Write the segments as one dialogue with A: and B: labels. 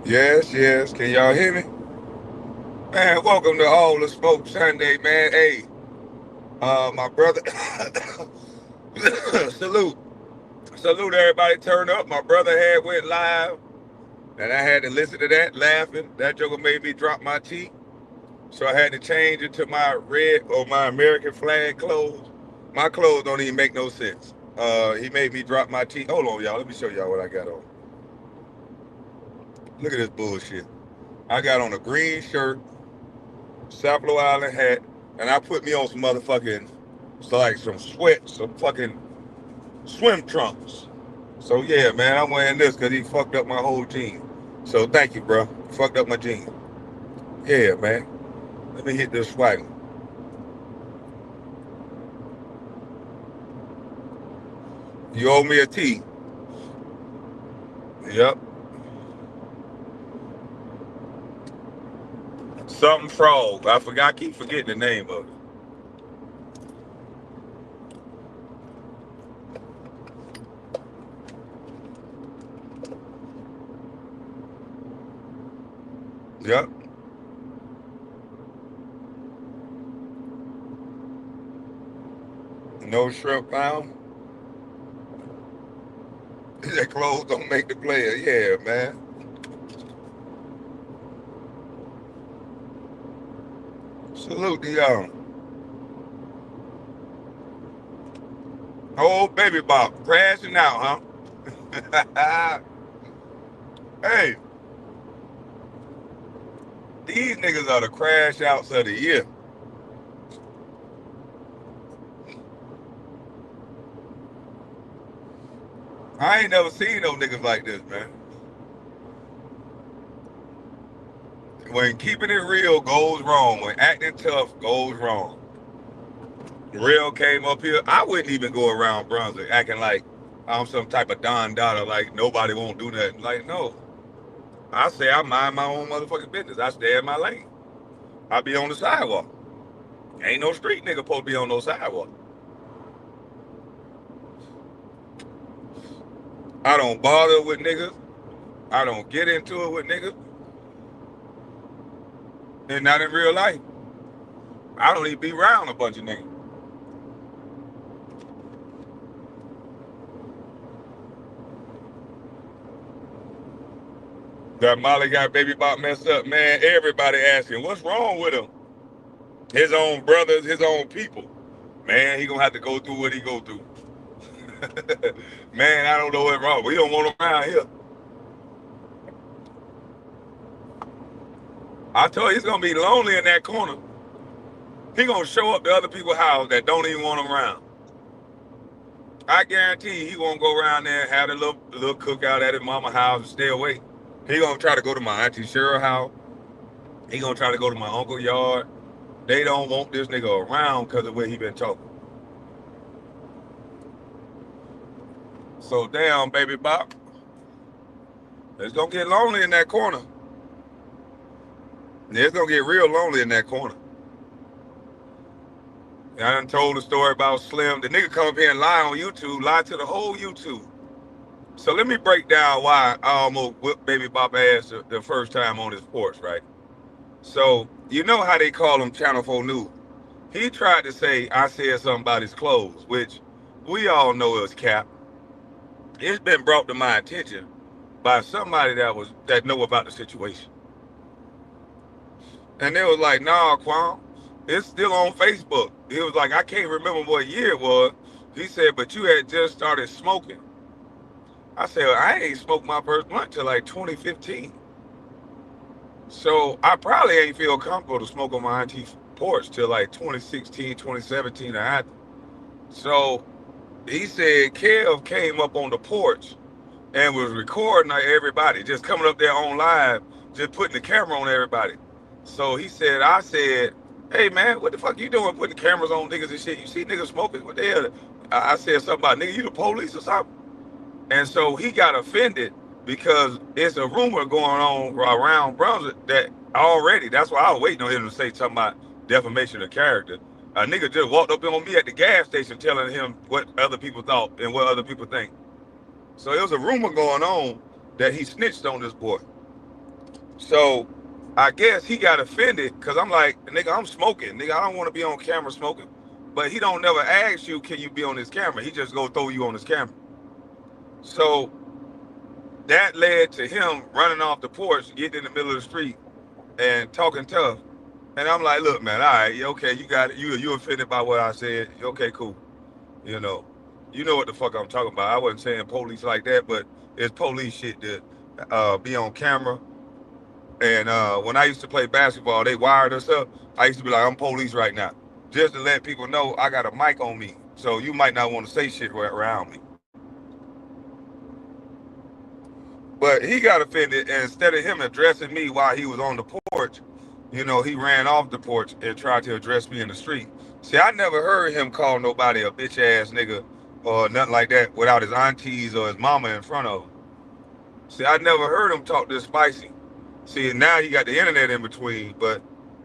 A: Yes, yes. Can y'all hear me? Man, welcome to All the Smoke Sunday, man. Hey, my brother, salute. Salute everybody turn up. My brother had went live, and I had to listen to that laughing. That joker made me drop my teeth. So I had to change it to my red or my American flag clothes. My clothes don't even make no sense. He made me drop my teeth. Hold on, y'all. Let me show y'all what I got on. Look at this bullshit. I got on a green shirt, Sapelo Island hat, and I put me on some motherfucking, so like some sweats, some fucking swim trunks. So yeah, man, I'm wearing this because he fucked up my whole team. So thank you, bro. Fucked up my jeans. Yeah, man. Let me hit this swag. You owe me a T. Yep. Something frog. I forgot. I keep forgetting the name of it. Yep. No shrimp found. That clothes don't make the player. Yeah, man. Salute the old baby bop crashing out, huh? Hey, these niggas are the crash outs of the year. I ain't never seen no niggas like this, man. When keeping it real goes wrong, when acting tough goes wrong. Real came up here. I wouldn't even go around Brunswick acting like I'm some type of Don Dada, like nobody won't do nothing. Like, no. I say I mind my own motherfucking business. I stay in my lane. I be on the sidewalk. Ain't no street nigga supposed to be on no sidewalk. I don't bother with niggas. I don't get into it with niggas. And not in real life. I don't even be around a bunch of niggas. That Molly got baby bop messed up, man. Everybody asking, what's wrong with him? His own brothers, his own people. Man, he gonna have to go through what he go through. Man, I don't know what's wrong. We don't want him around here. I told you he's gonna be lonely in that corner. He gonna show up to other people's house that don't even want him around. I guarantee he won't go around there and have a little cookout at his mama's house and stay away. He gonna try to go to my auntie Cheryl's house. He gonna try to go to my uncle's yard. They don't want this nigga around because of what he been talking. So damn, baby bop, it's gonna get lonely in that corner. It's gonna get real lonely in that corner. I done told the story about Slim. The nigga come up here and lie on YouTube, lie to the whole YouTube. So let me break down why I almost whipped Baby Bop ass the first time on his porch, right? So you know how they call him Channel 4 News. He tried to say I said something about his clothes, which we all know is cap. It's been brought to my attention by somebody that know about the situation. And they was like, nah, Kwame, it's still on Facebook. He was like, I can't remember what year it was. He said, but you had just started smoking. I said, well, I ain't smoked my first blunt till like 2015. So I probably ain't feel comfortable to smoke on my auntie's porch till like 2016, 2017 or after. So he said Kev came up on the porch and was recording everybody, just coming up there on live, just putting the camera on everybody. So I said, hey man, what the fuck you doing putting cameras on niggas and shit? You see niggas smoking? What the hell? I said something about, nigga, you the police or something? And so he got offended because it's a rumor going on around Brunswick that already, that's why I was waiting on him to say something about defamation of character. A nigga just walked up on me at the gas station telling him what other people thought and what other people think. So there was a rumor going on that he snitched on this boy. So I guess he got offended because I'm like, nigga, I'm smoking. Nigga, I don't want to be on camera smoking. But he don't never ask you, can you be on his camera? He just go throw you on his camera. So that led to him running off the porch, getting in the middle of the street and talking tough. And I'm like, look, man, all right, okay, you got it. You offended by what I said. Okay, cool. You know, you know what the fuck I'm talking about. I wasn't saying police like that, but it's police shit to be on camera. And when I used to play basketball, they wired us up. I used to be like, I'm police right now, just to let people know I got a mic on me. So you might not want to say shit around me. But he got offended, and instead of him addressing me while he was on the porch, he ran off the porch and tried to address me in the street. See, I never heard him call nobody a bitch ass nigga or nothing like that without his aunties or his mama in front of him. See, I never heard him talk this spicy. See, now he got the internet in between, but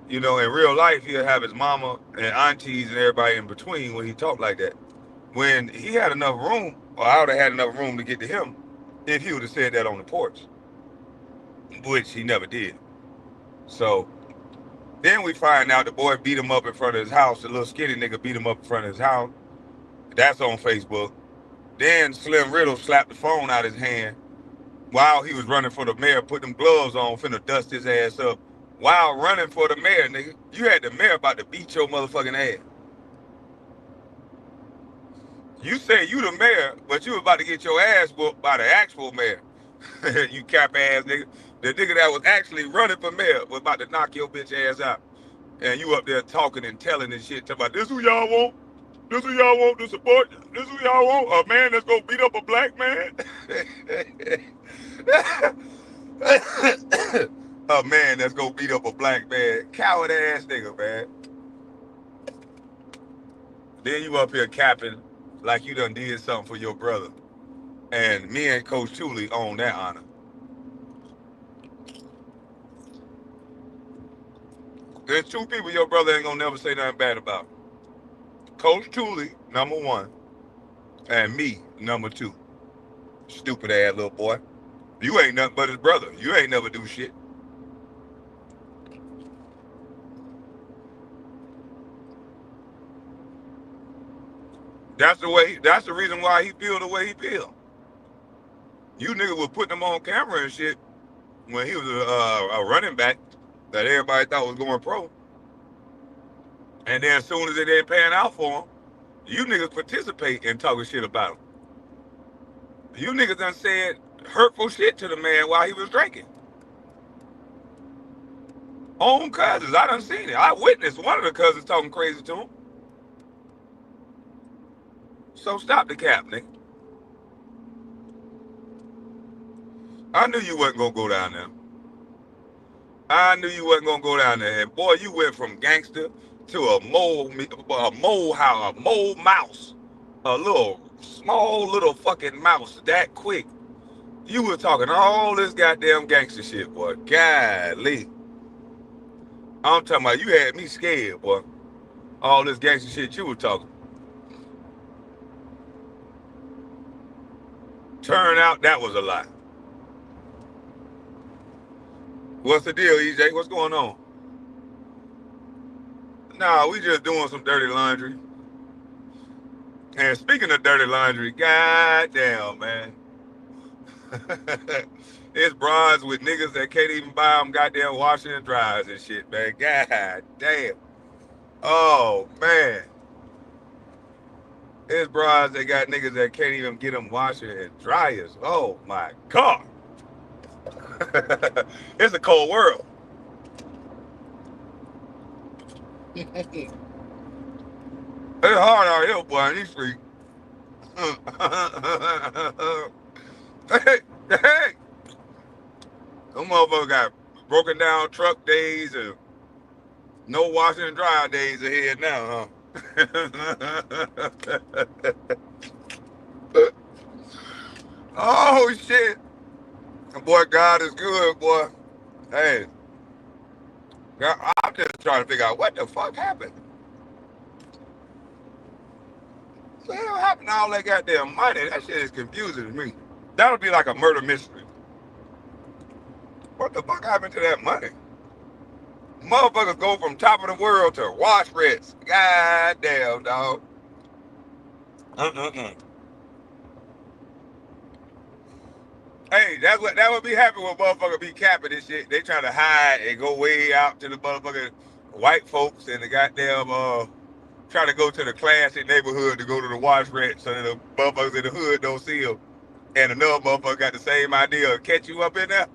A: in real life he'll have his mama and aunties and everybody in between when he talked like that. When he had enough room, or I would have had enough room to get to him if he would have said that on the porch, which he never did. So then we find out the boy beat him up in front of his house. The little skinny nigga beat him up in front of his house. That's on Facebook. Then Slim Riddle slapped the phone out of his hand while he was running for the mayor, put them gloves on, finna dust his ass up. While running for the mayor, nigga, you had the mayor about to beat your motherfucking ass. You say you the mayor, but you was about to get your ass whooped by the actual mayor. You cap ass nigga. The nigga that was actually running for mayor was about to knock your bitch ass out. And you up there talking and telling and shit, talking about this who y'all want? This who y'all want to support? This who y'all want? A man that's gonna beat up a black man? A man that's gonna beat up a black man. Coward ass nigga, man. Then you up here capping like you done did something for your brother. And me and Coach Thule own that honor. There's two people your brother ain't gonna never say nothing bad about. Coach Thule, number one, and me, number two. Stupid ass little boy. You ain't nothing but his brother. You ain't never do shit. That's the reason why he feel the way he feel. You niggas was putting him on camera and shit when he was a running back that everybody thought was going pro. And then as soon as it ain't paying out for him, you niggas participate in talking shit about him. You niggas done said hurtful shit to the man while he was drinking. Own cousins, I done seen it. I witnessed one of the cousins talking crazy to him. So stop the cap, nigga. I knew you wasn't gonna go down there. I knew you wasn't gonna go down there. And boy, you went from gangster to a mole mouse, a little small little fucking mouse that quick. You were talking all this goddamn gangster shit, boy. Golly. I'm talking about you had me scared, boy. All this gangster shit you were talking. Turned out that was a lie. What's the deal, EJ? What's going on? Nah, we just doing some dirty laundry. And speaking of dirty laundry, goddamn, man. It's bronze with niggas that can't even buy them goddamn washing and dryers and shit, man. God damn. Oh, man. It's bronze that got niggas that can't even get them washing and dryers. Oh, my God. It's a cold world. It's hard out here, boy, in these streets. Hey, hey. Them motherfuckers got broken down truck days and no washing and drying days ahead now, huh? Oh, shit. Boy, God is good, boy. Hey, God, I'm just trying to figure out what the fuck happened. What the hell happened to all that goddamn money? That shit is confusing to me. That would be like a murder mystery. What the fuck happened to that money? Motherfuckers go from top of the world to wash rats. God damn, dog. Uh-uh-uh. Hey, that would be happy when motherfuckers be capping this shit. They trying to hide and go way out to the motherfucking white folks and the goddamn try to go to the classy neighborhood to go to the wash rat so that the motherfuckers in the hood don't see them. And another motherfucker got the same idea, catch you up in there.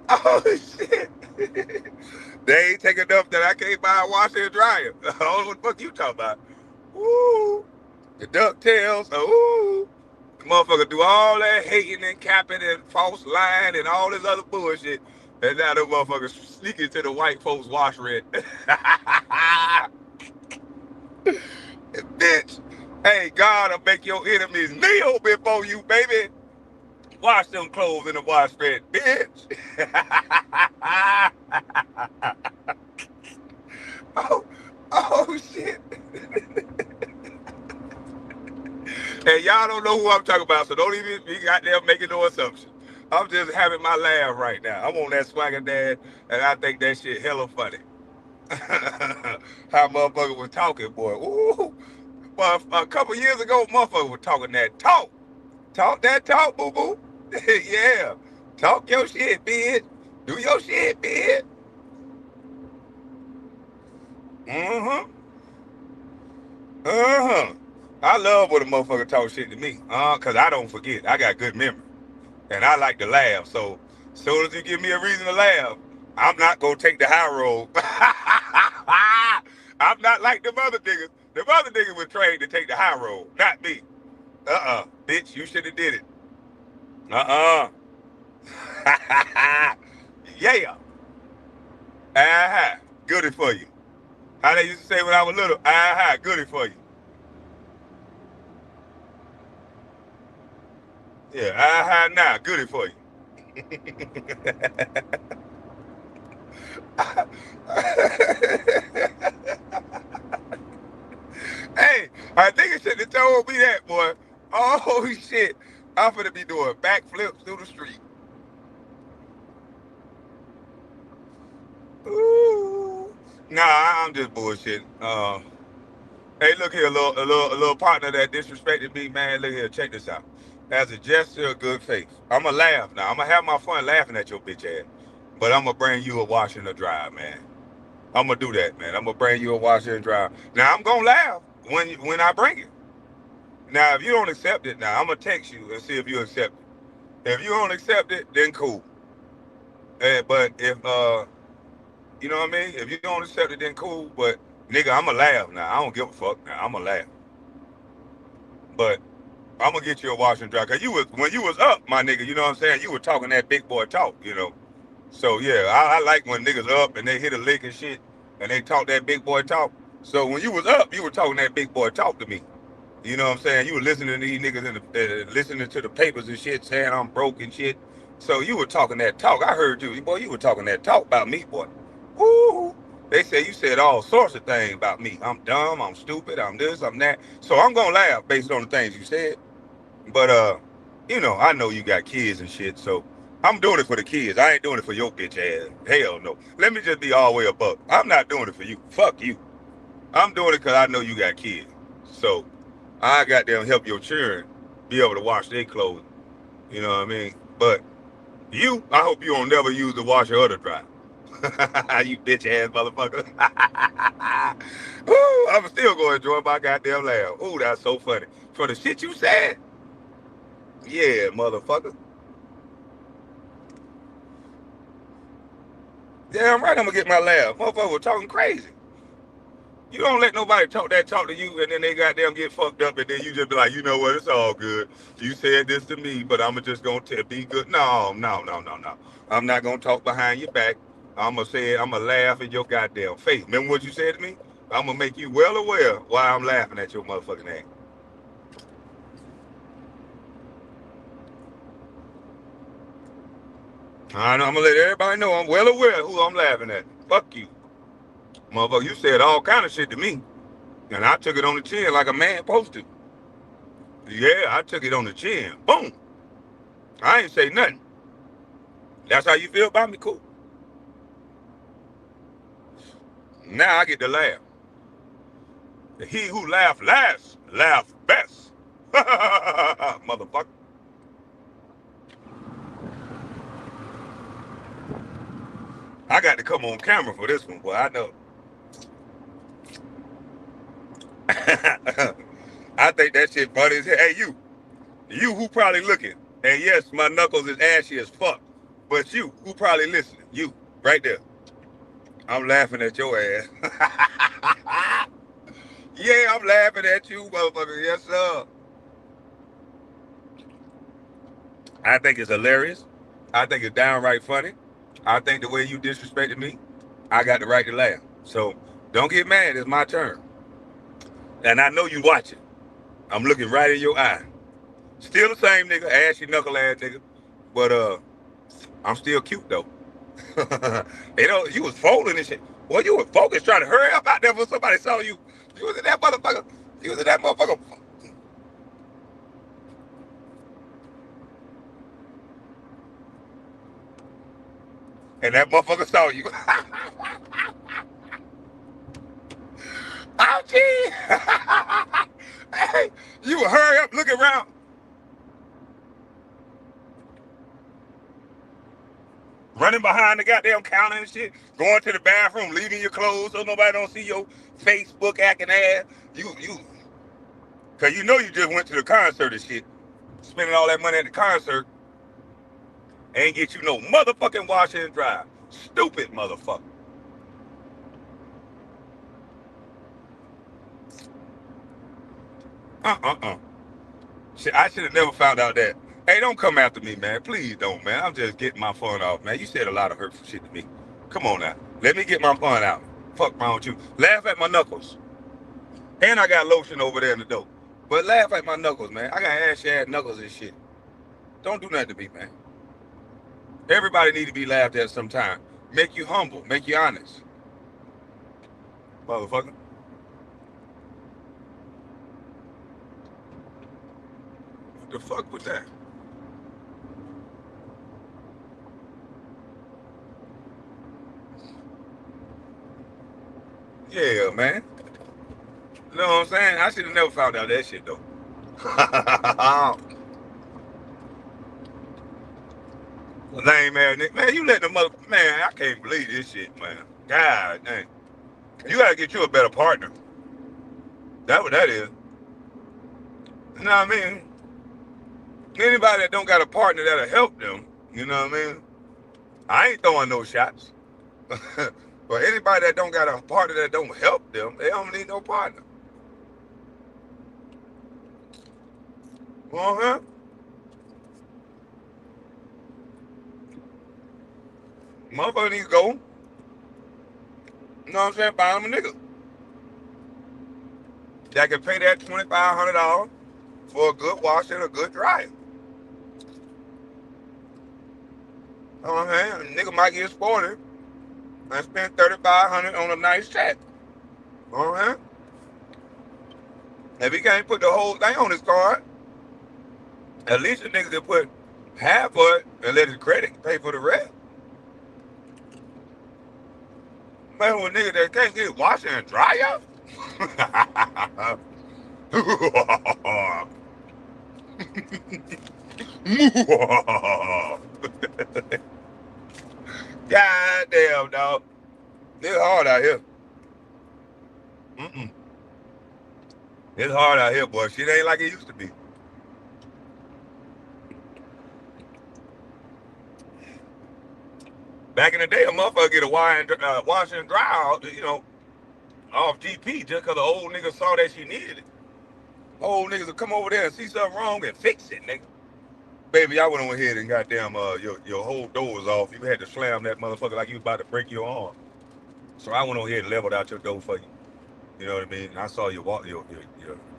A: Oh shit. They ain't take enough that I can't buy a washer and dryer. Oh, what the fuck you talking about? Ooh, the DuckTales. Ooh, the motherfucker do all that hating and capping and false lying and all this other bullshit. And now the motherfucker sneaking to the white folks wash red. Bitch. Hey, God will make your enemies kneel before you, baby. Wash them clothes in the wash red, bitch. Oh shit. And y'all don't know who I'm talking about, so don't even be goddamn making no assumptions. I'm just having my laugh right now. I'm on that swagger dad, and I think that shit hella funny. How motherfucker was talking, boy. Ooh. But a couple years ago, motherfucker was talking that talk. Talk that talk, boo-boo. Yeah. Talk your shit, bitch. Do your shit, bitch. Uh-huh. Uh-huh. I love when a motherfucker talk shit to me. Cause I don't forget. I got good memory. And I like to laugh. So as soon as you give me a reason to laugh, I'm not gonna take the high road. I'm not like them other niggas. Them other niggas were trained to take the high road, not me. Bitch, you should have did it. Uh-uh. Yeah. Uh-huh. Goody for you. How they used to say when I was little, uh-huh, goody for you. Yeah, uh-huh, now, goody for you. Hey, I think it should have told me that, boy. Oh, shit. I'm finna be doing backflips through the street. Ooh. Nah, I'm just bullshit. Hey, look here, a little partner that disrespected me, man. Look here, check this out. As a gesture of good faith, I'ma laugh now. I'ma have my fun laughing at your bitch ass, but I'ma bring you a wash and a dry, man. I'ma do that, man. I'ma bring you a wash and dry. Now I'm gonna laugh when I bring it. Now if you don't accept it, now I'ma text you and see if you accept it. If you don't accept it, then cool. But if you know what I mean? If you don't accept it, then cool. But nigga, I'ma laugh now. I don't give a fuck now. I'ma laugh. But I'm gonna get you a wash and dry. Cause you was when you was up, my nigga, you know what I'm saying? You were talking that big boy talk, you know. So yeah, I like when niggas up and they hit a lick and shit and they talk that big boy talk. So when you was up, you were talking that big boy talk to me. You know what I'm saying? You were listening to these niggas listening to the papers and shit, saying I'm broke and shit. So you were talking that talk. I heard you, boy. You were talking that talk about me, boy. Woo! They say you said all sorts of things about me. I'm dumb. I'm stupid. I'm this. I'm that. So I'm gonna laugh based on the things you said. But you know, I know you got kids and shit. So I'm doing it for the kids. I ain't doing it for your bitch ass. Hell no. Let me just be all the way above. I'm not doing it for you. Fuck you. I'm doing it because I know you got kids. So I got them help your children be able to wash their clothes. You know what I mean? But you, I hope you don't never use the washer or the dryer. You bitch ass motherfucker. Ooh, I'm still going to enjoy my goddamn laugh. Ooh, that's so funny. For the shit you said, yeah, motherfucker. Damn right, I'm gonna get my laugh. Motherfucker was talking crazy. You don't let nobody talk that talk to you and then they goddamn get fucked up and then you just be like, you know what, it's all good. You said this to me, but I'm just gonna be good. No, no, no, no, no. I'm not gonna talk behind your back. I'm gonna say it, I'm gonna laugh in your goddamn face. Remember what you said to me? I'm gonna make you well aware why I'm laughing at your motherfucking ass. I'm gonna let everybody know I'm well aware of who I'm laughing at. Fuck you. Motherfucker, you said all kind of shit to me. And I took it on the chin like a man supposed to. Yeah, I took it on the chin. Boom. I ain't say nothing. That's how you feel about me? Cool. Now I get to laugh. He who laugh last, laugh best. Motherfucker. I got to come on camera for this one, boy. I know. I think that shit funny as hell. Hey, you who probably looking, and yes, my knuckles is ashy as fuck, but you who probably listening, you right there, I'm laughing at your ass. Yeah, I'm laughing at you, motherfucker. Yes, sir. I think it's hilarious. I think it's downright funny. I think the way you disrespected me, I got the right to laugh. So don't get mad. It's my turn. And I know you watching. I'm looking right in your eye. Still the same nigga, ashy knuckle ass nigga. But I'm still cute though. You know, you was folding and shit. Boy, you was focused trying to hurry up out there before somebody saw you. You was in that motherfucker. You was in that motherfucker. And that motherfucker saw you. Ouchie! Hey, you would hurry up, look around. Running behind the goddamn counter and shit, going to the bathroom, leaving your clothes so nobody don't see your Facebook acting ass. Cause you know you just went to the concert and shit, spending all that money at the concert, ain't get you no motherfucking wash and dry. Stupid motherfucker. Shit, I should have never found out that. Hey, don't come after me, man. Please don't, man. I'm just getting my fun off, man. You said a lot of hurtful shit to me. Come on now. Let me get my fun out. Fuck wrong with you. Laugh at my knuckles. And I got lotion over there in the door. But laugh at my knuckles, man. I got ashy-ass knuckles and shit. Don't do nothing to me, man. Everybody need to be laughed at sometime. Make you humble. Make you honest. Motherfucker. What the fuck was that? Yeah, man. You know what I'm saying? I should have never found out that shit, though. Lame ass nigga. Man, you let the mother... Man, I can't believe this shit, man. God dang. You gotta get you a better partner. That's what that is. You know what I mean? Anybody that don't got a partner that'll help them, you know what I mean? I ain't throwing no shots. But anybody that don't got a partner that don't help them, they don't need no partner. Uh-huh. Motherfucker need to go. You know what I'm saying? Find them a nigga that can pay that $2,500 for a good wash and a good dry. You know what I'm saying? A nigga might get sporty and spend $3,500 on a nice check. You know what I'm saying? If he can't put the whole thing on his card, at least a nigga can put half of it and let his credit pay for the rest. Man, with a nigga that can't get washer and dryer? God damn, dog. It's hard out here. Mm-mm. It's hard out here, boy. Shit ain't like it used to be. Back in the day, a motherfucker get a wash and dry out, you know, off GP just because the old nigga saw that she needed it. Old niggas will come over there and see something wrong and fix it, nigga. Baby, I went on ahead and goddamn your whole door was off. You had to slam that motherfucker like you was about to break your arm. So I went on ahead and leveled out your door for you. You know what I mean? I saw your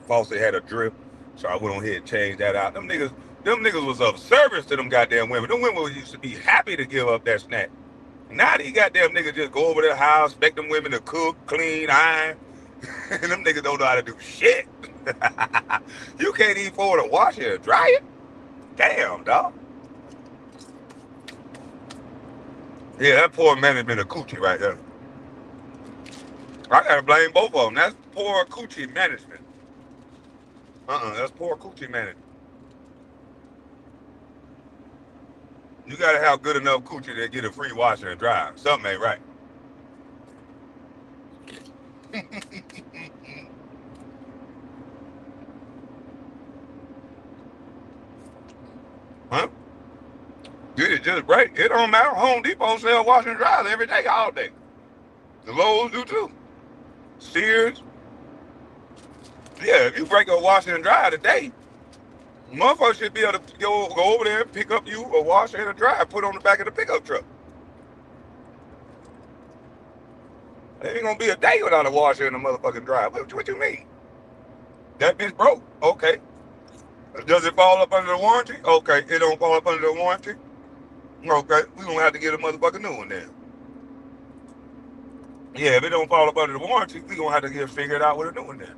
A: faucet had a drip, so I went on ahead and changed that out. Them niggas was of service to them goddamn women. Them women used to be happy to give up that snack. Now these goddamn niggas just go over their house, expect them women to cook, clean, iron, and them niggas don't know how to do shit. You can't even afford a washer or dryer? Damn, dog. Yeah, that poor management of coochie right there. I gotta blame both of them. That's poor coochie management. That's poor coochie management. You gotta have good enough coochie to get a free washer and dry. Something ain't right. Huh? Get it just right. It don't matter. Home Depot sell washing and dryers every day, all day. The Lowe's do too. Sears. Yeah, if you break a washer and dryer today, motherfucker should be able to go over there and pick up you a washer and a dryer, put on the back of the pickup truck. There ain't gonna be a day without a washer and a motherfucking dryer. What you mean? That bitch broke. Okay. Does it fall up under the warranty? Okay. It don't fall up under the warranty? Okay. We gonna have to get a motherfucking new one then. Yeah, if it don't fall up under the warranty, we gonna have to get figured out with a new one then.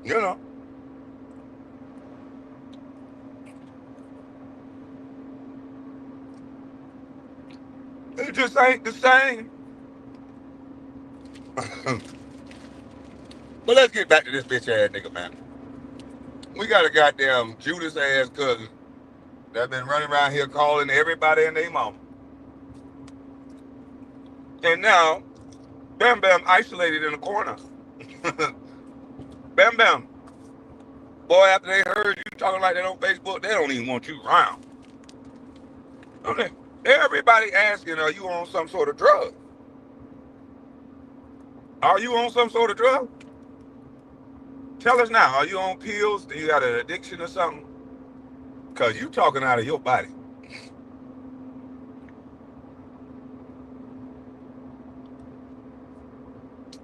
A: You know. It just ain't the same. But let's get back to this bitch ass nigga, man. We got a goddamn Judas ass cousin that been running around here calling everybody and their mama. And now, Bam Bam isolated in the corner. Bam Bam. Boy, after they heard you talking like that on Facebook, they don't even want you around. Okay. Everybody asking, are you on some sort of drug? Are you on some sort of drug? Tell us now, are you on pills? Do you got an addiction or something? Because you talking out of your body.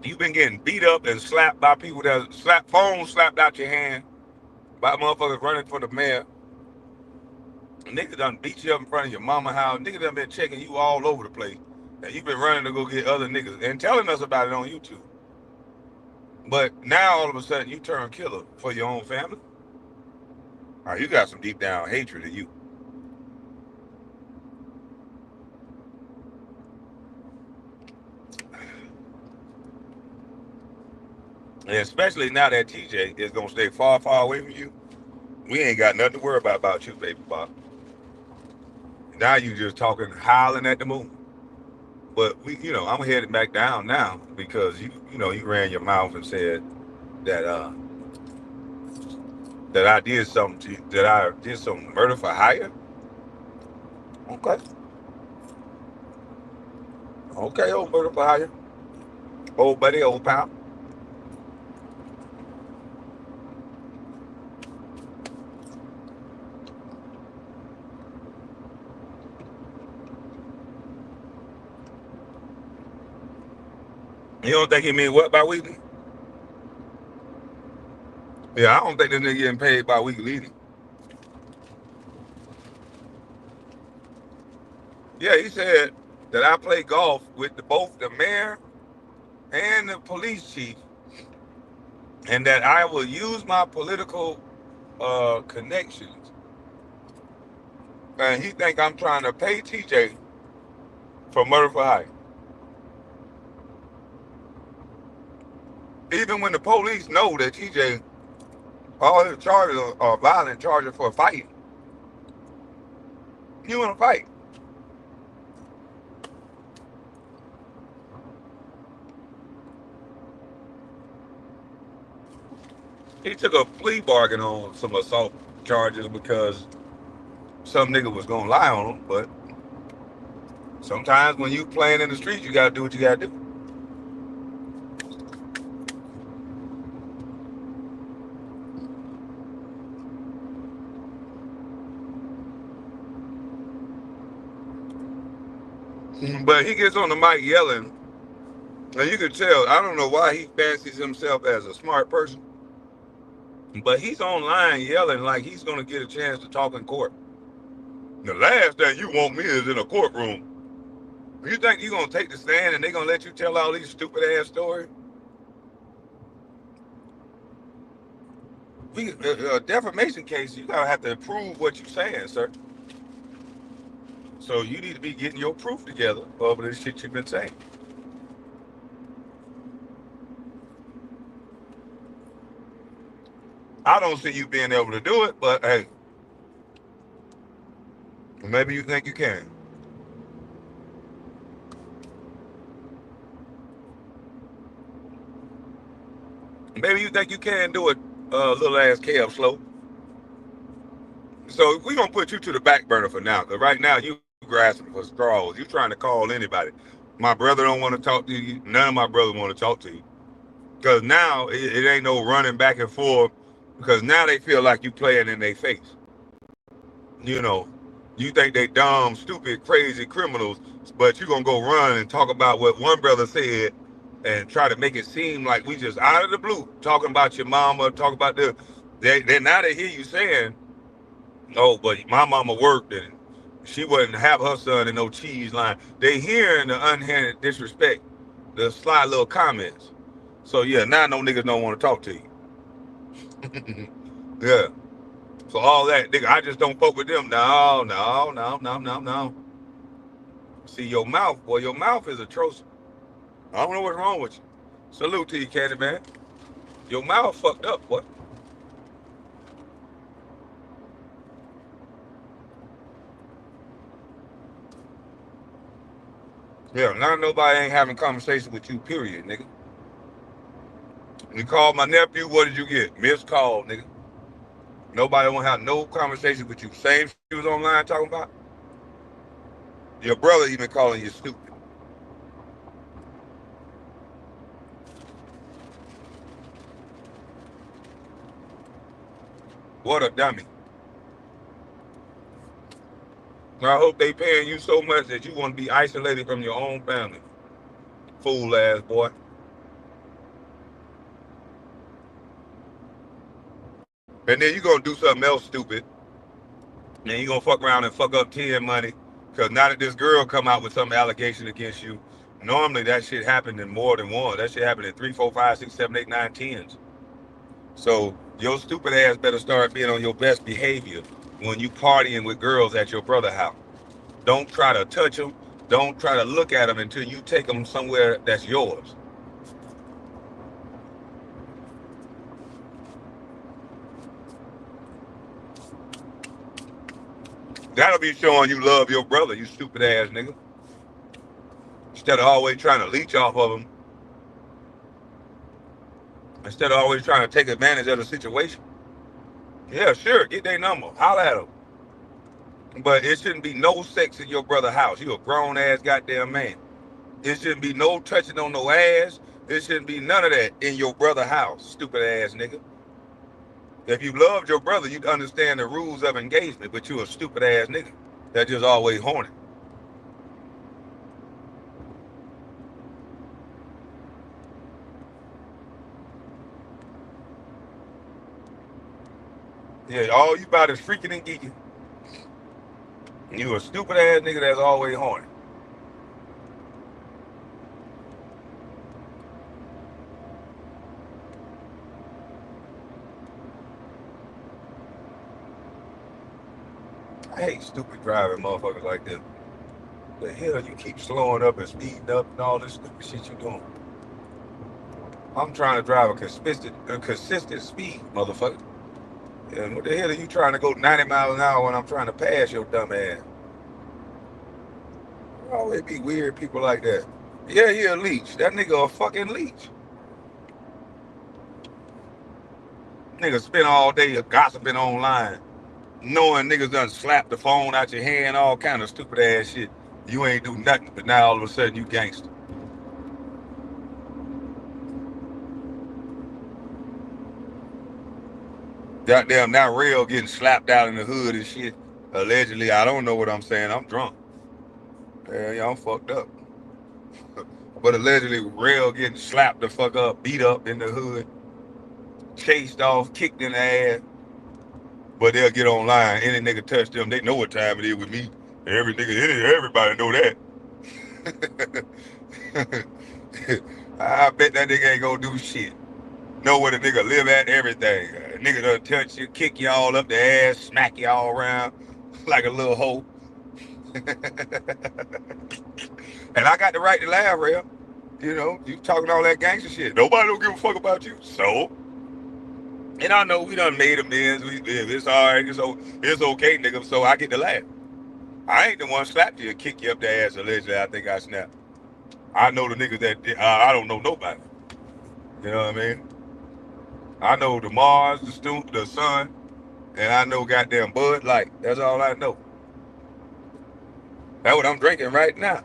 A: You've been getting beat up and slapped by people that phones slapped out your hand by motherfuckers running for the mayor. Niggas done beat you up in front of your mama house. Niggas done been checking you all over the place. And you've been running to go get other niggas and telling us about it on YouTube. But now all of a sudden you turn killer for your own family. Oh, you got some deep down hatred of you. And especially now that TJ is gonna stay far, far away from you. We ain't got nothing to worry about you, baby Bob. Now you just talking, howling at the moon. But I'm headed back down now because you ran your mouth and said that that I did something to you, that I did some murder for hire. Okay. Okay, old murder for hire. Old buddy, old pal. You don't think he mean what bi-weekly? Yeah, I don't think this nigga getting paid bi-weekly either. Yeah, he said that I play golf with both the mayor and the police chief, and that I will use my political connections. And he think I'm trying to pay TJ for murder for hire. Even when the police know that TJ, all his charges are violent charges for fighting. You want to fight? He took a plea bargain on some assault charges because some nigga was gonna lie on him. But sometimes when you playing in the streets, you gotta do what you gotta do. But he gets on the mic yelling, and you can tell, I don't know why he fancies himself as a smart person, but he's online yelling like he's gonna get a chance to talk in court. The last thing you want me is in a courtroom. You think you're gonna take the stand and they're gonna let you tell all these stupid ass stories? A defamation case, you gotta have to prove what you're saying, sir. So you need to be getting your proof together over this shit you've been saying. I don't see you being able to do it, but hey, maybe you think you can. Maybe you think you can do it, little ass Kev slow. So we gonna put you to the back burner for now, cause right now you grasping for straws. You trying to call anybody. My brother don't want to talk to you. None of my brothers want to talk to you. Cause now it ain't no running back and forth. Because now they feel like you playing in their face. You know, you think they dumb, stupid, crazy criminals, but you gonna go run and talk about what one brother said and try to make it seem like we just out of the blue talking about your mama, talk about the they now they hear you saying, oh, but my mama worked and she wouldn't have her son in no cheese line. They hearing the unhanded disrespect, the sly little comments. So yeah, now no niggas don't want to talk to you. Yeah. So all that, nigga, I just don't fuck with them. No, no, no, no, no, no. See your mouth, boy, your mouth is atrocious. I don't know what's wrong with you. Salute to you, Candy Man. Your mouth fucked up, boy. Yeah, not nobody ain't having conversation with you, period, nigga. You called my nephew, what did you get? Missed call, nigga. Nobody won't have no conversation with you. Same shit you was online talking about. Your brother even calling you stupid. What a dummy. I hope they paying you so much that you want to be isolated from your own family. Fool ass boy. And then you gonna do something else stupid. And you gonna fuck around and fuck up 10 money. Cause now that this girl come out with some allegation against you, normally that shit happened in more than one. That shit happened in 3, 4, 5, 6, 7, 8, 9, 10s. So your stupid ass better start being on your best behavior when you partying with girls at your brother house. Don't try to touch them. Don't try to look at them until you take them somewhere that's yours. That'll be showing you love your brother, you stupid ass nigga. Instead of always trying to leech off of him. Instead of always trying to take advantage of the situation. Yeah, sure, get their number. Holler at them. But it shouldn't be no sex in your brother's house. You a grown ass goddamn man. It shouldn't be no touching on no ass. It shouldn't be none of that in your brother's house, stupid ass nigga. If you loved your brother, you'd understand the rules of engagement, but you a stupid ass nigga that just always horny. Yeah, all you about is freaking and geeking. You a stupid ass nigga that's always horny. I hate stupid driving motherfuckers like this. The hell you keep slowing up and speeding up and all this stupid shit you doing. I'm trying to drive a consistent speed, motherfucker. And what the hell are you trying to go 90 miles an hour when I'm trying to pass your dumb ass? Always be weird people like that. Yeah, he a leech. That nigga a fucking leech. Nigga spend all day gossiping online, knowing niggas done slap the phone out your hand, all kind of stupid ass shit. You ain't do nothing, but now all of a sudden you gangster. Goddamn, now real getting slapped out in the hood and shit. Allegedly, I don't know what I'm saying. I'm drunk. Yeah, I'm fucked up. But allegedly, real getting slapped the fuck up, beat up in the hood, chased off, kicked in the ass. But they'll get online. Any nigga touch them, they know what time it is with me. Everybody know that. I bet that nigga ain't gonna do shit. Know where the nigga live at, everything. Nigga done touch you, kick y'all up the ass, smack y'all around like a little hoe. And I got the right to laugh, real. You know, you talking all that gangster shit. Nobody don't give a fuck about you. So, and I know we done made amends. It's all right. It's okay, nigga. So I get to laugh. I ain't the one slapped you and kick you up the ass allegedly. I think I snapped. I know the niggas that I don't know nobody. You know what I mean? I know the Mars, the Sun, and I know goddamn Bud Light. That's all I know. That's what I'm drinking right now.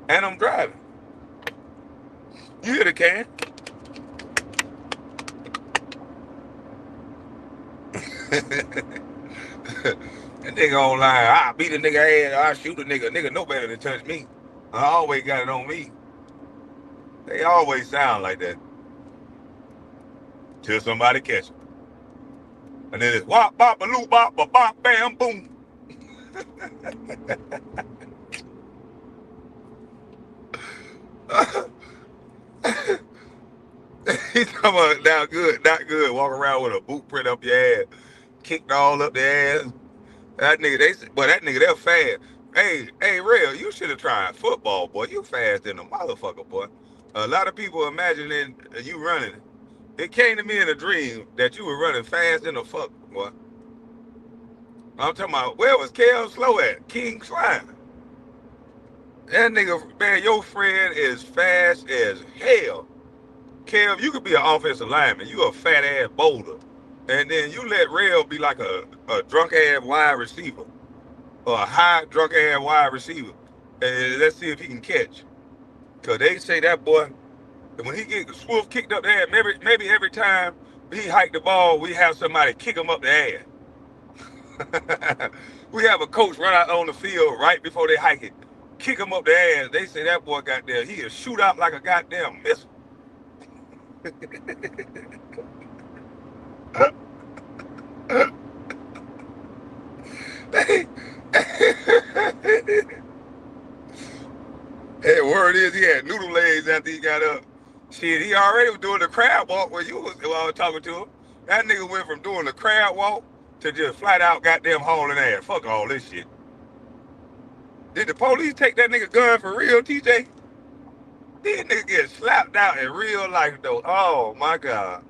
A: And I'm driving. You hear the can? That nigga online, I beat a nigga ass, I shoot a nigga. Nigga know better than touch me. I always got it on me. They always sound like that. Till somebody catch them. And then it's wop, bop, a loop, bop, a bop, bam, boom. He's talking about not good, not good. Walk around with a boot print up your ass, kicked all up the ass. That nigga, that nigga, they're fast. Hey, real, you should have tried football, boy. You fast than a motherfucker, boy. A lot of people imagining you running. It came to me in a dream that you were running fast than a fuck, boy. I'm talking about, where was Kel Slow at? King Slime. That nigga, man, your friend is fast as hell. Kev, you could be an offensive lineman. You a fat ass boulder. And then you let Rail be like a drunk ass wide receiver. Or a high drunk ass wide receiver. And let's see if he can catch. Cause they say that boy, when he get Swift kicked up the ass, maybe every time he hike the ball, we have somebody kick him up the ass. We have a coach run out on the field right before they hike it. Kick him up the ass. They say that boy got there. He'll shoot out like a goddamn missile. Hey, word is he had noodle legs after he got up. Shit, he already was doing the crab walk when I was talking to him. That nigga went from doing the crab walk to just flat out goddamn hauling ass. Fuck all this shit. Did the police take that nigga gun for real, TJ? These niggas get slapped out in real life though. Oh my god.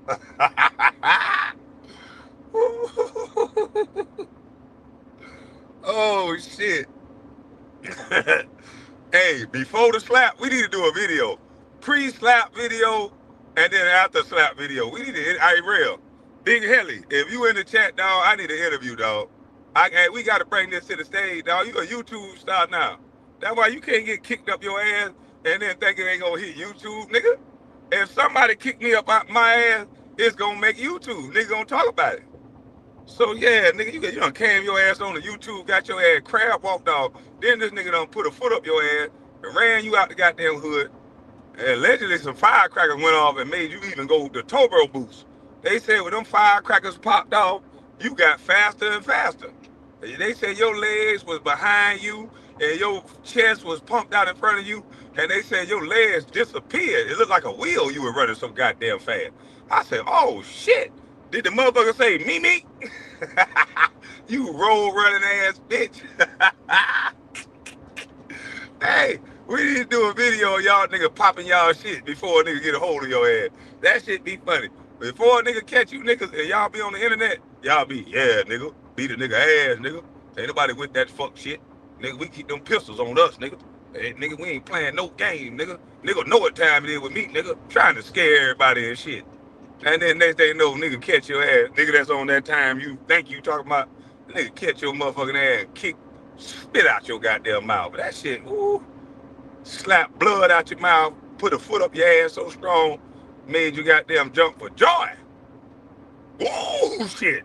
A: Oh shit. Hey, before the slap, we need to do a video. Pre-slap video and then after slap video. We need to, real. Big Helly, if you in the chat, dog, I need an interview, dog. We got to bring this to the stage, dog. You a YouTube star now. That's why you can't get kicked up your ass and then think it ain't gonna hit YouTube, nigga. If somebody kick me up out my ass, it's gonna make YouTube. Nigga gonna talk about it. So yeah, nigga, you done came your ass on the YouTube, got your ass crab walked off. Then this nigga done put a foot up your ass and ran you out the goddamn hood. And allegedly some firecrackers went off and made you even go to turbo boost. They said when them firecrackers popped off, you got faster and faster. They said your legs was behind you and your chest was pumped out in front of you. And they said your legs disappeared. It looked like a wheel you were running so goddamn fast. I said, oh shit. Did the motherfucker say, me? You roll running ass bitch. Hey, we need to do a video of y'all nigga popping y'all shit before a nigga get a hold of your ass. That shit be funny. Before a nigga catch you niggas and y'all be on the internet, y'all be, yeah, nigga, beat a nigga ass, nigga. Ain't nobody with that fuck shit. Nigga, we keep them pistols on us, nigga. Hey, nigga, we ain't playing no game, nigga. Nigga know what time it is with me, nigga. Trying to scare everybody and shit. And then next thing you know, nigga catch your ass. Nigga that's on that time you think you talking about, nigga catch your motherfucking ass, kick, spit out your goddamn mouth. That shit, ooh, slap blood out your mouth, put a foot up your ass so strong, made you goddamn jump for joy. Whoa, shit.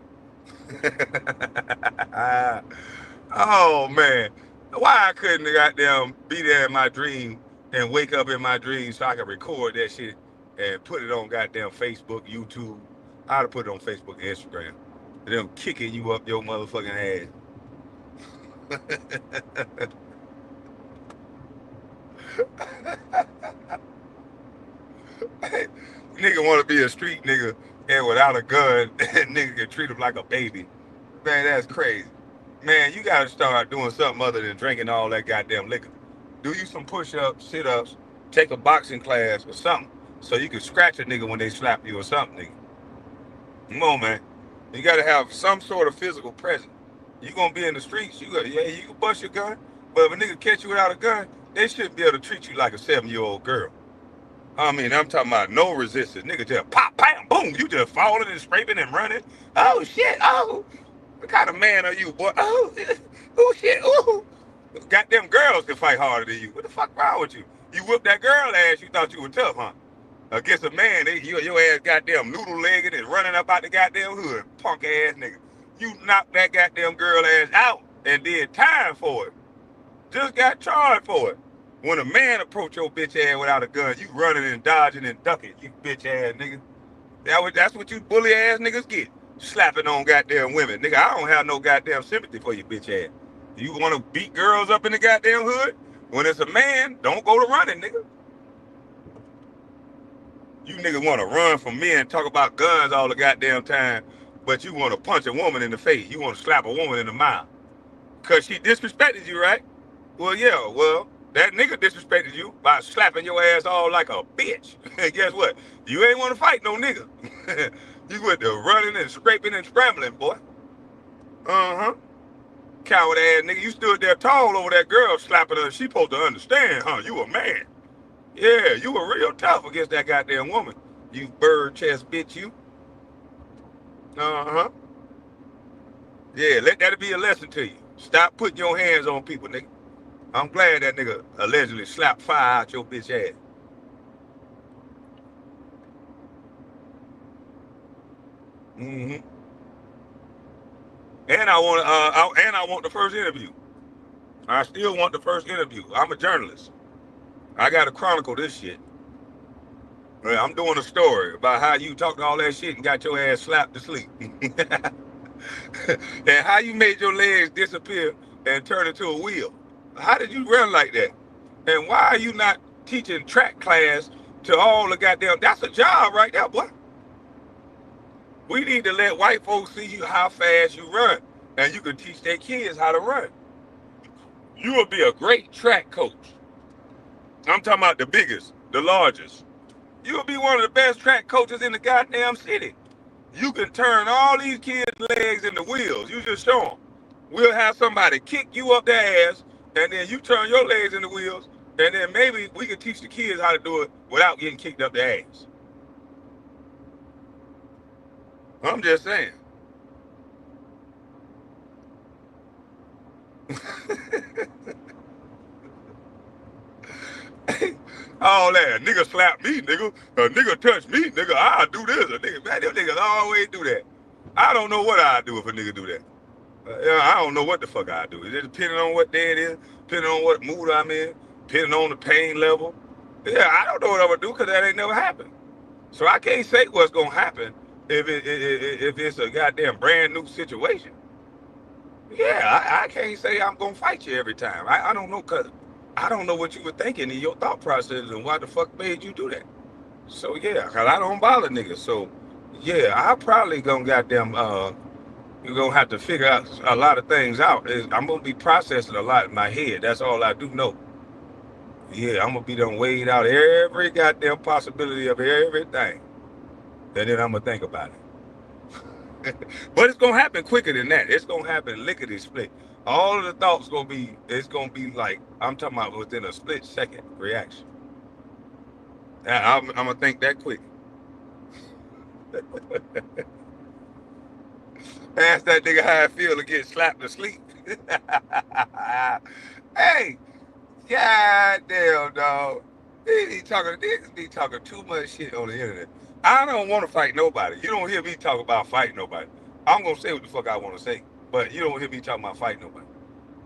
A: Oh, man. Why I couldn't goddamn be there in my dream and wake up in my dream so I could record that shit and put it on goddamn Facebook, YouTube. I'd have put it on Facebook and Instagram. And them kicking you up your motherfucking ass. Nigga want to be a street nigga and without a gun, nigga can treat him like a baby. Man, that's crazy. Man, you gotta start doing something other than drinking all that goddamn liquor. Do you some push-ups, sit-ups, take a boxing class or something, so you can scratch a nigga when they slap you or something, nigga. Come on, man. You gotta have some sort of physical presence. You gonna be in the streets, yeah, you can bust your gun, but if a nigga catch you without a gun, they shouldn't be able to treat you like a 7-year-old girl. I mean, I'm talking about no resistance. Nigga just pop, bam, boom. You just falling and scraping and running. Oh, shit. Oh, what kind of man are you, boy? Oh, oh shit. Oh, goddamn girls can fight harder than you. What the fuck wrong with you? You whipped that girl ass, you thought you were tough, huh? Against a man, your ass goddamn noodle-legged and running up out the goddamn hood. Punk ass nigga. You knocked that goddamn girl ass out and did time for it. Just got charged for it. When a man approach your bitch ass without a gun, you running and dodging and ducking, you bitch ass nigga. That's what you bully ass niggas get. Slapping on goddamn women. Nigga, I don't have no goddamn sympathy for you bitch ass. You want to beat girls up in the goddamn hood? When it's a man, don't go to running, nigga. You niggas want to run from men, talk about guns all the goddamn time, but you want to punch a woman in the face. You want to slap a woman in the mouth. Because she disrespected you, right? Well, yeah, that nigga disrespected you by slapping your ass all like a bitch. And guess what? You ain't want to fight no nigga. You went to running and scraping and scrambling, boy. Uh-huh. Coward ass nigga. You stood there tall over that girl slapping her. She supposed to understand, huh? You a man. Yeah, you were real tough against that goddamn woman. You bird chest bitch, you. Uh-huh. Yeah, let that be a lesson to you. Stop putting your hands on people, nigga. I'm glad that nigga allegedly slapped fire out your bitch ass. Mm-hmm. And I want the first interview. I still want the first interview. I'm a journalist. I gotta chronicle this shit. I'm doing a story about how you talked all that shit and got your ass slapped to sleep. And how you made your legs disappear and turn into a wheel. How did you run like that? And why are you not teaching track class to all the goddamn... That's a job right there, boy. We need to let white folks see you how fast you run. And you can teach their kids how to run. You will be a great track coach. I'm talking about the biggest, the largest. You'll be one of the best track coaches in the goddamn city. You can turn all these kids' legs into wheels. You just show them. We'll have somebody kick you up their ass, and then you turn your legs into wheels, and then maybe we can teach the kids how to do it without getting kicked up their ass. I'm just saying. All that, nigga slap me, nigga. A nigga touch me, nigga. I do this. A nigga, man, them niggas always do that. I don't know what I do if a nigga do that. I don't know what the fuck I do. It depending on what day it is, depending on what mood I'm in, depending on the pain level. Yeah, I don't know what I'm gonna do because that ain't never happened. So I can't say what's gonna happen if it's a goddamn brand new situation. Yeah, I can't say I'm gonna fight you every time. I don't know because I don't know what you were thinking in your thought process and why the fuck made you do that. So yeah, cause I don't bother niggas. So yeah, I probably gonna goddamn you're gonna have to figure out a lot of things out. I'm gonna be processing a lot in my head. That's all I do know. Yeah, I'm gonna be done weighed out every goddamn possibility of everything. And then I'm gonna think about it. But it's gonna happen quicker than that. It's gonna happen lickety split. All of the thoughts it's gonna be like, I'm talking about within a split second reaction. I'm gonna think that quick. Ask that nigga how I feel to get slapped to sleep. Hey, goddamn, dog. Niggas be talking too much shit on the internet. I don't want to fight nobody. You don't hear me talk about fighting nobody. I'm gonna say what the fuck I want to say, but you don't hear me talking about fighting nobody.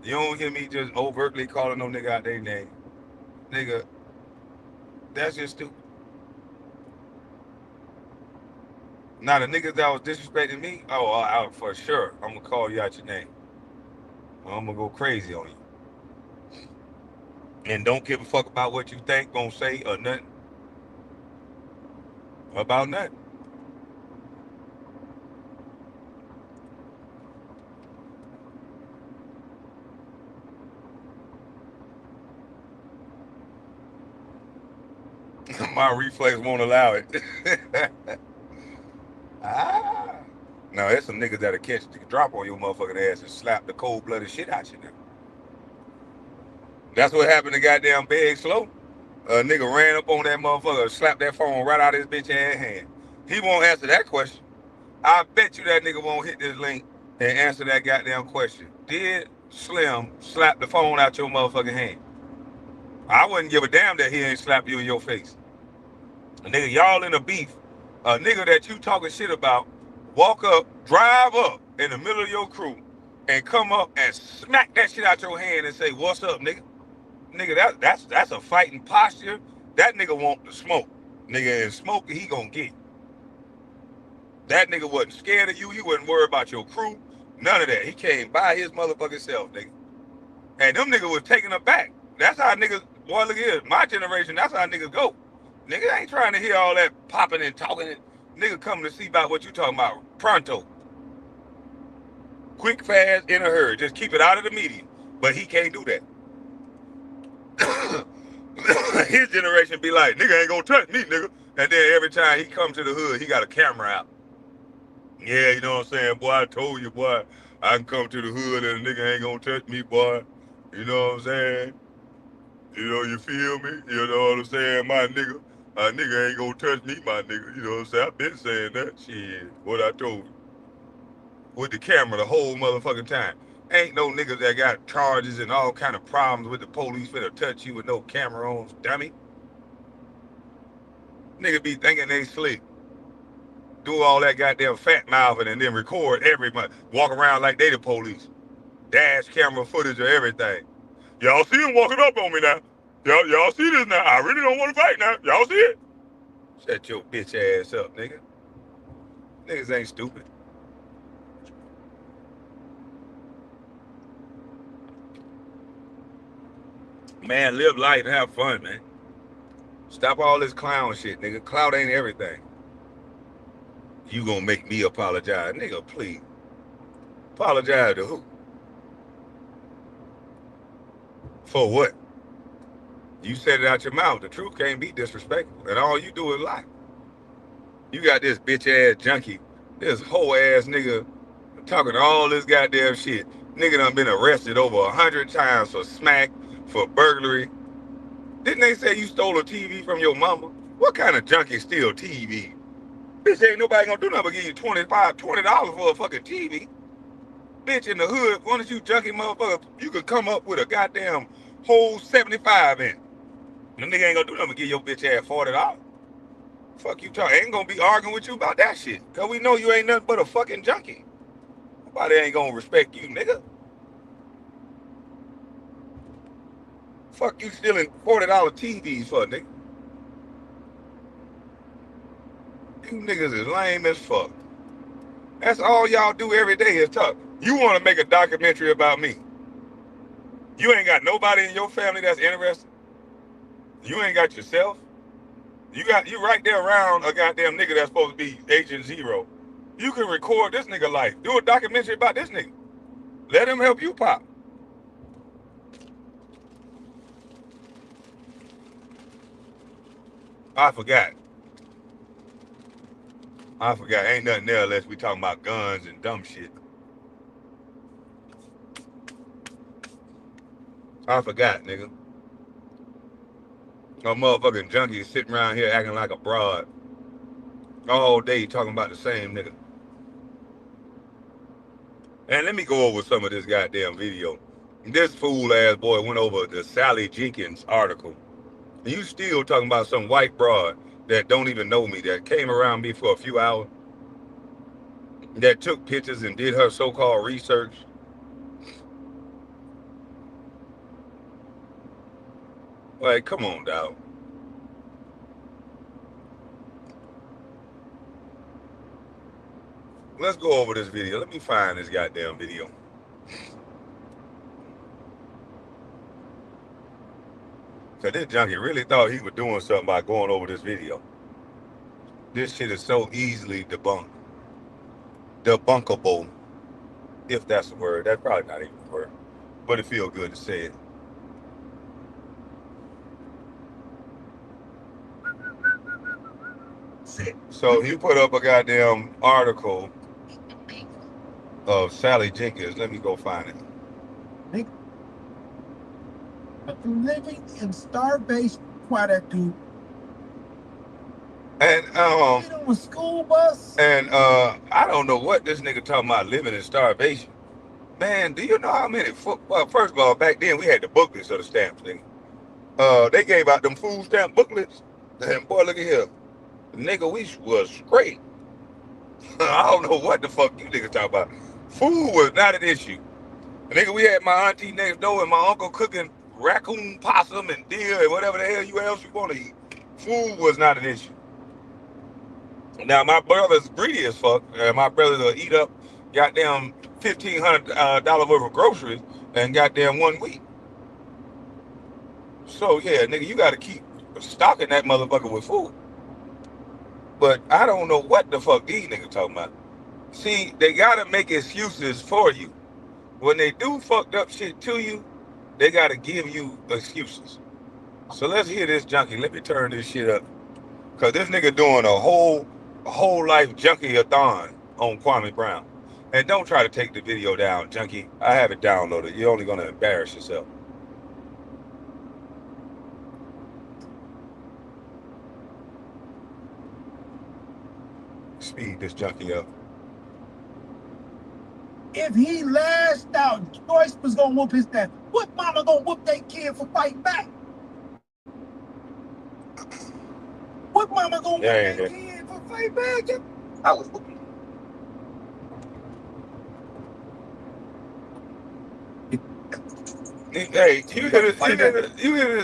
A: You don't hear me just overtly calling no nigga out their name. Nigga, that's just stupid. Now the niggas that was disrespecting me, for sure, I'm gonna call you out your name. I'm gonna go crazy on you. and don't give a fuck about what you think, gonna say, or nothing about nothing. My reflex won't allow it. Ah. No, there's some niggas that'll catch the drop on your motherfucking ass and slap the cold blooded shit out you now. That's what happened to goddamn Big Slow. A nigga ran up on that motherfucker, slapped that phone right out of his bitch ass hand. He won't answer that question. I bet you that nigga won't hit this link and answer that goddamn question. Did Slim slap the phone out your motherfucking hand? I wouldn't give a damn that he ain't slap you in your face. A nigga, y'all in a beef. A nigga that you talking shit about, walk up, drive up in the middle of your crew, and come up and smack that shit out your hand and say, "What's up, nigga?" Nigga, that's a fighting posture. That nigga want the smoke. Nigga, and smoke he gonna get. That nigga wasn't scared of you. He wasn't worried about your crew. None of that. He came by his motherfucking self, nigga. And them niggas was taking her back. That's how niggas, boy, look here, my generation, that's how niggas go. Niggas ain't trying to hear all that popping and talking. Nigga coming to see about what you talking about. Pronto. Quick, fast, in a hurry. Just keep it out of the media. But he can't do that. His generation be like, nigga ain't gonna touch me, nigga. And then every time he come to the hood, he got a camera out. Yeah, you know what I'm saying? Boy, I told you, boy, I can come to the hood and a nigga ain't gonna touch me, boy. You know what I'm saying? You know, you feel me? You know what I'm saying? My nigga, a nigga ain't gonna touch me, my nigga. You know what I'm saying? I've been saying that shit. What I told you. With the camera the whole motherfucking time. Ain't no niggas that got charges and all kind of problems with the police finna touch you with no camera on, dummy. Niggas be thinking they slick. Do all that goddamn fat mouthing and then record every month. Walk around like they the police. Dash camera footage of everything. Y'all see him walking up on me now. Y'all see this now. I really don't want to fight now. Y'all see it? Shut your bitch ass up, nigga. Niggas ain't stupid. Man, live life and have fun, man. Stop all this clown shit, nigga. Clout ain't everything. You gonna make me apologize. Nigga, please. Apologize to who? For what? You said it out your mouth. The truth can't be disrespectful. And all you do is lie. You got this bitch ass junkie, this whole ass nigga talking all this goddamn shit. Nigga done been arrested over 100 times for smack, for burglary. Didn't they say you stole a TV from your mama? What kind of junkie steal TV? Bitch, ain't nobody gonna do nothing but give you $20 for a fucking TV. Bitch, in the hood, why don't you junkie motherfucker, you could come up with a goddamn whole 75 in. The nigga ain't gonna do nothing but give your bitch ass $40. Fuck you talking. Ain't gonna be arguing with you about that shit. Cause we know you ain't nothing but a fucking junkie. Nobody ain't gonna respect you, nigga. Fuck you stealing $40 TVs for, nigga. You niggas is lame as fuck. That's all y'all do every day is talk. You wanna make a documentary about me. You ain't got nobody in your family that's interested. You ain't got yourself. You right there around a goddamn nigga that's supposed to be Agent Zero. You can record this nigga life. Do a documentary about this nigga. Let him help you pop. I forgot. Ain't nothing there unless we talking about guns and dumb shit. I forgot, nigga. No motherfucking junkie sitting around here acting like a broad all day talking about the same nigga. And let me go over some of this goddamn video. This fool ass boy went over the Sally Jenkins article. And you still talking about some white broad that don't even know me, that came around me for a few hours, that took pictures and did her so-called research. Like, come on, dog. Let's go over this video. Let me find this goddamn video. Because this junkie really thought he was doing something by going over this video. This shit is so easily debunkable, if that's a word. That's probably not even a word, but it feels good to say it. So he put up a goddamn article of Sally Jenkins. Let me go find it.
B: Living in starvation, why that dude?
A: And
B: Get on a school bus.
A: And I don't know what this nigga talking about living in starvation. Man, do you know how many? Well, first of all, back then we had the booklets of the stamps thing. They gave out them food stamp booklets. And boy, look at here. The nigga, we was straight. I don't know what the fuck you niggas talking about. Food was not an issue. Nigga, we had my auntie next door and my uncle cooking raccoon, possum, and deer and whatever the hell else you want to eat. Food was not an issue. Now my brother's greedy as fuck. My brother will eat up goddamn $1,500 worth of groceries and goddamn 1 week. So yeah, nigga, you gotta keep stocking that motherfucker with food. But I don't know what the fuck these niggas talking about. See, they gotta make excuses for you. When they do fucked up shit to you, they gotta give you excuses. So let's hear this junkie. Let me turn this shit up. Cause this nigga doing a whole life junkie-a-thon on Kwame Brown. And don't try to take the video down, junkie. I have it downloaded. You're only gonna embarrass yourself. Speed this junkie up.
B: If he lashed out, Joyce was gonna whoop his ass. What mama gonna whoop that kid for fighting back? What mama gonna whoop that kid for fighting back? I was whooping.
A: Hey, you hear this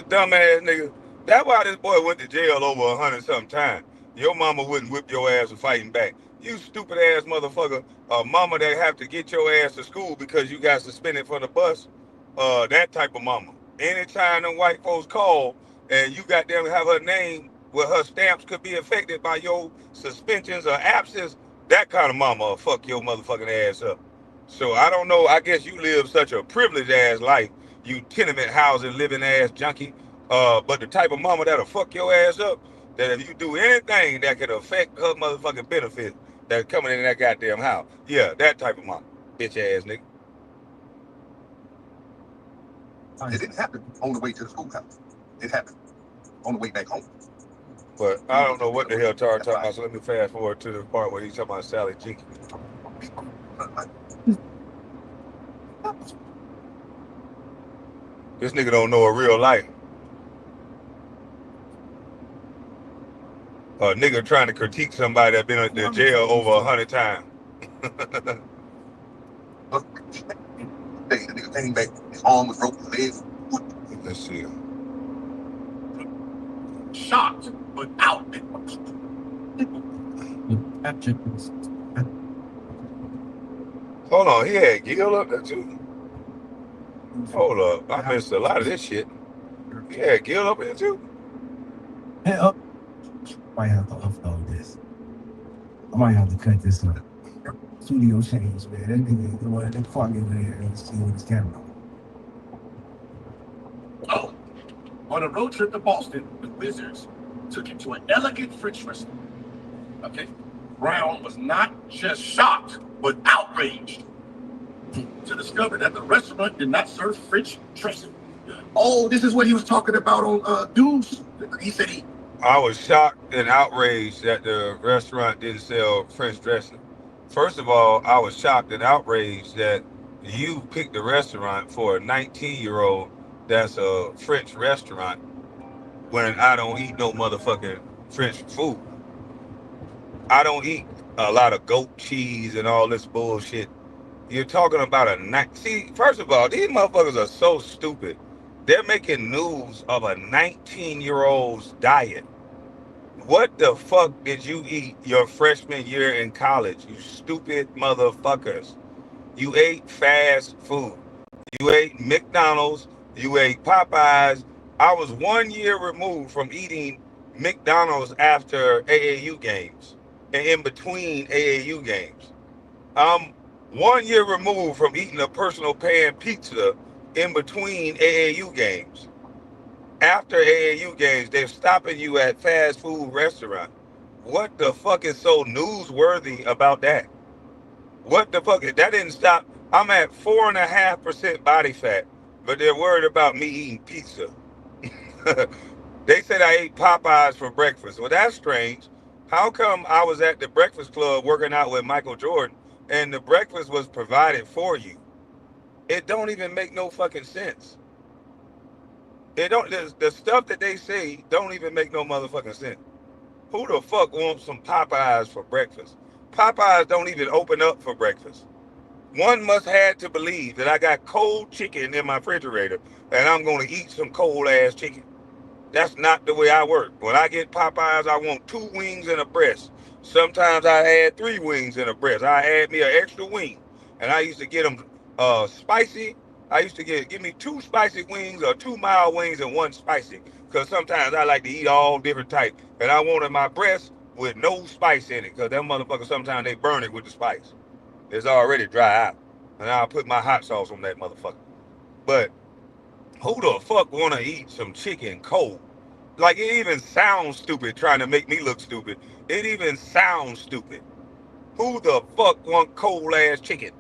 A: dumbass nigga? That's why this boy went to jail over 100-something times. Your mama wouldn't whip your ass for fighting back. You stupid ass motherfucker. A mama that have to get your ass to school because you got suspended for the bus. That type of mama. Anytime them white folks call and you got them have her name where her stamps could be affected by your suspensions or absence, that kind of mama will fuck your motherfucking ass up. So I don't know. I guess you live such a privileged ass life, you tenement housing living ass junkie. But the type of mama that'll fuck your ass up, that if you do anything that could affect her motherfucking benefits that's coming in that goddamn house, yeah, that type of mama, bitch ass nigga.
C: It didn't happen on the way to the schoolhouse. It happened on the way back home.
A: But I don't know what the hell Tar talking about, so let me fast forward to the part where he's talking about Sally Jenkins. This nigga don't know a real life. A nigga trying to critique somebody that been in the jail over 100 times.
C: The nigga came back, his arm was broken, his legs.
A: Let's see.
C: Shocked, but out.
A: Hold on, he had Gil up there too. Hold up, I missed a lot of this shit. He had Gil up there too.
B: Hey, up. I might have to upload this. I might have to cut this up. Studio change, man. That nigga, the one that caught me there and see with his camera.
D: Oh, on a road trip to Boston, the Wizards took him to an elegant French restaurant. Okay, Brown was not just shocked, but outraged to discover that the restaurant did not serve French dressing. Oh, this is what he was talking about on Deuce. He said
A: I was shocked and outraged that the restaurant didn't sell French dressing. First of all, I was shocked and outraged that you picked a restaurant for a 19-year-old that's a French restaurant when I don't eat no motherfucking French food. I don't eat a lot of goat cheese and all this bullshit. You're talking about see, first of all, these motherfuckers are so stupid. They're making news of a 19-year-old's diet. What the fuck did you eat your freshman year in college, you stupid motherfuckers? You ate fast food. You ate McDonald's. You ate Popeyes. I was 1 year removed from eating McDonald's after AAU games and in between AAU games. I'm 1 year removed from eating a personal pan pizza in between AAU games. After AAU games, they're stopping you at fast food restaurant. What the fuck is so newsworthy about that? What the fuck? That didn't stop. I'm at 4.5% body fat, but they're worried about me eating pizza. They said I ate Popeyes for breakfast. Well, that's strange. How come I was at the Breakfast Club working out with Michael Jordan and the breakfast was provided for you? It don't even make no fucking sense. It don't. The stuff that they say don't even make no motherfucking sense. Who the fuck wants some Popeyes for breakfast? Popeyes don't even open up for breakfast. One must have to believe that I got cold chicken in my refrigerator and I'm going to eat some cold ass chicken. That's not the way I work. When I get Popeyes, I want 2 wings and a breast. Sometimes I add 3 wings and a breast. I add me an extra wing. And I used to get them spicy. I used to give me 2 spicy wings or 2 mild wings and 1 spicy. Because sometimes I like to eat all different types. And I wanted my breast with no spice in it. Because that motherfucker, sometimes they burn it with the spice. It's already dry out. And I'll put my hot sauce on that motherfucker. But who the fuck want to eat some chicken cold? Like, it even sounds stupid trying to make me look stupid. It even sounds stupid. Who the fuck want cold ass chicken?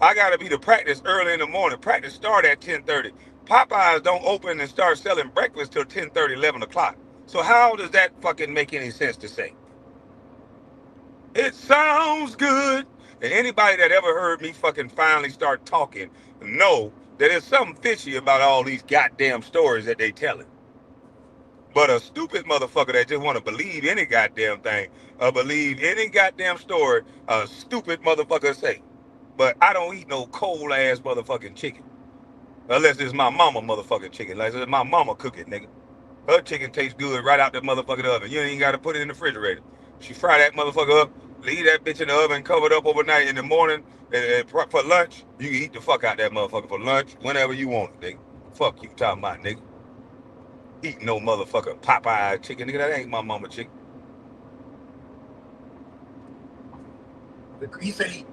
A: I gotta be to practice early in the morning. Practice start at 10:30. Popeyes don't open and start selling breakfast till 10:30, 11 o'clock. So how does that fucking make any sense to say? It sounds good. And anybody that ever heard me fucking finally start talking know that there's something fishy about all these goddamn stories that they telling. But a stupid motherfucker that just want to believe any goddamn thing or believe any goddamn story a stupid motherfucker say. But I don't eat no cold ass motherfucking chicken. Unless it's my mama motherfucking chicken. Like it's my mama cooking, nigga. Her chicken tastes good right out that motherfucking oven. You ain't even got to put it in the refrigerator. She fry that motherfucker up, leave that bitch in the oven, covered up overnight. In the morning, and for lunch, you can eat the fuck out that motherfucker for lunch whenever you want it, nigga. Fuck you talking about, nigga. Eat no motherfucker Popeye chicken, nigga. That ain't my mama chicken.
D: He said he.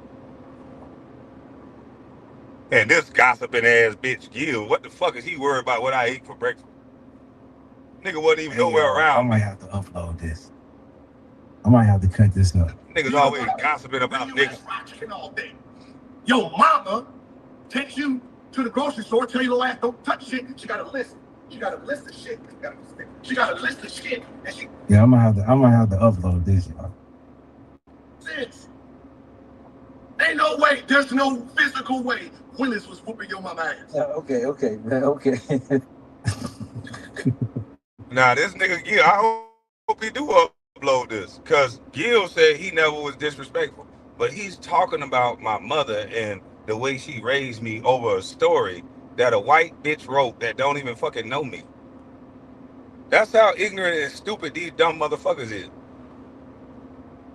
A: And this gossiping ass bitch Gil, what the fuck is he worried about what I ate for breakfast? Nigga wasn't even nowhere
B: I
A: around.
B: might have to upload this. I might have to cut this up.
A: Niggas always gossiping about niggas.
D: Chicken all day. Your mama takes you to the grocery store, tell you the last don't touch shit. She got a list. She got a list of shit. She got a list of shit. And she
B: Yeah, I might have to upload this, y'all.
D: says, ain't no way, there's no physical way Willis was whooping your mama ass.
B: Yeah, okay, man, okay.
A: Now this nigga Gil, I hope he do upload this, cause Gil said he never was disrespectful, but he's talking about my mother and the way she raised me over a story that a white bitch wrote that don't even fucking know me. That's how ignorant and stupid these dumb motherfuckers is.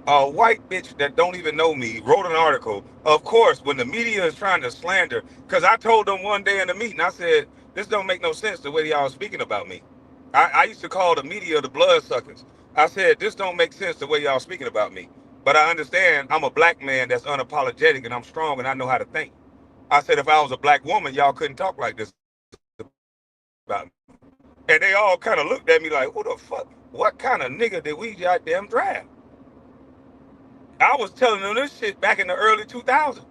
A: A white bitch that don't even know me wrote an article. Of course, when the media is trying to slander, because I told them one day in the meeting, I said, this don't make no sense the way y'all speaking about me. I used to call the media the bloodsuckers. I said, this don't make sense the way y'all speaking about me. But I understand I'm a black man that's unapologetic and I'm strong and I know how to think. I said, if I was a black woman, y'all couldn't talk like this about me. And they all kind of looked at me like, who the fuck? What kind of nigga did we goddamn draft? I was telling them this shit back in the early 2000s.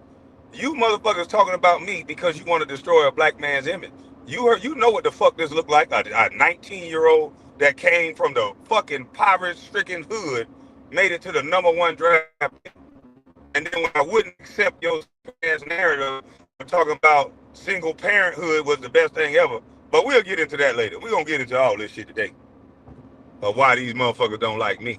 A: You motherfuckers talking about me because you want to destroy a black man's image. You know what the fuck this looked like? A 19-year-old that came from the fucking poverty-stricken hood, made it to the #1 draft. And then when I wouldn't accept your ass narrative, I'm talking about single parenthood was the best thing ever. But we'll get into that later. We're going to get into all this shit today. Of why these motherfuckers don't like me.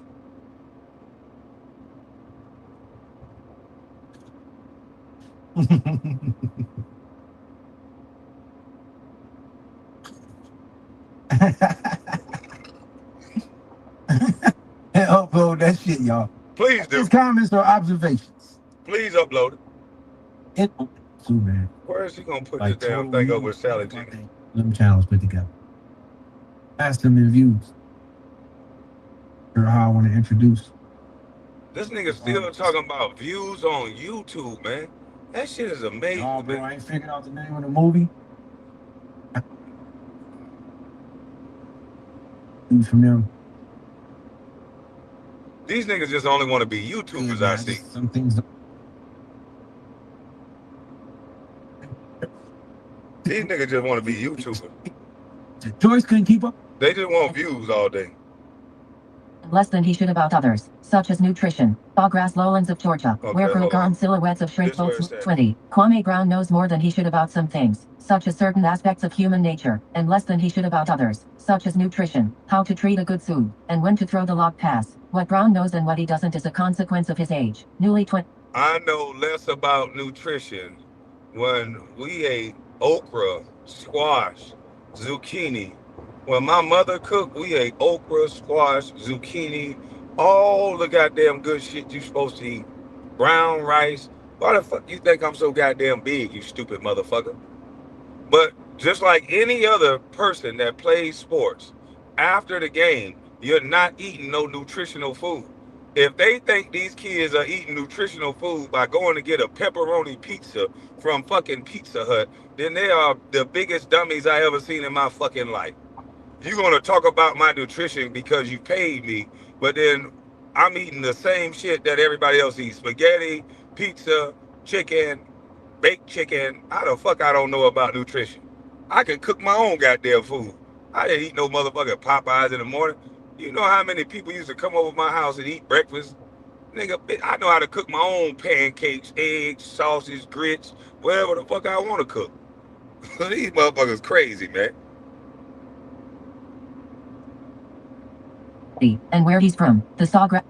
B: And upload that shit, y'all.
A: Please do.
B: Just comments or observations.
A: Please upload it.
B: Too, man.
A: Where is he going to put
B: Like
A: this damn thing up with Sally chicken?
B: Them channels put together. Ask them in views. Or how I want to introduce.
A: This nigga still talking about views on YouTube, man. That shit is amazing,
B: Oh, bro,
A: man.
B: I ain't figured out the name of the movie. Dudes from them.
A: These niggas just only want to be
B: Good,
A: YouTubers, I
B: man.
A: see.
B: Just some things.
A: These niggas just want to be YouTubers.
B: Joyce couldn't keep up.
A: They just want views all day.
E: Less than he should about others, such as nutrition. Boggrass lowlands of Georgia,
A: Okay,
E: where
A: hold
E: garm
A: on.
E: silhouettes of shrimp
A: This where
E: boats.
A: it's at.
E: 20. Kwame Brown knows more than he should about some things, such as certain aspects of human nature, and less than he should about others, such as nutrition, how to treat a good food, and when to throw the lock pass. What Brown knows and what he doesn't is a consequence of his age. Newly 20.
A: I know less about nutrition when we ate okra, squash, zucchini. When my mother cooked, we ate okra, squash, zucchini, all the goddamn good shit you supposed to eat. Brown rice. Why the fuck you think I'm so goddamn big, you stupid motherfucker? But just like any other person that plays sports, after the game, you're not eating no nutritional food. If they think these kids are eating nutritional food by going to get a pepperoni pizza from fucking Pizza Hut, then they are the biggest dummies I ever seen in my fucking life. You're going to talk about my nutrition because you paid me, but then I'm eating the same shit that everybody else eats. Spaghetti, pizza, chicken, baked chicken. How the fuck I don't know about nutrition? I can cook my own goddamn food. I didn't eat no motherfucking Popeyes in the morning. You know how many people used to come over my house and eat breakfast? Nigga, I know how to cook my own pancakes, eggs, sausage, grits, whatever the fuck I want to cook. These motherfuckers crazy, man.
E: And where he's from, the Sawgrass.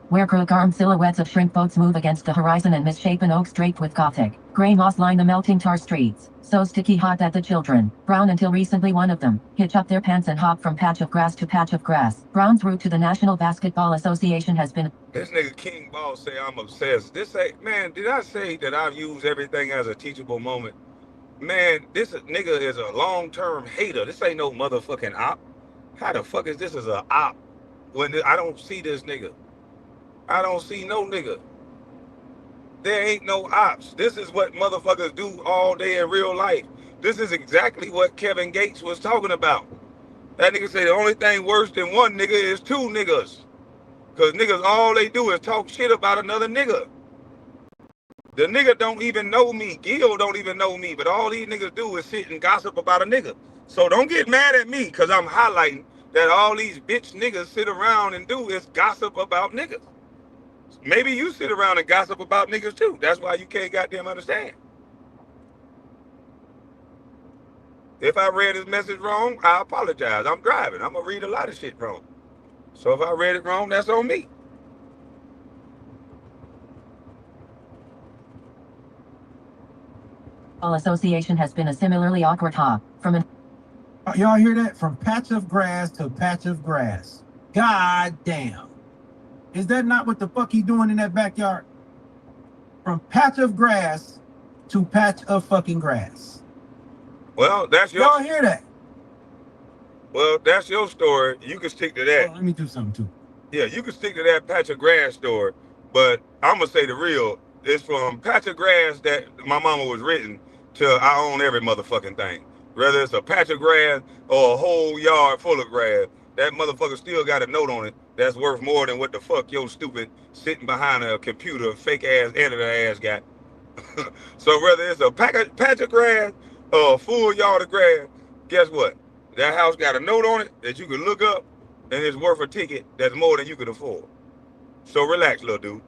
E: Where garm silhouettes of shrimp boats move against the horizon and misshapen oaks draped with Gothic gray moss line the melting tar streets, so sticky hot that the children, brown until recently one of them, hitch up their pants and hop from patch of grass to patch of grass. Brown's route to the National Basketball Association has been.
A: This nigga King Ball say I'm obsessed. This ain't, man, did I say that I've used everything as a teachable moment? Man, this nigga is a long-term hater. This ain't no motherfucking op. How the fuck is this as a op when I don't see this nigga? I don't see no nigga. There ain't no ops. This is what motherfuckers do all day in real life. This is exactly what Kevin Gates was talking about. That nigga say the only thing worse than one nigga is two niggas. Cause niggas, all they do is talk shit about another nigga. The nigga don't even know me. Gil don't even know me. But all these niggas do is sit and gossip about a nigga. So don't get mad at me because I'm highlighting that all these bitch niggas sit around and do is gossip about niggas. Maybe you sit around and gossip about niggas too. That's why you can't goddamn understand. If I read his message wrong, I apologize. I'm driving. I'm going to read a lot of shit wrong. So if I read it wrong, that's on me.
E: Association has been a similarly awkward hop from an.
B: Y'all hear that? From patch of grass to patch of grass. God damn. Is that not what the fuck he doing in that backyard? From patch of grass to patch of fucking grass.
A: Well, that's your.
B: Y'all hear that?
A: Well, that's your story. You can stick to that.
B: Well, let me do something too.
A: Yeah, you can stick to that patch of grass story. But I'm going to say the real. It's from patch of grass that my mama was written to I own every motherfucking thing. Whether it's a patch of grass or a whole yard full of grass, that motherfucker still got a note on it that's worth more than what the fuck your stupid sitting behind a computer, fake ass editor ass got. So whether it's a patch of grass or a full yard of grass, guess what? That house got a note on it that you can look up and it's worth a ticket that's more than you can afford. So relax, little dude.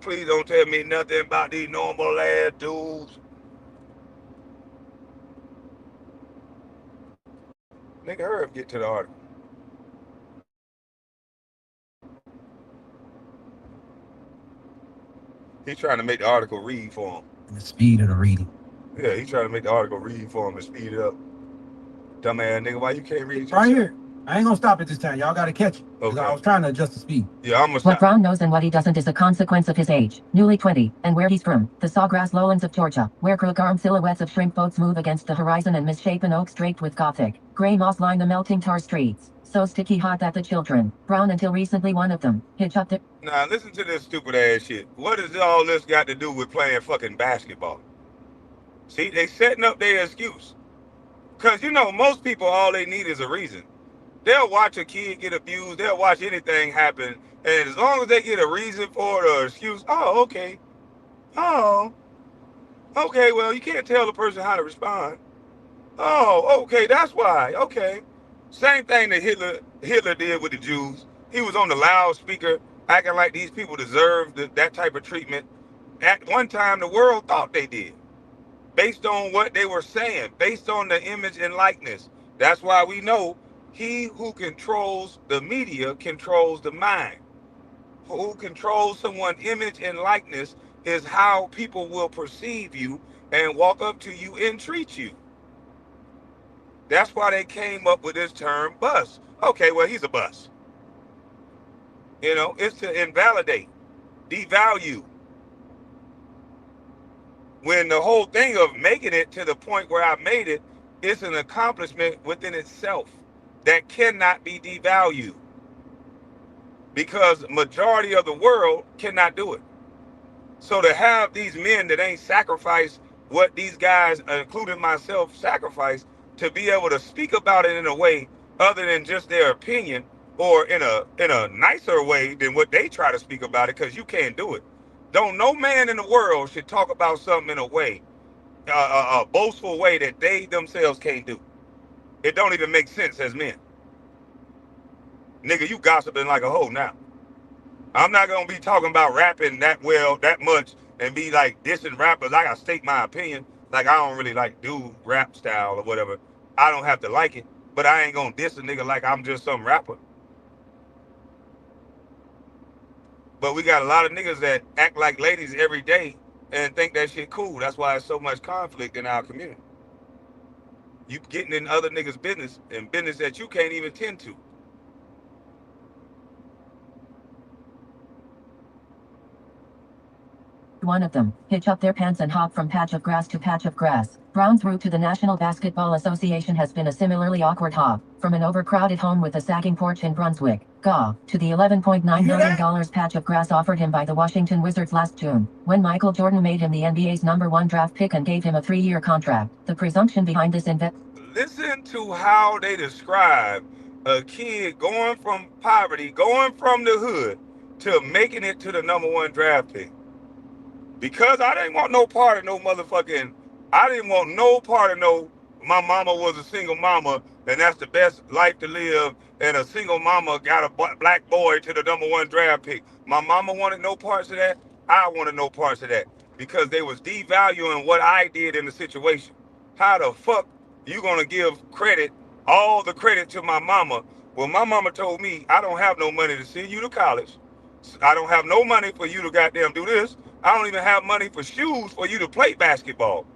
A: Please don't tell me nothing about these normal ass dudes. Nigga, hurry up, get to the article. He's trying to make the article read for him.
B: And the speed of the reading.
A: Yeah, he trying to make the article read for him and speed it up. Dumbass nigga, why you can't read it
B: Right
A: yourself?
B: here. I ain't gonna stop it this time. Y'all gotta catch it. Because I
A: Okay.
B: was trying to adjust the speed.
A: Yeah, I'm gonna
E: What
A: stop.
E: Brown knows and what he doesn't is a consequence of his age, newly 20, and where he's from, the sawgrass lowlands of Georgia, where crook armed silhouettes of shrimp boats move against the horizon and misshapen oaks draped with gothic gray moss line the melting tar streets, so sticky hot that the children, brown until recently one of them, hitch up their...
A: Now listen to this stupid ass shit. What does all this got to do with playing fucking basketball? See, they setting up their excuse. Cause you know, most people all they need is a reason. They'll watch a kid get abused, they'll watch anything happen, and as long as they get a reason for it or excuse, oh, okay. Oh, okay, well, you can't tell the person how to respond. Oh, okay, that's why. Okay. Same thing that Hitler did with the Jews. He was on the loudspeaker acting like these people deserved that type of treatment. At one time, the world thought they did, based on what they were saying, based on the image and likeness. That's why we know he who controls the media controls the mind. Who controls someone's image and likeness is how people will perceive you and walk up to you and treat you. That's why they came up with this term bust. Okay, well, he's a bust. You know, it's to invalidate, devalue. When the whole thing of making it to the point where I made it, it's an accomplishment within itself that cannot be devalued because majority of the world cannot do it. So to have these men that ain't sacrificed what these guys, including myself, sacrificed to be able to speak about it in a way other than just their opinion or in a nicer way than what they try to speak about it, because you can't do it. Don't no man in the world should talk about something in a way, a boastful way that they themselves can't do. It don't even make sense as men. Nigga, you gossiping like a hoe now. I'm not gonna be talking about rapping that well, that much, and be like dissing rappers. I gotta state my opinion. Like I don't really like do rap style or whatever. I don't have to like it, but I ain't gonna diss a nigga like I'm just some rapper. But we got a lot of niggas that act like ladies every day and think that shit cool. That's why there's so much conflict in our community. You getting in other niggas' business and business that you can't even tend to.
E: One of them, hitch up their pants and hop from patch of grass to patch of grass. Brown's route to the National Basketball Association has been a similarly awkward hop, from an overcrowded home with a sagging porch in Brunswick, GA, to the $11.9 million patch of grass offered him by the Washington Wizards last June, when Michael Jordan made him the NBA's #1 draft pick and gave him a 3-year contract. The presumption behind this
A: Listen to how they describe a kid going from poverty, going from the hood to making it to the #1 draft pick. Because I didn't want no part of no motherfucking, I didn't want no part of no, my mama was a single mama and that's the best life to live, and a single mama got a black boy to the #1 draft pick. My mama wanted no parts of that. I wanted no parts of that because they was devaluing what I did in the situation. How the fuck you gonna give credit, all the credit to my mama? Well, my mama told me I don't have no money to send you to college. I don't have no money for you to goddamn do this. I don't even have money for shoes for you to play basketball.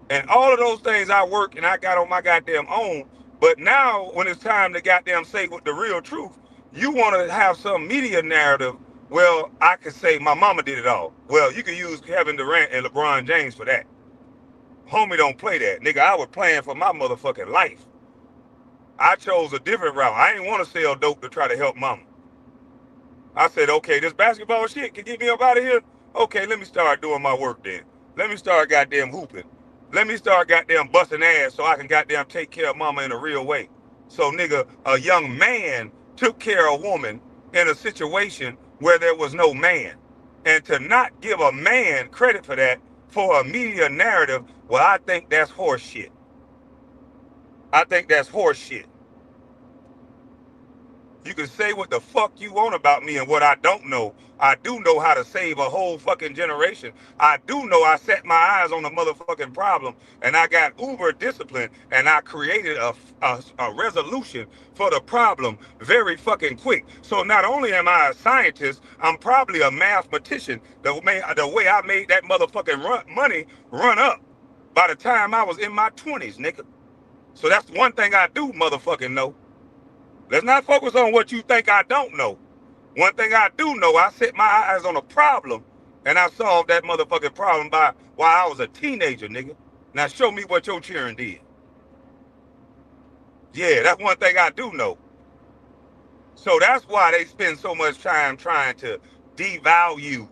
A: And all of those things I work and I got on my goddamn own. But now when it's time to goddamn say what the real truth, you want to have some media narrative. Well, I could say my mama did it all. Well, you can use Kevin Durant and LeBron James for that. Homie don't play that. Nigga, I was playing for my motherfucking life. I chose a different route. I ain't want to sell dope to try to help mama. I said, okay, this basketball shit can get me up out of here. Okay, let me start doing my work then. Let me start goddamn hooping. Let me start goddamn busting ass so I can goddamn take care of mama in a real way. So nigga, a young man took care of a woman in a situation where there was no man. And to not give a man credit for that, for a media narrative, well, I think that's horse shit. I think that's horse shit. You can say what the fuck you want about me and what I don't know. I do know how to save a whole fucking generation. I do know I set my eyes on the motherfucking problem and I got uber disciplined and I created a resolution for the problem very fucking quick. So not only am I a scientist, I'm probably a mathematician. The way I made that motherfucking money run up by the time I was in my 20s, nigga. So that's one thing I do motherfucking know. Let's not focus on what you think I don't know. One thing I do know, I set my eyes on a problem and I solved that motherfucking problem by while I was a teenager, nigga. Now show me what your cheering did. Yeah, that's one thing I do know. So that's why they spend so much time trying to devalue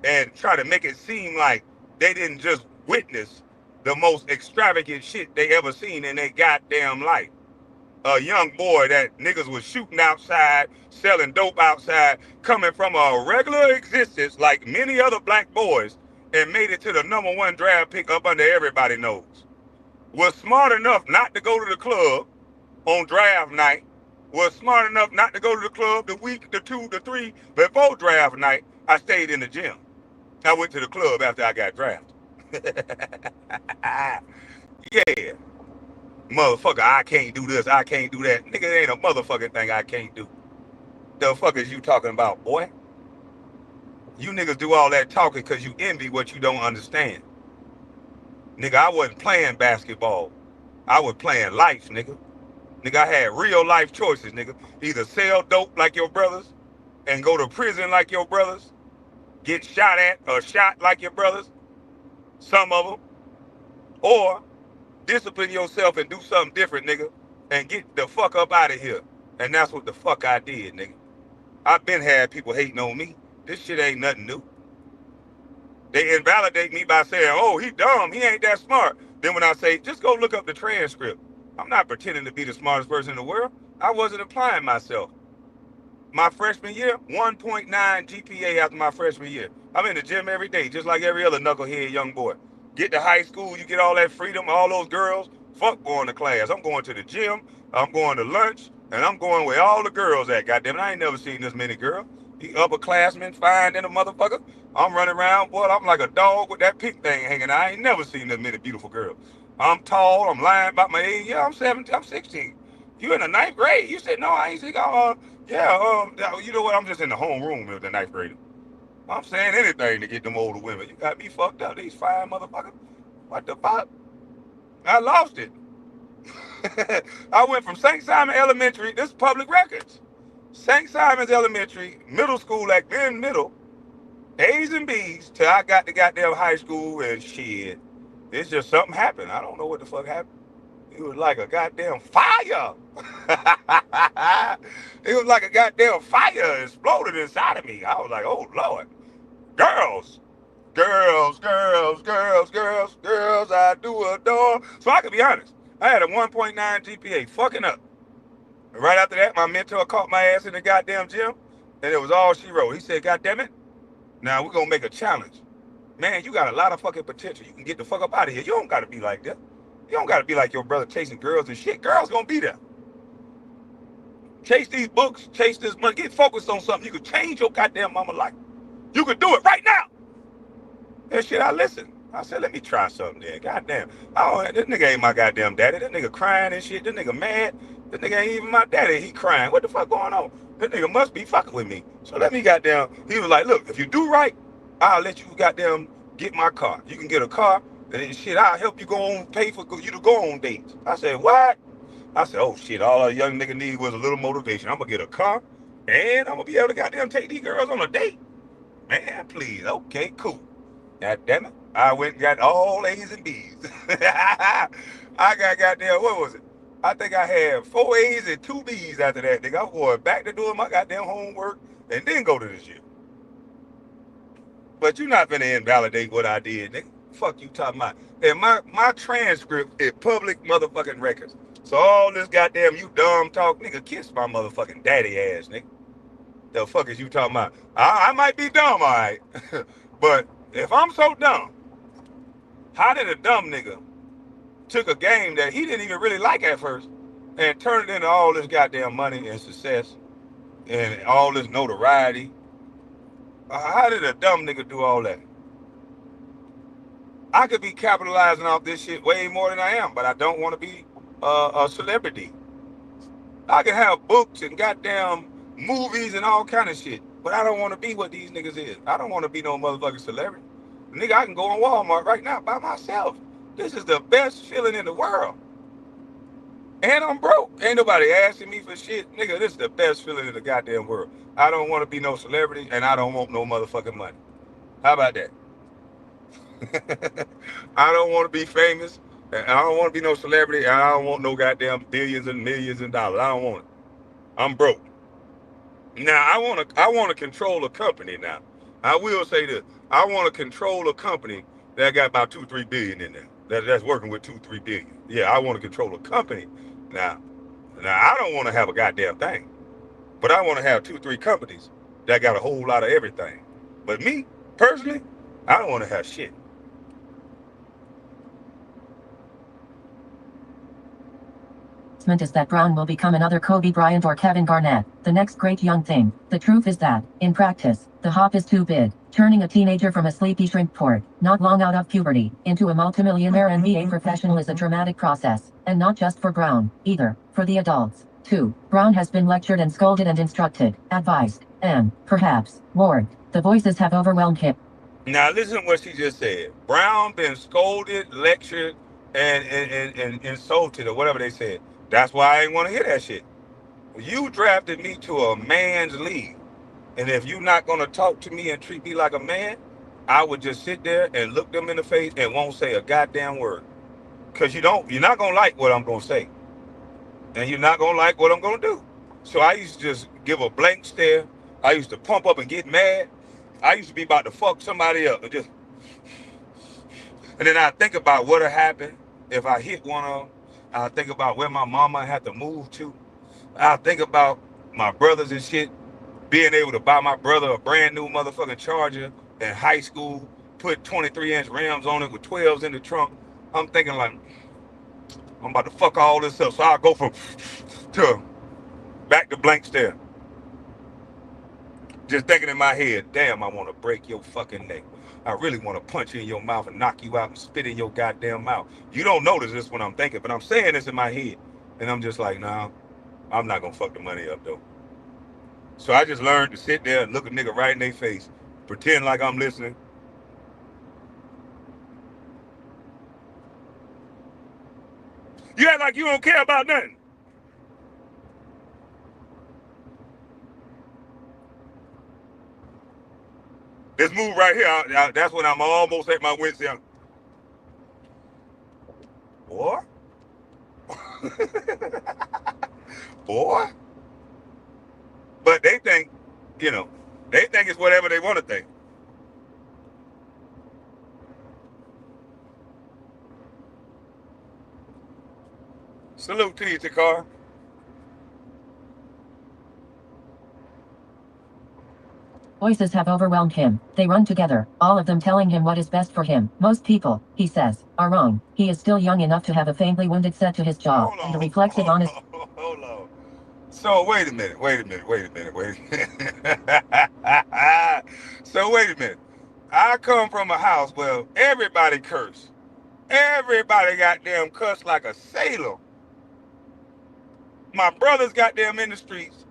A: and try to make it seem like they didn't just witness the most extravagant shit they ever seen in their goddamn life. A young boy that niggas was shooting outside, selling dope outside, coming from a regular existence like many other black boys, and made it to the #1 draft pick up under everybody's nose. Was smart enough not to go to the club on draft night, was smart enough not to go to the club the week, the 2, the 3 before draft night. I stayed in the gym. I went to the club after I got drafted. Yeah. Motherfucker, I can't do this, I can't do that. Nigga, it ain't a motherfucking thing I can't do. The fuck is you talking about, boy? You niggas do all that talking because you envy what you don't understand. Nigga, I wasn't playing basketball. I was playing life, nigga. Nigga, I had real life choices, nigga. Either sell dope like your brothers and go to prison like your brothers, get shot at or shot like your brothers, some of them, or discipline yourself and do something different, nigga, and get the fuck up out of here. And that's what the fuck I did, nigga. I've been had people hating on me. This shit ain't nothing new. They invalidate me by saying, oh, he dumb, he ain't that smart. Then when I say, just go look up the transcript. I'm not pretending to be the smartest person in the world. I wasn't applying myself. My freshman year, 1.9 GPA after my freshman year. I'm in the gym every day, just like every other knucklehead young boy. Get to high school, you get all that freedom, all those girls. Fuck going to class. I'm going to the gym, I'm going to lunch, and I'm going where all the girls at. Goddamn it, I ain't never seen this many girls. The upperclassmen fine than a motherfucker. I'm running around, boy, I'm like a dog with that pink thing hanging out. I ain't never seen this many beautiful girls. I'm tall, I'm lying about my age. Yeah, I'm 17, I'm 16. You in the 9th grade? You said, no, I ain't 16. You know what? I'm just in the homeroom with the 9th grader. I'm saying anything to get them older women. You got me fucked up. These fine motherfuckers. What the fuck? I lost it. I went from St. Simon Elementary, this is public records. St. Simon's Elementary, middle school, like then middle, A's and B's, till I got to goddamn high school and shit. It's just something happened. I don't know what the fuck happened. It was like a goddamn fire. It was like a goddamn fire exploded inside of me. I was like, oh Lord. Girls, girls, girls, girls, girls, girls, I do adore. So I can be honest, I had a 1.9 GPA, fucking up. Right after that, my mentor caught my ass in the goddamn gym, and it was all she wrote. He said, God damn it, now we're gonna make a challenge. Man, you got a lot of fucking potential. You can get the fuck up out of here. You don't gotta be like that. You don't gotta be like your brother chasing girls and shit. Girls gonna be there. Chase these books, chase this money, get focused on something. You can change your goddamn mama life. You could do it right now. That shit, I listened. I said, let me try something then. Goddamn. This nigga ain't my goddamn daddy. This nigga crying and shit. This nigga mad. This nigga ain't even my daddy. He crying. What the fuck going on? This nigga must be fucking with me. So let me goddamn. He was like, look, if you do right, I'll let you goddamn get my car. You can get a car. And shit, I'll help you go on, pay for you to go on dates. I said, what? I said, oh shit, all a young nigga need was a little motivation. I'm gonna get a car and I'm gonna be able to goddamn take these girls on a date. Man, please. Okay, cool. God damn it. I went and got all A's and B's. I got goddamn, what was it? I think I had 4 A's and 2 B's after that, nigga. I was going back to doing my goddamn homework and then go to the gym. But you're not finna invalidate what I did, nigga. Fuck you talking about. And my transcript is public motherfucking records. So all this goddamn you dumb talk, nigga, kiss my motherfucking daddy ass, nigga. The fuck is you talking about? I might be dumb, all right. But if I'm so dumb, how did a dumb nigga took a game that he didn't even really like at first and turned it into all this goddamn money and success and all this notoriety? How did a dumb nigga do all that? I could be capitalizing off this shit way more than I am, but I don't want to be a celebrity. I can have books and goddamn movies and all kind of shit, but I don't want to be what these niggas is. I don't want to be no motherfucking celebrity. Nigga, I can go on Walmart right now by myself This is the best feeling in the world. And I'm broke. Ain't nobody asking me for shit. Nigga, this is the best feeling in the goddamn world. I don't want to be no celebrity, and I don't want no motherfucking money. How about that? I don't want to be famous, and I don't want to be no celebrity, and I don't want no goddamn billions and millions of dollars. I don't want it. I'm broke. Now I want to control a company now. I will say this. I want to control a company that got about 2-3 billion in there. That's working with 2-3 billion. Yeah, I want to control a company now. Now I don't want to have a goddamn thing, but I want to have 2-3 companies that got a whole lot of everything. But me personally, I don't want to have shit.
E: Is that Brown will become another Kobe Bryant or Kevin Garnett, the next great young thing. The truth is that, in practice, the hop is too big, turning a teenager from a sleepy shrimp port, not long out of puberty, into a multimillionaire NBA professional is a dramatic process, and not just for Brown, either, for the adults, too. Brown has been lectured and scolded and instructed, advised, and, perhaps, warned. The voices have overwhelmed him.
A: Now listen to what she just said. Brown been scolded, lectured, and insulted, or whatever they said. That's why I ain't want to hear that shit. You drafted me to a man's league. And if you're not going to talk to me and treat me like a man, I would just sit there and look them in the face and won't say a goddamn word. Because you're not going to like what I'm going to say. And you're not going to like what I'm going to do. So I used to just give a blank stare. I used to pump up and get mad. I used to be about to fuck somebody up. And then I think about what would happen if I hit one of them. I think about where my mama had to move to. I think about my brothers and shit, being able to buy my brother a brand new motherfucking Charger in high school, put 23-inch rims on it with 12s in the trunk. I'm thinking like, I'm about to fuck all this up. So I'll go from to back to blank stare. Just thinking in my head, damn, I want to break your fucking neck. I really want to punch you in your mouth and knock you out and spit in your goddamn mouth. You don't notice this when I'm thinking, but I'm saying this in my head. And I'm just like, nah, I'm not going to fuck the money up, though. So I just learned to sit there and look a nigga right in their face, pretend like I'm listening. You act like you don't care about nothing. This move right here, that's when I'm almost at my wits end. Boy. Boy. But they think, they think it's whatever they want to think. Salute to you, Takar.
E: Voices have overwhelmed him. They run together, all of them telling him what is best for him. Most people, he says, are wrong. He is still young enough to have a faintly wounded set to his jaw, and a reflexive honest...
A: Hold on. So wait a minute. So wait a minute. I come from a house where everybody cursed. Everybody goddamn cussed like a sailor. My brothers got them in the streets,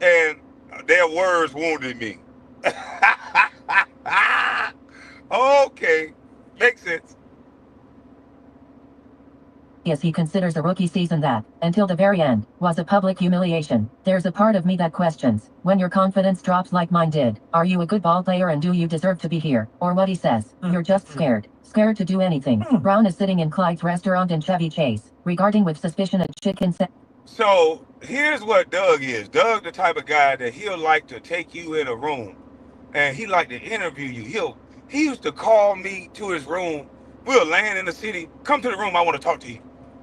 A: and their words wounded me. Okay, makes sense.
E: Yes, he considers a rookie season that, until the very end, was a public humiliation. There's a part of me that questions, when your confidence drops like mine did, are you a good ball player and do you deserve to be here? Or what he says, you're just scared. Scared to do anything. Brown is sitting in Clyde's restaurant in Chevy Chase, regarding with suspicion a chicken set.
A: So here's what Doug is. Doug the type of guy that he'll like to take you in a room and he like to interview you. He used to call me to his room. We'll land in the city. Come to the room, I want to talk to you.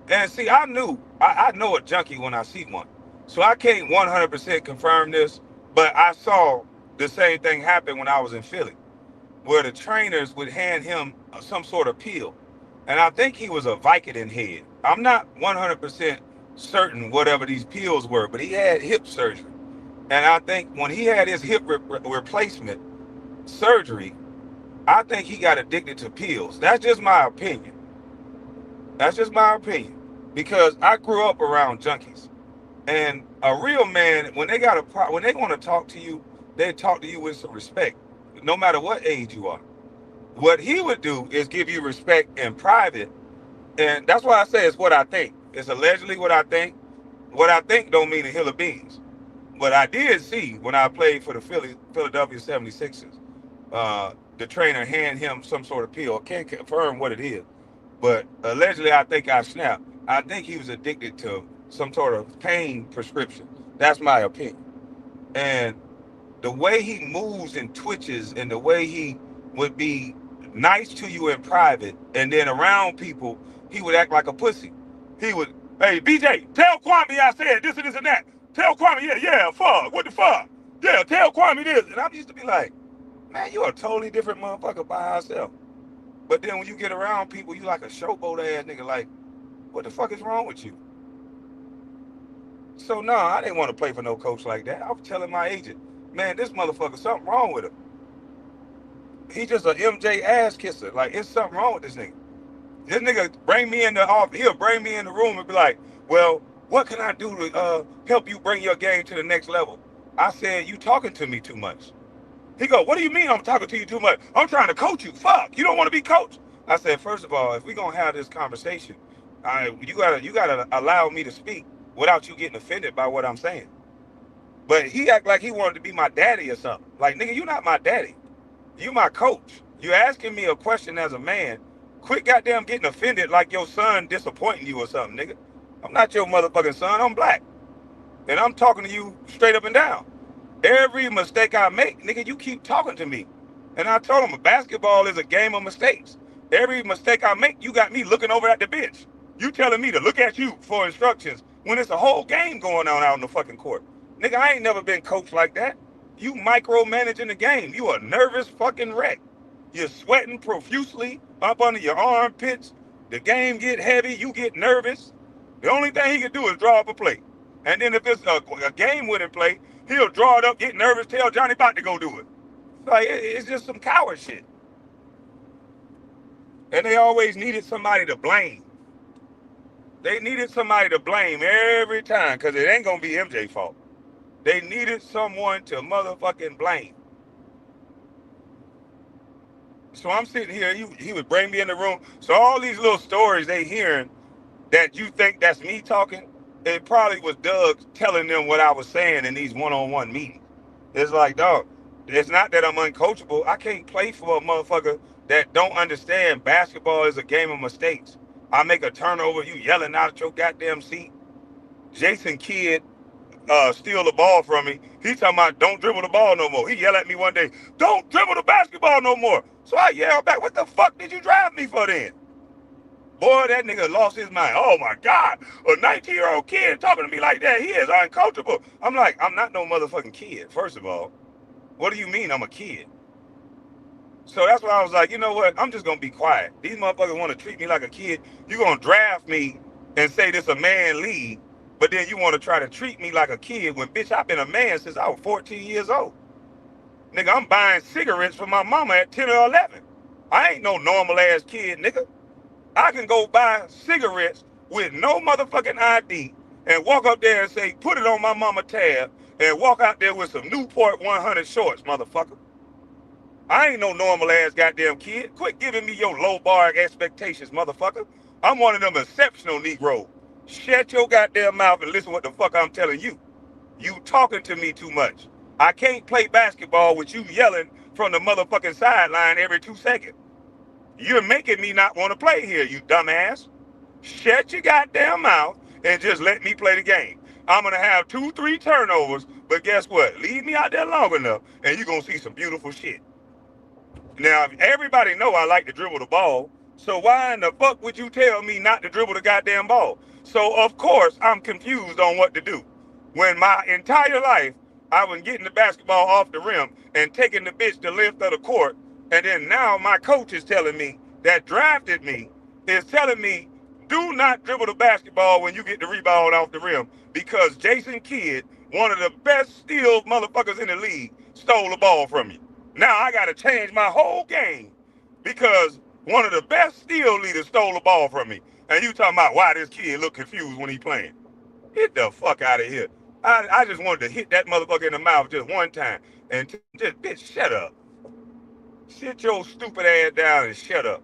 A: And see, I know a junkie when I see one. So I can't 100% confirm this, but I saw the same thing happen when I was in Philly, where the trainers would hand him some sort of pill. And I think he was a Vicodin head. I'm not 100% certain whatever these pills were, but he had hip surgery. And I think when he had his hip replacement surgery, I think he got addicted to pills. That's just my opinion. Because I grew up around junkies. And a real man, when they want to talk to you, they talk to you with some respect, no matter what age you are. What he would do is give you respect in private And that's why I say it's what I think. It's allegedly what I think. What I think don't mean a hill of beans. But I did see when I played for the Philadelphia 76ers, the trainer hand him some sort of pill. I can't confirm what it is, but allegedly I think I snapped. I think he was addicted to some sort of pain prescription. That's my opinion. And the way he moves and twitches and the way he would be nice to you in private and then around people, he would act like a pussy. He would, hey, BJ, tell Kwame I said this and this and that. Tell Kwame, yeah, fuck, what the fuck? Yeah, tell Kwame this. And I used to be like, man, you a totally different motherfucker by yourself. But then when you get around people, you like a showboat ass nigga. Like, what the fuck is wrong with you? So no, I didn't want to play for no coach like that. I was telling my agent, man, this motherfucker, something wrong with him. He just a MJ ass kisser. Like, it's something wrong with this nigga. This nigga bring me in the office. He'll bring me in the room and be like, well, what can I do to help you bring your game to the next level? I said, you talking to me too much. He go, what do you mean I'm talking to you too much? I'm trying to coach you. Fuck, you don't want to be coached? I said, first of all, if we gonna have this conversation, you gotta allow me to speak without you getting offended by what I'm saying. But he act like he wanted to be my daddy or something. Like, nigga, you not my daddy. You my coach. You asking me a question as a man. Quit goddamn getting offended like your son disappointing you or something, nigga. I'm not your motherfucking son. I'm black. And I'm talking to you straight up and down. Every mistake I make, nigga, you keep talking to me. And I told him, basketball is a game of mistakes. Every mistake I make, you got me looking over at the bench. You telling me to look at you for instructions when it's a whole game going on out in the fucking court. Nigga, I ain't never been coached like that. You micromanaging the game. You a nervous fucking wreck. You're sweating profusely up under your armpits. The game get heavy. You get nervous. The only thing he can do is draw up a play. And then if it's a game-winning play, he'll draw it up, get nervous, tell Johnny about to go do it. Like, it's just some coward shit. And they always needed somebody to blame. They needed somebody to blame every time because it ain't going to be MJ's fault. They needed someone to motherfucking blame. So I'm sitting here, he would bring me in the room. So all these little stories they hearing that you think that's me talking, it probably was Doug telling them what I was saying in these one-on-one meetings. It's like, dog, it's not that I'm uncoachable. I can't play for a motherfucker that don't understand basketball is a game of mistakes. I make a turnover, you yelling out at your goddamn seat. Jason Kidd steal the ball from me. He talking about don't dribble the ball no more. He yelled at me one day, don't dribble the basketball no more. So I yelled back, what the fuck did you drive me for then? Boy, that nigga lost his mind. Oh my God, a 19-year-old kid talking to me like that, he is uncoachable. I'm like, I'm not no motherfucking kid, first of all. What do you mean I'm a kid? So that's why I was like, you know what? I'm just going to be quiet. These motherfuckers want to treat me like a kid. You going to draft me and say this a man league, but then you want to try to treat me like a kid when, bitch, I've been a man since I was 14 years old. Nigga, I'm buying cigarettes for my mama at 10 or 11. I ain't no normal ass kid, nigga. I can go buy cigarettes with no motherfucking ID and walk up there and say, put it on my mama tab and walk out there with some Newport 100 shorts, motherfucker. I ain't no normal ass goddamn kid. Quit giving me your low bar expectations, motherfucker. I'm one of them exceptional Negroes. Shut your goddamn mouth and listen what the fuck I'm telling you. You talking to me too much. I can't play basketball with you yelling from the motherfucking sideline every 2 seconds. You're making me not want to play here, you dumbass. Shut your goddamn mouth and just let me play the game. I'm going to have 2, 3 turnovers, but guess what? Leave me out there long enough and you're going to see some beautiful shit. Now, everybody know I like to dribble the ball, so why in the fuck would you tell me not to dribble the goddamn ball? So, of course, I'm confused on what to do. When my entire life, I was getting the basketball off the rim and taking the bitch the length of the court, and then now my coach is telling me that drafted me, is telling me, do not dribble the basketball when you get the rebound off the rim because Jason Kidd, one of the best steal motherfuckers in the league, stole the ball from you. Now I got to change my whole game because one of the best steal leaders stole the ball from me. And you talking about why this kid look confused when he playing. Get the fuck out of here. I just wanted to hit that motherfucker in the mouth just one time and just, bitch, shut up. Sit your stupid ass down and shut up.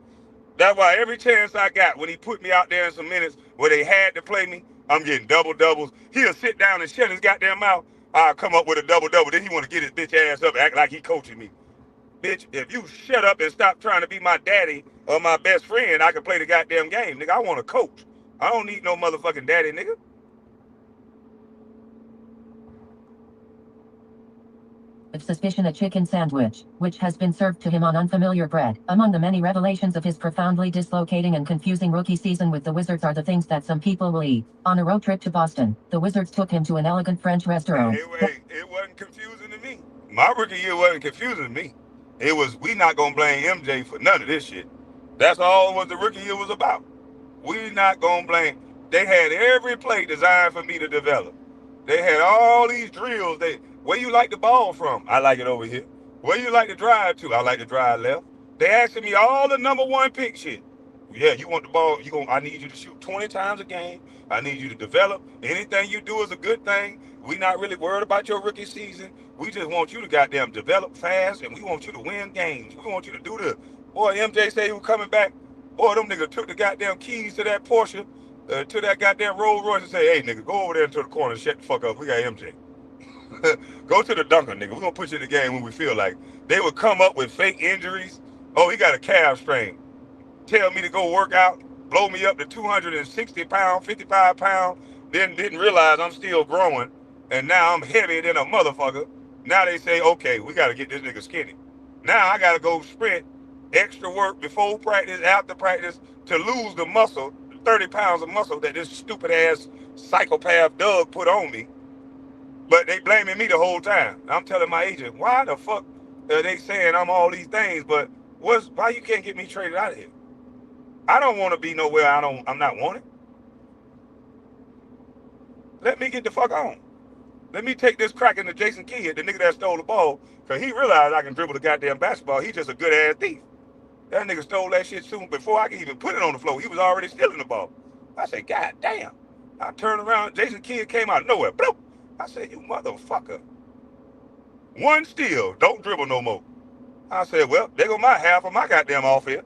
A: That's why every chance I got, when he put me out there in some minutes where they had to play me, I'm getting double doubles. He'll sit down and shut his goddamn mouth. I'll come up with a double double. Then he want to get his bitch ass up, act like he coaching me. Bitch, if you shut up and stop trying to be my daddy or my best friend, I can play the goddamn game, nigga. I want to coach. I don't need no motherfucking daddy, nigga.
E: Of suspicion a chicken sandwich, which has been served to him on unfamiliar bread. Among the many revelations of his profoundly dislocating and confusing rookie season with the Wizards are the things that some people will eat. On a road trip to Boston, the Wizards took him to an elegant French restaurant.
A: It wasn't confusing to me. My rookie year wasn't confusing to me. It was, we not gonna blame MJ for none of this shit. That's all what the rookie year was about. We not gonna blame. They had every play designed for me to develop. They had all these drills. Where you like the ball from? I like it over here. Where you like to drive to? I like to drive left. They asking me all the number one pick shit. Yeah, you want the ball? I need you to shoot 20 times a game. I need you to develop. Anything you do is a good thing. We not really worried about your rookie season. We just want you to goddamn develop fast, and we want you to win games. We want you to do the. Boy, MJ said he was coming back. Boy, them niggas took the goddamn keys to that Porsche, to that goddamn Rolls Royce and say, hey, nigga, go over there into the corner and shut the fuck up. We got MJ. Go to the dunker, nigga. We're going to put you in the game when we feel like. They would come up with fake injuries. Oh, he got a calf strain. Tell me to go work out, blow me up to 260 pounds, 55 pounds, then didn't realize I'm still growing, and now I'm heavier than a motherfucker. Now they say, okay, we got to get this nigga skinny. Now I got to go sprint, extra work before practice, after practice, to lose the muscle, 30 pounds of muscle that this stupid ass psychopath Doug put on me. But they blaming me the whole time. I'm telling my agent, why the fuck are they saying I'm all these things, but why you can't get me traded out of here? I don't want to be nowhere I'm not wanted. Let me get the fuck on. Let me take this crack into Jason Kidd, the nigga that stole the ball, because he realized I can dribble the goddamn basketball. He just a good ass thief. That nigga stole that shit soon before I could even put it on the floor. He was already stealing the ball. I said, God damn. I turned around, Jason Kidd came out of nowhere. Bloop. I said, you motherfucker. One steal, don't dribble no more. I said, well, there go my half of my goddamn off here.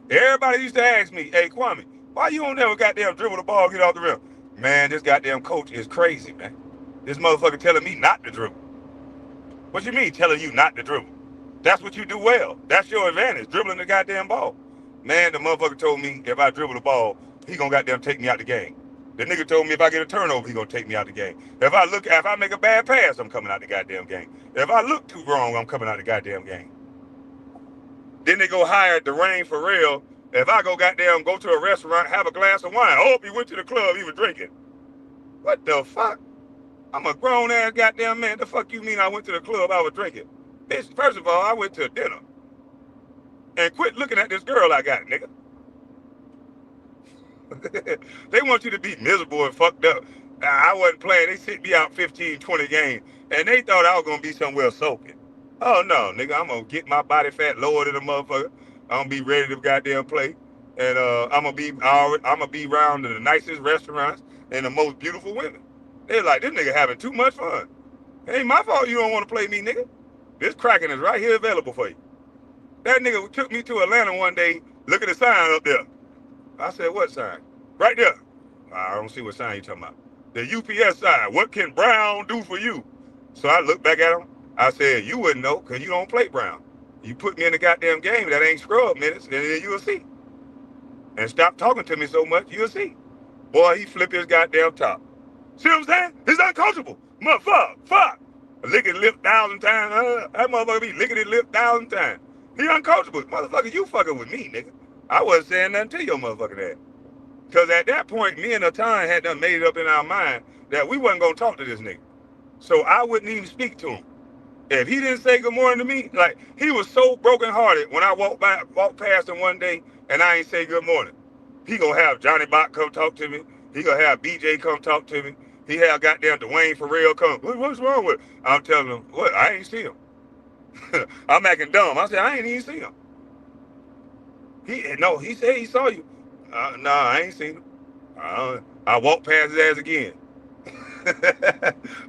A: Everybody used to ask me, hey, Kwame, why you don't never goddamn dribble the ball, get off the rim? Man, this goddamn coach is crazy, man. This motherfucker telling me not to dribble. What you mean telling you not to dribble? That's what you do well. That's your advantage, dribbling the goddamn ball. Man, the motherfucker told me if I dribble the ball, he gonna goddamn take me out the game. The nigga told me if I get a turnover, he gonna take me out the game. If I make a bad pass, I'm coming out the goddamn game. If I look too wrong, I'm coming out the goddamn game. Then they go hire Dwayne for real. If I go to a restaurant, have a glass of wine. Oh, he went to the club, he was drinking. What the fuck? I'm a grown ass goddamn man. The fuck you mean I went to the club, I was drinking? Bitch, first of all, I went to dinner. And quit looking at this girl I got, nigga. They want you to be miserable and fucked up. I wasn't playing. They sent me out 15, 20 games. And they thought I was going to be somewhere soaking. Oh, no, nigga. I'm going to get my body fat lower than a motherfucker. I'm going to be ready to goddamn play. And I'm going to be around the nicest restaurants and the most beautiful women. They're like, this nigga having too much fun. It ain't my fault you don't want to play me, nigga. This Kraken is right here available for you. That nigga took me to Atlanta one day. Look at the sign up there. I said, what sign? Right there. I don't see what sign you talking about. The UPS sign. What can Brown do for you? So I looked back at him. I said, you wouldn't know because you don't play Brown. You put me in the goddamn game that ain't scrub minutes, and then you'll see. And stop talking to me so much, you'll see. Boy, he flipped his goddamn top. See what I'm saying? He's uncoachable. Fuck. Lick his lip 1,000 times. That motherfucker be licking his lip 1,000 times. He uncoachable. Motherfucker, you fucking with me, nigga. I wasn't saying nothing to your motherfucker ass. Because at that point, me and Atan had done made it up in our mind that we wasn't going to talk to this nigga. So I wouldn't even speak to him. If he didn't say good morning to me, like, he was so brokenhearted when I walked past him one day and I ain't say good morning. He going to have Johnny Bach come talk to me. He going to have BJ come talk to me. He have goddamn Dwayne Farrell come. What's wrong with him? I'm telling him, what? I ain't see him. I'm acting dumb. I said, I ain't even see him. He said he saw you. Nah, I ain't seen him. I walked past his ass again.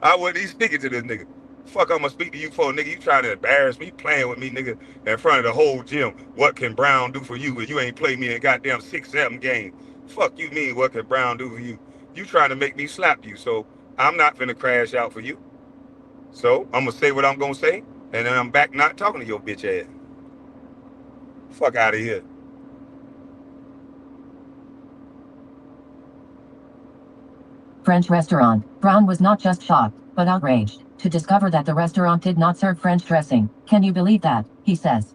A: I wasn't even speaking to this nigga. Fuck, I'ma speak to you for, nigga. You trying to embarrass me, playing with me, nigga, in front of the whole gym. What can Brown do for you if you ain't played me in goddamn 6, 7 games? Fuck you mean, what can Brown do for you? You trying to make me slap you, so I'm not finna crash out for you. So I'm gonna say what I'm gonna say, and then I'm back not talking to your bitch ass. Fuck out of here.
E: French restaurant. Brown was not just shocked, but outraged to discover that the restaurant did not serve French dressing. Can you believe that? He says.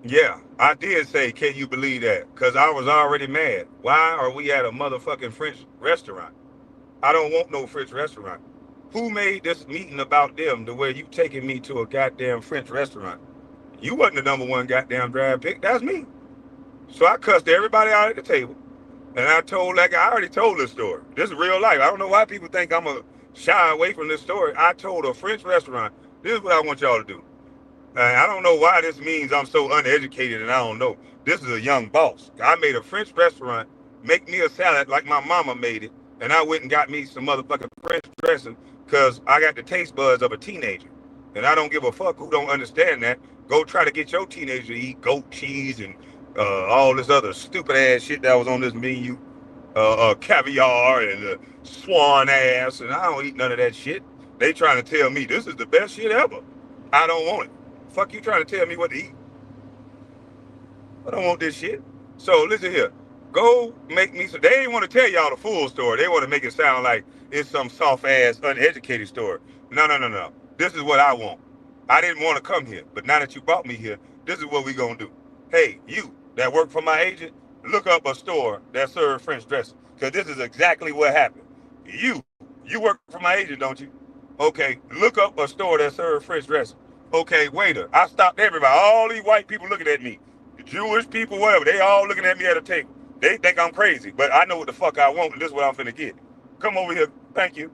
A: Yeah, I did say, can you believe that? Because I was already mad. Why are we at a motherfucking French restaurant? I don't want no French restaurant. Who made this meeting about them to where you taking me to a goddamn French restaurant? You wasn't the number one goddamn draft pick. That's me. So I cussed everybody out at the table. And I told that guy, I already told this story. This is real life. I don't know why people think I'm a shy away from this story. I told a French restaurant, this is what I want y'all to do. I don't know why this means I'm so uneducated and I don't know. This is a young boss. I made a French restaurant, make me a salad like my mama made it, and I went and got me some motherfucking French dressing because I got the taste buds of a teenager. And I don't give a fuck who don't understand that. Go try to get your teenager to eat goat cheese and all this other stupid ass shit that was on this menu. Caviar and swan ass, and I don't eat none of that shit. They trying to tell me this is the best shit ever. I don't want it. Fuck you trying to tell me what to eat. I don't want this shit. So listen here. Go make me some. They ain't want to tell y'all the full story. They want to make it sound like it's some soft ass, uneducated story. No, no, no, no. This is what I want. I didn't want to come here, but now that you brought me here, this is what we gonna do. Hey, you that work for my agent, look up a store that serves French dressing, because this is exactly what happened. You work for my agent, don't you? Okay, look up a store that serves French dressing. Okay, waiter, I stopped everybody. All these white people looking at me. Jewish people, whatever, they all looking at me at a table. They think I'm crazy, but I know what the fuck I want, and this is what I'm finna get. Come over here, thank you.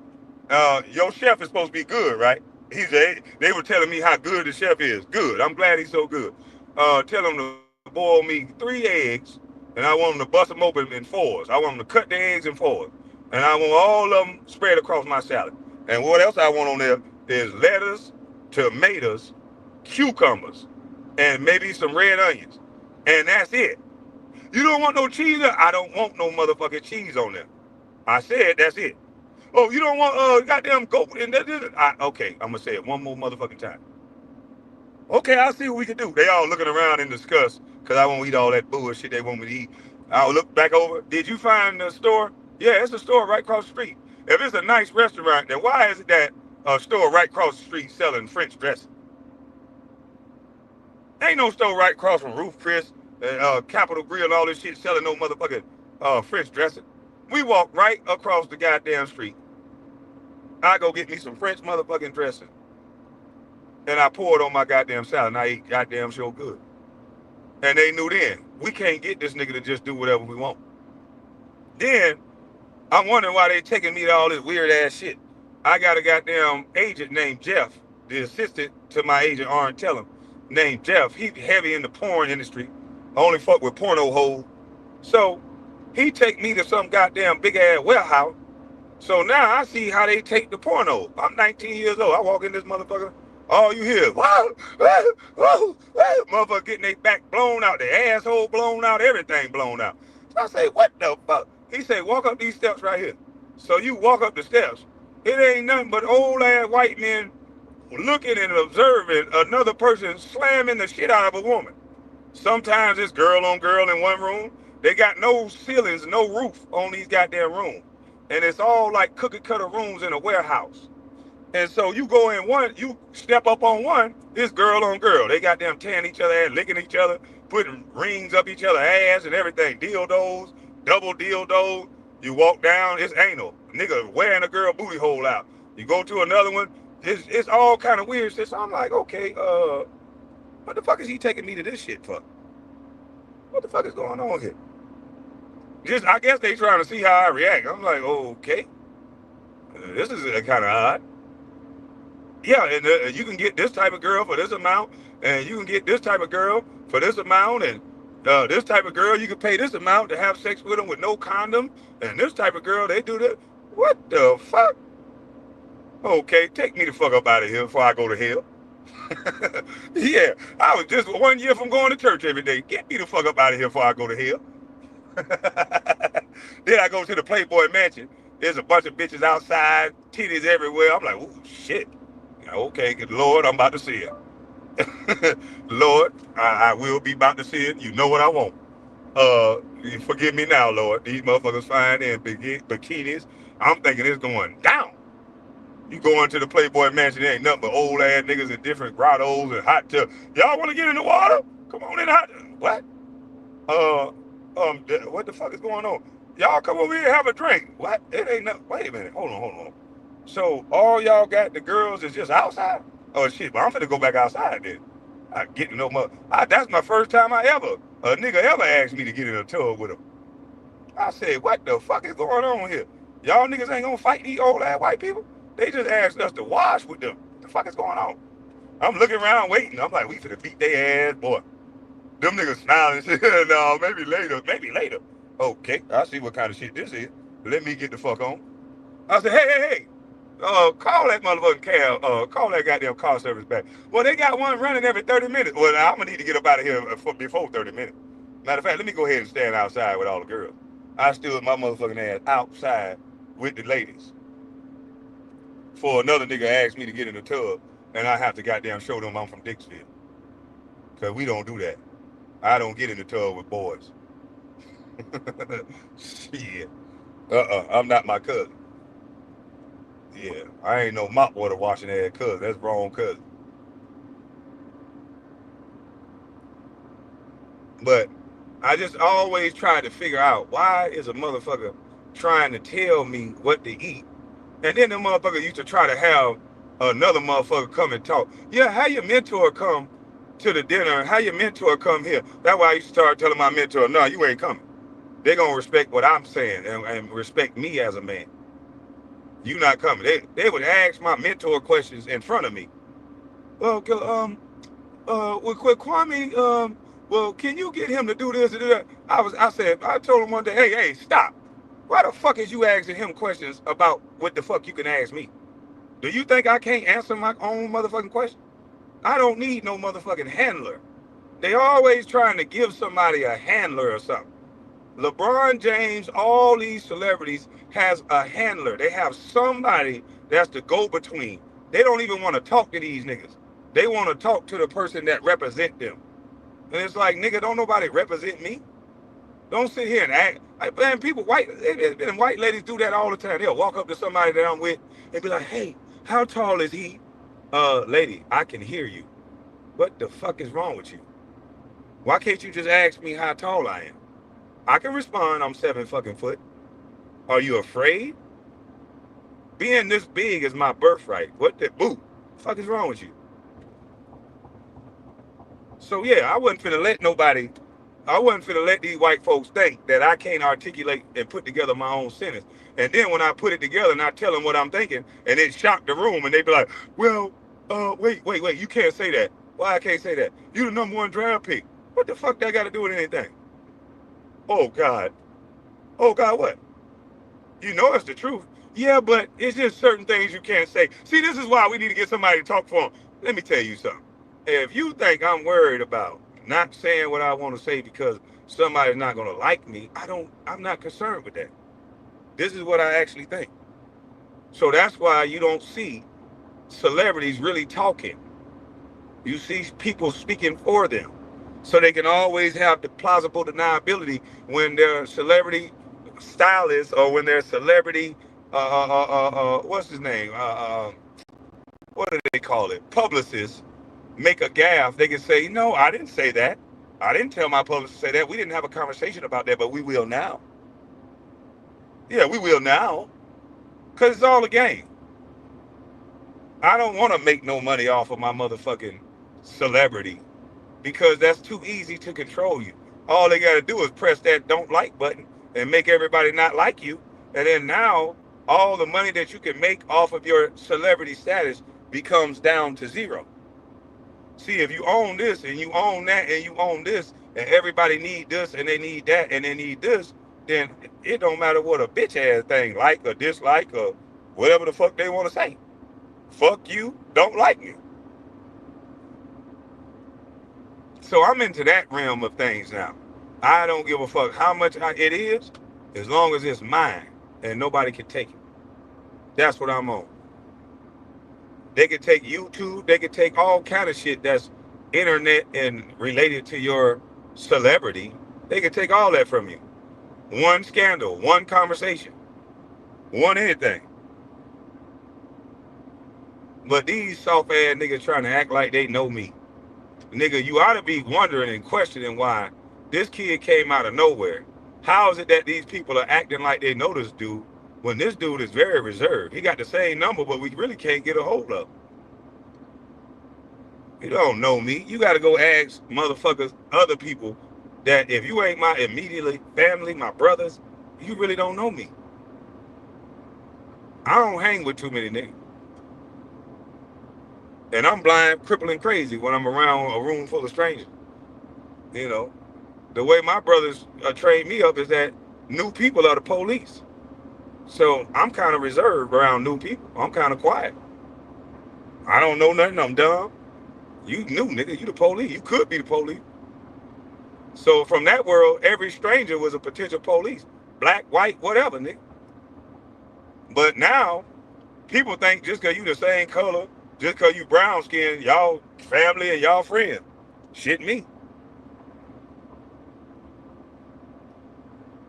A: Your chef is supposed to be good, right? They were telling me how good the chef is. Good, I'm glad he's so good. Tell him to boil me 3 eggs, and I want them to bust them open in 4s. I want them to cut the eggs in 4s, and I want all of them spread across my salad. And what else I want on there is lettuce, tomatoes, cucumbers, and maybe some red onions. And that's it. You don't want no cheese? I don't want no motherfucking cheese on there. I said that's it. Oh, you don't want goddamn goat and that? Okay, I'm gonna say it one more motherfucking time. Okay, I'll see what we can do. They all looking around in disgust because I won't eat all that bullshit they want me to eat. I'll look back over. Did you find the store? Yeah, it's a store right across the street. If it's a nice restaurant, then why is it that a store right across the street selling French dressing? Ain't no store right across from Roof Chris, Capitol Grill, and all this shit selling no motherfucking French dressing. We walk right across the goddamn street. I go get me some French motherfucking dressing. And I pour it on my goddamn salad, and I eat goddamn so good. And they knew then, we can't get this nigga to just do whatever we want. Then, I'm wondering why they taking me to all this weird ass shit. I got a goddamn agent named Jeff, the assistant to my agent, Arn Tellum, named Jeff. He heavy in the porn industry. I only fuck with porno hoes. So, he take me to some goddamn big ass warehouse. So now I see how they take the porno. I'm 19 years old. I walk in this motherfucker. All you hear is, whoa, whoa, whoa, whoa. Motherfucker getting their back blown out, their asshole blown out, everything blown out. So I say, what the fuck? He said, walk up these steps right here. So you walk up the steps. It ain't nothing but old ass white men looking and observing another person slamming the shit out of a woman. Sometimes it's girl on girl in one room. They got no ceilings, no roof on these goddamn rooms. And it's all like cookie cutter rooms in a warehouse. And so you go in one, you step up on one, it's girl on girl. They got them tearing each other ass, licking each other, putting rings up each other's ass and everything. Dildos, double dildos. You walk down, it's anal. Nigga wearing a girl booty hole out. You go to another one, it's all kind of weird shit. So I'm like, okay, what the fuck is he taking me to this shit for? What the fuck is going on here? Just, I guess they trying to see how I react. I'm like, okay, this is kind of odd. Yeah, and you can get this type of girl for this amount, and you can get this type of girl for this amount, and this type of girl, you can pay this amount to have sex with them with no condom, and this type of girl, they do this. What the fuck? Okay, take me the fuck up out of here before I go to hell. Yeah, I was just 1 year from going to church every day. Get me the fuck up out of here before I go to hell. Then I go to the Playboy Mansion. There's a bunch of bitches outside, titties everywhere. I'm like, oh shit. Okay, good Lord, I'm about to see it. Lord, I will be about to see it. You know what I want. Forgive me now, Lord. These motherfuckers fine in bikinis. I'm thinking it's going down. You go into the Playboy Mansion, there ain't nothing but old ass niggas in different grottos and hot tubs. Y'all want to get in the water? Come on in the hot. What? Uh, what the fuck is going on? Y'all come over here and have a drink. What? It ain't nothing. Wait a minute. Hold on. So all y'all got the girls is just outside? Oh shit! But I'm finna go back outside then. I get to know that's my first time a nigga ever asked me to get in a tub with him. I said, what the fuck is going on here? Y'all niggas ain't gonna fight these old ass white people? They just asked us to wash with them. What the fuck is going on? I'm looking around waiting. I'm like, we finna beat their ass, boy. Them niggas smiling. No, maybe later. Okay, I see what kind of shit this is. Let me get the fuck on. I said, hey. Call that motherfucking cab. Call that goddamn car service back. Well, they got one running every 30 minutes. Well, I'm gonna need to get up out of here before 30 minutes. Matter of fact, let me go ahead and stand outside with all the girls. I stood my motherfucking ass outside with the ladies. For another nigga asked me to get in the tub, and I have to goddamn show them I'm from Dixville. Cause we don't do that. I don't get in the tub with boys. Shit. I'm not my cousin. Yeah, I ain't no mop water washing ass cousin. That's wrong cousin. But I just always try to figure out why is a motherfucker trying to tell me what to eat. And then the motherfucker used to try to have another motherfucker come and talk. Yeah, how your mentor come to the dinner? How your mentor come here? That's why I used to start telling my mentor, no, you ain't coming. They gonna respect what I'm saying and respect me as a man. You not coming. They would ask my mentor questions in front of me. Well, with Kwame, well, can you get him to do this and do that? I told him one day, hey, stop. Why the fuck is you asking him questions about what the fuck you can ask me? Do you think I can't answer my own motherfucking question? I don't need no motherfucking handler. They always trying to give somebody a handler or something. LeBron James, all these celebrities has a handler. They have somebody that's the go-between. They don't even want to talk to these niggas. They want to talk to the person that represent them. And it's like, nigga, don't nobody represent me. Don't sit here and act. Like, man, white ladies do that all the time. They'll walk up to somebody that I'm with and be like, hey, how tall is he? Lady, I can hear you. What the fuck is wrong with you? Why can't you just ask me how tall I am? I can respond, I'm 7 fucking foot. Are you afraid? Being this big is my birthright. What the fuck is wrong with you? So yeah, I wasn't finna let these white folks think that I can't articulate and put together my own sentence. And then when I put it together and I tell them what I'm thinking, and it shocked the room, and they be like, well, wait, you can't say that. Why I can't say that? You the #1 draft pick. What the fuck that got to do with anything? Oh God, what? You know it's the truth. Yeah, but it's just certain things you can't say. See, this is why we need to get somebody to talk for them. Let me tell you something. If you think I'm worried about not saying what I want to say because somebody's not going to like me, I'm not concerned with that. This is what I actually think. So that's why you don't see celebrities really talking. You see people speaking for them. So they can always have the plausible deniability when they're celebrity stylists or when they're celebrity, what's his name? What do they call it? Publicists make a gaffe. They can say, no, I didn't say that. I didn't tell my publicist to say that. We didn't have a conversation about that, but we will now. Yeah, we will now. Because it's all a game. I don't want to make no money off of my motherfucking celebrity because that's too easy to control you. All they got to do is press that don't like button and make everybody not like you. And then now all the money that you can make off of your celebrity status becomes down to zero. See, if you own this and you own that and you own this and everybody need this and they need that and they need this, then it don't matter what a bitch ass thing like or dislike or whatever the fuck they want to say. Fuck you, don't like me. So I'm into that realm of things now. I don't give a fuck how much it is, as long as it's mine and nobody can take it. That's what I'm on. They could take YouTube, they could take all kind of shit that's internet and related to your celebrity. They could take all that from you. One scandal, one conversation, one anything. But these soft ass niggas trying to act like they know me. Nigga, you ought to be wondering and questioning why this kid came out of nowhere. How is it that these people are acting like they know this dude when this dude is very reserved? He got the same number, but we really can't get a hold of him. You don't know me. You got to go ask motherfuckers, other people, that if you ain't my immediate family, my brothers, you really don't know me. I don't hang with too many niggas. And I'm blind, crippling crazy when I'm around a room full of strangers. You know, the way my brothers trained me up is that new people are the police. So I'm kind of reserved around new people. I'm kind of quiet. I don't know nothing. I'm dumb. You new, nigga. You the police. You could be the police. So from that world, every stranger was a potential police. Black, white, whatever, nigga. But now, people think just because you the same color, just because you brown skin, y'all family and y'all friends. Shit me.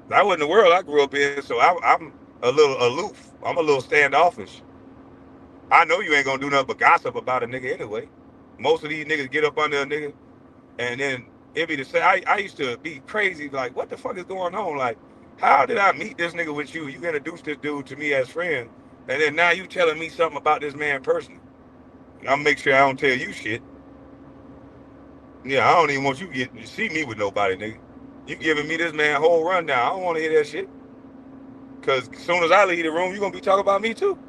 A: That wasn't the world I grew up in, so I'm a little aloof. I'm a little standoffish. I know you ain't gonna do nothing but gossip about a nigga anyway. Most of these niggas get up under a nigga, and then it be the same. I used to be crazy, like, what the fuck is going on? Like, how did I meet this nigga with you? You introduced this dude to me as friend, and then now you telling me something about this man personally. I'll make sure I don't tell you shit. Yeah, I don't even want you to see me with nobody, nigga. You giving me this man whole rundown. I don't want to hear that shit. Because as soon as I leave the room, you're going to be talking about me too.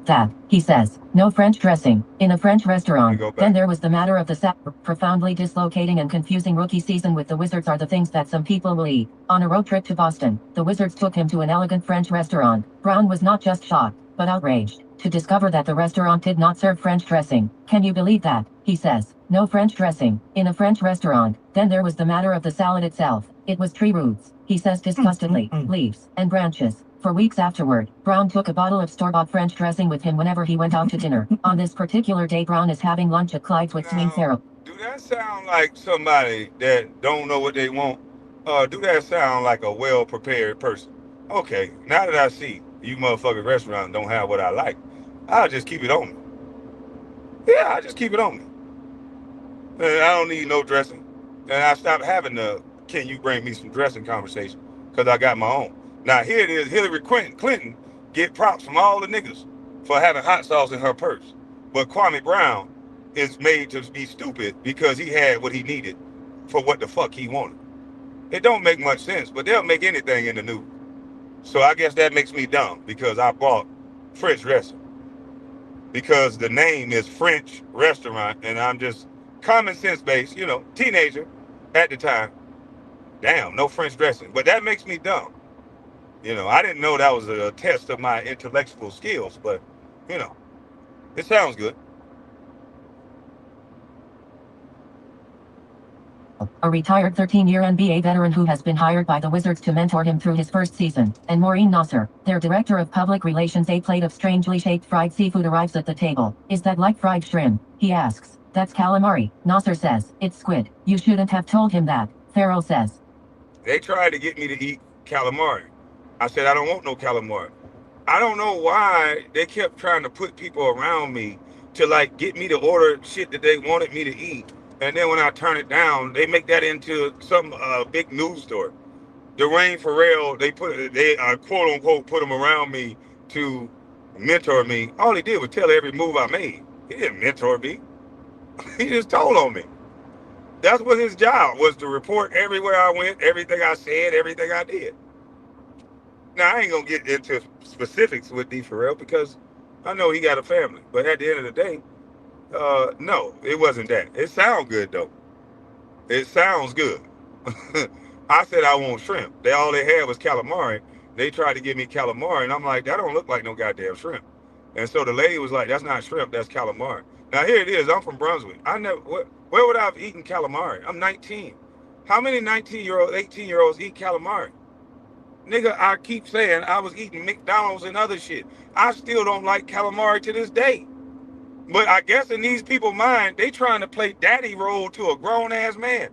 E: That, he says, no French dressing, in a French restaurant. Then there was the matter of the profoundly dislocating and confusing rookie season with the Wizards are the things that some people will eat. On a road trip to Boston, the Wizards took him to an elegant French restaurant. Brown was not just shocked, but outraged, to discover that the restaurant did not serve French dressing. Can you believe that? He says, no French dressing, in a French restaurant. Then there was the matter of the salad itself. It was tree roots, he says disgustedly, leaves, and branches. For weeks afterward, Brown took a bottle of store-bought French dressing with him whenever he went out to dinner. On this particular day, Brown is having lunch at Clyde's with Swing Sarah.
A: Do that sound like somebody that don't know what they want? Do that sound like a well-prepared person? Okay, now that I see you motherfuckers restaurants don't have what I like, I'll just keep it on me. Yeah, I'll just keep it on me. And I don't need no dressing. And I stopped having the, can you bring me some dressing conversation? Because I got my own. Now here it is, Hillary Clinton get props from all the niggas for having hot sauce in her purse. But Kwame Brown is made to be stupid because he had what he needed for what the fuck he wanted. It don't make much sense, but they'll make anything in the news. So I guess that makes me dumb because I bought French dressing. Because the name is French restaurant and I'm just common sense based, you know, teenager at the time. Damn, no French dressing. But that makes me dumb. You know, I didn't know that was a test of my intellectual skills, but, you know, it sounds good.
E: A retired 13-year NBA veteran who has been hired by the Wizards to mentor him through his first season, and Maureen Nasser, their director of public relations. A plate of strangely shaped fried seafood arrives at the table. Is that like fried shrimp? He asks. That's calamari, Nasser says. It's squid. You shouldn't have told him that, Farrell says.
A: They tried to get me to eat calamari. I said, I don't want no calamari. I don't know why they kept trying to put people around me to like get me to order shit that they wanted me to eat. And then when I turn it down, they make that into some big news story. Dwayne Farrell, they quote unquote put him around me to mentor me. All he did was tell every move I made. He didn't mentor me. He just told on me. That's what his job was, to report everywhere I went, everything I said, everything I did. Now, I ain't going to get into specifics with D. Farrell because I know he got a family. But at the end of the day, no, it wasn't that. It sounds good, though. It sounds good. I said I want shrimp. All they had was calamari. They tried to give me calamari, and I'm like, that don't look like no goddamn shrimp. And so the lady was like, that's not shrimp, that's calamari. Now here it is. I'm from Brunswick. I never. Where would I have eaten calamari? I'm 19. How many 19-year-olds, 18-year-olds eat calamari? Nigga, I keep saying I was eating McDonald's and other shit. I still don't like calamari to this day. But I guess in these people's mind, they trying to play daddy role to a grown ass man.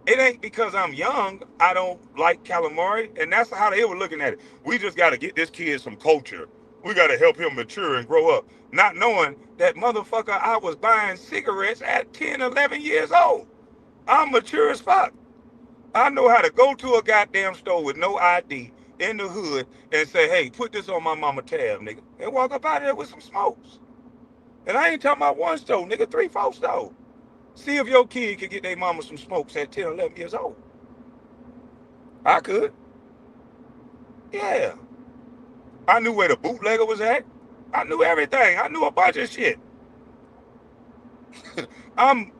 A: It ain't because I'm young, I don't like calamari. And that's how they were looking at it. We just got to get this kid some culture. We got to help him mature and grow up. Not knowing that motherfucker, I was buying cigarettes at 10, 11 years old. I'm mature as fuck. I know how to go to a goddamn store with no ID in the hood and say, hey, put this on my mama tab, nigga. And walk up out of there with some smokes. And I ain't talking about one store, nigga, 3, 4 stores. See if your kid could get their mama some smokes at 10, 11 years old. I could. Yeah. I knew where the bootlegger was at. I knew everything. I knew a bunch of shit. I'm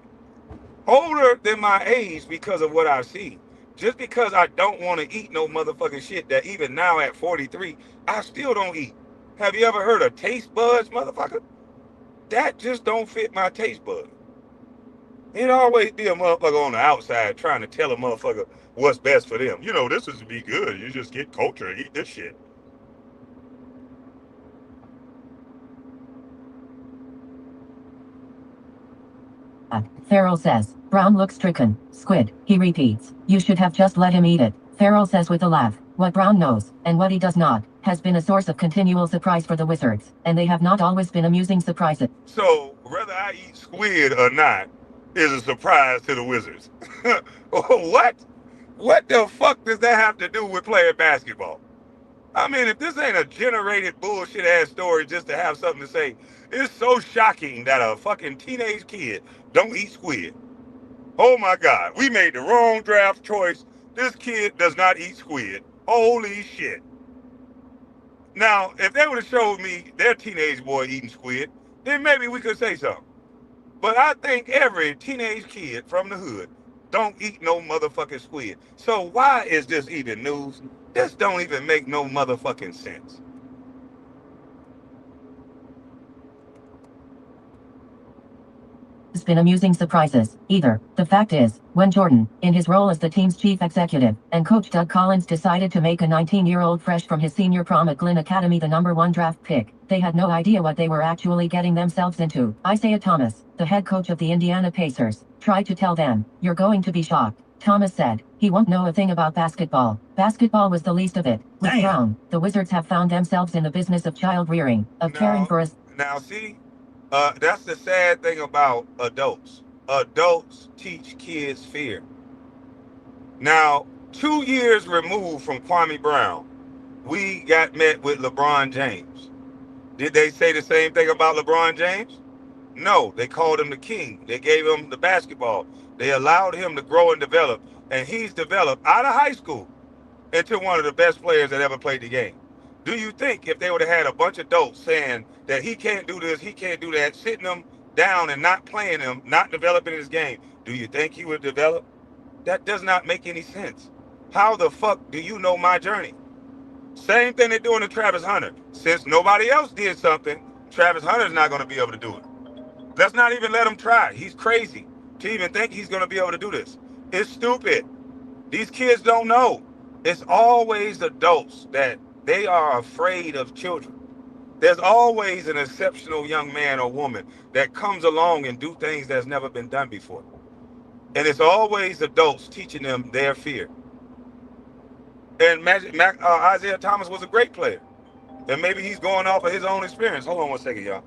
A: older than my age because of what I've seen. Just because I don't want to eat no motherfucking shit that even now at 43, I still don't eat. Have you ever heard of taste buds, motherfucker? That just don't fit my taste bud. It always be a motherfucker on the outside trying to tell a motherfucker what's best for them. You know, this is to be good. You just get culture and eat this shit.
E: Farrell says. Brown looks stricken. Squid, he repeats. You should have just let him eat it. Farrell says with a laugh. What Brown knows, and what he does not, has been a source of continual surprise for the Wizards, and they have not always been amusing surprises.
A: So, whether I eat squid or not is a surprise to the Wizards. What? What the fuck does that have to do with playing basketball? I mean, if this ain't a generated bullshit ass story just to have something to say, it's so shocking that a fucking teenage kid don't eat squid. Oh my God, we made the wrong draft choice. This kid does not eat squid. Holy shit. Now, if they would have showed me their teenage boy eating squid, then maybe we could say something. But I think every teenage kid from the hood don't eat no motherfucking squid. So why is this even news? This don't even make no motherfucking sense.
E: Been amusing surprises, either. The fact is, when Jordan, in his role as the team's chief executive, and coach Doug Collins decided to make a 19-year-old fresh from his senior prom at Glen Academy the #1 draft pick, they had no idea what they were actually getting themselves into. Isaiah Thomas, the head coach of the Indiana Pacers, tried to tell them, you're going to be shocked. Thomas said, he won't know a thing about basketball. Basketball was the least of it. With
B: Damn.
E: Brown, the Wizards have found themselves in the business of child rearing, of caring for us.
A: Now see, that's the sad thing about adults. Adults teach kids fear. Now, 2 years removed from Kwame Brown, we got met with LeBron James. Did they say the same thing about LeBron James? No, they called him the king. They gave him the basketball. They allowed him to grow and develop, and he's developed out of high school into one of the best players that ever played the game. Do you think if they would have had a bunch of adults saying that he can't do this, he can't do that, sitting him down and not playing him, not developing his game, do you think he would develop? That does not make any sense. How the fuck do you know my journey? Same thing they're doing to Travis Hunter. Since nobody else did something, Travis Hunter's not going to be able to do it. Let's not even let him try. He's crazy to even think he's going to be able to do this. It's stupid. These kids don't know. It's always adults that they are afraid of children. There's always an exceptional young man or woman that comes along and do things that's never been done before. And it's always adults teaching them their fear. And Isaiah Thomas was a great player. And maybe he's going off of his own experience. Hold on one second, y'all.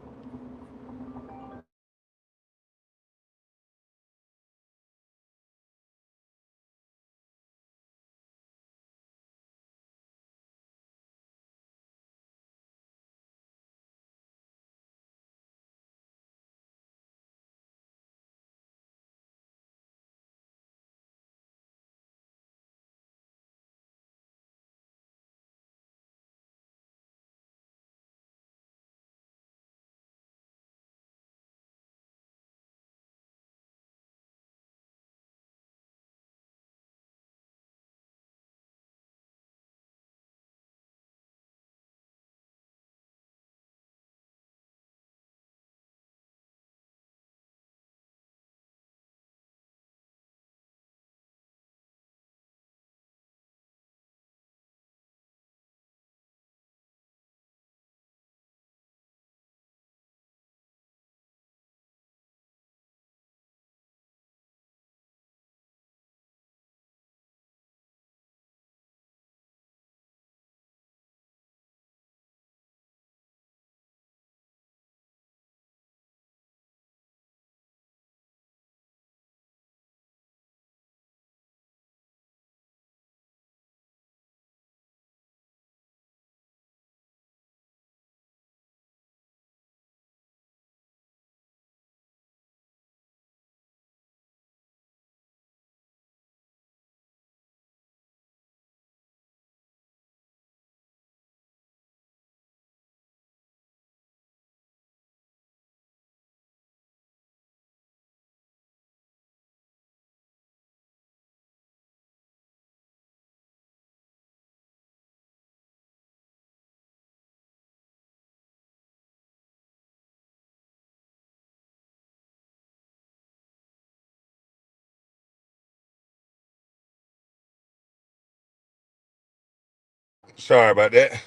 A: Sorry about that.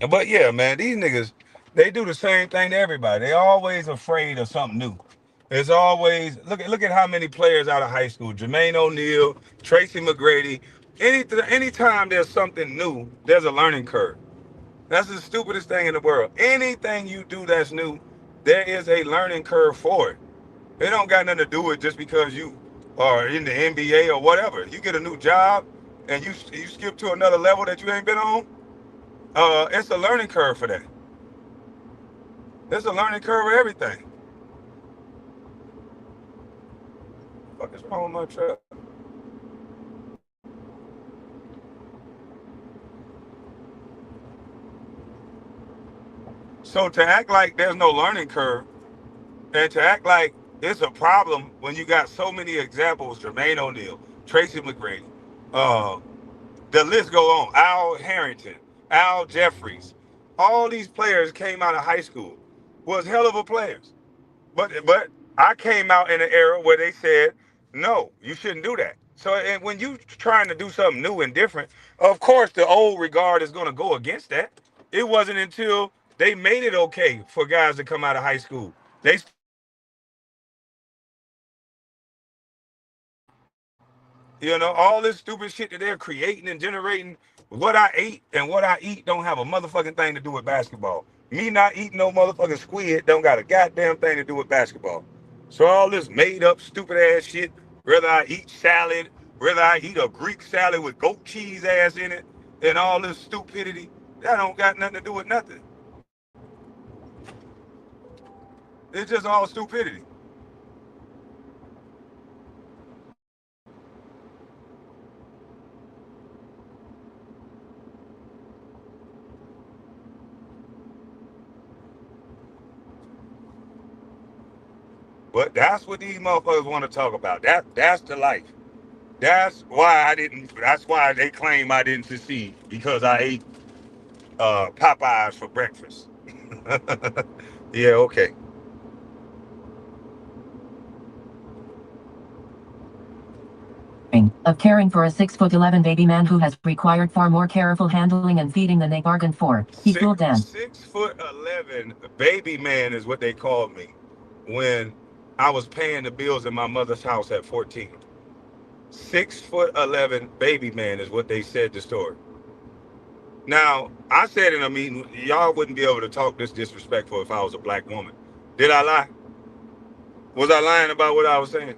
A: But yeah, man, these niggas, they do the same thing to everybody. They always afraid of something new. There's always look at how many players out of high school. Jermaine O'Neal, Tracy McGrady. Anytime there's something new, there's a learning curve. That's the stupidest thing in the world. Anything you do that's new, there is a learning curve for it. It don't got nothing to do with just because you are in the NBA or whatever. You get a new job and you skip to another level that you ain't been on. It's a learning curve for that. There's a learning curve for everything. What the fuck is wrong with my truck? So to act like there's no learning curve and to act like it's a problem when you got so many examples, Jermaine O'Neal, Tracy McGrady, uh, the list go on, Al Harrington, Al Jeffries, all these players came out of high school, was hell of a players. But I came out in an era where they said, no, you shouldn't do that. So and when you trying to do something new and different, of course the old regard is going to go against that. It wasn't until they made it okay for guys to come out of high school. They all this stupid shit that they're creating and generating. What I ate and what I eat don't have a motherfucking thing to do with basketball. Me not eating no motherfucking squid don't got a goddamn thing to do with basketball. So all this made up stupid ass shit, whether I eat salad, whether I eat a Greek salad with goat cheese ass in it, and all this stupidity, that don't got nothing to do with nothing. It's just all stupidity. But that's what these motherfuckers want to talk about. That's the life. That's why I didn't. That's why they claim I didn't succeed because I ate Popeyes for breakfast. Yeah, okay.
E: Of caring for a 6'11" baby man who has required far more careful handling and feeding than they bargained for. He
A: Six
E: fooled them.
A: 6'11" baby man is what they called me when I was paying the bills in my mother's house at 14. 6'11" baby man is what they said the story. Now, I said in a meeting, y'all wouldn't be able to talk this disrespectful if I was a black woman. Did I lie? Was I lying about what I was saying?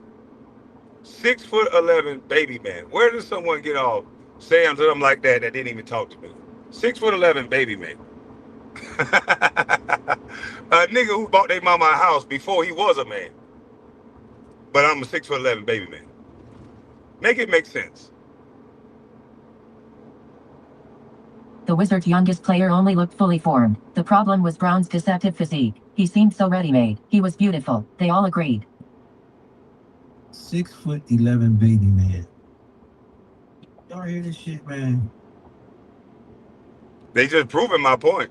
A: 6'11" baby man. Where does someone get off saying something like that didn't even talk to me? 6'11" baby man. A nigga who bought their mama a house before he was a man. But I'm a 6'11" baby man. Make it make sense.
E: The Wizards' youngest player only looked fully formed. The problem was Brown's deceptive physique. He seemed so ready-made. He was beautiful. They all agreed.
B: 6'11" baby man. Y'all hear this shit, man?
A: They just proving my point.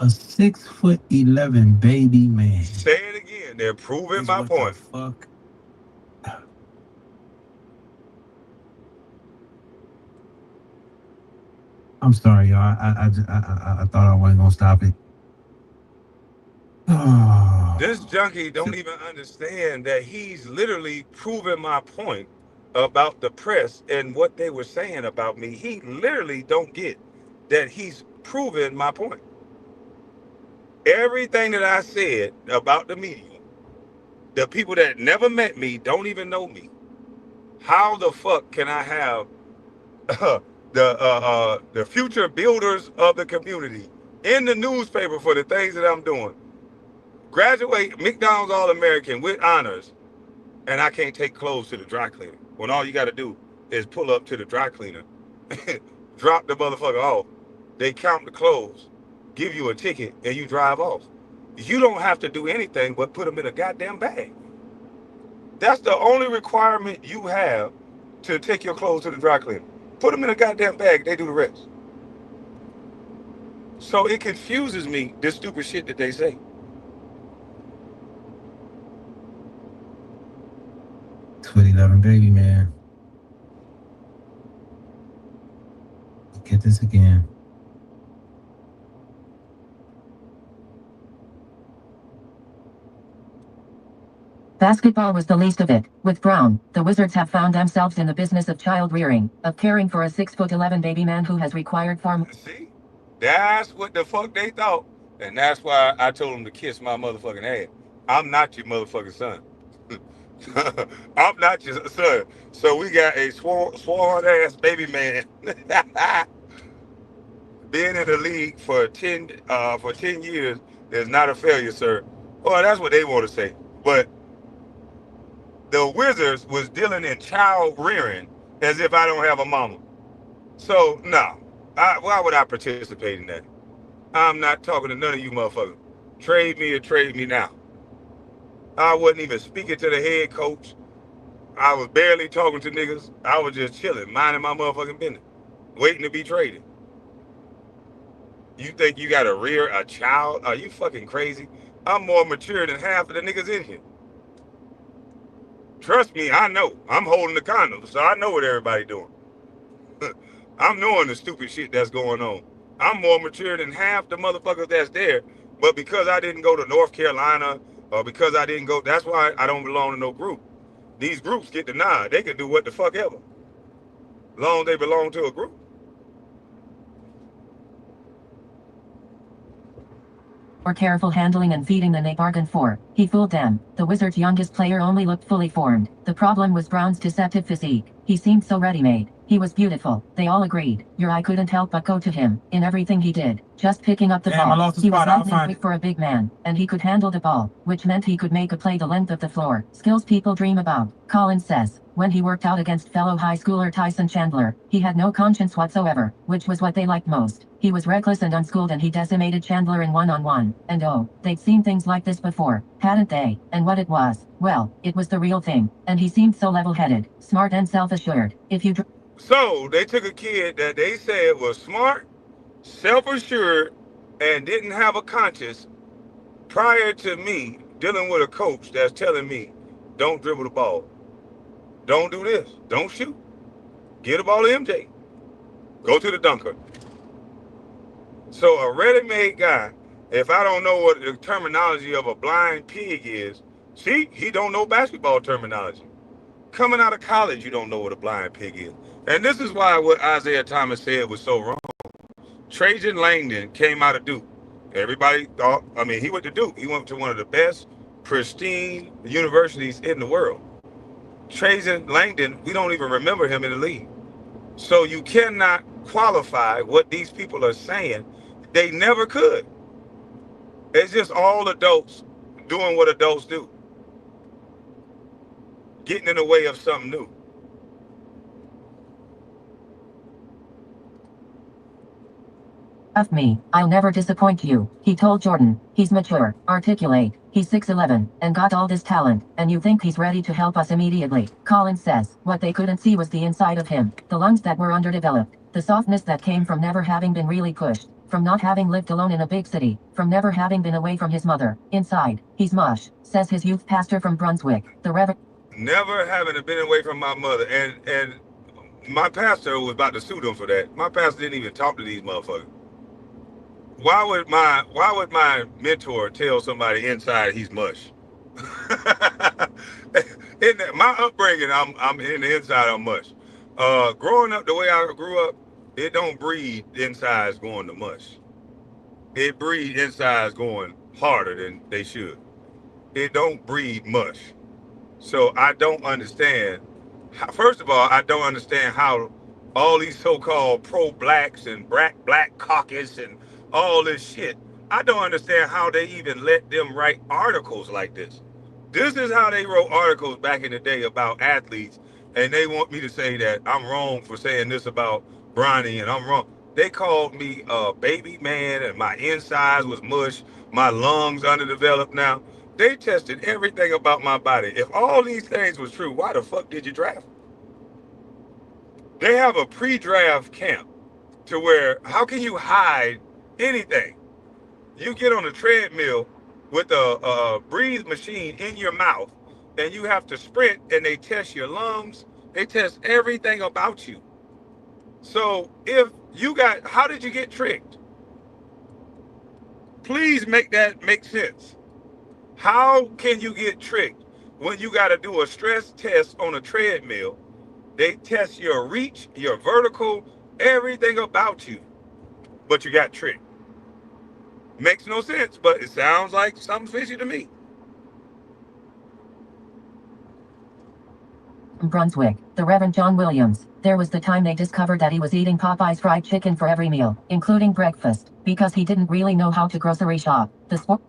B: A 6'11" baby man.
A: Say it again. They're proving my point.
B: Fuck. I'm sorry, y'all. I thought I wasn't gonna stop it.
A: This junkie don't even understand that he's literally proving my point about the press and what they were saying about me. He literally don't get that he's proving my point. Everything that I said about the media, the people that never met me don't even know me. How the fuck can I have the future builders of the community in the newspaper for the things that I'm doing? Graduate McDonald's All-American with honors, and I can't take clothes to the dry cleaner. When all you got to do is pull up to the dry cleaner, drop the motherfucker off. They count the clothes, give you a ticket, and you drive off. You don't have to do anything but put them in a goddamn bag. That's the only requirement you have to take your clothes to the dry cleaner. Put them in a goddamn bag, they do the rest. So it confuses me, this stupid shit that they say.
B: 6'11" baby man. this again.
E: Basketball was the least of it. With Brown, the Wizards have found themselves in the business of child rearing, of caring for a 6'11" baby man who has required far more.
A: See, that's what the fuck they thought, and that's why I told them to kiss my motherfucking ass. I'm not your motherfucking son. I'm not your son. So we got a sworn ass baby man being in the league for 10 years is not a failure, sir. Well, that's what they want to say. But the Wizards was dealing in child rearing as if I don't have a mama. So no, why would I participate in that? I'm not talking to none of you motherfuckers. Trade me or trade me now. I wasn't even speaking to the head coach. I was barely talking to niggas. I was just chilling, minding my motherfucking business, waiting to be traded. You think you gotta rear a child? Are you fucking crazy? I'm more mature than half of the niggas in here. Trust me, I know. I'm holding the condom, so I know what everybody doing. I'm knowing the stupid shit that's going on. I'm more mature than half the motherfuckers that's there. But because I didn't go to North Carolina, or because I didn't go, that's why I don't belong to no group. These groups get denied. They can do what the fuck ever. As long as they belong to a group.
E: Or careful handling and feeding than they bargained for. He fooled them. The Wizards' youngest player only looked fully formed. The problem was Brown's deceptive physique. He seemed so ready-made. He was beautiful. They all agreed. Your eye couldn't help but go to him in everything he did. Just picking up the
B: Damn, I
E: ball.
B: lost the
E: He was
B: spot. I'll
E: lightning
B: find
E: quick
B: it.
E: for a big man, and he could handle the ball, which meant he could make a play the length of the floor. Skills people dream about. Collins says, when he worked out against fellow high schooler Tyson Chandler, he had no conscience whatsoever, which was what they liked most. He was reckless and unschooled and he decimated Chandler in one-on-one. And oh, they'd seen things like this before, hadn't they? And what it was, well, it was the real thing. And he seemed so level-headed, smart and self-assured. If you
A: So they took a kid that they said was smart, self-assured, and didn't have a conscience prior to me dealing with a coach that's telling me, don't dribble the ball. Don't do this. Don't shoot. Get the ball to MJ. Go to the dunker. So a ready-made guy, if I don't know what the terminology of a blind pig is, see, he don't know basketball terminology. Coming out of college, you don't know what a blind pig is. And this is why what Isaiah Thomas said was so wrong. Trajan Langdon came out of Duke. Everybody thought, I mean, he went to Duke. He went to one of the best, pristine universities in the world. Trajan Langdon, we don't even remember him in the league. So you cannot qualify what these people are saying. They never could. It's just all adults doing what adults do. Getting in the way of something new.
E: Of me, I'll never disappoint you, he told Jordan. He's mature, articulate, he's 6'11", and got all this talent, and you think he's ready to help us immediately. Collins says, what they couldn't see was the inside of him, the lungs that were underdeveloped, the softness that came from never having been really pushed, from not having lived alone in a big city, from never having been away from his mother. Inside, he's mush, says his youth pastor from Brunswick, the Reverend.
A: Never having been away from my mother. And my pastor was about to sue them for that. My pastor didn't even talk to these motherfuckers. Why would my mentor tell somebody inside he's mush? In my upbringing, I'm in the inside I'm mush. Growing up the way I grew up, it don't breed insides going to mush. It breed insides going harder than they should. It don't breed mush. So I don't understand. First of all, I don't understand how all these so-called pro-blacks and black caucus and all this shit, I don't understand how they even let them write articles like this. This is how they wrote articles back in the day about athletes, and they want me to say that I'm wrong for saying this about Bronny, and I'm wrong. They called me a baby man, and my insides was mush, my lungs underdeveloped now. They tested everything about my body. If all these things was true, why the fuck did you draft? They have a pre-draft camp to where, how can you hide anything? You get on a treadmill with a breathe machine in your mouth, and you have to sprint, and they test your lungs. They test everything about you. So if How did you get tricked? Please make that make sense. How can you get tricked when you got to do a stress test on a treadmill? They test your reach, your vertical, everything about you, but you got tricked. Makes no sense, but it sounds like something fishy to me.
E: Brunswick, the Reverend John Williams. There was the time they discovered that he was eating Popeye's fried chicken for every meal, including breakfast, because he didn't really know how to grocery shop.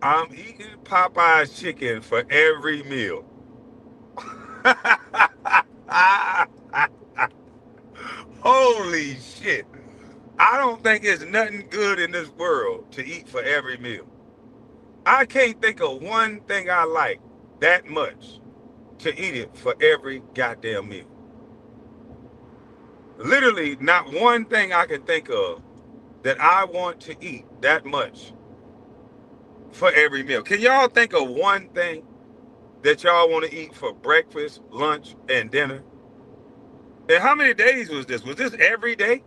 A: I'm eating Popeye's chicken for every meal. Holy shit. I don't think there's nothing good in this world to eat for every meal. I can't think of one thing I like that much to eat it for every goddamn meal. Literally, not one thing I can think of that I want to eat that much for every meal. Can y'all think of one thing that y'all want to eat for breakfast, lunch, and dinner? And how many days was this? Was this every day?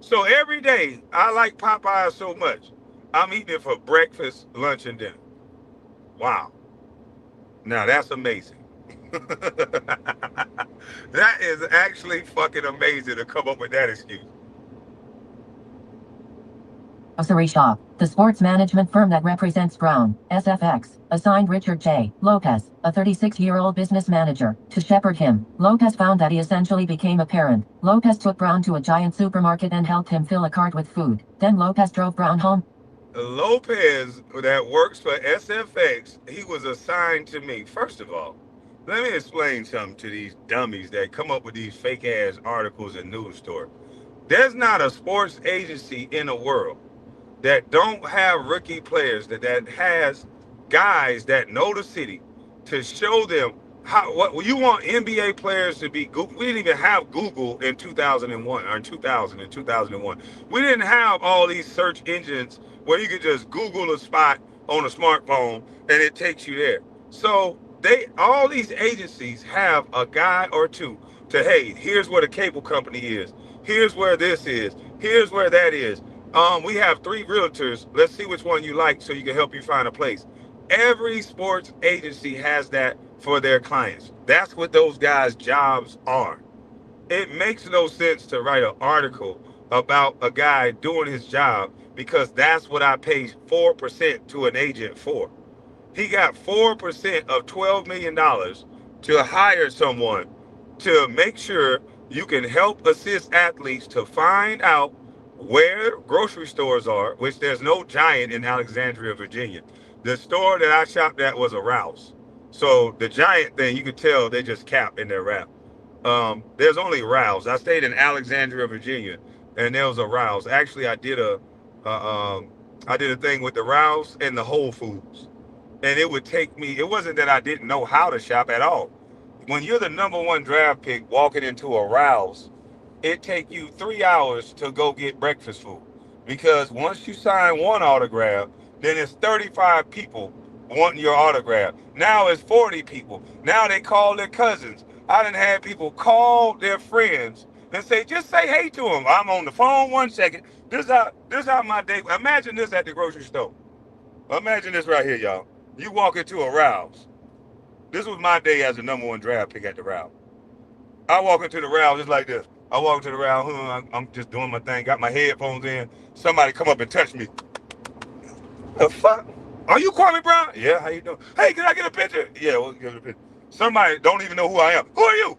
A: So every day, I like Popeyes so much, I'm eating it for breakfast, lunch, and dinner. Wow. Now that's amazing. That is actually fucking amazing to come up with that excuse.
E: Grocery shop. The sports management firm that represents Brown, SFX, assigned Richard J. Lopez, a 36-year-old business manager, to shepherd him. Lopez found that he essentially became a parent. Lopez took Brown to a giant supermarket and helped him fill a cart with food. Then Lopez drove Brown home.
A: Lopez, that works for SFX, he was assigned to me. First of all, let me explain something to these dummies that come up with these fake ass articles and news stories. There's not a sports agency in the world that don't have rookie players, that has guys that know the city to show them what you want NBA players to be. We didn't even have Google in 2001 or in 2000 and 2001. We didn't have all these search engines where you could just Google a spot on a smartphone and it takes you there. So all these agencies have a guy or two to, hey, here's where the cable company is. Here's where this is. Here's where that is. We have 3 realtors. Let's see which one you like so you can help you find a place. Every sports agency has that for their clients. That's what those guys' jobs are. It makes no sense to write an article about a guy doing his job because that's what I pay 4% to an agent for. He got 4% of $12 million to hire someone to make sure you can help assist athletes to find out where grocery stores are, which there's no Giant in Alexandria, Virginia. The store that I shopped at was a Rouse. So the Giant thing, you could tell they just cap in their rap. There's only Rouse. I stayed in Alexandria, Virginia, and there was a Rouse. Actually, I did a thing with the Rouse and the Whole Foods. And it would take me, it wasn't that I didn't know how to shop at all. When you're the #1 draft pick walking into a Rouse, it take you 3 hours to go get breakfast food. Because once you sign one autograph, then it's 35 people wanting your autograph. Now it's 40 people. Now they call their cousins. I done had people call their friends and say, just say hey to them. I'm on the phone 1 second. This how my day. Imagine this at the grocery store. Imagine this right here, y'all. You walk into a Rouse. This was my day as the #1 draft pick at the Rouse. I walk into the Rouse just like this. I walk into the Rouse, I'm just doing my thing, got my headphones in. Somebody come up and touch me. The fuck? Are you Kwame Brown? Yeah, how you doing? Hey, can I get a picture? Yeah, we'll give it a picture. Somebody don't even know who I am. Who are you?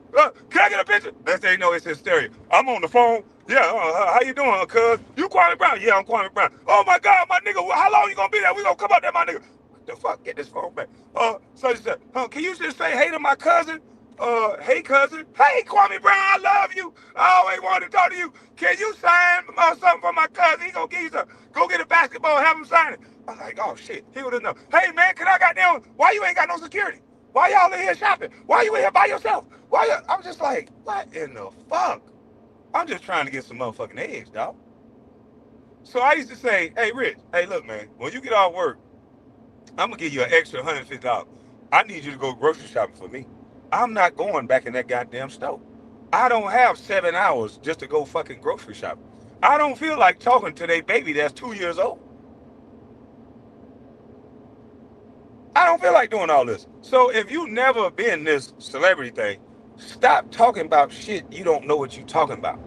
A: Can I get a picture? Next thing you know, it's hysteria. I'm on the phone. Yeah, how you doing, cuz? You Kwame Brown? Yeah, I'm Kwame Brown. Oh my God, my nigga, how long you gonna be there? We gonna come out there, my nigga. What the fuck? Get this phone back. So you said, can you just say hey to my cousin? Hey cousin. Hey Kwame Brown, I love you. I always wanted to talk to you. Can you sign something for my cousin? He gonna give you some. Go get a basketball, have him sign it. I was like, oh shit, he would have known. Hey man, can I got down? Why you ain't got no security? Why y'all in here shopping? Why you in here by yourself? I'm just like, what in the fuck? I'm just trying to get some motherfucking eggs, dog. So I used to say, hey Rich, hey look man, when you get off work, I'm gonna give you an extra $150. I need you to go grocery shopping for me. I'm not going back in that goddamn store. I don't have 7 hours just to go fucking grocery shopping. I don't feel like talking to their baby that's 2 years old. I don't feel like doing all this. So if you never been this celebrity thing, stop talking about shit you don't know what you talking about.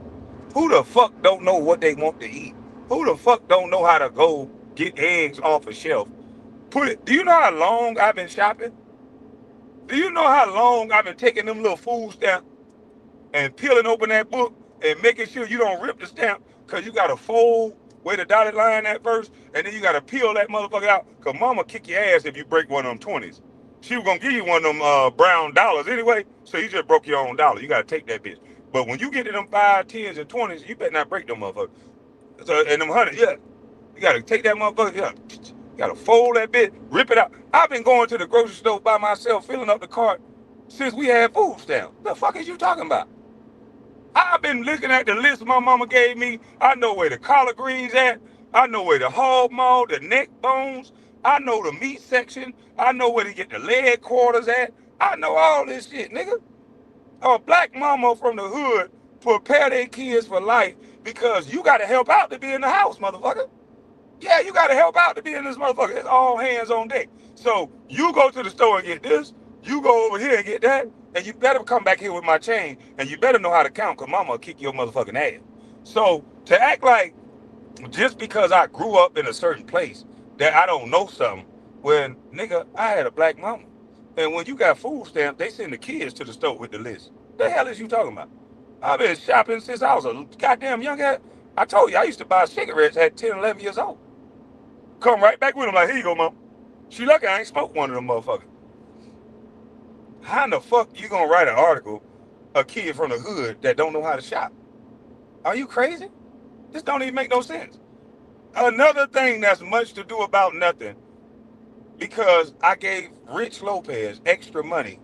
A: Who the fuck don't know what they want to eat? Who the fuck don't know how to go get eggs off a shelf? Do you know how long I've been shopping? Do you know how long I've been taking them little food stamps and peeling open that book and making sure you don't rip the stamp, because you got to fold where the dotted line at first, and then you got to peel that motherfucker out, because mama kick your ass if you break one of them 20s. She was going to give you one of them brown dollars anyway, so you just broke your own dollar. You got to take that bitch. But when you get to them 5s, 10s, and 20s, you better not break them motherfuckers. So, and them 100s, yeah. You got to take that motherfucker, yeah. You got to fold that bitch, rip it out. I've been going to the grocery store by myself, filling up the cart since we had food stamps. The fuck is you talking about? I've been looking at the list my mama gave me. I know where the collard greens at. I know where the hog maw, the neck bones. I know the meat section. I know where to get the leg quarters at. I know all this shit, nigga. A black mama from the hood prepare their kids for life because you got to help out to be in the house, motherfucker. Yeah, you got to help out to be in this motherfucker. It's all hands on deck. So you go to the store and get this. You go over here and get that. And you better come back here with my chain. And you better know how to count, because mama will kick your motherfucking ass. So to act like just because I grew up in a certain place that I don't know something, when, nigga, I had a black mama. And when you got food stamps, they send the kids to the store with the list. The hell is you talking about? I've been shopping since I was a goddamn young ass. I told you, I used to buy cigarettes at 10, 11 years old. Come right back with them like, here you go, mom. She lucky I ain't smoked one of them motherfuckers. How in the fuck you gonna write an article, a kid from the hood that don't know how to shop? Are you crazy? This don't even make no sense. Another thing that's much to do about nothing, because I gave Rich Lopez extra money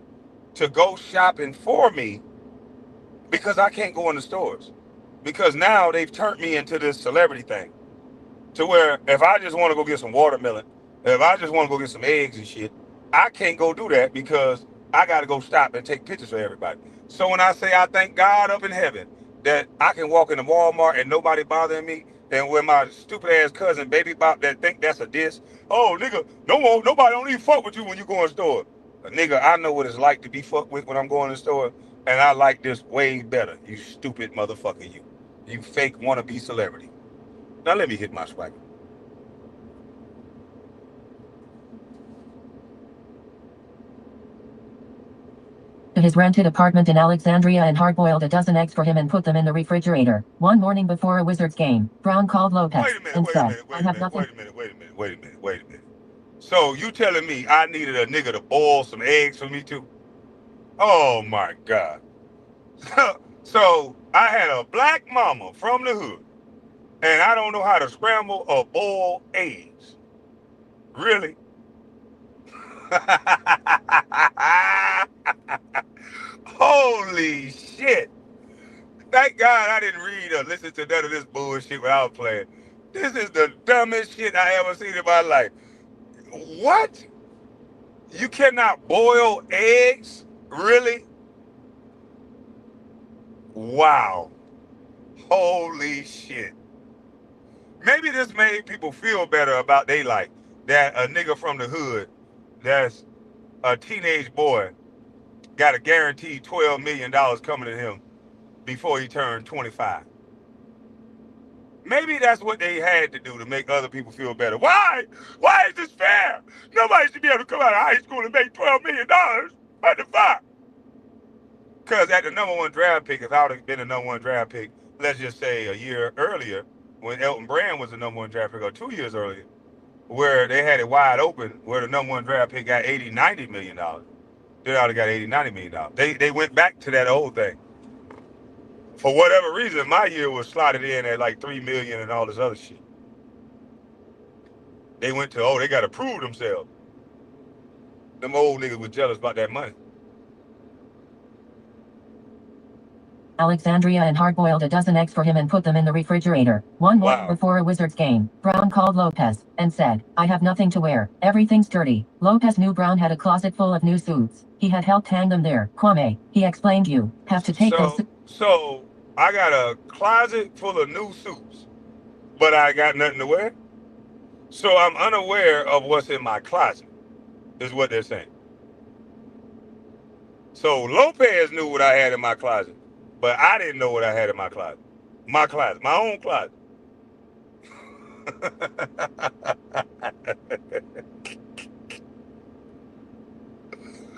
A: to go shopping for me because I can't go in the stores. Because now they've turned me into this celebrity thing. To where if I just want to go get some watermelon, if I just want to go get some eggs and shit, I can't go do that because I got to go stop and take pictures for everybody. So when I say I thank God up in heaven that I can walk into Walmart and nobody bothering me, and when my stupid ass cousin Baby Bop that think that's a diss, oh nigga, nobody don't even fuck with you when you go in the store. Nigga, I know what it's like to be fucked with when I'm going to the store, and I like this way better. You stupid motherfucker, you fake wannabe celebrity. Now let me hit my swagger.
E: To his rented apartment in Alexandria and hard-boiled a dozen eggs for him and put them in the refrigerator. One morning before a Wizards game, Brown called Lopez and said, I have nothing.
A: Wait a minute. So you telling me I needed a nigga to boil some eggs for me too? Oh my God. So I had a black mama from the hood, and I don't know how to scramble or boil eggs. Really? Holy shit. Thank God I didn't read or listen to none of this bullshit when I was playing. This is the dumbest shit I ever seen in my life. What? You cannot boil eggs? Really? Wow. Holy shit. Maybe this made people feel better about their life. That a nigga from the hood that's a teenage boy got a guaranteed $12 million coming to him before he turned 25. Maybe that's what they had to do to make other people feel better. Why? Why is this fair? Nobody should be able to come out of high school and make $12 million. What the fuck? Because at the #1 draft pick, if I would have been the #1 draft pick, let's just say a year earlier, when Elton Brand was the #1 draft pick, or 2 years earlier, where they had it wide open, where the #1 draft pick got $80, $90 million, they ought to got $80, $90 million. They went back to that old thing. For whatever reason, my year was slotted in at like $3 million and all this other shit. They went to, they got to prove themselves. Them old niggas was jealous about that money.
E: Alexandria and hard-boiled a dozen eggs for him and put them in the refrigerator. One morning before a Wizards game, Brown called Lopez and said, I have nothing to wear. Everything's dirty. Lopez knew Brown had a closet full of new suits. He had helped hang them there. Kwame, he explained, you have to take those.
A: So I got a closet full of new suits, but I got nothing to wear. So I'm unaware of what's in my closet, is what they're saying. So Lopez knew what I had in my closet, but I didn't know what I had in my closet. My closet, my own closet.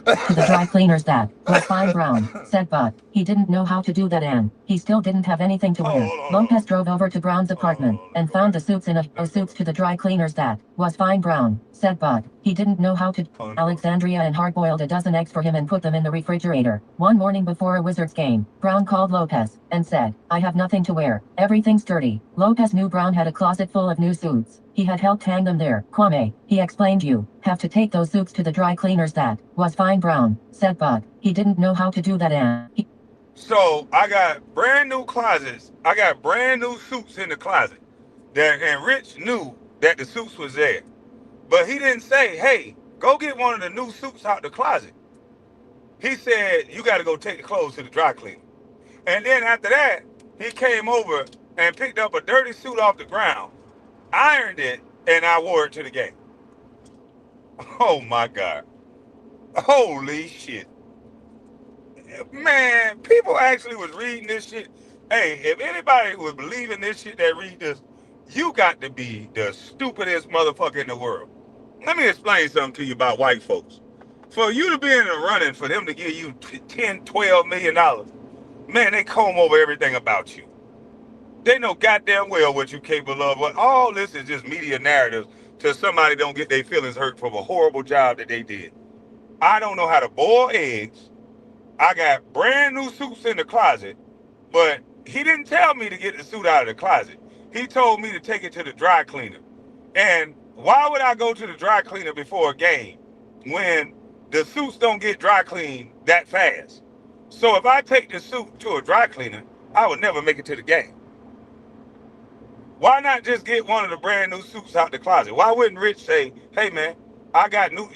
E: To the dry cleaners that was fine Brown, said but he didn't know how to do that and he still didn't have anything to wear. Lopez drove over to Brown's apartment and found the suits in a suits to the dry cleaners that was fine Brown, said but he didn't know how to. Alexandria and hard-boiled a dozen eggs for him and put them in the refrigerator. One morning before a Wizards game, Brown called Lopez and said, I have nothing to wear. Everything's dirty. Lopez knew Brown had a closet full of new suits. He had helped hang them there. Kwame, he explained, you have to take those suits to the dry cleaners. That was fine Brown, said but he didn't know how to do that and he.
A: So I got brand new closets. I got brand new suits in the closet. And Rich knew that the suits was there. But he didn't say, hey, go get one of the new suits out the closet. He said, you got to go take the clothes to the dry cleaner. And then after that, he came over and picked up a dirty suit off the ground, ironed it, and I wore it to the game. Oh my God. Holy shit. Man, people actually was reading this shit. Hey, if anybody was believing this shit that read this, you got to be the stupidest motherfucker in the world. Let me explain something to you about white folks. For you to be in the running, for them to give you $10, $12 million, man, they comb over everything about you. They know goddamn well what you're capable of. But all this is just media narratives till somebody don't get their feelings hurt from a horrible job that they did. I don't know how to boil eggs. I got brand new suits in the closet, but he didn't tell me to get the suit out of the closet. He told me to take it to the dry cleaner. And why would I go to the dry cleaner before a game when the suits don't get dry cleaned that fast? So if I take the suit to a dry cleaner, I would never make it to the game. Why not just get one of the brand new suits out the closet? Why wouldn't Rich say, hey man, you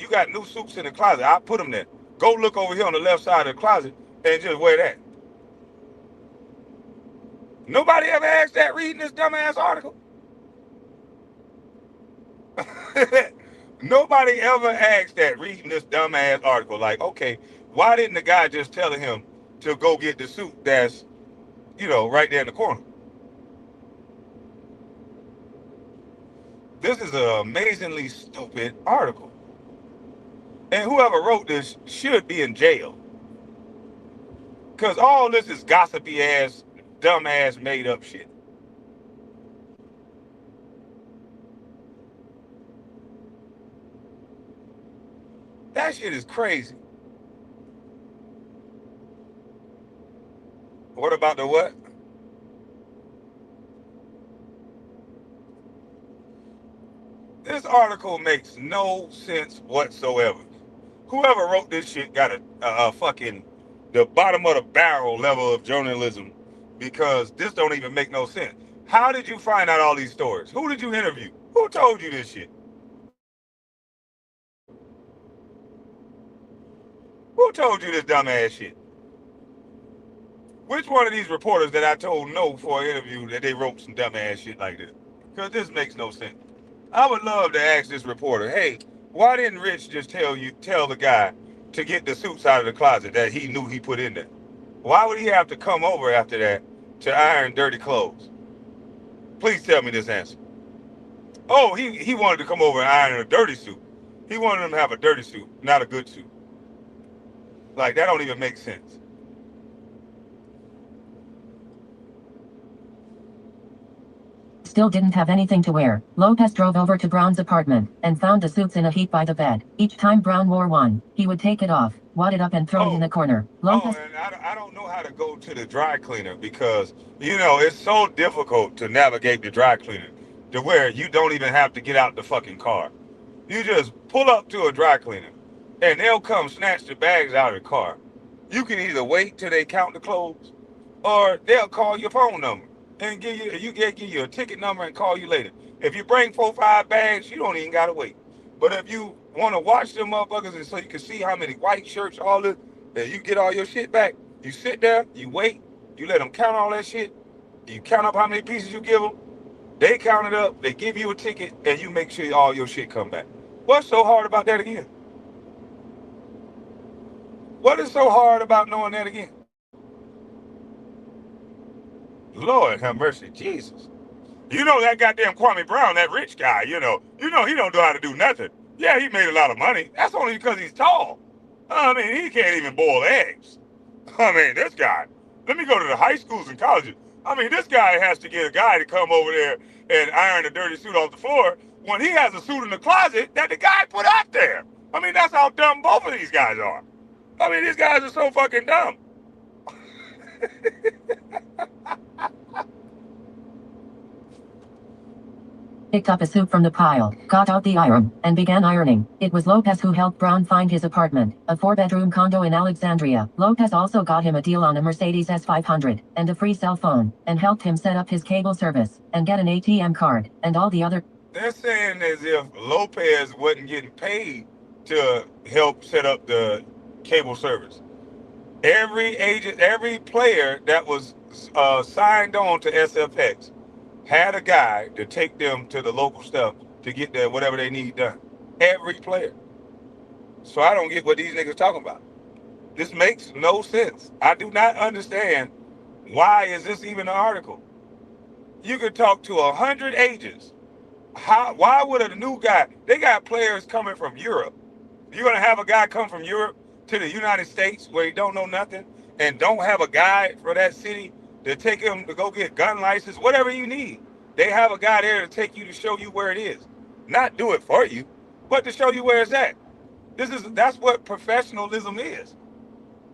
A: got new suits in the closet. I'll put them there. Go look over here on the left side of the closet and just wear that. Nobody ever asked that reading this dumbass article. Nobody ever asked that reading this dumbass article. Like, okay, why didn't the guy just tell him to go get the suit that's, right there in the corner? This is an amazingly stupid article. And whoever wrote this should be in jail. Because all this is gossipy ass, dumb ass, made up shit. That shit is crazy. What about the what? This article makes no sense whatsoever. Whoever wrote this shit got a fucking the bottom of the barrel level of journalism, because this don't even make no sense. How did you find out all these stories? Who did you interview? Who told you this shit? Who told you this dumbass shit? Which one of these reporters that I told no for an interview that they wrote some dumbass shit like this? Because this makes no sense. I would love to ask this reporter, hey, why didn't Rich just tell the guy to get the suits out of the closet that he knew he put in there? Why would he have to come over after that to iron dirty clothes? Please tell me this answer. Oh, he wanted to come over and iron a dirty suit. He wanted him to have a dirty suit, not a good suit. Like, that don't even make sense.
E: Still didn't have anything to wear. Lopez drove over to Brown's apartment and found the suits in a heap by the bed. Each time Brown wore one, he would take it off, wad it up and throw it in the corner. Lopez.
A: And I don't know how to go to the dry cleaner because, it's so difficult to navigate the dry cleaner to where you don't even have to get out the fucking car. You just pull up to a dry cleaner and they'll come snatch the bags out of the car. You can either wait till they count the clothes or they'll call your phone number and give you a ticket number and call you later. If you bring 4 or 5 bags, you don't even gotta wait. But if you want to watch them motherfuckers and so you can see how many white shirts, all this, and you get all your shit back, you sit there, you wait, You let them count all that shit. You count up how many pieces you give them. They count it up. They give you a ticket, and you make sure all your shit come back. What's so hard about that again? What is so hard about knowing that again? Lord have mercy, Jesus. You know that goddamn Kwame Brown, that rich guy, you know he don't know how to do nothing. Yeah, he made a lot of money. That's only because he's tall. I mean, he can't even boil eggs. I mean, this guy. Let me go to the high schools and colleges. I mean, this guy has to get a guy to come over there and iron a dirty suit off the floor when he has a suit in the closet that the guy put out there. I mean, that's how dumb both of these guys are. I mean, these guys are so fucking dumb.
E: Picked up a suit from the pile, got out the iron, and began ironing. It was Lopez who helped Brown find his apartment, a 4-bedroom condo in Alexandria. Lopez also got him a deal on a Mercedes S500, and a free cell phone, and helped him set up his cable service, and get an ATM card, and all the other...
A: They're saying as if Lopez wasn't getting paid to help set up the cable service. Every agent, every player that was signed on to SFX had a guy to take them to the local stuff to get their whatever they need done. Every player. So I don't get what these niggas talking about. This makes no sense. I do not understand why is this even an article. You could talk to 100 agents. Why would a new guy? They got players coming from Europe. You're gonna have a guy come from Europe to the United States where he don't know nothing and don't have a guide for that city to take him to go get gun license, whatever you need. They have a guy there to take you to show you where it is. Not do it for you, but to show you where it's at. That's what professionalism is.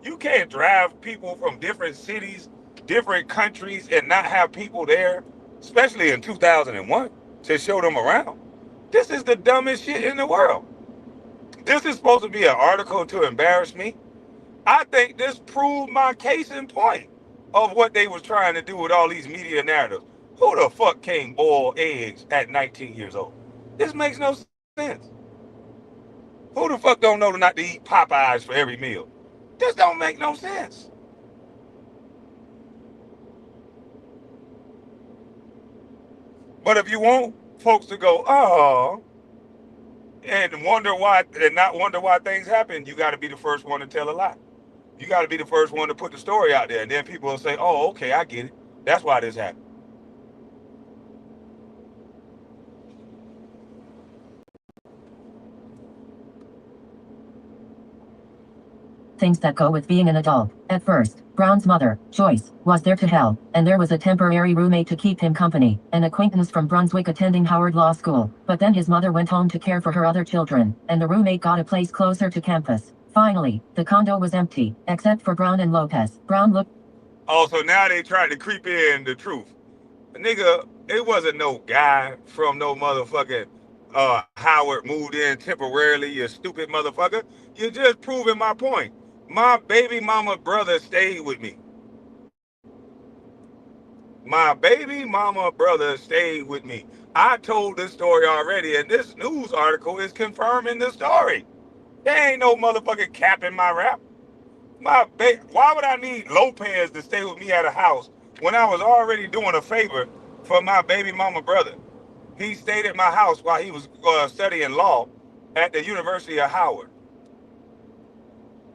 A: You can't drive people from different cities, different countries, and not have people there, especially in 2001, to show them around. This is the dumbest shit in the world. This is supposed to be an article to embarrass me. I think this proved my case in point of what they was trying to do with all these media narratives. Who the fuck can't boil eggs at 19 years old? This makes no sense. Who the fuck don't know not to eat Popeyes for every meal? This don't make no sense. But if you want folks to go, oh, and not wonder why things happen, you got to be the first one to tell a lie. You got to be the first one to put the story out there, and then people will say, oh, okay, I get it. That's why this happened.
E: Things that go with being an adult. At first, Brown's mother, Joyce, was there to help, and there was a temporary roommate to keep him company, an acquaintance from Brunswick attending Howard Law School. But then his mother went home to care for her other children, and the roommate got a place closer to campus. Finally, the condo was empty, except for Brown and Lopez. Brown looked...
A: Oh, so now they tried to creep in the truth. Nigga, it wasn't no guy from no motherfucking Howard moved in temporarily, you stupid motherfucker. You're just proving my point. My baby mama brother stayed with me. My baby mama brother stayed with me. I told this story already, and this news article is confirming the story. There ain't no motherfucking cap in my rap. Why would I need Lopez to stay with me at a house when I was already doing a favor for my baby mama brother? He stayed at my house while he was studying law at the University of Howard.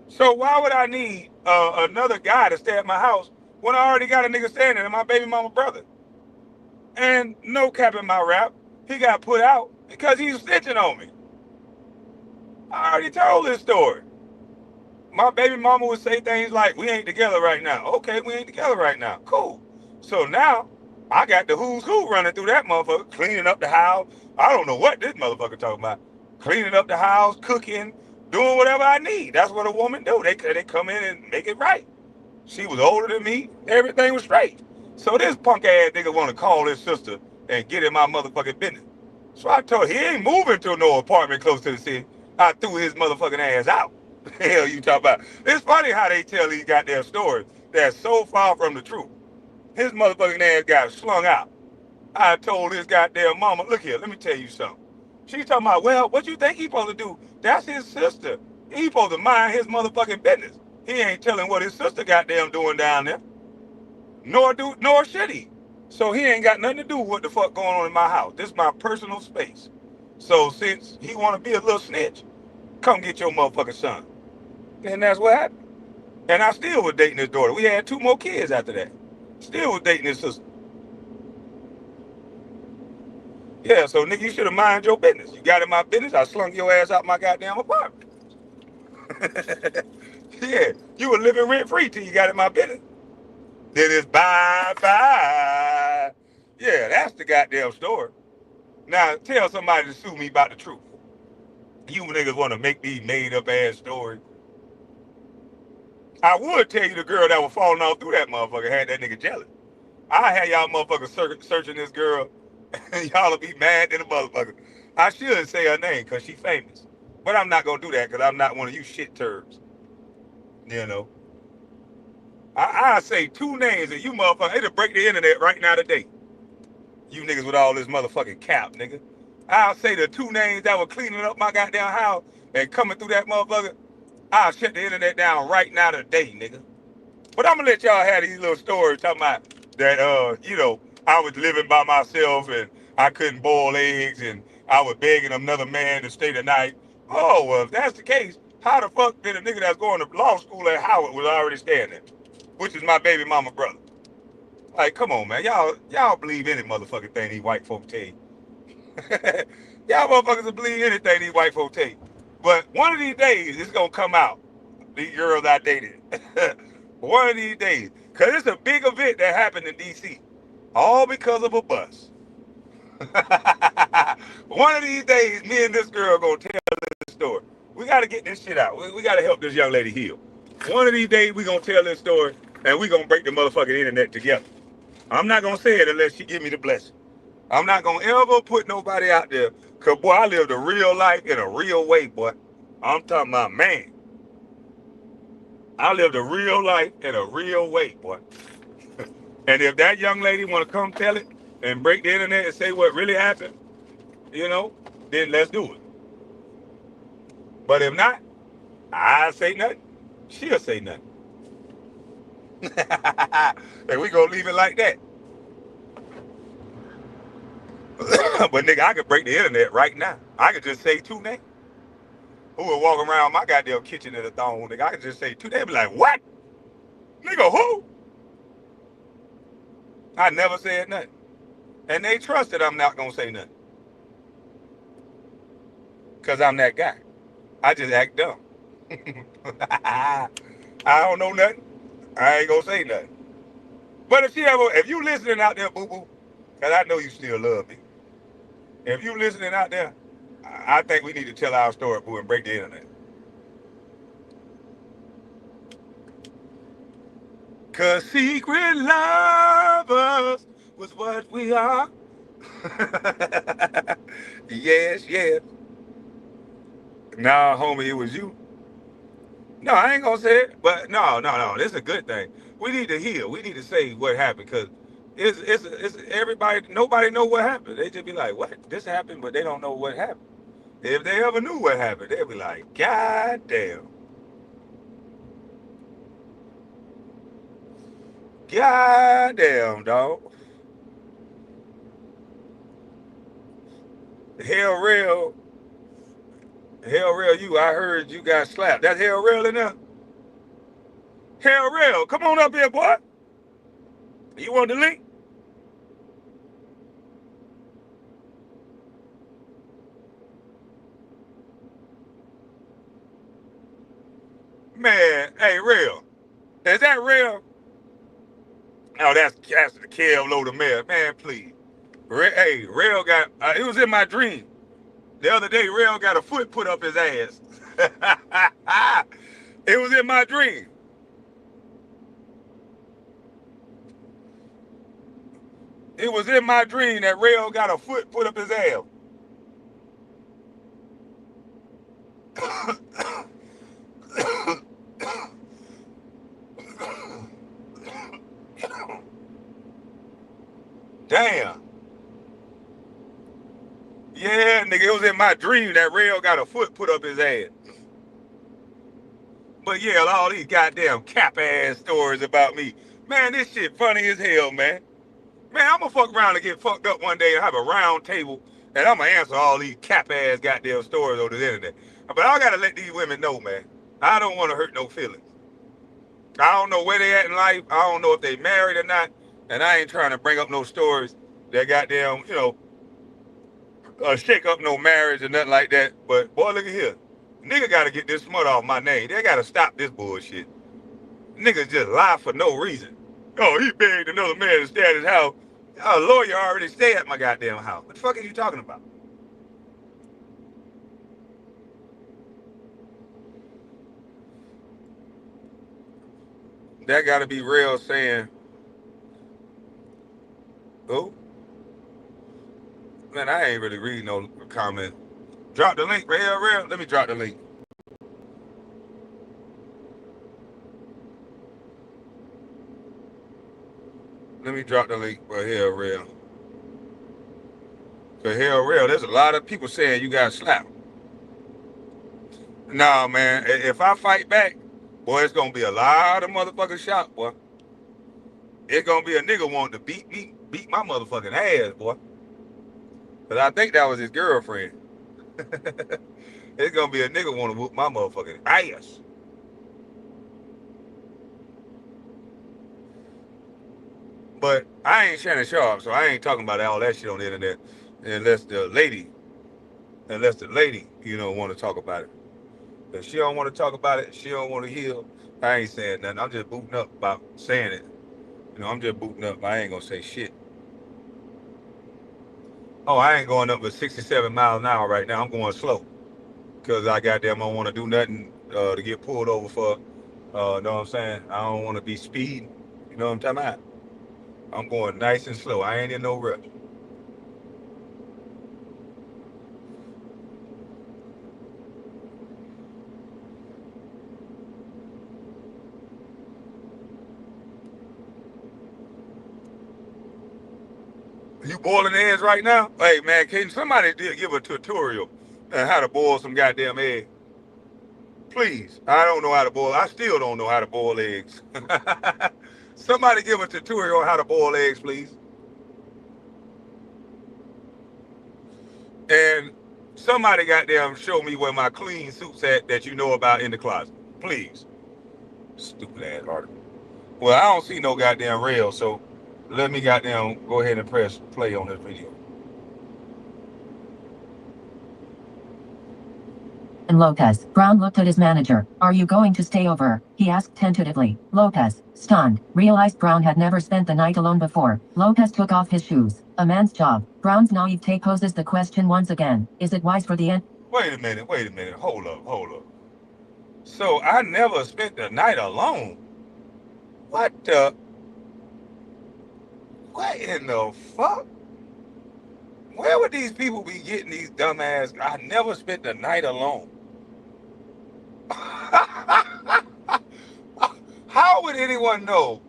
A: So why would I need another guy to stay at my house when I already got a nigga staying there, my baby mama brother? And no cap in my rap, he got put out because he was snitching on me. I already told this story. My baby mama would say things like, we ain't together right now. Okay, we ain't together right now. Cool. So now I got the who's who running through that motherfucker, cleaning up the house. I don't know what this motherfucker talking about. Cleaning up the house, cooking, doing whatever I need. That's what a woman do. They come in and make it right. She was older than me. Everything was straight. So this punk ass nigga want to call his sister and get in my motherfucking business. So I told her, he ain't moving to no apartment close to the city. I threw his motherfucking ass out. The hell you talk about? It's funny how they tell these goddamn stories that's so far from the truth. His motherfucking ass got slung out. I told his goddamn mama, look here, let me tell you something. She's talking about, well, what you think he supposed to do? That's his sister. He supposed to mind his motherfucking business. He ain't telling what his sister goddamn doing down there. Nor should he. So he ain't got nothing to do with what the fuck going on in my house. This is my personal space. So since he want to be a little snitch, come get your motherfucking son. And that's what happened. And I still was dating his daughter. We had 2 more kids after that. Still was dating his sister. Yeah, so nigga, you should have mind your business. You got in my business, I slung your ass out my goddamn apartment. Yeah, you were living rent free till you got in my business. Then it's bye bye. Yeah, that's the goddamn story. Now tell somebody to sue me about the truth. You niggas want to make these made up ass stories. I would tell you the girl that was falling off through that motherfucker had that nigga jealous. I had y'all motherfuckers searching this girl, and y'all will be mad than a motherfucker. I should say her name because she famous. But I'm not going to do that because I'm not one of you shit turds. You know. I say 2 names and you motherfuckers, it'll break the internet right now today. You niggas with all this motherfucking cap, nigga. I'll say the 2 names that were cleaning up my goddamn house and coming through that motherfucker. I'll shut the internet down right now today, nigga. But I'm gonna let y'all have these little stories talking about that, I was living by myself and I couldn't boil eggs and I was begging another man to stay the night. Oh, well, if that's the case, how the fuck did a nigga that's going to law school at Howard was already staying there? Which is my baby mama brother. Like, come on, man. Y'all believe any motherfucking thing these white folks tell you. Y'all motherfuckers will believe anything these white folks tell you. But one of these days, it's gonna come out. These girls I dated. One of these days. Because it's a big event that happened in D.C. All because of a bus. One of these days, me and this girl are going to tell this story. We got to get this shit out. We got to help this young lady heal. One of these days, we going to tell this story, and we going to break the motherfucking internet together. I'm not going to say it unless she give me the blessing. I'm not going to ever put nobody out there. Because, boy, I lived a real life in a real way, boy. I'm talking about, man. I lived a real life in a real way, boy. And if that young lady want to come tell it and break the internet and say what really happened, then let's do it. But if not, I say nothing. She'll say nothing. And we gonna leave it like that. But nigga, I could break the internet right now. I could just say 2 names. Who would walk around my goddamn kitchen in a thong, nigga? I could just say 2 names. Be like, what? Nigga, who? I never said nothing. And they trust that I'm not gonna say nothing. Cause I'm that guy. I just act dumb. I don't know nothing. I ain't gonna say nothing. But if you listening out there, boo-boo, cause I know you still love me. If you listening out there, I think we need to tell our story, boo, and break the internet. Cause secret lovers was what we are. Yes, yes. Nah, homie, it was you. No, I ain't gonna say it, but no. This is a good thing. We need to heal. We need to say what happened, because it's everybody. Nobody know what happened. They just be like, "What? This happened," but they don't know what happened. If they ever knew what happened, they'd be like, "God damn, God damn, dog." Hell real, hell real. I heard you got slapped. That's hell real in there. Hell real, come on up here, boy. You want the link? Man, hey, real. Is that real? Oh, that's the Kev load of mail. Man, please. Hey, Rail got, it was in my dream. The other day, Rail got a foot put up his ass. It was in my dream. It was in my dream that Rail got a foot put up his ass. Damn. Yeah, nigga, it was in my dream that Rail got a foot put up his ass. But yeah, all these goddamn cap ass stories about me Man, this shit funny as hell, man. Man, I'm gonna fuck around and get fucked up one day and have a round table, and I'm gonna answer all these cap ass goddamn stories over the internet. But I gotta let these women know, man. I don't want to hurt no feelings. I don't know where they at in life. I don't know if they married or not, and I ain't trying to bring up no stories that goddamn, shake up no marriage or nothing like that. But boy, look at here. Nigga gotta get this smut off my name. They gotta stop this bullshit. Niggas just lie for no reason. Oh, he begged another man to stay at his house. A lawyer already stay at my goddamn house. What the fuck are you talking about? That gotta be real saying, oh, man, I ain't really reading no comment. Drop the link, real. Let me drop the link. Let me drop the link for Hell Real. For Hell Real, there's a lot of people saying you got slapped. Nah, man, if I fight back, boy, it's gonna be a lot of motherfucking shot, boy. It's gonna be a nigga wanting to beat my motherfucking ass, boy. Cause I think that was his girlfriend. It's gonna be a nigga wanting to whoop my motherfucking ass. But I ain't Shannon Sharp, so I ain't talking about all that shit on the internet unless the lady, want to talk about it. If she don't want to talk about it, she don't want to heal, I ain't saying nothing. I'm just booting up about saying it. I'm just booting up. I ain't gonna say shit. Oh, I ain't going up with 67 miles an hour right now. I'm going slow. Because I goddamn don't want to do nothing to get pulled over for. Know what I'm saying? I don't want to be speeding. You know what I'm talking about? I'm going nice and slow. I ain't in no rush. You boiling eggs right now? Hey, man, can somebody give a tutorial on how to boil some goddamn eggs? Please. I don't know how to boil. I still don't know how to boil eggs. Somebody give a tutorial on how to boil eggs, please. And somebody goddamn show me where my clean suit's at that you know about in the closet. Please. Stupid ass article. Well, I don't see no goddamn rail, so let me goddamn go ahead and press play on this video.
E: And Lopez. Brown looked at his manager. Are you going to stay over? He asked tentatively. Lopez, stunned, realized Brown had never spent the night alone before. Lopez took off his shoes. A man's job. Brown's naivete poses the question once again. Is it wise for the end? Wait a minute. Hold up. So I never spent the night alone. What in the fuck? Where would these people be getting these dumbass? I never spent the night alone. How would anyone know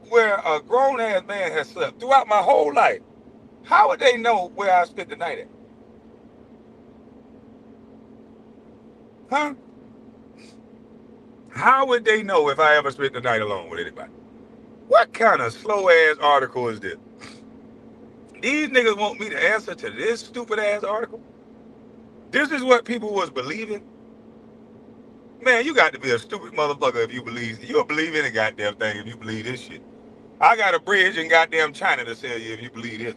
E: where a grown-ass man has slept throughout my whole life? How would they know where I spent the night at? Huh? How would they know if I ever spent the night alone with anybody? What kind of slow-ass article is this? These niggas want me to answer to this stupid-ass article? This is what people was believing? Man, you got to be a stupid motherfucker if you believe. You'll believe any goddamn thing if you believe this shit. I got a bridge in goddamn China to sell you if you believe this.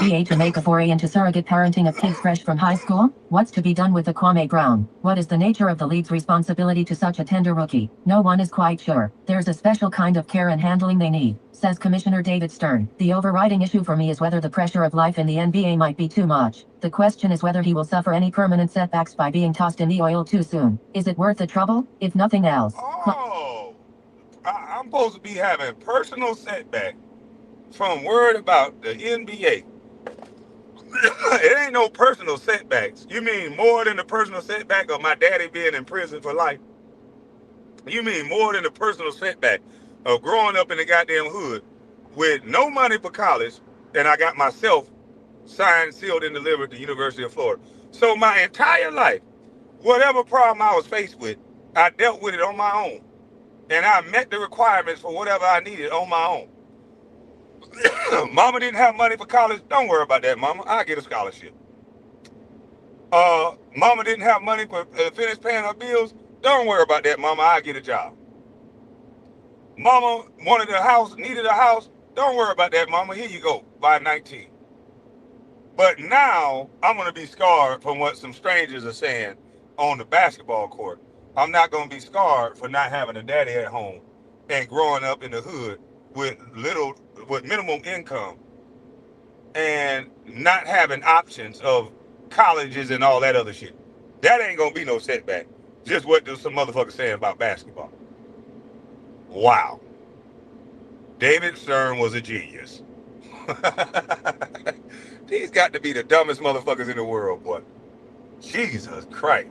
E: BA to make a foray into surrogate parenting of kids fresh from high school? What's to be done with the Kwame Brown? What is the nature of the league's responsibility to such a tender rookie? No one is quite sure. There's a special kind of care and handling they need, says Commissioner David Stern. The overriding issue for me is whether the pressure of life in the NBA might be too much. The question is whether he will suffer any permanent setbacks by being tossed in the oil too soon. Is it worth the trouble? If nothing else. Oh, I'm supposed to be having personal setback from word about the NBA. It ain't no personal setbacks. You mean more than the personal setback of my daddy being in prison for life? You mean more than the personal setback of growing up in the goddamn hood with no money for college, and I got myself signed, sealed, and delivered to the University of Florida. So my entire life, whatever problem I was faced with,
A: I dealt with it on my own. And I met the requirements for whatever I needed on my own. Mama didn't have money for college. Don't worry about that, mama. I'll get a scholarship. Mama didn't have money for finish paying her bills. Don't worry about that, mama. I'll get a job. Mama wanted a house, needed a house. Don't worry about that, mama. Here you go, by 19. But now I'm going to be scarred from what some strangers are saying on the basketball court. I'm not going to be scarred for not having a daddy at home and growing up in the hood with minimum income and not having options of colleges and all that other shit. That ain't going to be no setback. Just what some motherfuckers saying about basketball. Wow. David Stern was a genius. These got to be the dumbest motherfuckers in the world, boy. Jesus Christ.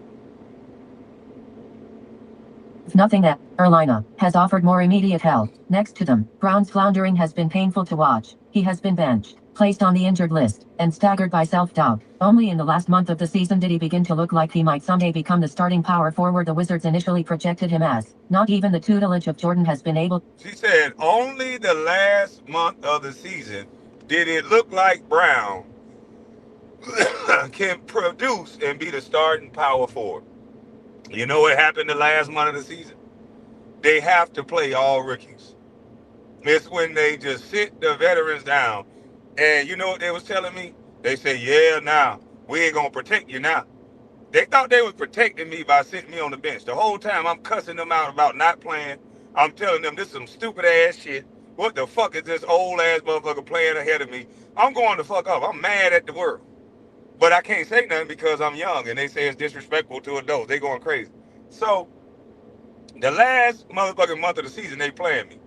E: Nothing at Carolina has offered more immediate help. Next to them, Brown's floundering has been painful to watch. He has been benched, placed on the injured list, and staggered by self-doubt. Only in the last month of the season did he begin to look like he might someday become the starting power forward the Wizards initially projected him as. Not even the tutelage of Jordan has been able.
A: She said only the last month of the season did it look like Brown can produce and be the starting power forward. You know what happened the last month of the season? They have to play all rookies. It's when they just sit the veterans down. And you know what they was telling me? They say, yeah, now, we ain't going to protect you now. They thought they was protecting me by sitting me on the bench. The whole time I'm cussing them out about not playing. I'm telling them this is some stupid ass shit. What the fuck is this old ass motherfucker playing ahead of me? I'm going to fuck off. I'm mad at the world. But I can't say nothing because I'm young and they say it's disrespectful to adults. They going crazy. So the last motherfucking month of the season, they playing me.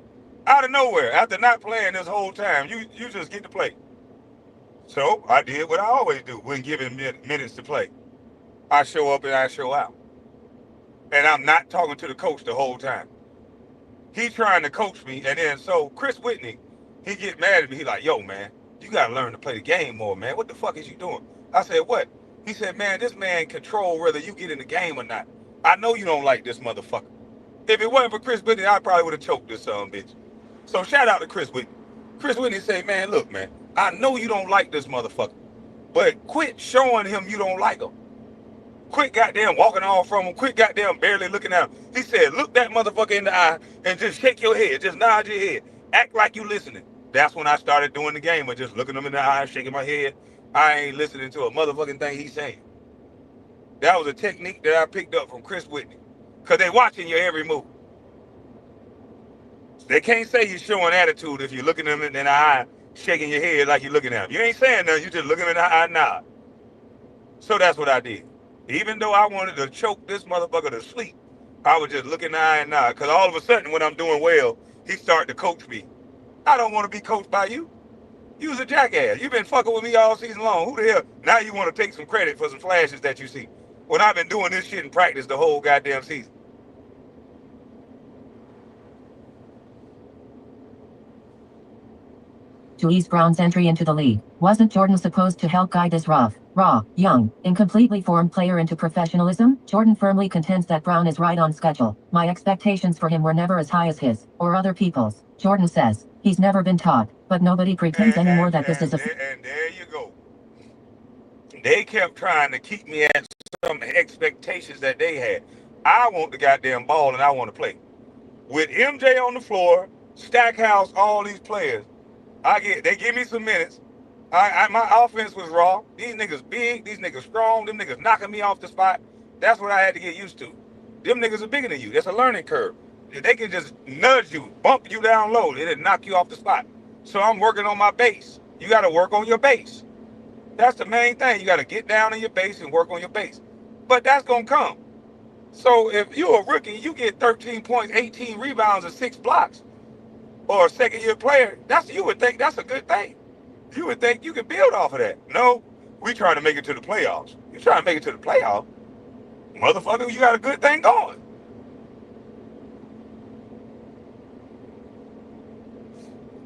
A: Out of nowhere, after not playing this whole time, you just get to play. So I did what I always do when given minutes to play. I show up and I show out. And I'm not talking to the coach the whole time. He's trying to coach me, and then so Chris Whitney, he get mad at me. He like, yo, man, you got to learn to play the game more, man. What the fuck is you doing? I said, what? He said, man, this man control whether you get in the game or not. I know you don't like this motherfucker. If it wasn't for Chris Whitney, I probably would have choked this bitch. So shout out to Chris Whitney. Chris Whitney said, man, look, man, I know you don't like this motherfucker, but quit showing him you don't like him. Quit goddamn walking off from him. Quit goddamn barely looking at him. He said, look that motherfucker in the eye and just shake your head. Just nod your head. Act like you listening. That's when I started doing the game of just looking him in the eye, shaking my head. I ain't listening to a motherfucking thing he's saying. That was a technique that I picked up from Chris Whitney. Because they watching your every move. They can't say you're showing attitude if you're looking them in the eye, shaking your head like you're looking at him. You ain't saying nothing. You just looking in the eye and nod. So that's what I did. Even though I wanted to choke this motherfucker to sleep, I was just looking in the eye and nod. Because all of a sudden, when I'm doing well, he started to coach me. I don't want to be coached by you. You was a jackass. You've been fucking with me all season long. Who the hell? Now you want to take some credit for some flashes that you see. When I've been doing this shit in practice the whole goddamn season.
E: To ease Brown's entry into the league, wasn't Jordan supposed to help guide this rough, raw, young, incompletely formed player into professionalism? Jordan firmly contends that Brown is right on schedule. My expectations for him were never as high as his, or other people's. Jordan says, he's never been taught, but nobody pretends anymore that this is a...
A: And there you go. They kept trying to keep me at some expectations that they had. I want the goddamn ball and I want to play. With MJ on the floor, Stackhouse, all these players, they give me some minutes. My offense was raw. These niggas big, these niggas strong, them niggas knocking me off the spot. That's what I had to get used to. Them niggas are bigger than you. That's a learning curve. They can just nudge you, bump you down low, and then knock you off the spot. So I'm working on my base. You got to work on your base. That's the main thing. You got to get down in your base and work on your base. But that's going to come. So if you're a rookie, you get 13 points, 18 rebounds, and 6 blocks, or a second-year player, you would think that's a good thing. You would think you could build off of that. No, we trying to make it to the playoffs. You trying to make it to the playoffs? Motherfucker, you got a good thing going.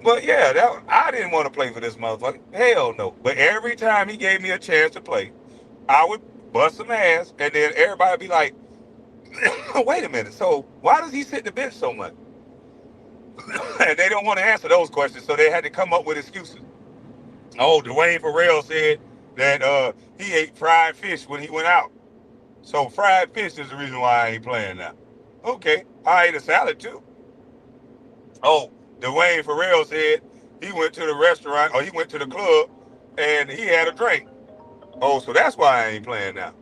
A: But yeah, I didn't want to play for this motherfucker. Hell no. But every time he gave me a chance to play, I would bust some ass, and then everybody would be like, Wait a minute. So why does he sit the bench so much? And they don't want to answer those questions, so they had to come up with excuses. Oh, Dwayne Farrell said that he ate fried fish when he went out. So fried fish is the reason why I ain't playing now. Okay, I ate a salad too. Oh, Dwayne Farrell said he went to the restaurant or he went to the club and he had a drink. Oh, so that's why I ain't playing now.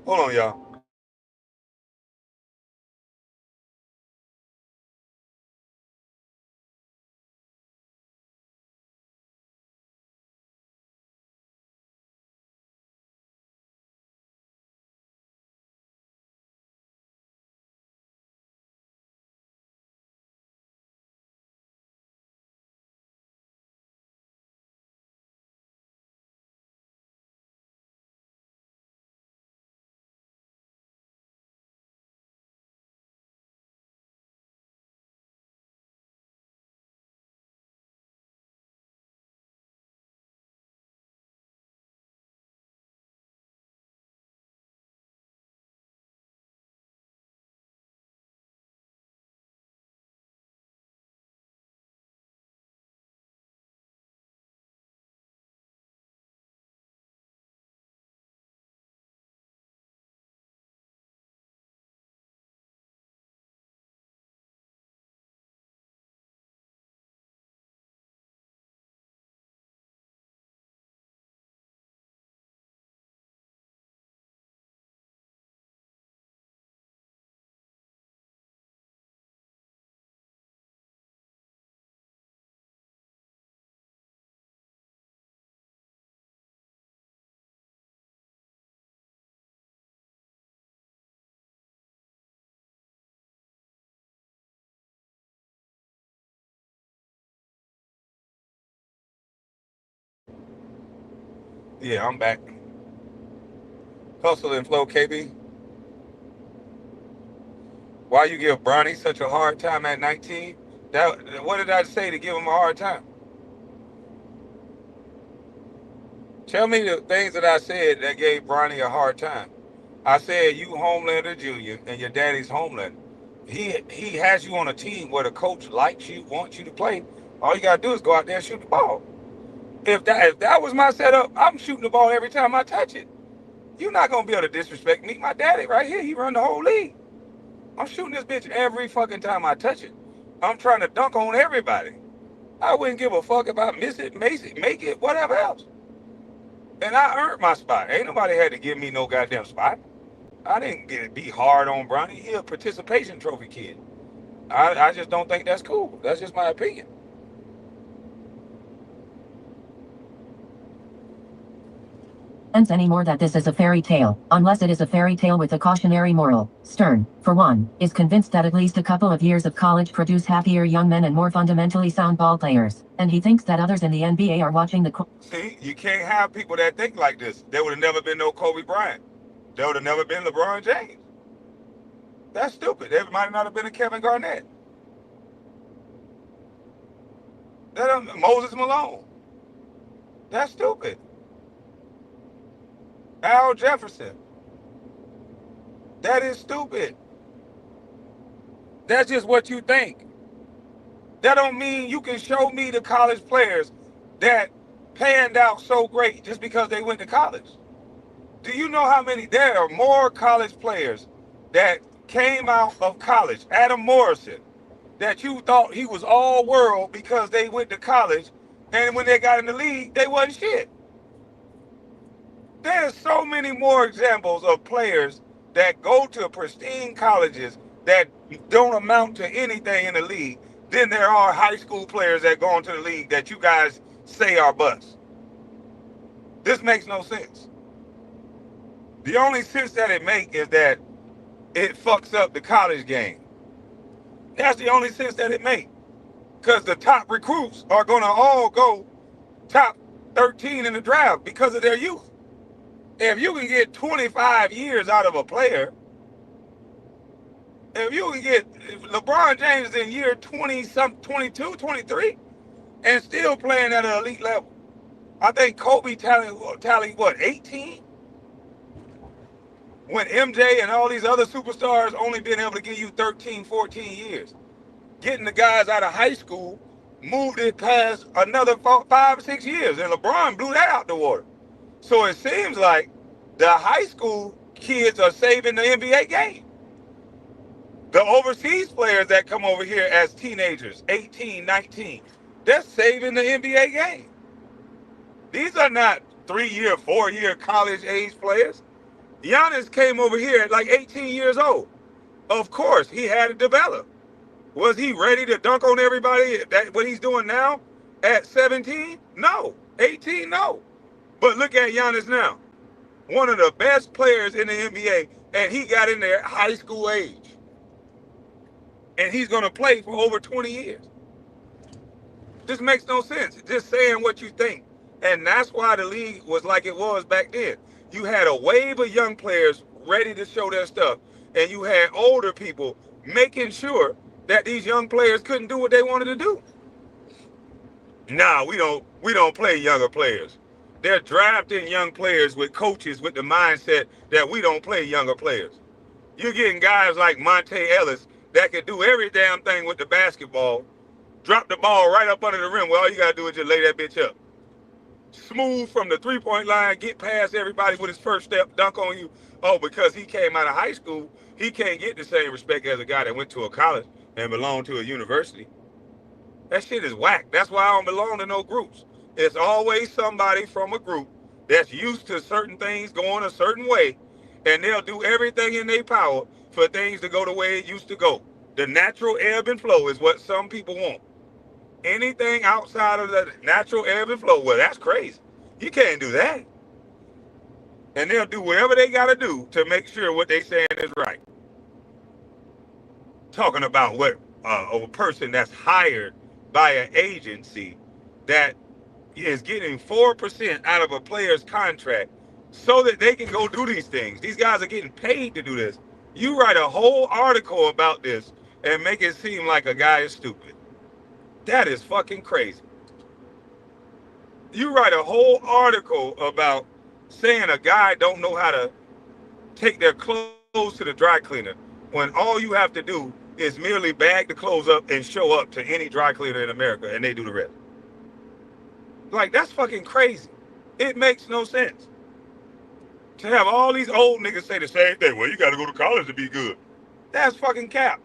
A: Hold on, y'all. Yeah, I'm back. Hustle and Flow, KB. Why you give Bronny such a hard time at 19? That what did I say to give him a hard time? Tell me the things that I said that gave Bronny a hard time. I said you Homelander Junior and your daddy's Homelander. He has you on a team where the coach likes you, wants you to play. All you gotta do is go out there and shoot the ball. If that was my setup, I'm shooting the ball every time I touch it. You're not gonna be able to disrespect me. My daddy right here, he run the whole league. I'm shooting this bitch every fucking time I touch it. I'm trying to dunk on everybody. I wouldn't give a fuck if I miss it, make it, whatever else. And I earned my spot. Ain't nobody had to give me no goddamn spot. I didn't get it be hard on Bronny. He a participation trophy kid. I just don't think that's cool. That's just my opinion.
E: Anymore that this is a fairy tale, unless it is a fairy tale with a cautionary moral. Stern, for one, is convinced that at least a couple of years of college produce happier young men and more fundamentally sound ball players, and he thinks that others in the NBA are watching the.
A: See, you can't have people that think like this. There would have never been no Kobe Bryant. There would have never been LeBron James. That's stupid. There might not have been a Kevin Garnett. Moses Malone. That's stupid. Al Jefferson. That is stupid. That's just what you think. That don't mean you can show me the college players that panned out so great just because they went to college. Do you know how many? There are more college players that came out of college. Adam Morrison, that you thought he was all world because they went to college, and when they got in the league, they wasn't shit. There's so many more examples of players that go to pristine colleges that don't amount to anything in the league than there are high school players that go into the league that you guys say are busts. This makes no sense. The only sense that it makes is that it fucks up the college game. That's the only sense that it makes. Because the top recruits are going to all go top 13 in the draft because of their youth. If you can get 25 years out of a player, if you can get LeBron James in year 20 some 22, 23 and still playing at an elite level. I think Kobe tallied what, 18? When MJ and all these other superstars only been able to give you 13, 14 years. Getting the guys out of high school moved it past another 5 or 6 years, and LeBron blew that out the water. So it seems like the high school kids are saving the NBA game. The overseas players that come over here as teenagers, 18, 19, they're saving the NBA game. These are not 3-year, 4-year college age players. Giannis came over here at like 18 years old. Of course, he had to develop. Was he ready to dunk on everybody? That what he's doing now at 17? No. 18? No. But look at Giannis now. One of the best players in the NBA, and he got in there at high school age. And he's going to play for over 20 years. This makes no sense. Just saying what you think. And that's why the league was like it was back then. You had a wave of young players ready to show their stuff, and you had older people making sure that these young players couldn't do what they wanted to do. Nah, we don't play younger players. They're drafting young players with coaches with the mindset that we don't play younger players. You're getting guys like Monte Ellis that can do every damn thing with the basketball, drop the ball right up under the rim. Well, all you got to do is just lay that bitch up. Smooth from the three-point line, get past everybody with his first step, dunk on you. Oh, because he came out of high school, he can't get the same respect as a guy that went to a college and belonged to a university. That shit is whack. That's why I don't belong to no groups. It's always somebody from a group that's used to certain things going a certain way, and they'll do everything in their power for things to go the way it used to go. The natural ebb and flow is what some people want. Anything outside of the natural ebb and flow, well, that's crazy. You can't do that. And they'll do whatever they got to do to make sure what they saying is right. Talking about what a person that's hired by an agency that is getting 4% out of a player's contract so that they can go do these things. These guys are getting paid to do this. You write a whole article about this and make it seem like a guy is stupid. That is fucking crazy. You write a whole article about saying a guy don't know how to take their clothes to the dry cleaner when all you have to do is merely bag the clothes up and show up to any dry cleaner in America and they do the rest. Like, that's fucking crazy. It makes no sense. To have all these old niggas say the same thing, well, you got to go to college to be good. That's fucking cap.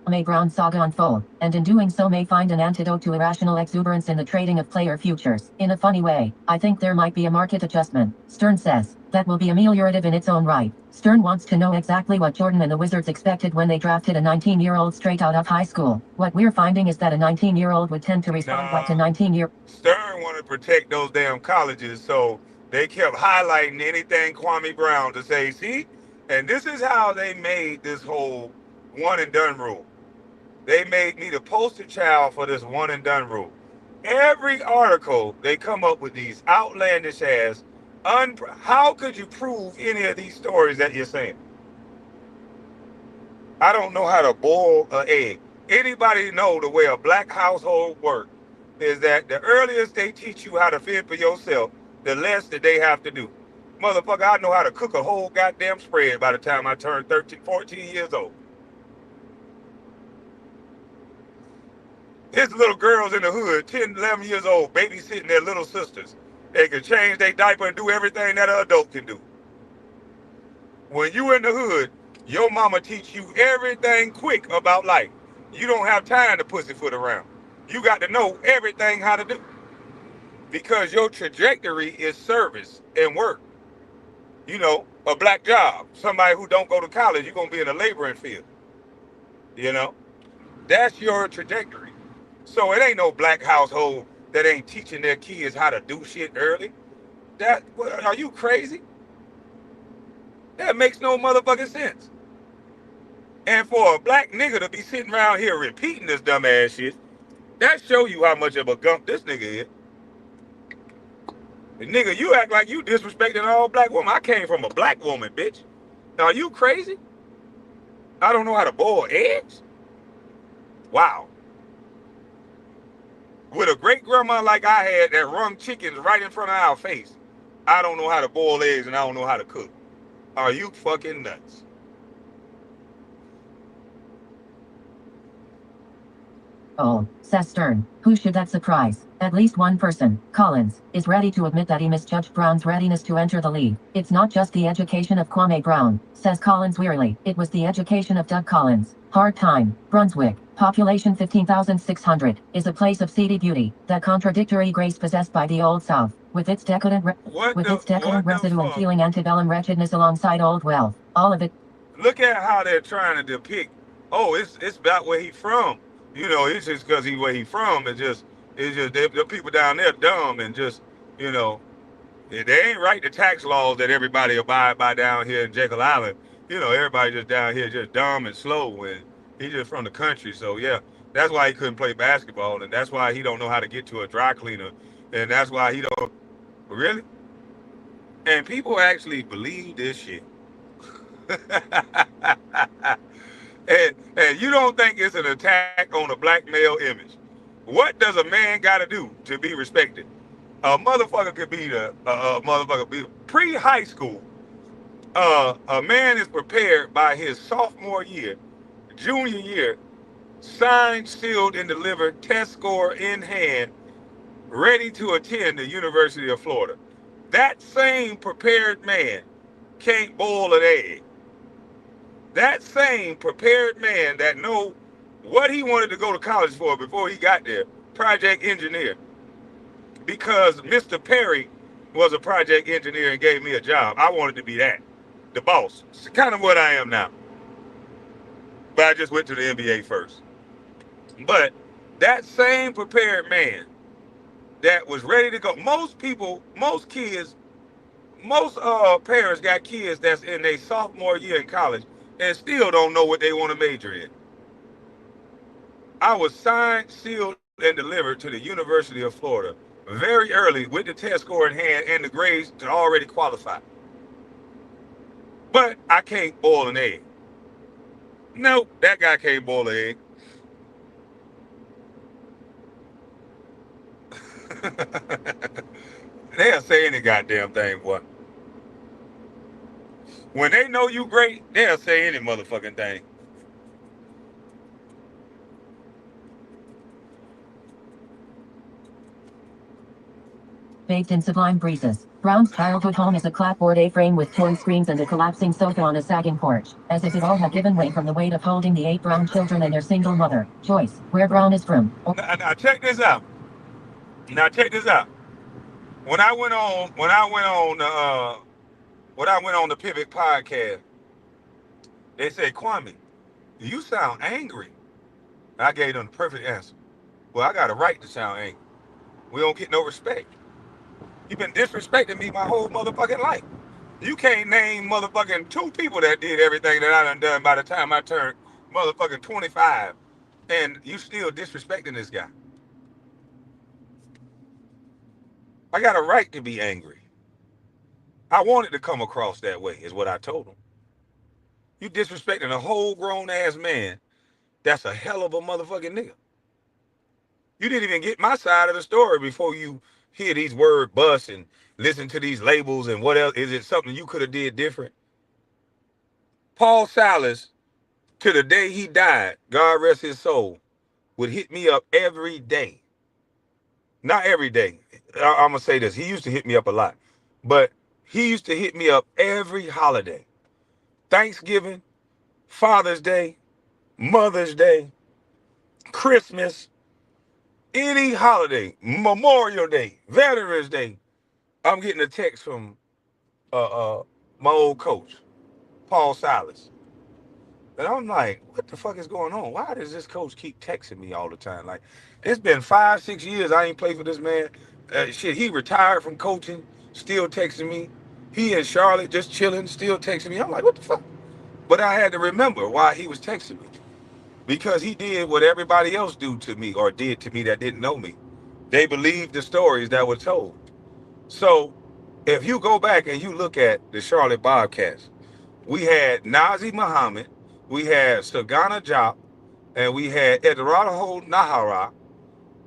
E: May Brown saga unfold, and in doing so may find an antidote to irrational exuberance in the trading of player futures. In a funny way, I think there might be a market adjustment, Stern says, that will be ameliorative in its own right. Stern wants to know exactly what Jordan and the Wizards expected when they drafted a 19-year-old straight out of high school. What we're finding is that a 19-year-old would tend to respond like a 19-year.
A: Stern wanted to protect those damn colleges, so they kept highlighting anything Kwame Brown to say, see? And this is how they made this whole one and done rule. They made me the poster child for this one and done rule. Every article, they come up with these outlandish ass, how could you prove any of these stories that you're saying? I don't know how to boil an egg. Anybody know the way a black household works is that the earliest they teach you how to fend for yourself, the less that they have to do. Motherfucker, I know how to cook a whole goddamn spread by the time I turn 13, 14 years old. His little girls in the hood, 10, 11 years old, babysitting their little sisters. They can change their diaper and do everything that an adult can do. When you in the hood, your mama teach you everything quick about life. You don't have time to pussyfoot around. You got to know everything how to do. Because your trajectory is service and work. You know, a black job. Somebody who don't go to college, you're going to be in a laboring field. You know, that's your trajectory. So it ain't no black household that ain't teaching their kids how to do shit early. Are you crazy? That makes no motherfucking sense. And for a black nigga to be sitting around here repeating this dumbass shit, that show you how much of a gump this nigga is. And nigga, you act like you disrespecting all black women. I came from a black woman, bitch. Are you crazy? I don't know how to boil eggs? Wow. with a great grandma like I had that run chickens right in front of our face, I don't know how to boil eggs and I don't know how to cook. Are you fucking nuts?
E: Oh, says Stern. Who should that surprise? At least one person, Collins, is ready to admit that he misjudged Brown's readiness to enter the league. It's not just the education of Kwame Brown, says Collins wearily. It was the education of Doug Collins. Hard time. Brunswick, population 15,600, is a place of seedy beauty, that contradictory grace possessed by the Old South, with its decadent
A: What the
E: residue and
A: fuck?
E: feeling antebellum wretchedness alongside old wealth. All of it.
A: Look at how they're trying to depict. Oh, it's about where he from. You know, it's just because he where he from. It's just the people down there dumb and just, you know, they ain't write the tax laws that everybody abide by down here in Jekyll Island. You know, everybody just down here just dumb and slow, and he just from the country. So yeah, that's why he couldn't play basketball, and that's why he don't know how to get to a dry cleaner, and that's why he don't really. And people actually believe this shit. And you don't think it's an attack on a black male image. What does a man got to do to be respected? A motherfucker could be a motherfucker be pre-high school. A man is prepared by his sophomore year, junior year, signed, sealed, and delivered, test score in hand, ready to attend the University of Florida. That same prepared man can't boil an egg. That same prepared man that know what he wanted to go to college for before he got there, project engineer, because Mr. Perry was a project engineer and gave me a job. I wanted to be that, the boss. It's kind of what I am now. But I just went to the NBA first. But that same prepared man that was ready to go. Most people, most kids, most parents got kids that's in their sophomore year in college and still don't know what they want to major in. I was signed, sealed, and delivered to the University of Florida very early with the test score in hand and the grades to already qualify. But I can't boil an egg. Nope, that guy can't boil an egg. They'll say any goddamn thing, boy. When they know you great, they'll say any motherfucking thing.
E: Baked in sublime breezes. Brown's childhood home is a clapboard A-frame with torn screens and a collapsing sofa on a sagging porch, as if it all had given way from the weight of holding the 8 Brown children and their single mother, Joyce, where Brown is from.
A: Now check this out. Now check this out. When I went on the Pivot podcast, they said, Kwame, you sound angry. I gave them the perfect answer. Well, I got a right to sound angry. We don't get no respect. You've been disrespecting me my whole motherfucking life. You can't name motherfucking 2 people that did everything that I done by the time I turned motherfucking 25, and you still disrespecting this guy. I got a right to be angry. I wanted to come across that way, is what I told him. You disrespecting a whole grown ass man. That's a hell of a motherfucking nigga. You didn't even get my side of the story before you hear these word bust and listen to these labels and what else. Is it something you could have did different? Paul Silas, to the day he died, God rest his soul, would hit me up every day. Not every day. I'm going to say this. He used to hit me up a lot. But he used to hit me up every holiday. Thanksgiving, Father's Day, Mother's Day, Christmas, any holiday, Memorial Day, Veterans Day. I'm getting a text from my old coach, Paul Silas. And I'm like, what the fuck is going on? Why does this coach keep texting me all the time? Like, it's been 5, 6 years I ain't played for this man. Shit, he retired from coaching, still texting me. He in Charlotte just chilling, still texting me. I'm like, what the fuck? But I had to remember why he was texting me. Because he did what everybody else do to me or did to me that didn't know me. They believed the stories that were told. So if you go back and you look at the Charlotte Bobcats, we had Nazi Muhammad, we had Sagana Jop, and we had Eduardo Nahara,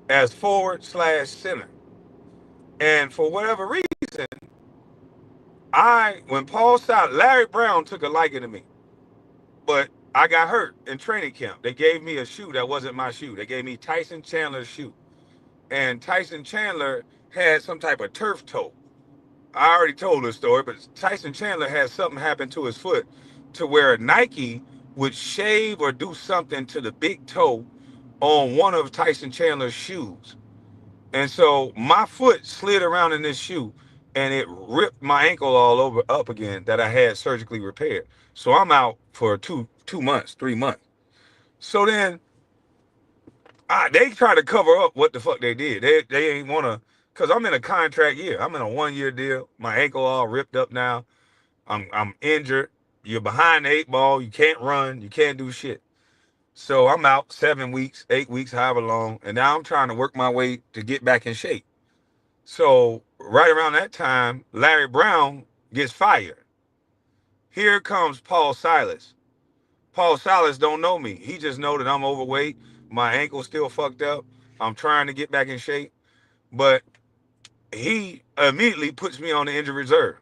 A: as forward/center. And for whatever reason, when Paul Silas, Larry Brown took a liking to me, but I got hurt in training camp. They gave me a shoe that wasn't my shoe. They gave me Tyson Chandler's shoe. And Tyson Chandler had some type of turf toe. I already told this story, but Tyson Chandler had something happen to his foot to where Nike would shave or do something to the big toe on one of Tyson Chandler's shoes. And so my foot slid around in this shoe and it ripped my ankle all over up again that I had surgically repaired. So I'm out for 2 months, 3 months. So then they try to cover up what the fuck they did. They ain't wanna, cause I'm in a contract year. I'm in a 1 year deal. My ankle all ripped up now. I'm injured. You're behind the 8 ball. You can't run. You can't do shit. So I'm out 7 weeks, 8 weeks, however long, and now I'm trying to work my way to get back in shape. So right around that time, Larry Brown gets fired. Here comes Paul Silas. Paul Silas don't know me. He just know that I'm overweight. My ankle's still fucked up. I'm trying to get back in shape. But he immediately puts me on the injured reserve.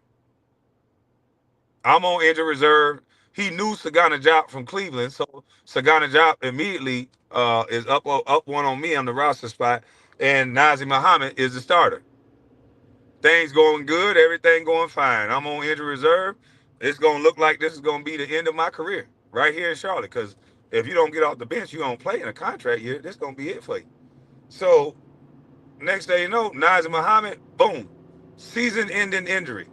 A: I'm on injured reserve. He knew Sagana Diop from Cleveland, so Sagana Diop immediately is up one on me on the roster spot, and Nazir Muhammad is the starter. Things going good, everything going fine. I'm on injured reserve. It's gonna look like this is gonna be the end of my career right here in Charlotte. Because if you don't get off the bench, you don't play in a contract year. This gonna be it for you. So next thing you know, Nazir Muhammad, boom, season-ending injury.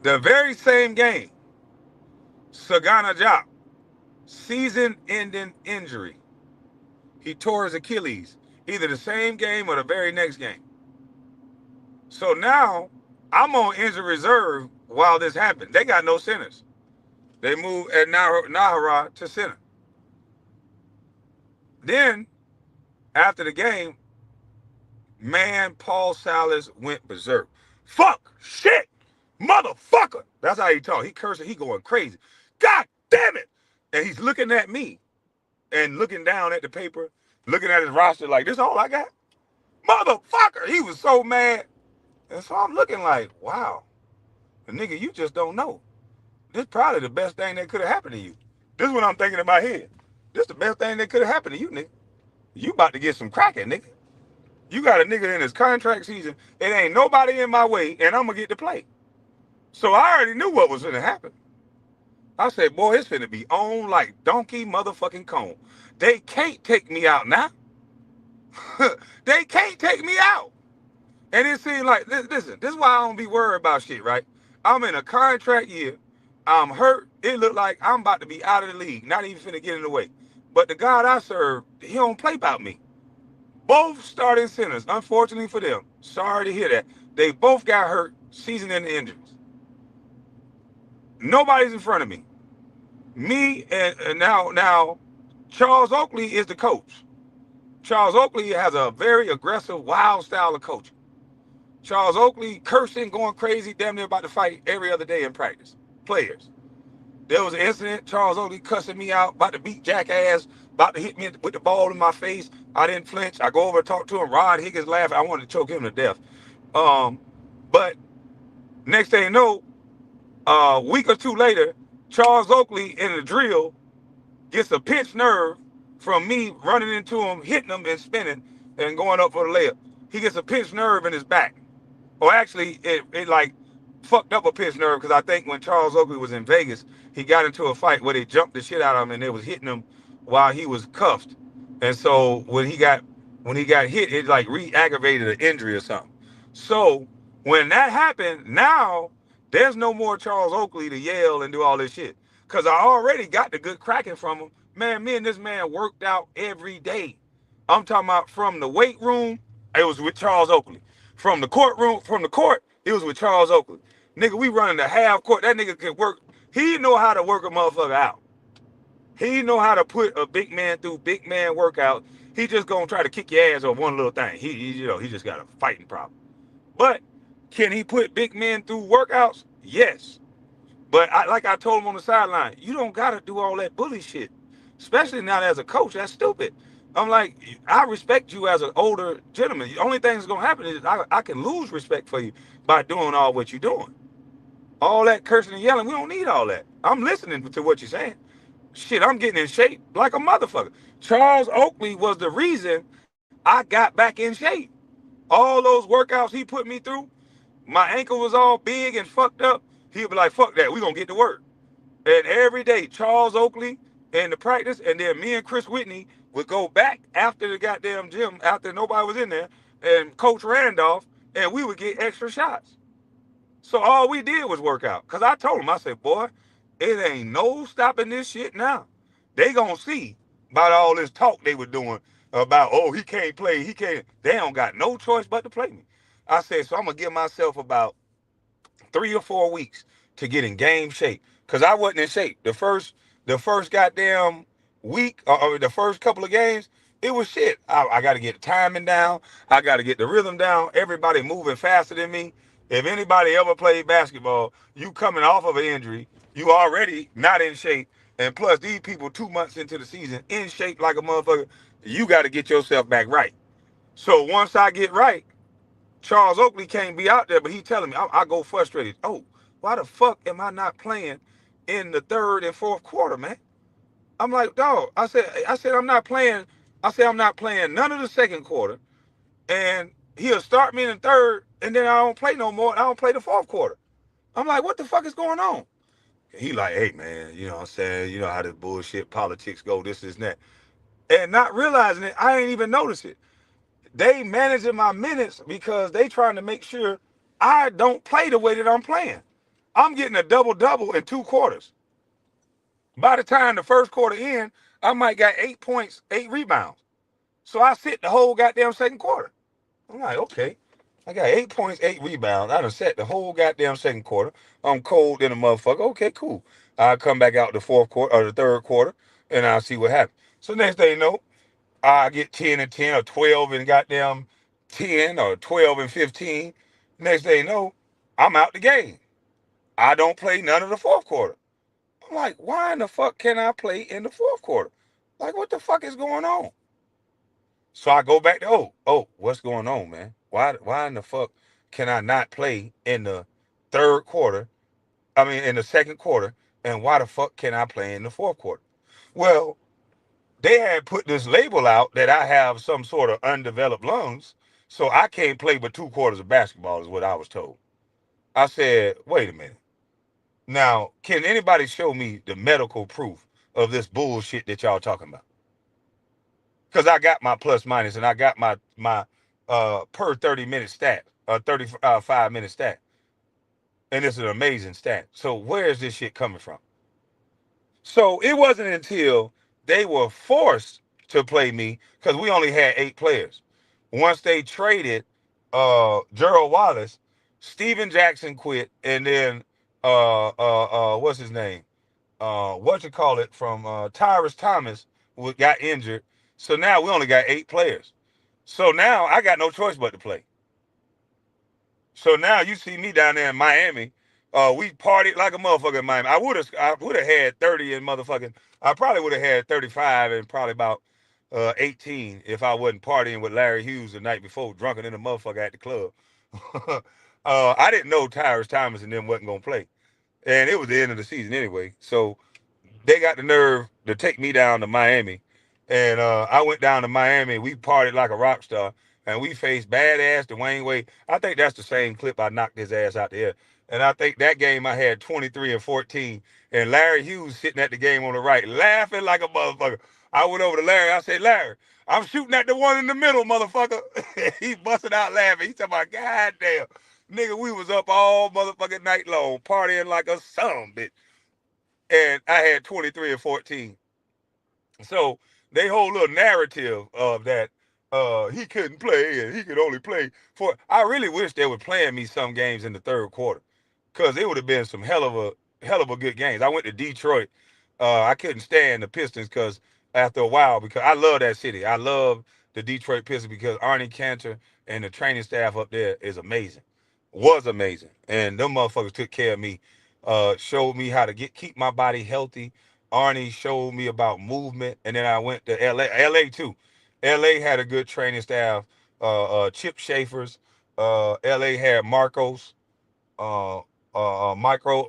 A: The very same game, Sagana Diop, season-ending injury. He tore his Achilles, either the same game or the very next game. So now I'm on injured reserve while this happened. They got no centers. They moved at Nahara to center. Then, after the game, man, Paul Silas went berserk. Fuck, shit, motherfucker. That's how he talk. He cursing, he going crazy. God damn it. And he's looking at me and looking down at the paper, looking at his roster like, this all I got? Motherfucker. He was so mad. And so I'm looking like, wow, the nigga, you just don't know. This probably the best thing that could have happened to you. This is what I'm thinking in my head. This the best thing that could have happened to you, nigga. You about to get some cracking, nigga. You got a nigga in his contract season. It ain't nobody in my way, and I'm going to get to play. So I already knew what was going to happen. I said, boy, it's finna be on like Donkey motherfucking Kong. They can't take me out now. They can't take me out. And it seemed like, listen, this is why I don't be worried about shit, right? I'm in a contract year. I'm hurt. It looked like I'm about to be out of the league, not even finna get in the way. But the God I serve, he don't play about me. Both starting centers, unfortunately for them, sorry to hear that, they both got hurt, season-ending injuries. Nobody's in front of me. Me and now Charles Oakley is the coach. Charles Oakley has a very aggressive, wild style of coaching. Charles Oakley cursing, going crazy, damn near about to fight every other day in practice. Players. There was an incident, Charles Oakley cussing me out, about to beat jackass, about to hit me with the ball in my face. I didn't flinch. I go over and talk to him. Rod Higgins laughing. I wanted to choke him to death. But next thing you know, a week or two later, Charles Oakley in the drill gets a pinched nerve from me running into him, hitting him and spinning and going up for the layup. He gets a pinched nerve in his back. Or actually, it like fucked up a pinched nerve because I think when Charles Oakley was in Vegas, he got into a fight where they jumped the shit out of him and they was hitting him while he was cuffed. And so when he got hit, it like re-aggravated an injury or something. So when that happened, now there's no more Charles Oakley to yell and do all this shit. Because I already got the good cracking from him. Man, me and this man worked out every day. I'm talking about from the weight room, it was with Charles Oakley. From the court, it was with Charles Oakley. Nigga, we running the half court. That nigga could work. He know how to work a motherfucker out. He know how to put a big man through big man workout. He just gonna try to kick your ass over one little thing. He just got a fighting problem. But can he put big men through workouts? Yes. But like I told him on the sideline, you don't gotta do all that bully shit. Especially now as a coach, that's stupid. I'm like, I respect you as an older gentleman. The only thing that's gonna happen is I can lose respect for you by doing all what you're doing. All that cursing and yelling, we don't need all that. I'm listening to what you're saying. Shit, I'm getting in shape like a motherfucker. Charles Oakley was the reason I got back in shape. All those workouts he put me through, my ankle was all big and fucked up. He'd be like, fuck that, we gonna get to work. And every day, Charles Oakley in the practice, and then me and Chris Whitney would go back after the goddamn gym, after nobody was in there, and Coach Randolph, and we would get extra shots. So all we did was work out. Cause I told him, I said, boy, it ain't no stopping this shit now. They gonna see about all this talk they were doing about, oh, he can't play, he can't. They don't got no choice but to play me. I said, so I'm gonna give myself about 3 or 4 weeks to get in game shape because I wasn't in shape. The first goddamn week or the first couple of games, it was shit. I got to get the timing down. I got to get the rhythm down. Everybody moving faster than me. If anybody ever played basketball, you coming off of an injury, you already not in shape. And plus, these people 2 months into the season in shape like a motherfucker, you got to get yourself back right. So once I get right, Charles Oakley can't be out there, but he telling me I go frustrated. Oh, why the fuck am I not playing in the third and fourth quarter, man? I'm like, dog. I said I'm not playing. I said I'm not playing none of the second quarter, and he'll start me in the third, and then I don't play no more. I don't play the fourth quarter. I'm like, what the fuck is going on? He like, hey man, you know what I'm saying? You know how this bullshit politics go, this and that. And not realizing it, I ain't even notice it. They managing my minutes because they trying to make sure I don't play the way that I'm playing. I'm getting a double double in 2 quarters. By the time the first quarter end, I might got 8 points, 8 rebounds. So I sit the whole goddamn second quarter. I'm like, okay. I got 8 points, 8 rebounds. I done set the whole goddamn second quarter. I'm cold in a motherfucker. Okay, cool. I'll come back out the fourth quarter or the third quarter and I'll see what happens. So next thing you know, I get 10 and 10 or 12 and goddamn 10 or 12 and 15. Next thing you know, I'm out the game. I don't play none of the fourth quarter. I'm like, why in the fuck can I play in the fourth quarter? Like, what the fuck is going on? So I go back to, what's going on, man? Why in the fuck can I not play in the third quarter? I mean, in the second quarter, and why the fuck can I play in the fourth quarter? Well, they had put this label out that I have some sort of undeveloped lungs, so I can't play but 2 quarters of basketball, is what I was told. I said, wait a minute. Now, can anybody show me the medical proof of this bullshit that y'all talking about? Because I got my plus minus and I got my per 30-minute stat, 35-minute stat. And it's an amazing stat. So where is this shit coming from? So it wasn't until they were forced to play me because we only had 8 players. Once they traded Gerald Wallace, Steven Jackson quit, and then what's his name? What you call it from Tyrus Thomas got injured. So now we only got 8 players. So now I got no choice but to play. So now you see me down there in Miami. We partied like a motherfucker in Miami. I would have had 30 in motherfucking. I probably would have had 35 and probably about 18 if I wasn't partying with Larry Hughes the night before, drunken in the motherfucker at the club. I didn't know Tyrus Thomas and them wasn't gonna play, and it was the end of the season anyway. So they got the nerve to take me down to Miami. And I went down to Miami. We partied like a rock star. And we faced badass Dwayne Wade. I think that's the same clip I knocked his ass out there. And I think that game I had 23 and 14. And Larry Hughes sitting at the game on the right, laughing like a motherfucker. I went over to Larry. I said, Larry, I'm shooting at the one in the middle, motherfucker. He busted out laughing. He talking about, God damn. Nigga, we was up all motherfucking night long, partying like a son bitch, and I had 23 and 14. So they whole little narrative of that he couldn't play and he could only play for. I really wish they would play me some games in the third quarter, because it would have been some hell of a good games. I went to Detroit. I couldn't stand the Pistons because after a while, because I love that city. I love the Detroit Pistons because Arnie Cantor and the training staff up there is amazing. Was amazing. And them motherfuckers took care of me. Showed me how to keep my body healthy. Arnie showed me about movement, and then I went to LA too. LA had a good training staff. Chip Schaefer's. LA had Marcos. Marco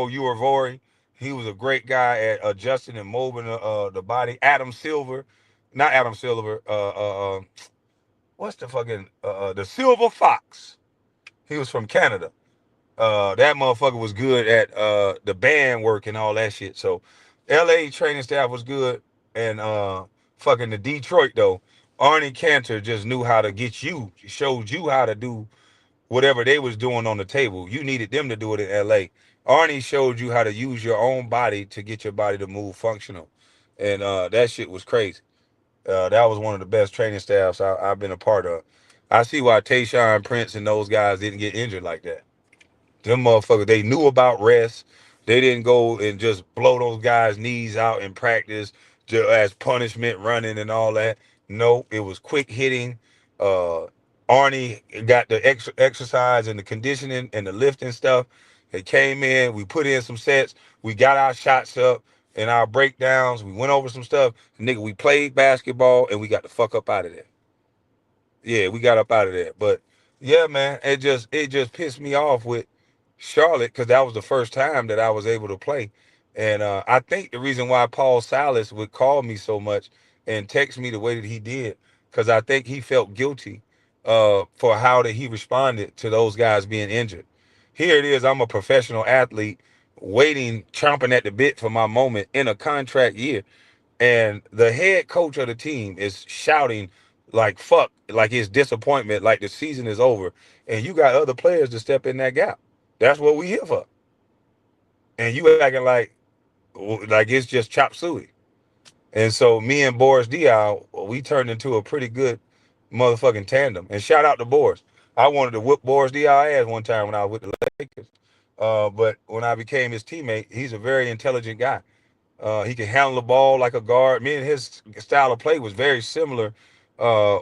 A: Uavori. He was a great guy at adjusting and molding the body. Adam Silver, not Adam Silver. What's the fucking the Silver Fox? He was from Canada. That motherfucker was good at the band work and all that shit. So, L.A. training staff was good, and fucking the Detroit though. Arnie Cantor just knew how to get you, showed you how to do whatever they was doing on the table. You needed them to do it in LA. Arnie showed you how to use your own body to get your body to move functional. And that shit was crazy. That was one of the best training staffs I've been a part of. I see why Tayshaun Prince and those guys didn't get injured like that. Them motherfuckers, they knew about rest. They didn't go and just blow those guys' knees out in practice as punishment, running and all that. No, it was quick hitting. Uh, Arnie got the exercise and the conditioning and the lifting stuff. They came in, we put in some sets, we got our shots up and our breakdowns. We went over some stuff. Nigga, we played basketball and we got the fuck up out of there. Yeah, we got up out of there. But yeah, man, it just pissed me off with Charlotte because that was the first time that I was able to play. And I think the reason why Paul Silas would call me so much and text me the way that he did, because I think he felt guilty for how that he responded to those guys being injured. Here it is, I'm a professional athlete waiting, chomping at the bit for my moment in a contract year and the head coach of the team is shouting like fuck, like his disappointment, like the season is over, and you got other players to step in that gap. That's what we here for. And you acting like it's just chop suey. And so me and Boris Diaw, we turned into a pretty good motherfucking tandem. And shout out to Boris. I wanted to whip Boris Diaw ass one time when I was with the Lakers. But when I became his teammate, he's a very intelligent guy. He can handle the ball like a guard. Me and his style of play was very similar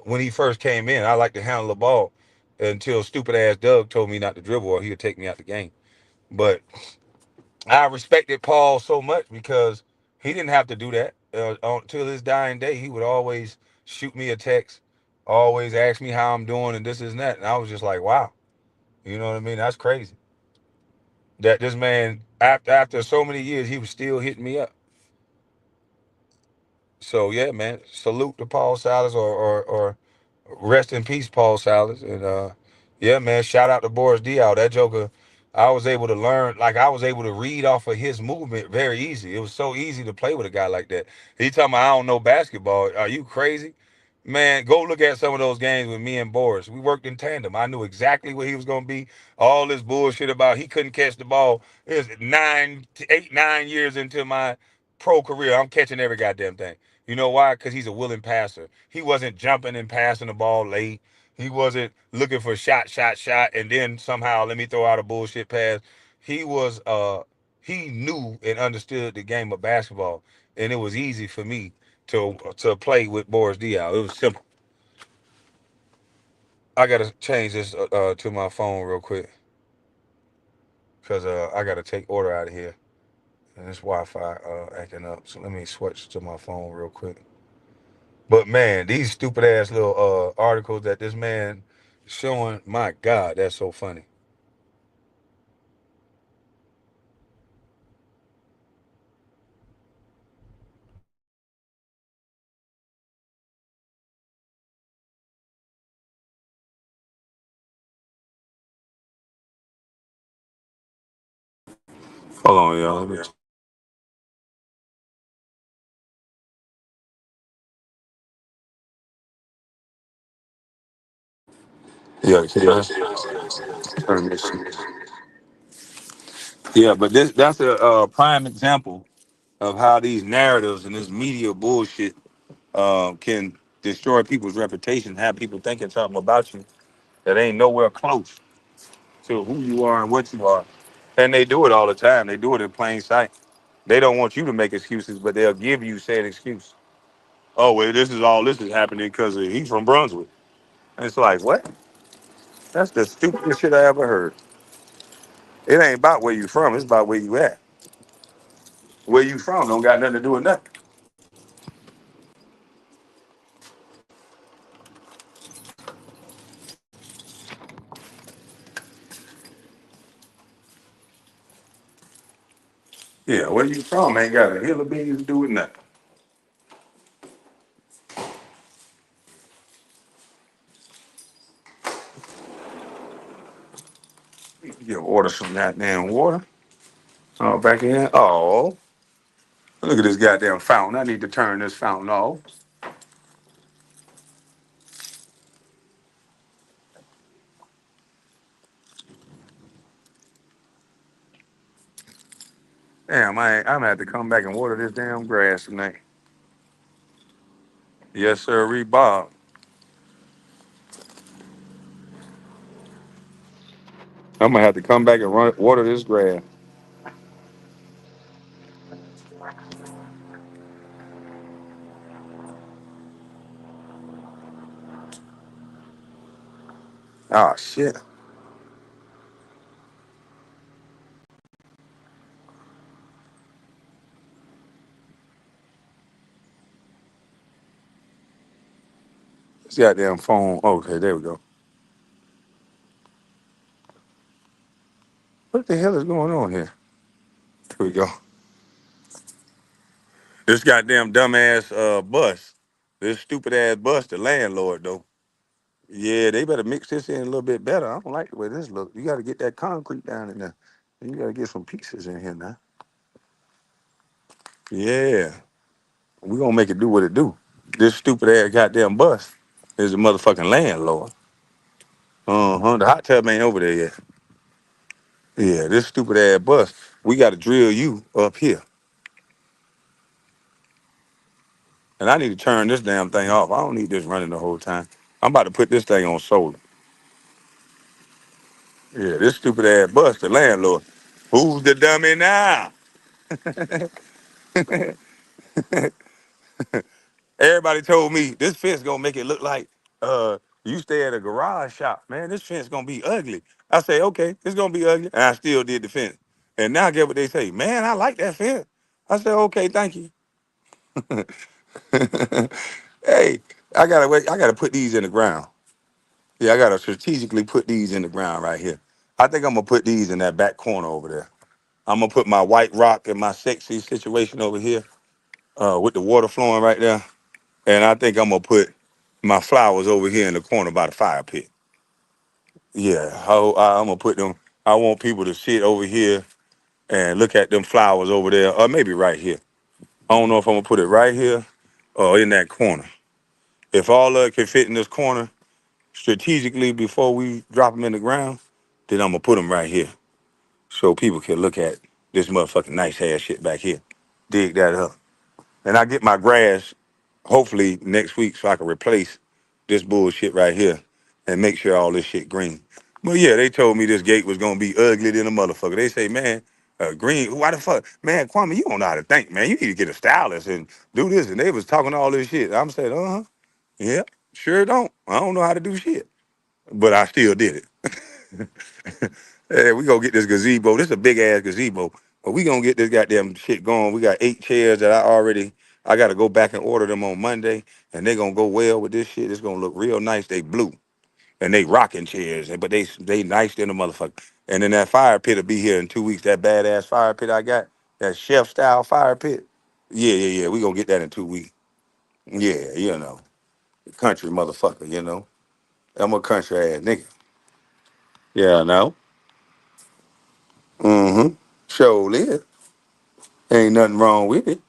A: when he first came in. I like to handle the ball until stupid ass Doug told me not to dribble or he would take me out the game. But I respected Paul so much because he didn't have to do that. Until his dying day, he would always shoot me a text, always ask me how I'm doing and this and that. And I was just like, wow, you know what I mean? That's crazy. That this man, after so many years, he was still hitting me up. So yeah, man, salute to Paul Silas or rest in peace, Paul Silas. And yeah, man, shout out to Boris Diaw. That joker, I was able to learn, like I was able to read off of his movement very easy. It was so easy to play with a guy like that. He talking about I don't know basketball. Are you crazy? Man, go look at some of those games with me and Boris. We worked in tandem. I knew exactly what he was gonna be. All this bullshit about he couldn't catch the ball. It was 9 years into my pro career. I'm catching every goddamn thing. You know why? Because he's a willing passer. He wasn't jumping and passing the ball late. He wasn't looking for shot, and then somehow let me throw out a bullshit pass. He was he knew and understood the game of basketball, and it was easy for me to play with Boris Diaw. It was simple. I gotta change this to my phone real quick because I gotta take order out of here, and this Wi-Fi acting up. So let me switch to my phone real quick. But man, these stupid ass little articles that this man showing, my God, that's so funny. Hold on, y'all. Yeah, turn this shit. Yeah, but that's a prime example of how these narratives and this media bullshit can destroy people's reputation, have people thinking something about you that ain't nowhere close to who you are and what you are. And they do it all the time. They do it in plain sight. They don't want you to make excuses, but they'll give you said excuse. Oh, well, this is happening because he's from Brunswick. And it's like, what? That's the stupidest shit I ever heard. It ain't about where you from, it's about where you at. Where you from don't got nothing to do with nothing. Yeah, where you from? Ain't got a hill of beans to do with nothing. You order some goddamn water. Oh, back in. Oh, look at this goddamn fountain. I need to turn this fountain off. Damn, I'm gonna have to come back and water this damn grass tonight. Yes, sir, Bob. I'm gonna have to come back and water this grass. Oh shit. This goddamn phone. Okay, there we go. What the hell is going on here? Here we go. This goddamn dumbass bus. This stupid ass bus, the landlord though. Yeah, they better mix this in a little bit better. I don't like the way this looks. You gotta get that concrete down in there. You gotta get some pieces in here now. Yeah. We gonna make it do what it do. This stupid ass goddamn bus is the motherfucking landlord. Uh-huh. The hot tub ain't over there yet. Yeah, this stupid ass bus. We gotta drill you up here. And I need to turn this damn thing off. I don't need this running the whole time. I'm about to put this thing on solar. Yeah, this stupid ass bus, the landlord. Who's the dummy now? Everybody told me this fence gonna make it look like you stay at a garage shop. Man, this fence gonna be ugly. I say, okay, it's gonna be ugly. And I still did the fence. And now get what they say. Man, I like that fence. I said, okay, thank you. Hey, I gotta put these in the ground. Yeah, I gotta strategically put these in the ground right here. I think I'm gonna put these in that back corner over there. I'm gonna put my white rock and my sexy situation over here, with the water flowing right there. And I think I'm gonna put my flowers over here in the corner by the fire pit. Yeah, I'm gonna put them. I want people to sit over here and look at them flowers over there, or maybe right here. I don't know if I'm gonna put it right here or in that corner. If all of it can fit in this corner strategically before we drop them in the ground, then I'm gonna put them right here so people can look at this motherfucking nice ass shit back here. Dig that up. And I get my grass hopefully next week so I can replace this bullshit right here and make sure all this shit green. But yeah, they told me this gate was gonna be ugly than a motherfucker. They say, man, green, why the fuck? Man, Kwame, you don't know how to think, man. You need to get a stylist and do this. And they was talking all this shit. I'm saying, uh-huh. Yeah, sure don't. I don't know how to do shit. But I still did it. Hey, we gonna get this gazebo. This is a big ass gazebo. But we gonna get this goddamn shit going. We got 8 chairs that I gotta go back and order them on Monday, and they gonna go well with this shit. It's gonna look real nice. They blue and they rocking chairs, but they nice than a motherfucker. And then that fire pit will be here in 2 weeks. That badass fire pit I got, that chef style fire pit. Yeah, yeah, yeah. We gonna get that in 2 weeks. Yeah, country motherfucker. I'm a country ass nigga. Yeah, no. Mm-hmm. Surely. Ain't nothing wrong with it.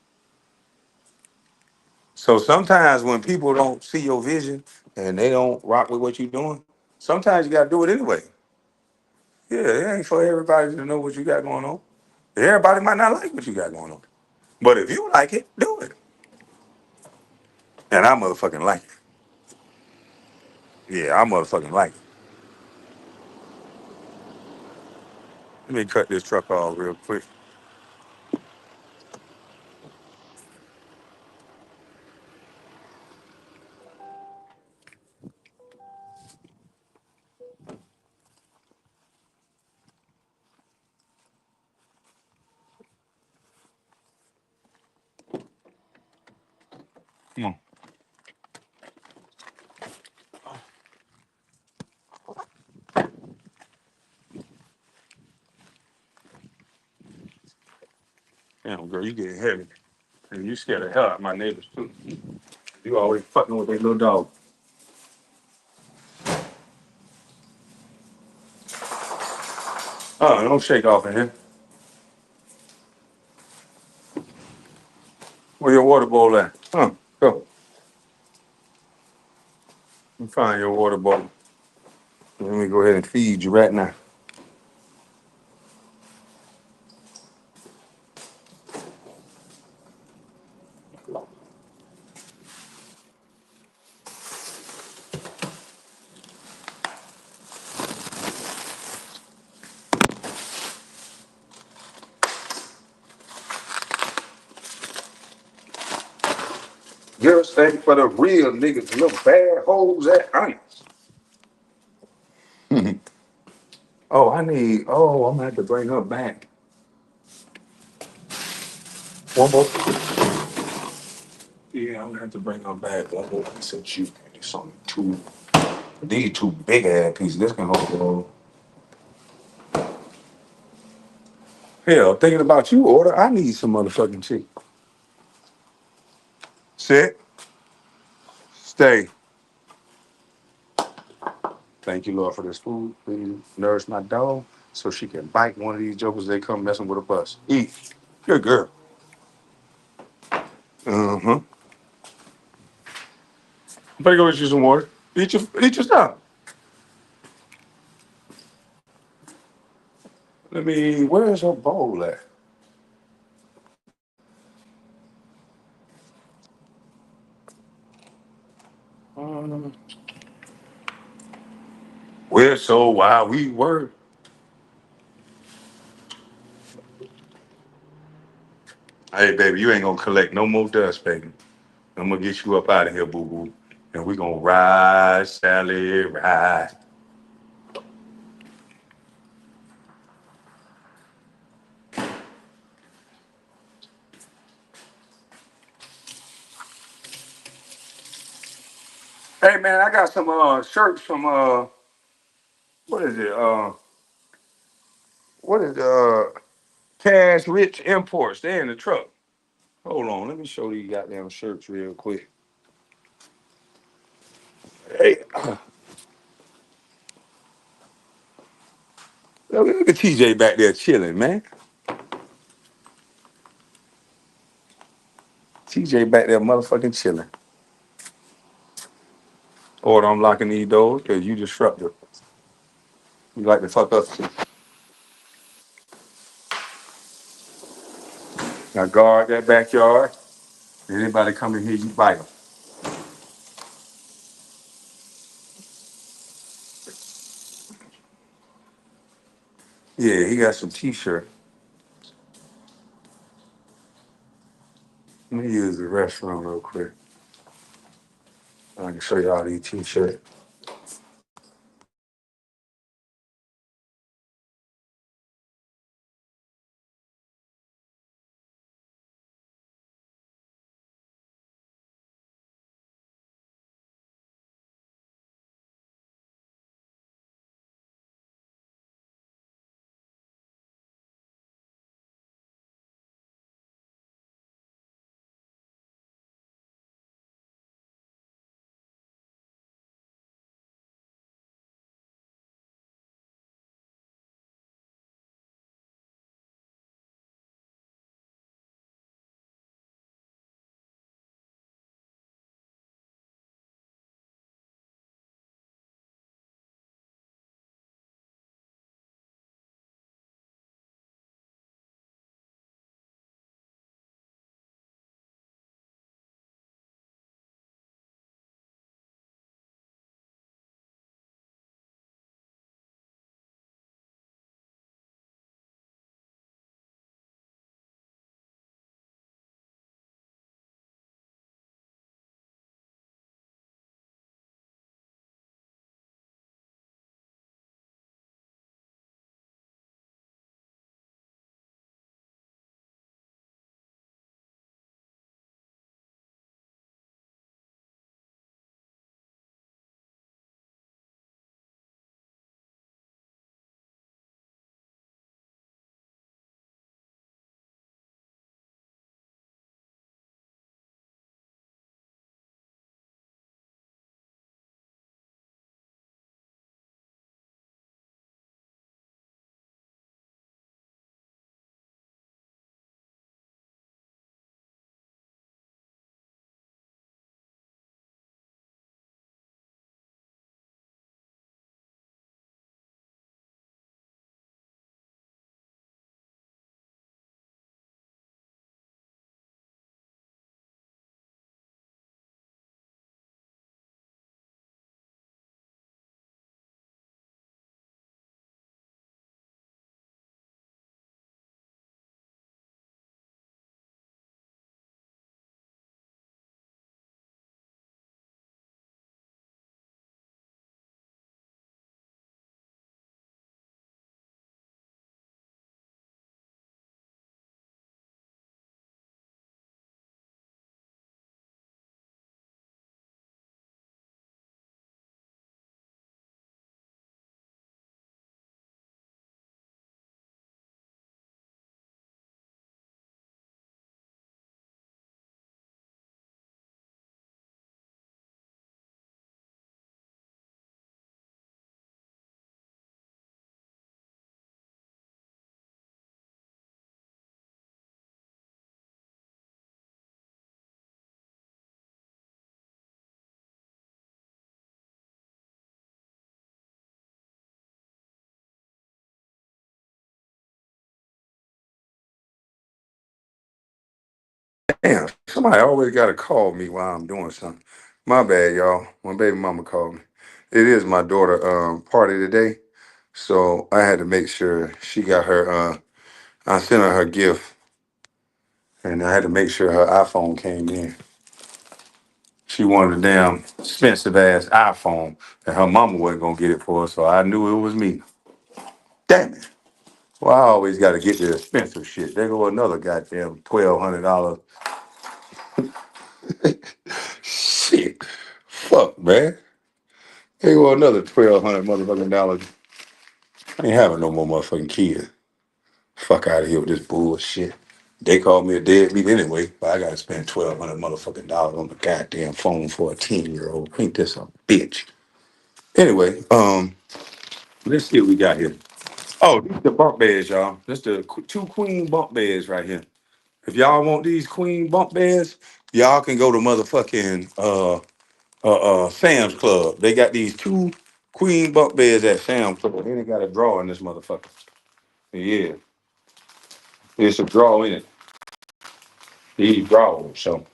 A: So sometimes when people don't see your vision and they don't rock with what you're doing, sometimes you gotta do it anyway. Yeah, it ain't for everybody to know what you got going on. Everybody might not like what you got going on. But if you like it, do it. And I motherfucking like it. Yeah, I motherfucking like it. Let me cut this truck off real quick. Come on. Damn, girl, you getting heavy. And you scared the hell out of my neighbors, too. You always fucking with their little dog. Oh, don't shake off in here. Where your water bowl at? Go. You find your water bowl. Let me go ahead and feed you right now. Just think for the real niggas, little bad hoes at honest. Oh, I'm gonna have to bring her back. One more. Yeah, I'm gonna have to bring her back. One more piece of you. Something two. These two big ass pieces. This can hold. Hell, thinking about you, order. I need some motherfucking chicken. Sit. Stay. Thank you, Lord, for this food. Please nourish my dog so she can bite one of these jokers. They come messing with a bus. Eat. Good girl. Uh-huh. Better go get you some water. Eat your stuff. Where's her bowl at? Um, we're so wild. We were. Hey, baby, you ain't gonna collect no more dust, baby. I'm gonna get you up out of here, boo boo. And we gonna ride, Sally, ride. Hey, man, I got some shirts from what is it? What is Cash Rich Imports? They in the truck. Hold on, let me show these goddamn shirts real quick. Hey, look at TJ back there chilling, man. TJ back there motherfucking chilling. Or I'm locking these doors because you disruptive. You like to fuck up. Now guard that backyard. Anybody come in here, you bite them. Yeah, he got some t-shirt. Let me use the restroom real quick. I can show you all these t-shirts. Damn, somebody always got to call me while I'm doing something. My bad, y'all. My baby mama called me. It is my daughter party today, so I had to make sure she got her. I sent her gift, and I had to make sure her iPhone came in. She wanted a damn expensive ass iPhone, and her mama wasn't gonna get it for her, so I knew it was me. Damn it! Well, I always got to get the expensive shit. There go another goddamn $1,200. Shit, fuck, man. There go another 1,200 motherfucking dollars. I ain't having no more motherfucking kids. Fuck out of here with this bullshit. They called me a deadbeat anyway, but I gotta spend 1,200 motherfucking dollars on the goddamn phone for a 10-year-old. Ain't this a bitch? Anyway, let's see what we got here. Oh, these the bunk beds, y'all. This the two queen bunk beds right here. If y'all want these queen bunk beds, y'all can go to motherfucking Sam's Club. They got these two queen bunk beds at Sam's Club. Then they got a drawer in this motherfucker. Yeah, it's a drawer in it. These drawers. So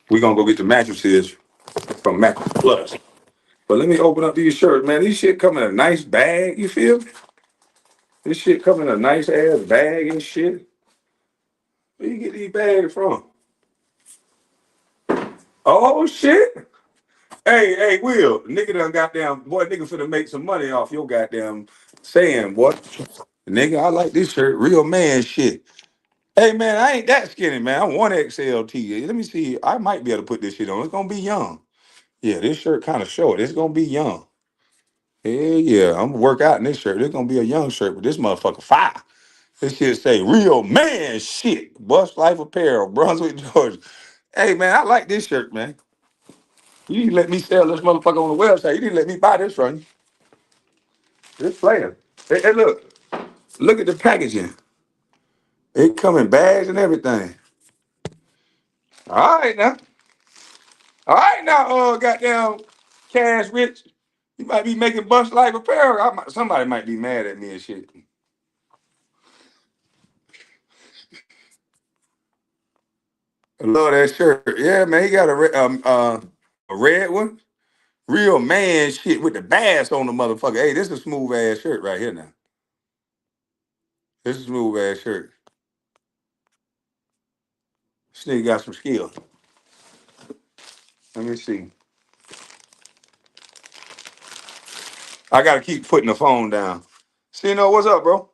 A: we're gonna go get the mattresses from Mattress Plus. But let me open up these shirts, man. These shit come in a nice bag, you feel me? This shit come in a nice ass bag and shit. Where you get these bags from? Oh shit. Hey, Will, nigga done goddamn boy, nigga finna make some money off your goddamn saying, boy. Nigga, I like this shirt, real man shit. Hey man, I ain't that skinny, man. I'm 1XLT. Let me see. I might be able to put this shit on. It's gonna be young. Yeah, this shirt kind of short. It's gonna be young. Hell yeah, I'm gonna work out in this shirt. It's gonna be a young shirt, but this motherfucker fire. This shit say real man shit. Bust Life Apparel, Brunswick, Georgia. Hey man, I like this shirt, man. You didn't let me sell this motherfucker on the website. You didn't let me buy this from you. This player. Hey, look at the packaging. It come in bags and everything. All right now. All right now, goddamn Cash Rich. You might be making Bust Life Apparel. Somebody might be mad at me and shit. I love that shirt. Yeah, man, he got a red one. Real man shit with the bass on the motherfucker. Hey, this is a smooth ass shirt right here now. This is a smooth ass shirt. This nigga got some skill. Let me see. I gotta keep putting the phone down. Cino, what's up, bro?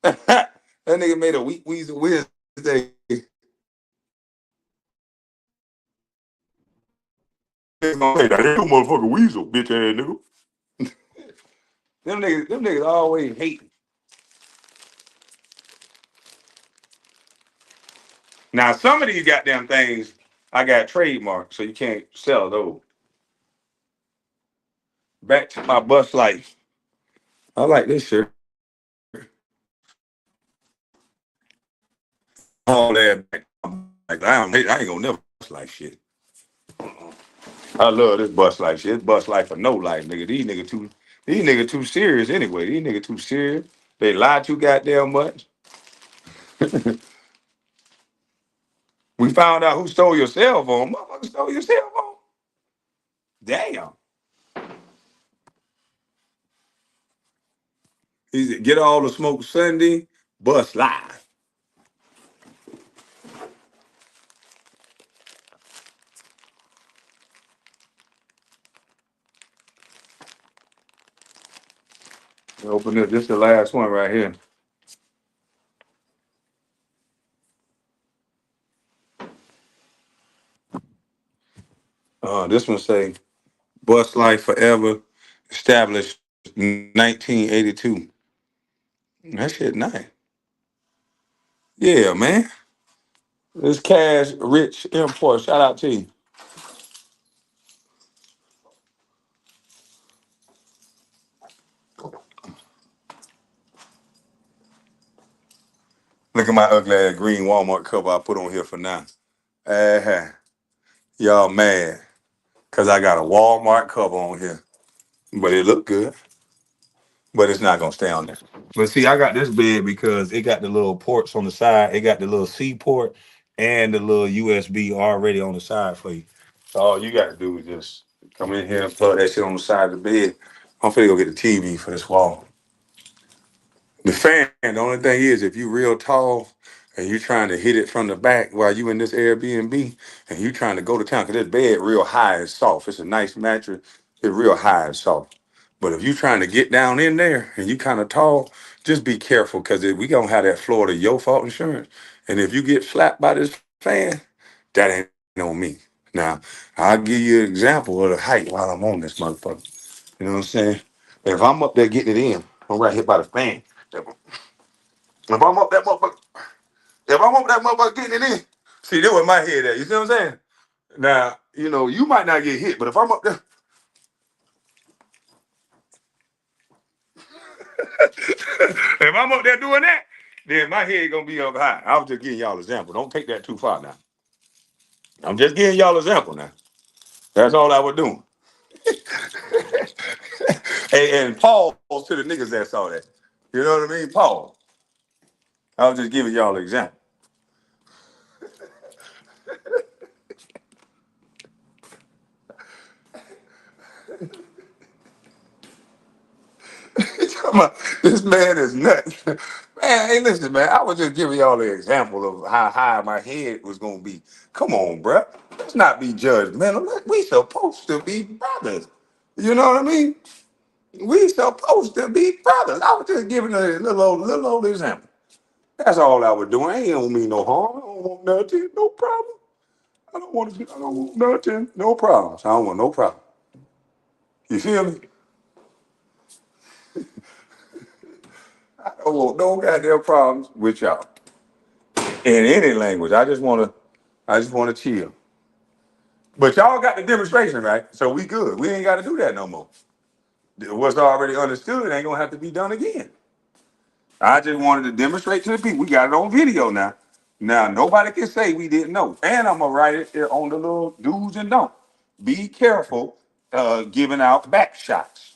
A: That nigga made a weak weasel Wednesday. Hey, that ain't no motherfucking weasel, bitch ass nigga. Them niggas always hating. Now some of these goddamn things I got trademarked, so you can't sell those. Back to my bus life. I like this shirt. All that back. Like I ain't gonna never bus like shit. I love this bus like shit. It's bus life for no life, nigga. These niggas too serious anyway. These niggas too serious. They lie too goddamn much. We found out who stole your cell phone. Motherfucker stole your cell phone. Damn. He said, get all the smoke Sunday, bus live. Open it. This is the last one right here. This one say Bus Life Forever, established 1982. That shit nice. Yeah, man. This Cash Rich Import. Shout out to you. Look at my ugly ass green Walmart cover I put on here for now. Y'all mad because I got a Walmart cover on here. But it look good. but it's not gonna stay on there. But see, I got this bed because it got the little ports on the side. It got the little C port and the little USB already on the side for you. So all you got to do is just come in here and plug that shit on the side of the bed. I'm finna go get the TV for this wall. The fan, the only thing is, if you real tall and you trying to hit it from the back while you in this Airbnb and you trying to go to town, because this bed real high and soft. It's a nice mattress. It's real high and soft. But if you trying to get down in there and you kind of tall, just be careful because we gonna have that Florida your fault insurance. And if you get slapped by this fan, that ain't on me. Now, I'll give you an example of the height while I'm on this motherfucker. You know what I'm saying? If I'm up there getting it in, I'm right here by the fan. If I'm up that motherfucker, if I'm up that motherfucker getting it in, see, that was my head at. You see what I'm saying? Now, you might not get hit, but if I'm up there, if I'm up there doing that, then my head gonna be up high. I was just giving y'all an example. Don't take that too far now. I'm just giving y'all an example now. That's all I was doing. And pause to the niggas that saw that. You know what I mean? Pause. I was just giving y'all an example. This man is nuts. Man, hey, listen, man. I was just giving y'all an example of how high my head was gonna be. Come on, bruh. Let's not be judgmental. We supposed to be brothers. You know what I mean? We supposed to be brothers. I was just giving a little old example. That's all I was doing. I ain't don't mean no harm. I don't want nothing. No problem. I don't want nothing. No problems. I don't want no problem. You feel me? I don't want no goddamn problems with y'all. In any language. I just wanna chill. But y'all got the demonstration, right? So we good. We ain't gotta do that no more. What's already understood ain't gonna have to be done again. I just wanted to demonstrate to the people. We got it on video now. Now nobody can say we didn't know. And I'm gonna write it there on the little do's and don'ts. Be careful giving out back shots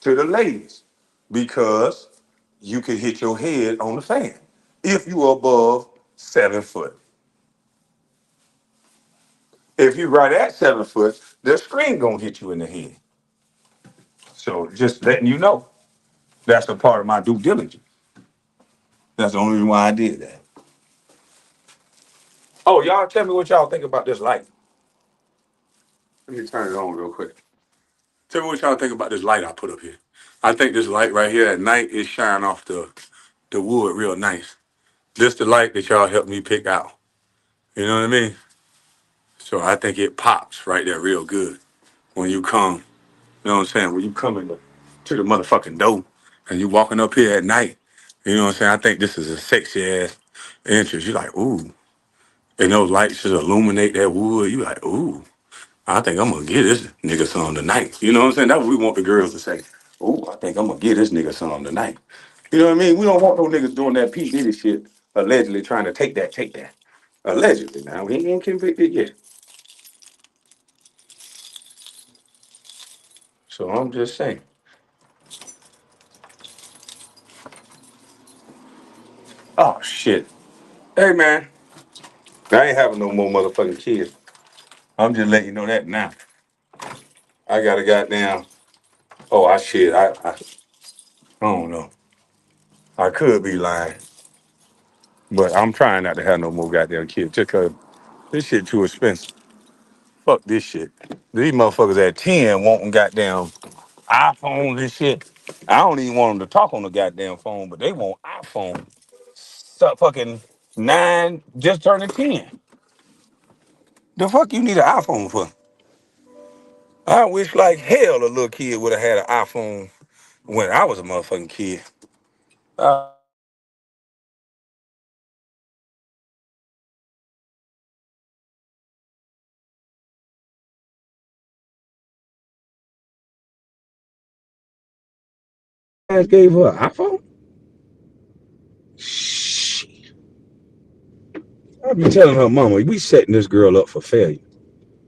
A: to the ladies because you can hit your head on the fan if you're above 7 foot. If you right at 7 foot, the screen gonna hit you in the head. So just letting you know, that's a part of my due diligence. That's the only reason why I did that. Oh, y'all tell me what y'all think about this light. Let me turn it on real quick. Tell me what y'all think about this light I put up here. I think this light right here at night is shine off the wood real nice. This the light that y'all helped me pick out. You know what I mean? So I think it pops right there real good when you come. You know what I'm saying? When you come to the motherfucking door and you walking up here at night, you know what I'm saying? I think this is a sexy ass entrance. You're like, ooh. And those lights just illuminate that wood. You like, ooh. I think I'm gonna get this nigga some tonight. You know what I'm saying? That's what we want the girls to say. Oh, I think I'm gonna get this nigga some tonight. You know what I mean? We don't want no niggas doing that P. Diddy shit, allegedly trying to take that. Allegedly now. We ain't convicted yet. So I'm just saying. Oh shit. Hey man, I ain't having no more motherfucking kids. I'm just letting you know that now. I got a goddamn oh I shit. I don't know. I could be lying. But I'm trying not to have no more goddamn kids just cause this shit too expensive. Fuck this shit. These motherfuckers at 10 wanting goddamn iPhones and shit. I don't even want them to talk on the goddamn phone, but they want iPhone. So fucking 9, just turning 10. The fuck you need an iPhone for? I wish like hell a little kid would have had an iPhone when I was a motherfucking kid. I would have been like, man, this shit is ridiculous. Your ass gave her an iPhone? Shit. I be telling her mama, we setting this girl up for failure.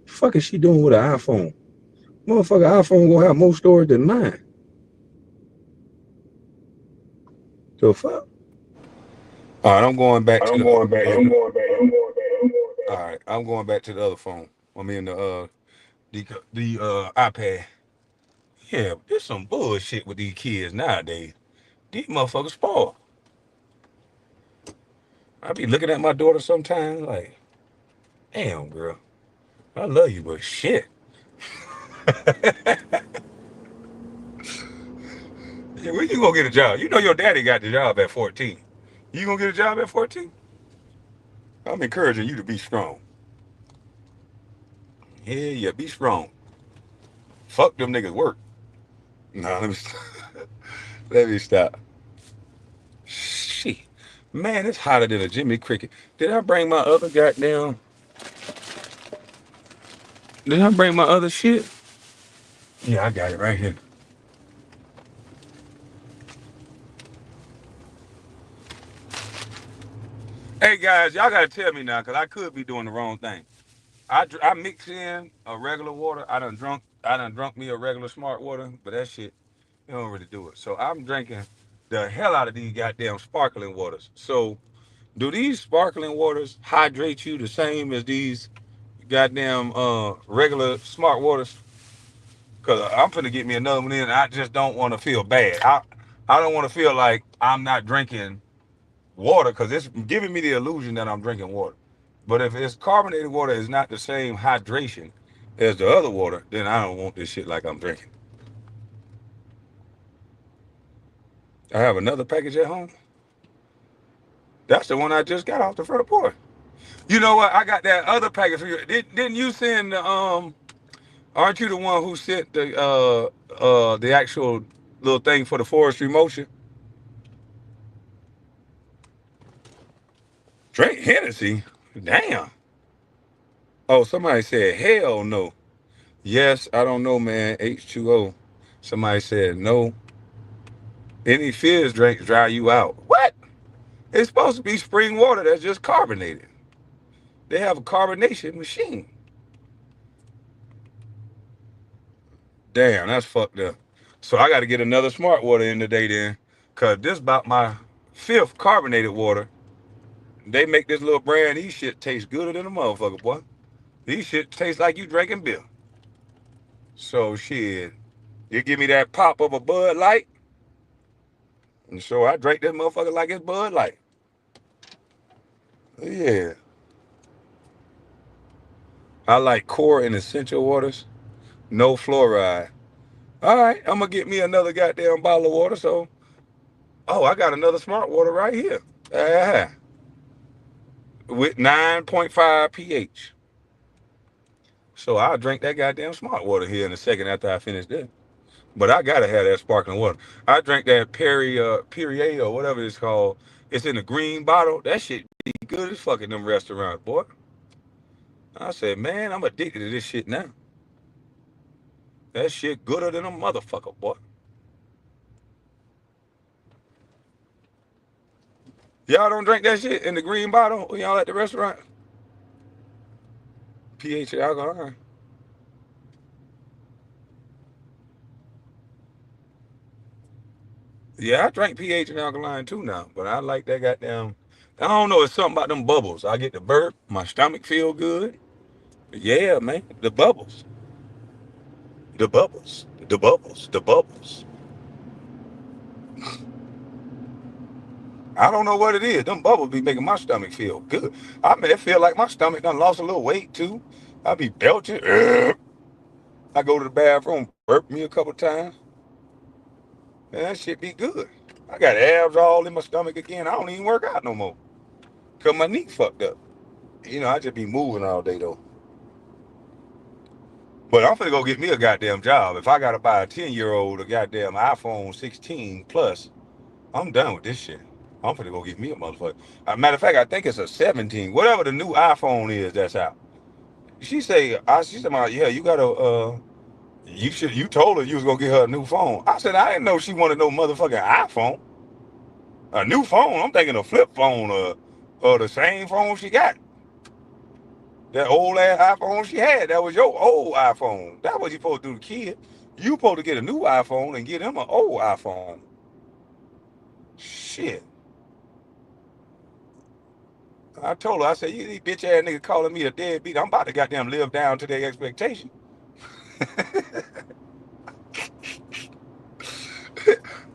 A: Fuck is she doing with an iPhone? Motherfucker, iPhone gonna have more storage than mine. The fuck? All right, I'm going back to the. All right, I'm going back to the other phone. I mean the iPad. Yeah, there's some bullshit with these kids nowadays. These motherfuckers spoiled. I be looking at my daughter sometimes like, damn, girl, I love you, but shit. Yeah, when you gonna get a job? You know your daddy got the job at 14. You gonna get a job at 14? I'm encouraging you to be strong. Yeah, yeah, be strong. Fuck them niggas work. No, let me stop. Let me stop. Shit. Man, it's hotter than a Jimmy Cricket. Did I bring my other goddamn Did I bring my other shit? Yeah, I got it right here. Hey guys, y'all gotta tell me now, cause I could be doing the wrong thing. I mix in a regular water. I done drunk me a regular smart water, but that shit it don't really do it. So I'm drinking the hell out of these goddamn sparkling waters. So do these sparkling waters hydrate you the same as these goddamn regular smart waters? Cause I'm finna get me another one in. I just don't want to feel bad. I don't want to feel like I'm not drinking water because it's giving me the illusion that I'm drinking water. But if it's carbonated water is not the same hydration as the other water, then I don't want this shit like I'm drinking. I have another package at home. That's the one I just got off the front porch. You know what? I got that other package for you. Didn't you send the Aren't you the one who sent the actual little thing for the forestry motion? Drink Hennessy? Damn. Oh, somebody said hell no. Yes, I don't know, man. H2O. Somebody said no. Any fizz drinks dry you out. What? It's supposed to be spring water that's just carbonated. They have a carbonation machine. Damn, that's fucked up. So I got to get another smart water in today then, cause this about my fifth carbonated water. They make this little brand. These shit taste gooder than a motherfucker, boy. These shit taste like you drinking beer. So shit, you give me that pop of a Bud Light, and so I drink this motherfucker like it's Bud Light. Yeah, I like core and essential waters, no fluoride. All right, I'm gonna get me another goddamn bottle of water. So, oh, I got another smart water right here. Ah, with 9.5 pH. So I'll drink that goddamn smart water here in a second after I finish this. But I gotta have that sparkling water. I drank that Perrier or whatever it's called. It's in a green bottle. That shit be good as fuck in them restaurants, boy. I said, man, I'm addicted to this shit now. That shit gooder than a motherfucker, boy. Y'all don't drink that shit in the green bottle when y'all at the restaurant? pH alcohol. Yeah, I drink pH and alkaline too now, but I like that goddamn. I don't know. It's something about them bubbles. I get the burp. My stomach feel good. Yeah, man, the bubbles, the bubbles, the bubbles, the bubbles. I don't know what it is. Them bubbles be making my stomach feel good. I mean, it feel like my stomach done lost a little weight too. I be belching. I go to the bathroom, burp me a couple times. Man, that shit be good. I got abs all in my stomach again. I don't even work out no more. Cause my knee fucked up. I just be moving all day though. But I'm finna go get me a goddamn job. If I gotta buy a 10-year-old a goddamn iPhone 16 plus, I'm done with this shit. I'm finna go get me a motherfucker. Matter of fact, I think it's a 17. Whatever the new iPhone is that's out. She said, yeah, you gotta, you told her you was gonna get her a new phone. I said, I didn't know she wanted no motherfucking iPhone. A new phone? I'm thinking a flip phone or the same phone she got. That old ass iPhone she had, that was your old iPhone. That's what you supposed to do to kid. You supposed to get a new iPhone and get him an old iPhone. Shit. I told her, I said, you these bitch ass niggas calling me a deadbeat. I'm about to goddamn live down to their expectation.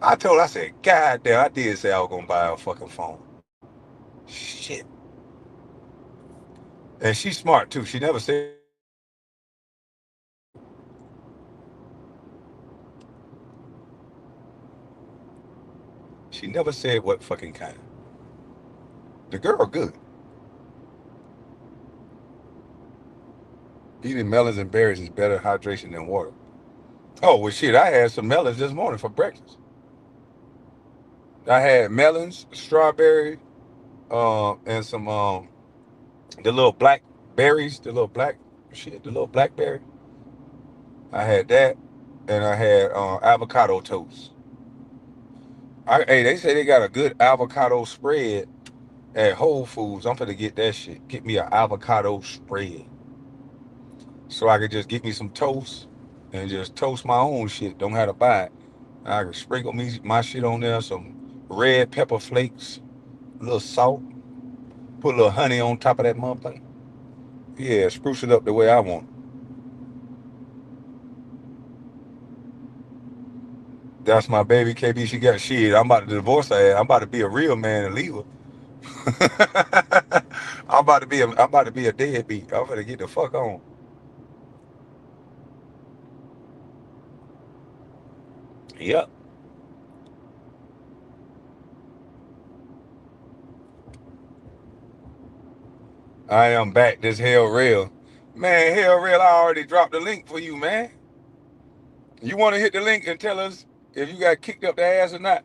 A: I told her, I said, God damn, I did say I was gonna buy a fucking phone. Shit. And she's smart too. She never said what fucking kind. She never said what fucking kind. The girl good. Eating melons and berries is better hydration than water. Oh well shit, I had some melons this morning for breakfast. I had melons, strawberry, and some the little black berries, the little black shit, the little blackberry. I had that, and I had avocado toast. Hey, they say they got a good avocado spread at Whole Foods. I'm finna get that shit. Get me an avocado spread, so I could just get me some toast and just toast my own shit. Don't have to buy it. I can sprinkle my shit on there, some red pepper flakes, a little salt, put a little honey on top of that motherfucker. Yeah, spruce it up the way I want. That's my baby KB. She got shit. I'm about to divorce her. I'm about to be a real man and leave her. I'm about to be a deadbeat. I'm gonna get the fuck on. Yep. I am back. This hell real. Man, hell real, I already dropped the link for you, man. You wanna hit the link and tell us if you got kicked up the ass or not?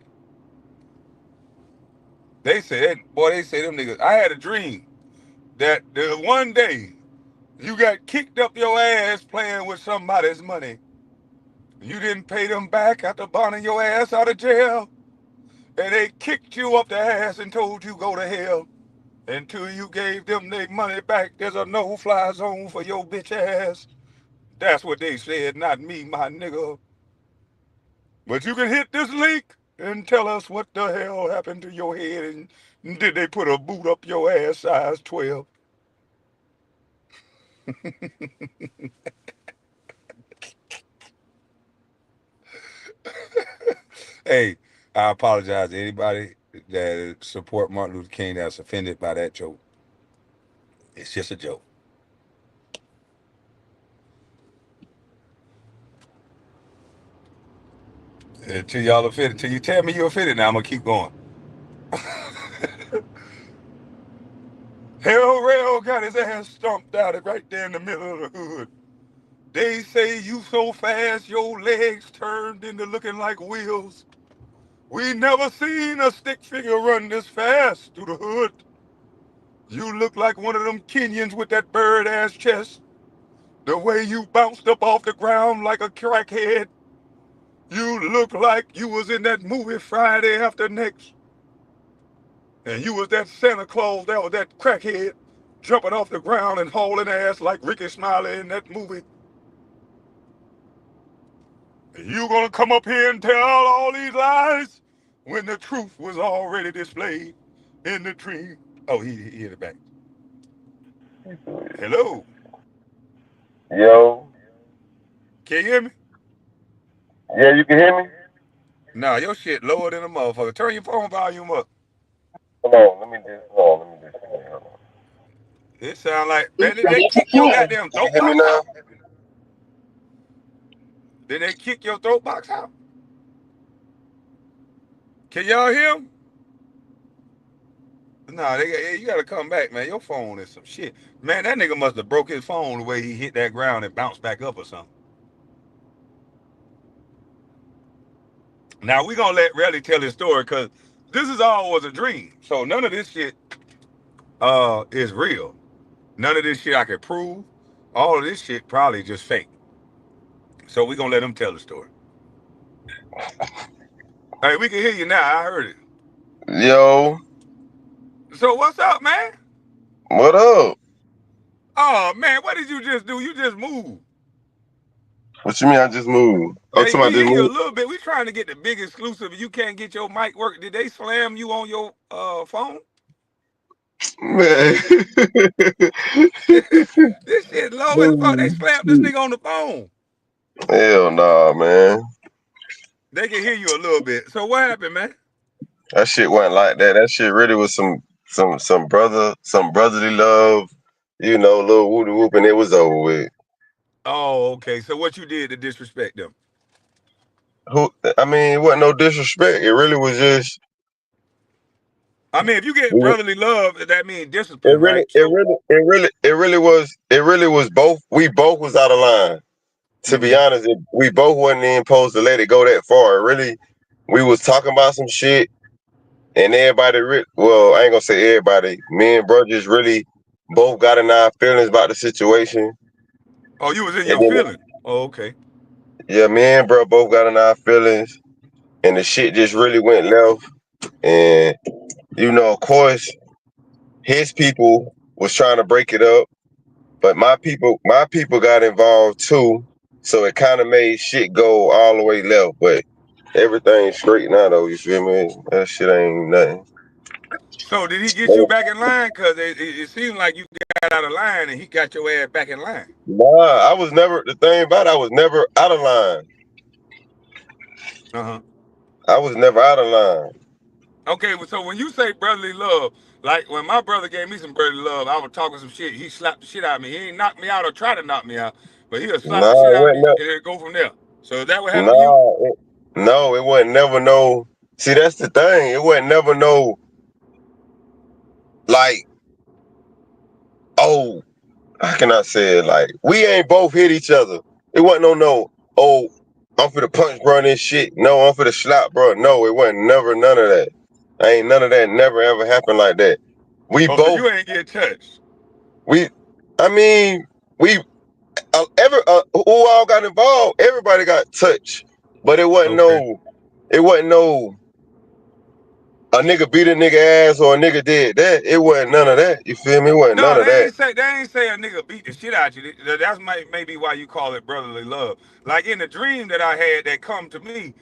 A: They said, boy, they say them niggas. I had a dream that the one day you got kicked up your ass playing with somebody's money. You didn't pay them back after bonding your ass out of jail. And they kicked you up the ass and told you go to hell. Until you gave them their money back, there's a no-fly zone for your bitch ass. That's what they said, not me, my nigga. But you can hit this link and tell us what the hell happened to your head and did they put a boot up your ass size 12? Hey, I apologize to anybody that support Martin Luther King that's offended by that joke. It's just a joke. Until y'all offended, until you tell me you're offended, now I'm gonna keep going. Hell Rail got his ass stomped out right there in the middle of the hood. They say you so fast your legs turned into looking like wheels. We never seen a stick figure run this fast through the hood. You look like one of them Kenyans with that bird ass chest. The way you bounced up off the ground like a crackhead. You look like you was in that movie Friday After Next. And you was that Santa Claus that was that crackhead jumping off the ground and hauling ass like Ricky Smiley in that movie. You gonna come up here and tell all these lies when the truth was already displayed in the dream? Oh, he hit it back. Hello,
F: Yo,
A: can you hear me?
F: yeah, you can hear me?
A: Nah, your shit lower than a motherfucker. Turn your phone volume up.
F: Hold on, let me just, hold on.
A: It sound like man, did they kick your goddamn
F: You can
A: throat
F: hear me
A: box
F: now?
A: out? Did they kick your throat box out? Can y'all hear him? Nah, you gotta come back, man. Your phone is some shit. Man, that nigga must have broke his phone the way he hit that ground and bounced back up or something. Now we gonna let Relly tell his story because this is all was a dream. So none of this shit is real. None of this shit I can prove. All of this shit probably just fake. So we gonna let him tell the story. Hey, we can hear you now. I heard it.
F: Yo,
A: So what's up, man?
F: what up?
A: Oh man, what did you just do? You just moved.
F: What you mean? I just moved. I'm
A: They
F: talking about
A: we
F: this
A: hear you a
F: move.
A: little bit. We trying to get the big exclusive. You can't get your mic work. Did they slam you on your phone?
F: Man.
A: This shit low as fuck. They slapped this nigga on the phone.
F: Hell nah, man.
A: They can hear you a little bit. So what happened, man?
F: That shit wasn't like that. That shit really was some brotherly love, little whoop whoop, and it was over with.
A: Oh, okay. So what you did to disrespect them?
F: Who? I mean, it wasn't no disrespect. It really was just.
A: I mean, if you get
F: It
A: brotherly love, that means discipline,
F: really,
A: right? So,
F: it really was both. We both was out of line. To be
A: hmm
F: honest, we both wasn't even supposed to let it go that far. Really, we was talking about some shit, and everybody. Well, I ain't gonna say everybody. Me and bro just really both got in our feelings about the situation,
A: oh, you was in
F: and
A: your
F: then
A: feeling. Oh, okay.
F: yeah, me and bro both got in our feelings, and the shit just really went left. And of course, his people was trying to break it up, but my people got involved too. So it kind of made shit go all the way left. But everything's straight now, though. You feel me? That shit ain't nothing.
A: So did he get you back in line? Cause it seemed like you got out of line and he got your ass back in line.
F: Nah, I was never. The thing about it, I was never out of line.
A: Uh huh.
F: I was never out of line.
A: Okay, well, so when you say brotherly love, like when my brother gave me some brotherly love, I was talking some shit. He slapped the shit out of me. He ain't knocked me out or try to knock me out, but he'll slap the
F: Nah,
A: shit
F: it
A: out of
F: wasn't.
A: me and then go from there. So is that what happened to you?
F: Nah, no, it wasn't never no. See, that's the thing. It wasn't never no like. Oh, how can I say it? Like we ain't both hit each other. It wasn't no. Oh, I'm for the punch, bro. And this shit. No, I'm for the slap, bro. No, it wasn't never none of that. Ain't none of that. Never ever happened like that. We
A: Oh, so
F: both.
A: you ain't get touched.
F: We. I mean, we. Who all got involved? Everybody got touched, but it wasn't
A: Okay.
F: no. It wasn't no. A nigga beat a nigga ass or a nigga did that. It wasn't none of that. You feel me? It wasn't
A: No,
F: none of that.
A: they ain't say a nigga beat the shit out you. That's maybe why you call it brotherly love. Like in the dream that I had that come to me,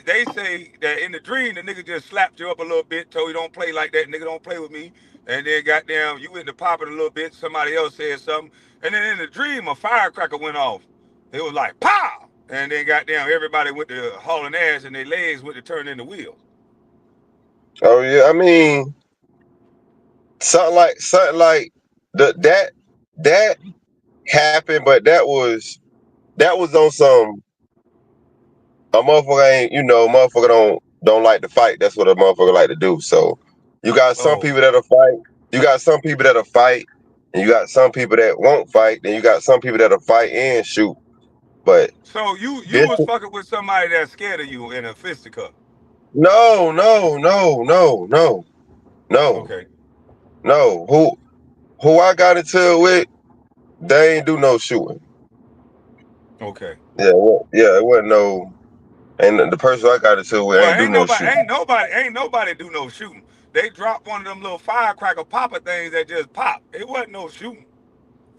A: they say that in the dream the nigga just slapped you up a little bit, told you don't play like that, nigga don't play with me, and then goddamn you went to pop it a little bit. Somebody else said something, and then in the dream a firecracker went off. It was like pow, and then goddamn everybody went to hauling ass and their legs went to turn into wheels.
F: Oh yeah, I mean something like that happened, but that was on some a motherfucker ain't motherfucker don't like to fight. That's what a motherfucker like to do. So you got some
A: Oh,
F: people that'll fight. You got some people that'll fight, and you got some people that won't fight. Then you got some people that'll fight and shoot. But
A: so you
F: this
A: was fucking with somebody that's scared of you in a fisticuff.
F: no no no no no no
A: Okay,
F: no who I got into it with, they ain't do no shooting.
A: okay.
F: It wasn't no, and the person I got into with
A: Well,
F: ain't do no shooting.
A: ain't nobody do no shooting. They dropped one of them little firecracker popper things that just pop. It wasn't no shooting.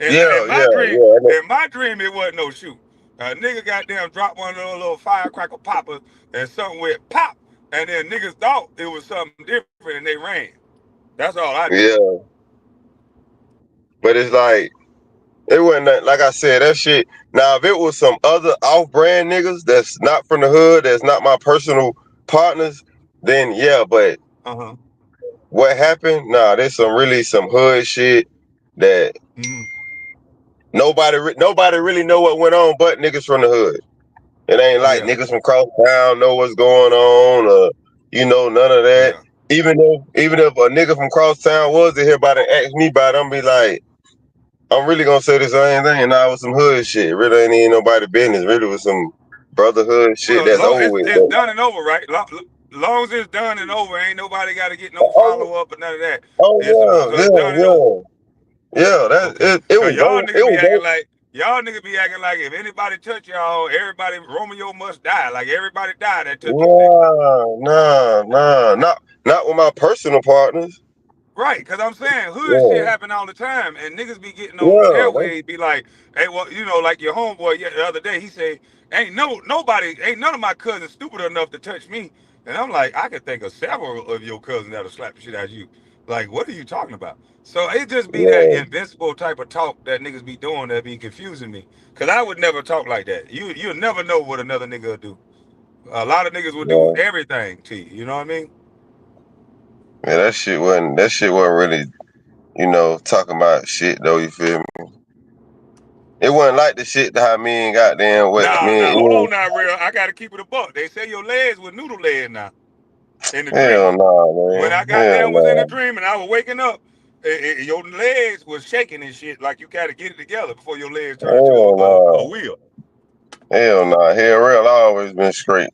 F: Yeah, yeah, yeah.
A: In my dream, it wasn't no shooting. A nigga goddamn dropped one of those little firecracker poppers and something went pop, and then niggas thought it was something different and they ran. That's all I know.
F: Yeah, but it's like it wasn't like I said that shit. Now, if it was some other off-brand niggas that's not from the hood, that's not my personal partners, then yeah. But
A: Uh huh.
F: what happened? Nah, there's some hood shit that
A: hmm
F: nobody really know what went on, but niggas from the hood. It ain't like
A: Yeah.
F: niggas from cross town know what's going on, or none of that.
A: Yeah.
F: Even if a nigga from cross town was to hear about it and ask me about it, I'm be like, I'm really gonna say the same thing. Nah, it was some hood shit. Really ain't nobody business. Really was some brotherhood shit
A: Well,
F: that's over with.
A: it's done and over, right? Long as it's done and over, ain't nobody got to get no
F: Oh,
A: follow up or none of that.
F: oh
A: So
F: yeah,
A: it's done and over.
F: yeah, yeah, yeah. That
A: Okay.
F: it
A: Cause
F: was over. It was over.
A: y'all niggas be acting like if anybody touch y'all, everybody Romeo must die. Like everybody died that touched them niggas.
F: Nah, not with my personal partners.
A: Right, because I'm saying hood shit
F: Yeah,
A: happen all the time, and niggas be getting on the
F: yeah, that's,
A: airways, be like, "Hey, well, like your homeboy the other day, he said, ain't none of my cousins stupid enough to touch me." And I'm like, I could think of several of your cousins that'll slap the shit out of you. Like, what are you talking about? So it just be that
F: yeah,
A: invincible type of talk that niggas be doing that be confusing me. Cause I would never talk like that. You'll never know what another nigga will do. A lot of niggas will do
F: yeah.
A: everything to you. You know what I mean?
F: Yeah, that shit wasn't really, talking about shit though. You feel me? It wasn't like the shit that how me and goddamn what
A: Nah,
F: me
A: nah,
F: and
A: hold
F: Ian.
A: on now, real. I gotta keep it a buck. They say your legs were noodle legs now in the
F: Hell
A: dream.
F: nah,
A: When I
F: man.
A: got
F: Hell
A: down was in the
F: nah.
A: dream and I was waking up, your legs was shaking and shit. Like you gotta get it together before your legs turn into
F: Hell
A: a
F: nah.
A: wheel.
F: Hell nah. Hell real. I always been straight.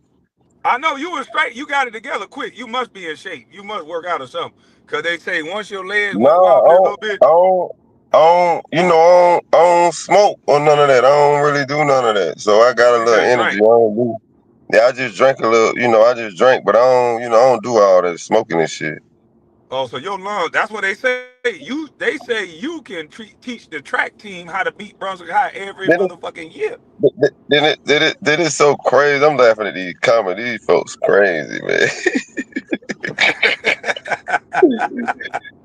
A: I know you were straight. You got it together quick. You must be in shape. You must work out or something. Cause they say once your legs
F: Nah,
A: went wobbly a little bit,
F: I don't, I don't, I don't smoke or none of that. I don't really do none of that. So I got a
A: you
F: little
A: just
F: energy.
A: drank.
F: I don't do. Yeah, I just drink a little. I just drink, but I don't, I don't do all that smoking and shit.
A: Oh, so your lungs, that's what they say. They say you can teach the track team how to beat Brunswick High every
F: Then it,
A: motherfucking year.
F: then it's so crazy. I'm laughing at these comedy. These folks crazy, man.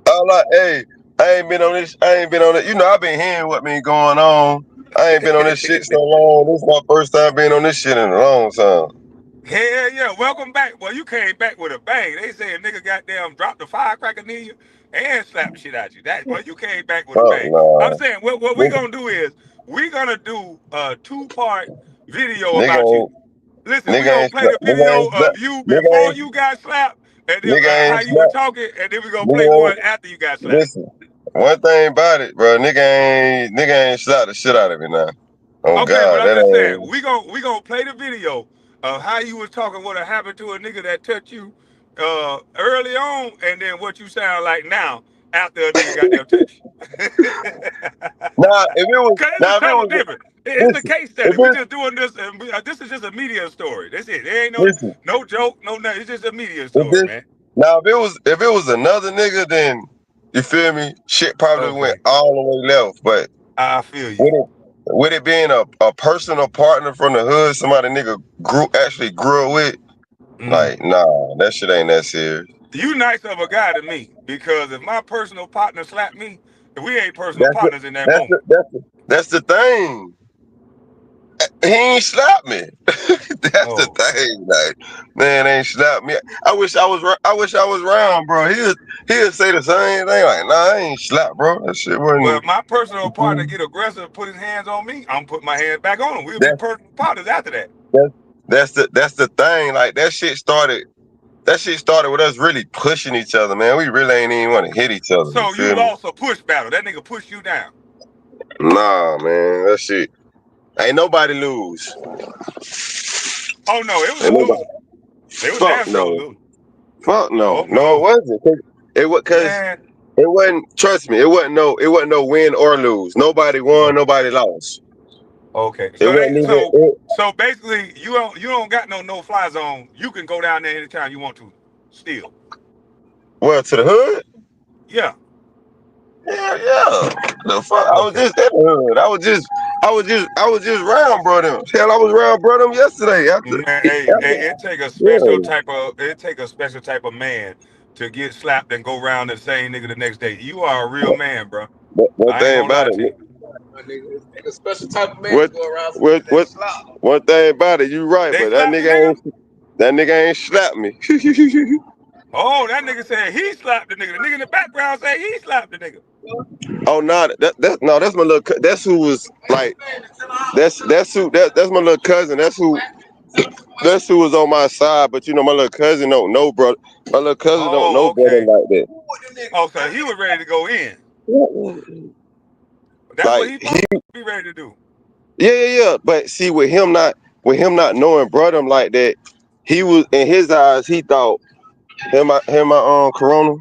F: I'm like, hey, I ain't been on this. I ain't been on it. I've been hearing what been going on. I ain't been on this shit so long. This is my first time being on this shit in a long time.
A: Hell yeah, welcome back. Well, you came back with a bang. They say a nigga goddamn dropped the firecracker near you and slapped the shit out you. That well, you came back with a
F: Fuck
A: bang. I'm
F: nah.
A: saying what we
F: Nigga,
A: gonna do is we gonna do a 2-part video
F: nigga
A: about you.
F: ain't,
A: Listen, we
F: nigga
A: gonna
F: ain't,
A: play the
F: nigga
A: video
F: ain't,
A: of you
F: nigga
A: before
F: ain't,
A: you got slapped, and then
F: nigga
A: how
F: ain't
A: you were
F: slap.
A: talking, and then we gonna play
F: Nigga
A: one
F: ain't,
A: after you got slapped.
F: listen. One thing about it, bro. Nigga ain't slap the shit out of me now. Oh
A: Okay, but
F: God,
A: I'm
F: that
A: just saying
F: ain't.
A: we gonna play the video of how you was talking, what happened to a nigga that touched you early on, and then what you sound like now after a nigga got there touch you.
F: Nah, if it was,
A: Cause it's a
F: now if it
A: total
F: was,
A: different. It's a
F: listen,
A: case
F: if
A: study. We
F: it,
A: just doing this, and this is just a media story. That's it. There ain't
F: listen,
A: no joke, no nothing. It's just a media
F: if
A: story,
F: this,
A: man.
F: now if it was another nigga, then you feel me? Shit probably went
A: Okay,
F: all the way left. But
A: I feel you.
F: with it, with it being a personal partner from the hood, somebody nigga actually grew up with,
A: Mm.
F: like, nah, that shit ain't that serious.
A: You nice of a guy to me because if my personal partner slapped me, we ain't personal
F: That's the,
A: partners in that
F: that's the,
A: moment.
F: that's the, that's the thing. He ain't slapped me. That's the
A: Oh,
F: thing. Like, man, ain't slapped me. I wish I was around, bro. He'll say the same thing. Like, nah, I ain't slapped, bro. That shit
A: well,
F: wasn't.
A: if my personal partner get aggressive, put his hands on me, I'm putting my hands back on him. We'll be
F: That's
A: personal partners after that.
F: that's that's the thing. Like that shit started. That shit started with us really pushing each other, man. We really ain't even want to hit each other. You
A: So you
F: feel me?
A: lost a push battle. That nigga pushed you down.
F: Nah, man. That shit. Ain't nobody lose.
A: Oh no, it was a
F: Ain't nobody.
A: lose. They was
F: Fuck
A: damn sure
F: no.
A: lose.
F: Fuck no.
A: Oh
F: No, it
A: no,
F: wasn't. Cause
A: man.
F: it wasn't. Trust me. It wasn't no win or lose. Nobody won.
A: Oh,
F: Nobody lost.
A: okay.
F: It
A: So
F: wasn't
A: they
F: even.
A: so so basically you don't got no fly zone. You can go down there anytime you want to. Still,
F: Well, to the hood.
A: yeah.
F: Yeah, yeah. The fuck. I was
A: Okay.
F: just in the hood. I was just round, brother. Hell, I was round, brother, yesterday. After,
A: Man, hey,
F: after.
A: it
F: Yeah.
A: take a special type of man to get slapped and go around the same nigga the next day. You are a real man, bro.
F: But one
A: I ain't
F: thing
A: gonna
F: about
A: lie
F: it.
A: to you.
C: A special type of man to go around some
F: What
C: niggas that
F: what
C: slap.
F: one thing about it, you right,
A: They
F: but that
A: slapped the
F: nigga
A: nigga.
F: ain't slapped me.
A: Oh, that nigga said he slapped the nigga. The nigga in the background said he slapped the nigga.
F: Oh no, that's my little that's who was like that's my little cousin. That's who was on my side, but my little cousin don't know, bro. My little cousin don't know
A: Oh,
F: brother
A: okay.
F: like
A: Oh, so he was ready to go in.
F: that.
A: That's what
F: Like
A: he supposed to be ready to do.
F: yeah. But see, with him not knowing brother like that, he was in his eyes. He thought him my Corona.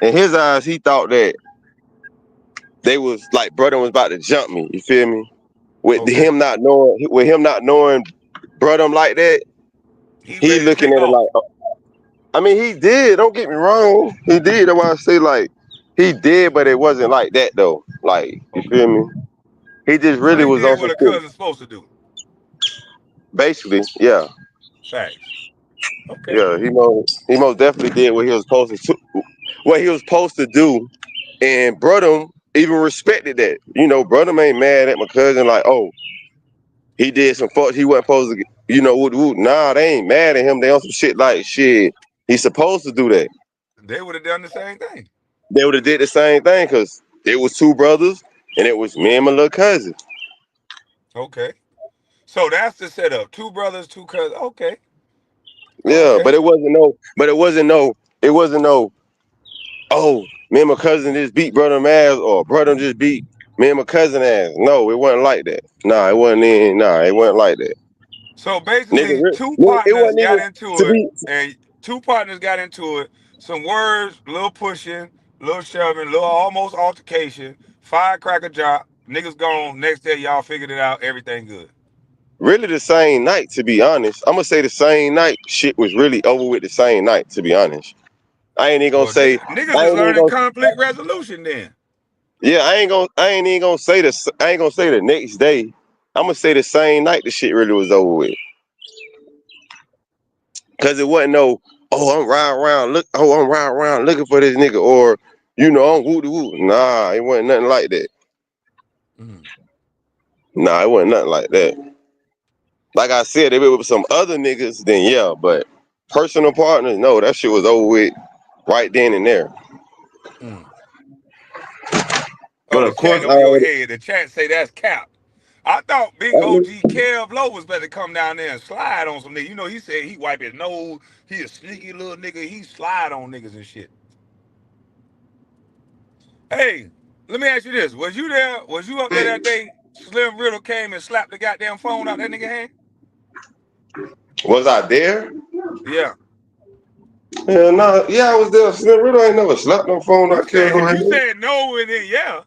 F: In his eyes, he thought that they was like brother was about to jump me. You feel me? With
A: Okay.
F: him not knowing brother like that,
A: He
F: he
A: ready to
F: looking
A: take
F: at it
A: off.
F: like, I mean, he did. Don't get me wrong, he did. That's why I say like. He did, but it wasn't like that though. Like, you feel me? He just
A: So
F: really
A: he
F: was
A: did
F: on
A: what
F: some
A: a
F: shit.
A: cousin's supposed to do.
F: Basically, yeah.
A: Facts. Okay.
F: Yeah, he most definitely did what he was supposed to what he was supposed to do, and brother even respected that. You know, brother ain't mad at my cousin like, oh, he did some fuck he wasn't supposed to. Woot woot. Nah, they ain't mad at him. They on some shit like shit. He's supposed to do that.
A: They would have done the same thing.
F: They would have did the same thing because it was two brothers and it was me and my little cousin.
A: Okay. So that's the setup. Two brothers, two cousins. Okay.
F: Yeah,
A: Okay.
F: but it wasn't no. Oh, me and my cousin just beat brother ass, or brother just beat me and my cousin ass. No, it wasn't like that. Nah, it wasn't. Nah, it wasn't like that.
A: So
F: Nigga,
A: basically, two
F: it
A: partners
F: wasn't
A: got
F: even
A: into
F: to
A: it,
F: be.
A: and two partners got into it. Some words, little pushing, little shoving, little almost altercation. Firecracker drop. Niggas gone. Next day, y'all figured it out. Everything good.
F: Really the same night, to be honest. I'm gonna say the same night. Shit was really over with the same night, to be honest. I ain't even gonna
A: Well,
F: say.
A: niggas
F: I
A: is
F: ain't even
A: learning
F: gonna.
A: conflict resolution then.
F: Yeah, I ain't even gonna say this. I ain't gonna say the next day. I'm gonna say the same night the shit really was over with. Cause it wasn't no. Oh, I'm riding around. I'm riding around looking for this nigga, or I'm woo woo. Nah, it wasn't nothing like that.
A: Mm.
F: Nah, it wasn't nothing like that. Like I said, if it was some other niggas, then yeah. But personal partners, no, that shit was over with right then and there.
A: Mm. Oh,
F: But
A: the
F: of course,
A: chat
F: I
A: over your
F: already.
A: head. The chat say that's cap. I thought Big OG Kev Low was better come down there and slide on some niggas. He said he wipe his nose. He a sneaky little nigga. He slide on niggas and shit. Hey, let me ask you this. Was you there? Was you up there that day Slim Riddle came and slapped the goddamn phone out that nigga hand?
F: Was I there?
A: Yeah.
F: Hell no. Yeah, I was there. Slim Riddle ain't never slapped no phone. I killed no
A: You
F: hand.
A: said no and then yeah.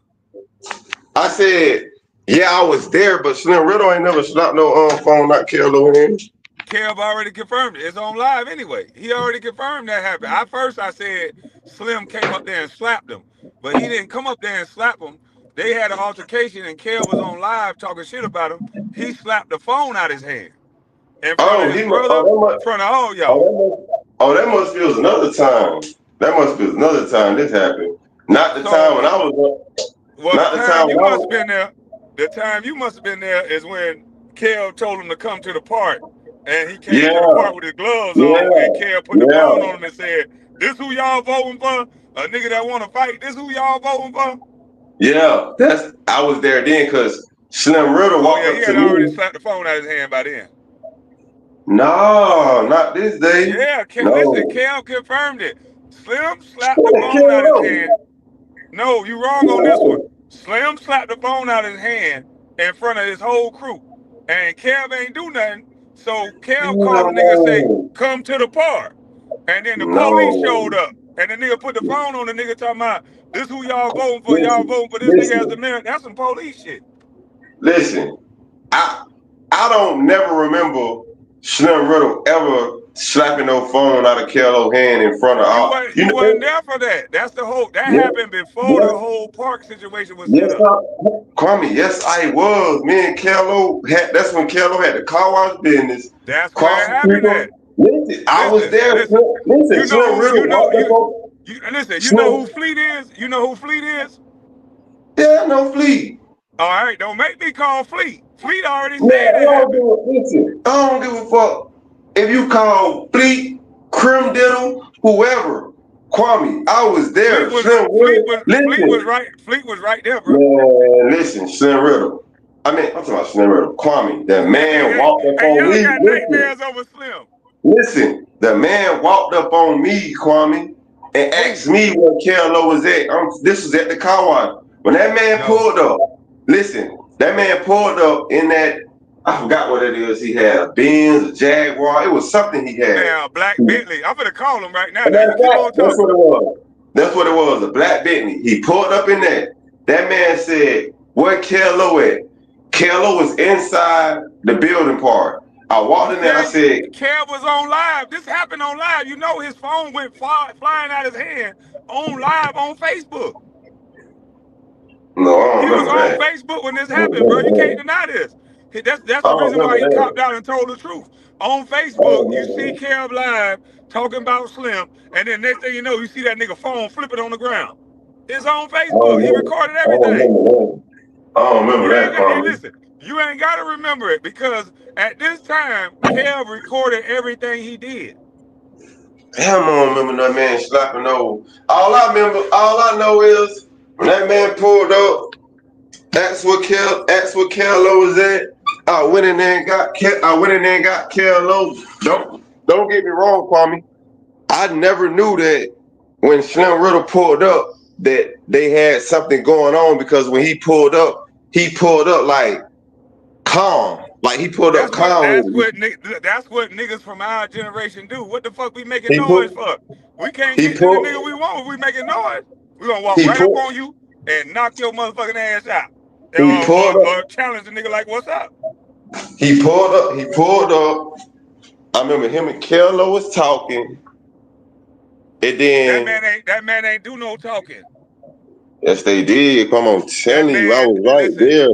F: I said, yeah, I was there, but Slim Riddle ain't never slapped no phone. Not killed no hand.
A: Kev already confirmed it. It's on live anyway. He already confirmed that happened. I said Slim came up there and slapped him, but he didn't come up there and slap him. They had an altercation and Kev was on live talking shit about him. He slapped the phone out his hand in front of
F: Oh,
A: his
F: he must.
A: brother, in front of all
F: Oh,
A: y'all.
F: that must be was another time. That must be another time this happened. Not the
A: So,
F: time when I was.
A: well,
F: Not the time when I was.
A: the time you must have been there is when Kev told him to come to the park. And he came to the
F: Yeah,
A: park with his gloves on,
F: yeah,
A: and Kev put the
F: yeah,
A: phone on him and said, "This who y'all voting for? A nigga that want to fight? This who y'all voting for?"
F: yeah. I was there then because Slim Riddle
A: Oh
F: walked
A: yeah, he
F: up to
A: had already
F: me.
A: slapped the phone out of his hand by then.
F: No, not this day.
A: Yeah, listen,
F: No.
A: Kev confirmed it. Slim slapped the
F: Who
A: phone
F: Ken
A: out of his
F: Lowe?
A: hand. No, you wrong on this one.
F: No.
A: Slim slapped the phone out of his hand in front of his whole crew. And Kev ain't do nothing. So Kev called the nigga and say,
F: No.
A: come to the park. And then the police showed
F: No.
A: up. And the nigga put the phone on the nigga talking about, this who y'all voting for. Y'all
F: Listen,
A: voting for this nigga as the
F: listen,
A: mayor. That's some police shit.
F: listen. I I don't never remember Slim Riddle ever slapping no phone out of Kello's hand in front of all.
A: You wasn't there for that. That
F: Yes,
A: happened before the
F: yes,
A: whole park situation was set
F: yes,
A: up.
F: Kwame, yes, I was. Me and Kello had. That's when Kello had the car wash business.
A: That's where
F: Cross
A: it
F: the street.
A: happened at.
F: Listen, I was
A: Listen,
F: there.
A: listen.
F: Listen,
A: You know
F: Slim
A: who
F: Riddle
A: you know
F: walked up
A: you
F: on
A: you listen, you know
F: Slim.
A: who Fleet is? You know who Fleet is?
F: Yeah, no fleet.
A: All right, don't make me call Fleet. Fleet already
F: Man,
A: said
F: I
A: it
F: don't
A: happened.
F: listen, I don't give a fuck if you call Fleet, Crim Diddle, whoever. Kwame, I was there. Slim Riddle.
A: Fleet
F: Listen,
A: was right. Fleet was right there, bro.
F: man, listen, Slim Riddle. I'm talking about Slim Riddle. Kwame, the man
A: hey,
F: walked up
A: hey,
F: on
A: y'all
F: me.
A: got
F: Listen,
A: nightmares over Slim.
F: listen, the man walked up on me, Kwame, and
A: Who?
F: asked me where Kello was at. This was at the car wash. When that man
A: No.
F: pulled up, listen, that man pulled up in that, I forgot what it is he had, a Benz, a Jaguar. It was something he had.
A: Now, Black
F: And
A: Bentley. I'm gonna call him right now. Now
F: that's
A: you keep
F: right.
A: on
F: That's
A: talking.
F: what it was. That's what it was, a black Bentley. He pulled up in that. That man said, where Kello at? Kello was inside the building part. I
A: You
F: walked in there. I
A: said
F: said,
A: Kev was on live. This happened on live. You know his phone went flying out his hand on live on Facebook.
F: "No, I don't
A: He was
F: remember
A: on
F: that.
A: Facebook when this
F: I don't
A: happened, bro.
F: remember
A: You can't
F: that.
A: deny this. That's
F: I
A: the
F: don't
A: reason
F: remember
A: why he
F: that.
A: copped out and told the truth. On
F: I don't
A: Facebook, you
F: remember
A: see
F: that.
A: Kev live talking about Slim, and then next thing you know, you see that nigga phone flipping on the ground. It's on
F: I don't
A: Facebook. He
F: remember.
A: recorded
F: I don't
A: everything.
F: remember that. I don't remember
A: You ain't
F: that,
A: got. Hey,
F: Kwame.
A: listen. You ain't got to remember it because at this time, Kev recorded everything he did.
F: Hell, I don't remember that man slapping over. All I know is when that man pulled up, that's what Kello was at. I went in there and got Kello. Don't get me wrong, Kwame. I never knew that when Slim Riddle pulled up that they had something going on because when he pulled up like calm. Like he pulled up
A: That's what
F: calm
A: that's
F: with
A: what that's what niggas from our generation do. What the fuck we making
F: me.
A: noise for? We can't
F: He
A: get to the
F: pulled
A: nigga we want if we making noise. We gonna walk
F: he
A: right up
F: pulled
A: on you and knock your motherfucking ass out.
F: he pulled
A: Or
F: up
A: challenge the nigga like, what's up?
F: he pulled up. I remember him and Kello was talking, and then
A: That man ain't do no talking.
F: yes they did. Come on,
A: That
F: telling you, I
A: man,
F: was right there.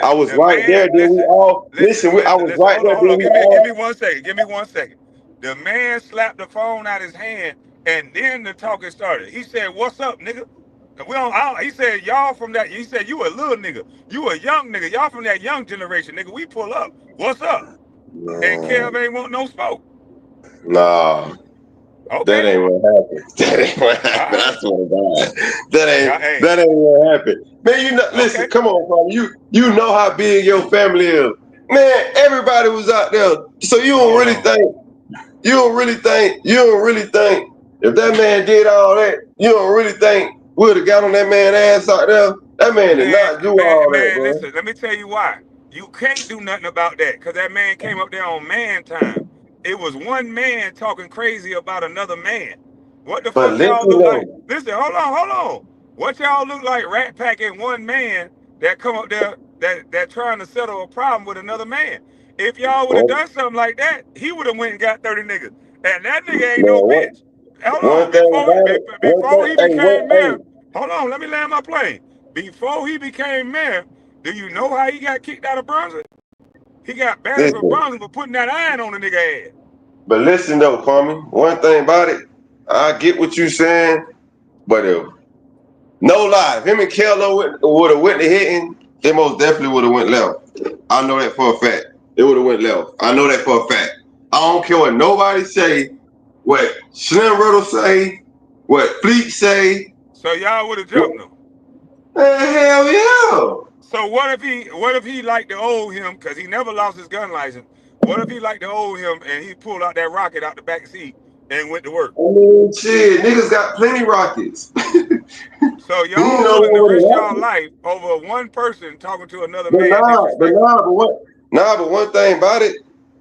F: I was
A: the
F: right there.
A: man,
F: Then we all I was
A: listen.
F: right there.
A: Hold
F: Then
A: on.
F: we
A: Give me
F: all
A: 1 second. Give me 1 second. The man slapped the phone out his hand, and then the talking started. He said, "What's up, nigga?" And he said, "Y'all from that." He said, "You a little nigga. You a young nigga. Y'all from that young generation, nigga. We pull up. What's up?" And
F: nah,
A: Kev ain't want no smoke.
F: nah, that
A: Okay.
F: ain't what happened. That ain't what
A: All
F: happened. I
A: right.
F: swear to God,
A: Yeah. Hey.
F: that ain't what happened. Man, you know, listen,
A: Okay.
F: come on, bro. You know how big your family is. Man, everybody was out there. So
A: Hold on.
F: you don't really think if that man did all that, you don't really think we would have got on that man's ass out there? That man did not do all that, bro.
A: Listen, let me tell you why. You can't do nothing about that because that man came up there on man time. It was one man talking crazy about another man. What the
F: But
A: fuck y'all
F: listen
A: look like?
F: though,
A: Listen, hold on. What y'all look like rat packing one man that come up there that trying to settle a problem with another man. If y'all would have
F: one,
A: done something like that, he would have went and got 30 niggas. And that nigga ain't no
F: man, what
A: bitch. Hold on,
F: one thing about it,
A: before he became
F: hey,
A: mayor, hold on, let me land my plane. Before he became mayor, do you know how he got kicked out of Brunswick? He got banned from
F: listen,
A: Brunswick for putting that iron on the nigga ass.
F: but listen though, Kwame, one thing about it, I get what you saying, but no lie, if him and Kello would have went to hitting, they most definitely would have went left. I know that for a fact. They would have went left. I know that for a fact. I don't care what nobody say, what Slim Riddle say, what Fleet say.
A: So y'all would have
F: What,
A: jumped him.
F: hell yeah.
A: So what if he liked to owe him because he never lost his gun license? What if he liked to owe him and he pulled out that rocket out the back seat and went to work?
F: I mean, shit, niggas got plenty rockets.
A: So
F: He ain't
A: y'all
F: the only
A: willing to
F: one with
A: risk
F: a
A: y'all
F: rocket.
A: life over one person talking to another
F: But
A: man
F: nah, but
A: disrespectful?
F: nah, but what? Nah, but one thing about it,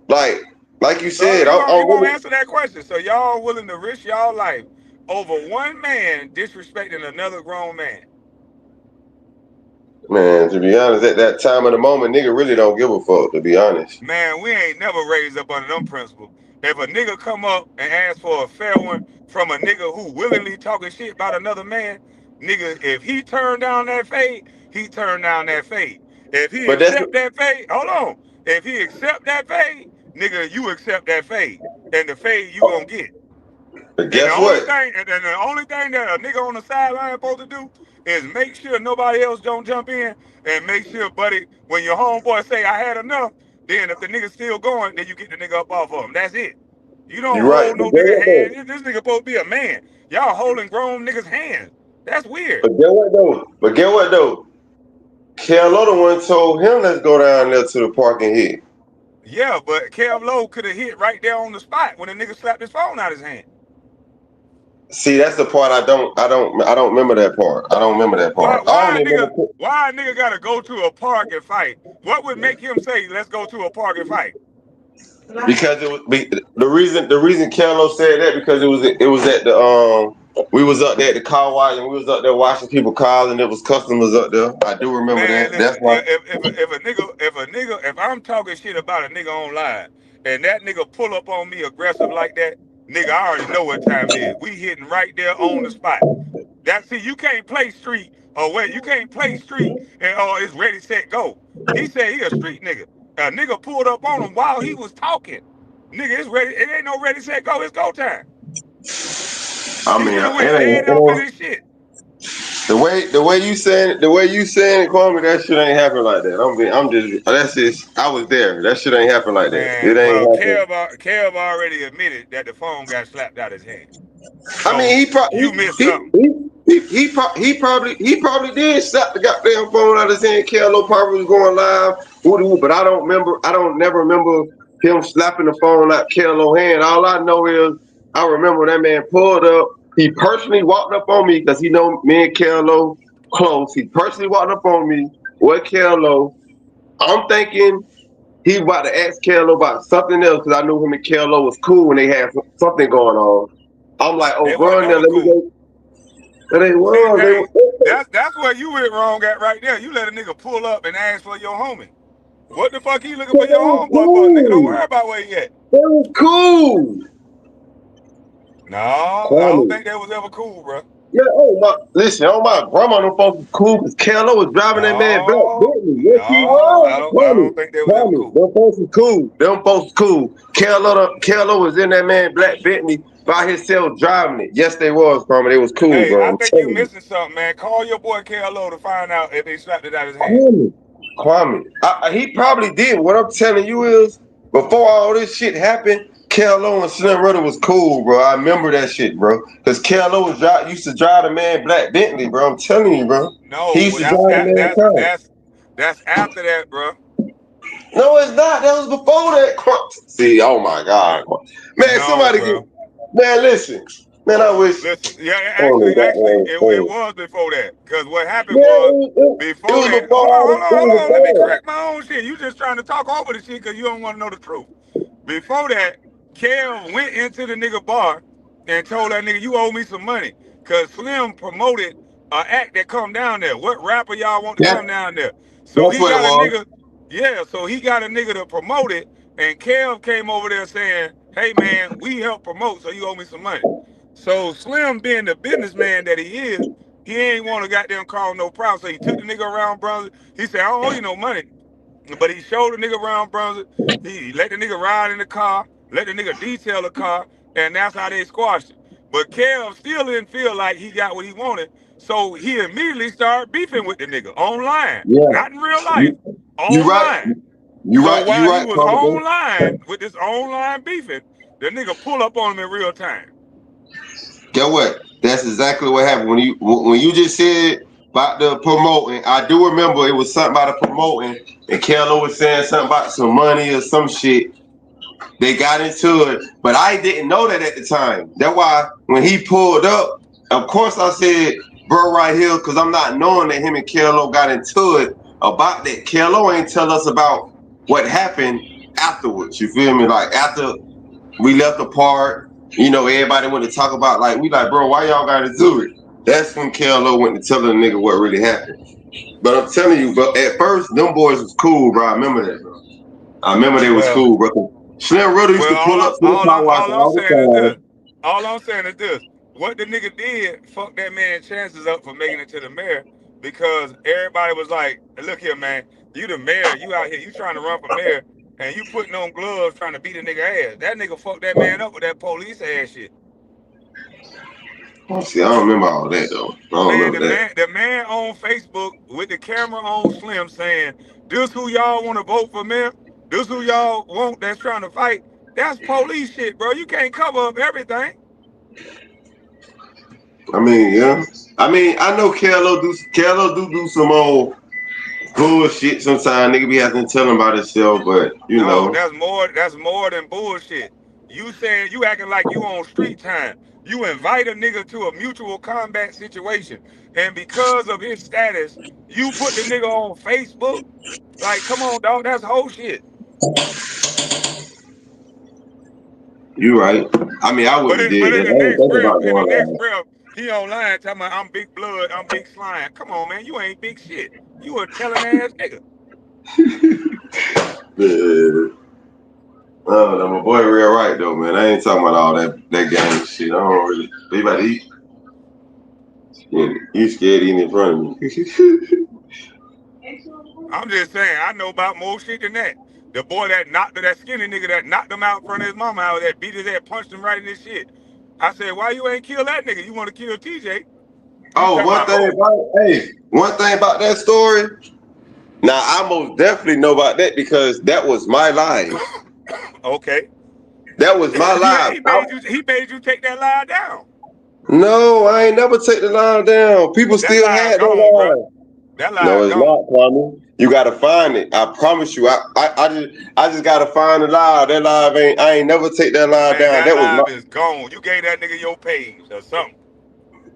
F: like, like you
A: So
F: said,
A: you
F: I'm
A: won't
F: really,
A: answer that question. So y'all willing to risk y'all life over one man disrespecting another grown man?
F: man. To be honest, at that time of the moment, nigga really don't give a fuck. To be honest.
A: Man, we ain't never raised up under them principles. If a nigga come up and ask for a fair one from a nigga who willingly talking shit about another man, nigga, if he turn down that fade, he turn down that fade. If he
F: But that's
A: accept that fade, hold on. If he accept that fade, nigga, you accept that fade. And the fade you gonna get.
F: but guess what?
A: And the only thing that a nigga on the sideline supposed to do is make sure nobody else don't jump in and make sure, buddy, when your homeboy say I had enough, then if the nigga still going, then you get the nigga up off of him. That's it. You don't
F: You're right.
A: hold
F: But
A: no
F: get
A: nigga
F: what though?
A: hand. This nigga supposed to be a man. Y'all holding grown niggas' hands. That's weird.
F: But get what though? But get what though? Kello the one told him let's go down there to the park and hit.
A: Yeah, but Kev Lowe could have hit right there on the spot when the nigga slapped his phone out his hand.
F: See, that's the part I don't remember that part. I don't remember that part. I don't even remember
A: Why a nigga gotta go to a park and fight? What would make him say, let's go to a park and fight?
F: because the reason Kello said that because it was at the we was up there at the car wash and we was up there washing people cars and there was customers up there. I do remember
A: Man,
F: that. That's
A: listen,
F: why.
A: if I'm talking shit about a nigga on live and that nigga pull up on me aggressive like that, nigga, I already know what time it is. We hitting right there on the spot. That's it. You can't play street or wait. You can't play street and it's ready, set, go. He said he a street nigga. A nigga pulled up on him while he was talking. Nigga, it's ready. It ain't no ready, set, go. It's go time.
F: I
A: He
F: mean,
A: should have
F: it
A: went
F: ain't,
A: dead off in his shit.
F: the way you saying it, Kwame, that shit ain't happen like that. That's just, I was there. That shit ain't happen like that. It
A: Man,
F: ain't
A: well,
F: happen.
A: Kev already admitted that the phone got slapped out his hand.
F: I
A: So
F: mean,
A: you missed something.
F: he probably did slap the goddamn phone out of his hand. Kello probably was going live, but I don't remember. I don't never remember him slapping the phone out Kello hand. All I know is I remember that man pulled up. He personally walked up on me because he know me and Kello close. He personally walked up on me with Kello. I'm thinking he about to ask Kello about something else because I knew him and Kello was cool when they had something going on. I'm like, oh,
A: They
F: go
A: weren't
F: in there,
A: never
F: let me
A: cool.
F: go. And they
A: See,
F: was, they
A: hey,
F: were.
A: that's where you went wrong at right there. You let a nigga pull up and ask for your homie. What the fuck you looking
F: They
A: for your
F: was
A: homeboy for? Nigga, don't
F: cool.
A: worry about where he at.
F: They was cool.
A: No, I don't
F: Kwame.
A: think that was ever cool, bro.
F: Yeah, listen, my grandma them folks was cool because Kello was driving that man Black
A: No,
F: Bentley. Yes, he
A: no,
F: was.
A: I don't think that was ever cool.
F: Them folks was cool. Them folks was cool. Kello was in that man Black Bentley by himself driving it. Yes, they was, Kwame. They was cool,
A: Hey,
F: bro.
A: I
F: I'm
A: think you
F: telling you.
A: missing something, man. Call your boy KLO to find out if they slapped it out of his hand.
F: Kwame. He probably did. What I'm telling you is, before all this shit happened, Kello and Slim Rudder was cool, bro. I remember that shit, bro. Because Kello used to drive the man Black Bentley, bro. I'm telling you, bro. He
A: No,
F: used to drive the man car.
A: that's after that, bro.
F: No, it's not. That was before that. See, oh my God. Man,
A: No,
F: somebody get.
A: bro.
F: Man, listen. Man, I wish.
A: Listen, yeah,
F: Oh, that
A: it
F: thing.
A: was before that. Cause what happened was
F: Yeah, it
A: before
F: was
A: that.
F: before all this. It
A: Hold
F: was
A: on. Let me
F: before
A: correct my own shit. You just trying to talk over the shit because you don't want to know the truth. Before that, Kev went into the nigga bar and told that nigga, you owe me some money. Cause Slim promoted an act that come down there. What rapper y'all want to
F: that.
A: come down there? So
F: That's
A: he
F: what it
A: got a
F: was.
A: nigga, yeah, so he got a nigga to promote it. And Kev came over there saying, hey man, we help promote, so you owe me some money. So Slim being the businessman that he is, he ain't want to goddamn call no problem. So he took the nigga around Brunswick. He said, I don't owe you no money. But he showed the nigga around Brunswick. He let the nigga ride in the car, let the nigga detail the car, and that's how they squashed it. But Kev still didn't feel like he got what he wanted. So he immediately started beefing with the nigga online.
F: Yeah.
A: Not in real life,
F: You, you right.
A: online.
F: You
A: So
F: right. You
A: while he
F: right,
A: was
F: Kwame.
A: online with this online beefing, the nigga pull up on him in real time.
F: Get what? That's exactly what happened when you just said about the promoting. I do remember it was something about the promoting, and Kello was saying something about some money or some shit. They got into it, but I didn't know that at the time. That's why when he pulled up, of course I said, "Bro, right here," because I'm not knowing that him and Kello got into it about that. Kello ain't tell us about what happened afterwards. You feel me? Like after we left apart, everybody went to talk about we like, bro, why y'all got to do it? That's when KLO went to tell the nigga what really happened. But I'm telling you, bro, at first them boys was cool, bro. I remember that, bro. I remember they was
A: Well,
F: cool, bro. Slim Riddle used
A: well,
F: to pull up to the car wash
A: all I'm
F: all
A: saying is
F: the
A: this. All I'm saying is this. What the nigga did fucked that man's chances up for making it to the mayor because everybody was like, look here, man, you the mayor, you out here, you trying to run for mayor, and you putting on gloves trying to beat a nigga ass. That nigga fucked that man up with that police ass shit.
F: time. See, I don't remember all that though. I don't
A: Man,
F: remember that.
A: the man on Facebook with the camera on Slim saying, this who y'all want to vote for mayor? This who y'all want that's trying to fight? That's police shit, bro. You can't cover up everything.
F: I mean, yeah. I mean, I know KLO do some old bullshit sometimes. Nigga be having to tell him about himself, but
A: No, that's more than bullshit. You saying you acting like you on street time. You invite a nigga to a mutual combat situation. And because of his status, you put the nigga on Facebook. Like, come on, dog, that's whole shit.
F: you right. I mean, I wouldn't have
A: But
F: did that.
A: in
F: I
A: the
F: didn't
A: next
F: think
A: breath,
F: about going
A: he online talking about I'm big blood, I'm big slime. Come on, man, you ain't big shit. You a telling ass nigga.
F: live. Oh, no, my boy real right though, man. I ain't talking about all that gang shit. I don't really. They about to eat. Yeah, you scared eating in front of me.
A: I'm just saying, I know about more shit than that. The boy that skinny nigga that knocked him out in front of his mama house, that beat his head, punched him right in his shit. I said, why you ain't kill that nigga? You want to kill TJ? You
F: Oh,
A: talking about who?
F: one thing about that story. Now I most definitely know about that because that was my live.
A: Okay.
F: That was my live.
A: He made you take that lie down.
F: No, I ain't never take the line down. People
A: That
F: still
A: lie
F: had that
A: gone, bro.
F: line.
A: That
F: No,
A: lie
F: it's not,
A: gone.
F: Kwame. You gotta find it. I promise you. I just gotta find the live. That live ain't. I ain't never take that line
A: Man,
F: down.
A: that
F: That was my
A: live is gone. You gave that nigga your page or something.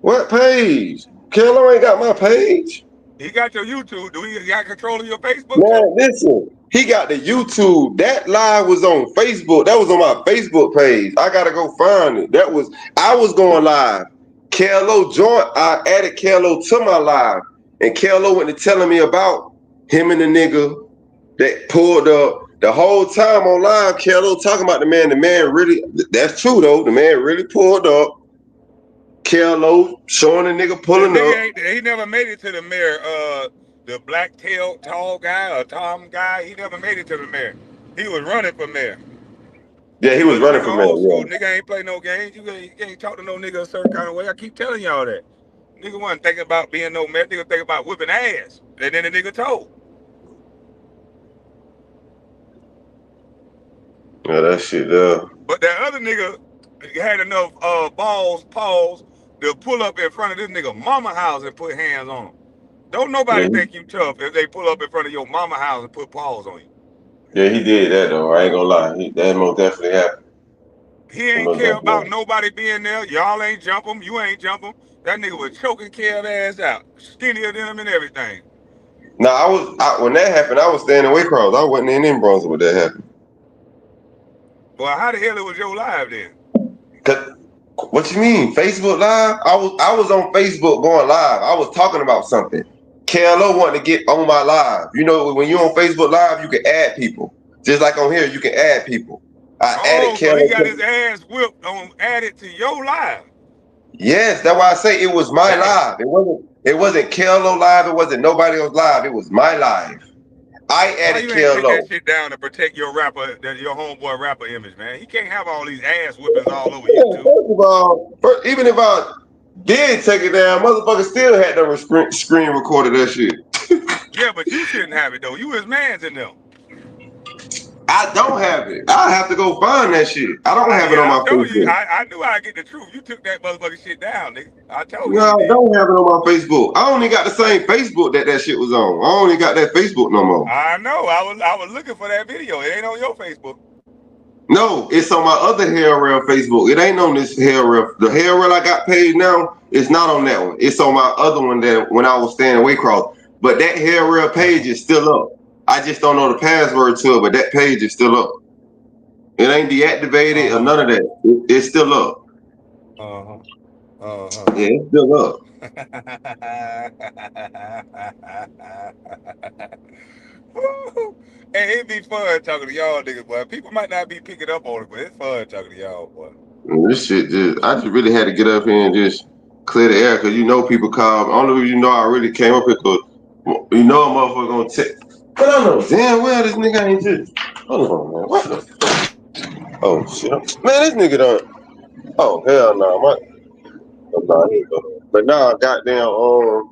F: what page? Kello ain't got my page.
A: He got your YouTube. Do he got control of your Facebook too?
F: Man, listen. He got the YouTube. That live was on Facebook. That was on my Facebook page. I gotta go find it. I was going live. Kello joined. I added Kello to my live, and Kello went to telling me about him and the nigga that pulled up the whole time on live. Kello talking about the man. The man really. That's true though. The man really pulled up. Kello showing the nigga
A: The
F: pulling up.
A: nigga he never made it to the mayor. The black tail tall guy or Tom guy, he never made it to the mayor. He was running for mayor.
F: Yeah, he was
A: But the
F: running
A: nigga
F: for mayor.
A: old school,
F: Yeah.
A: nigga ain't play no games. You can't talk to no nigga a certain kind of way. I keep telling y'all that. Nigga wasn't thinking about being no mayor. Nigga thinking about whipping ass. And then the nigga told.
F: Yeah, that shit there.
A: But that other nigga had enough balls to pull up in front of this nigga mama house and put hands on him. Don't
F: Yeah,
A: nobody think you tough if they pull up in front of your mama house and put paws on you.
F: yeah, he did that though. I ain't gonna lie. That most definitely happened.
A: He
F: That
A: ain't
F: most
A: care
F: definitely
A: about
F: happened.
A: nobody being there. Y'all ain't jump him. You ain't jump him. That nigga was choking Kev ass out. Skinnier than him and everything.
F: Now when that happened, I was standing way across. I wasn't in Brunswick when that happened.
A: Well, how the hell it was your live then?
F: What you mean? Facebook Live? I was on Facebook going live. I was talking about something. KLO wanted to get on my live. You know, when you're on Facebook Live, you can add people. Just like on here, you can add people. I added
A: Oh, so he
F: KLO.
A: got his ass whipped on added to your live.
F: Yes, that's why I say it was my
A: Damn.
F: live. It wasn't KLO live. It wasn't nobody else live. It was my live. I
A: Why
F: added
A: you ain't take that
F: KLO.
A: shit down to protect your your homeboy rapper image, man? He can't have all these ass whippings all over
F: Yeah,
A: YouTube.
F: first of all, even if I did take it down, motherfucker still had to screen recorded that shit.
A: Yeah, but you shouldn't have it though. You his man's in them.
F: I don't have it. I have to go find that shit. I don't have it on
A: Yeah, I
F: my
A: told you.
F: Facebook.
A: I knew I'd get the truth. You took that motherfucking shit down, nigga. I told
F: No,
A: you
F: I
A: did.
F: don't have it on my Facebook. I only got the same Facebook that shit was on. I only got that Facebook no more.
A: I know. I was looking for that video. It ain't on your Facebook.
F: No, it's on my other Hair Rail Facebook. It ain't on this Hair Rail. The Hair Rail I got paid now, it's not on that one. It's on my other one that when I was staying away cross. But that Hair Rail page is still up. I just don't know the password to it, but that page is still up. It ain't deactivated or none of that. It's still up.
A: Uh huh.
F: Yeah, it's still up.
A: Hey, it be fun talking to y'all niggas, boy. People might not be picking up on it, but it's fun talking to y'all, boy.
F: And this shit I just really had to get up here and just clear the air because you know people call. Only reason you know I really came up here because you know a motherfucker gonna take. But I know damn well this nigga ain't just. Hold on, man. What the? Oh shit, man, this nigga don't. Oh hell no, nah, he go. But nah, goddamn, um,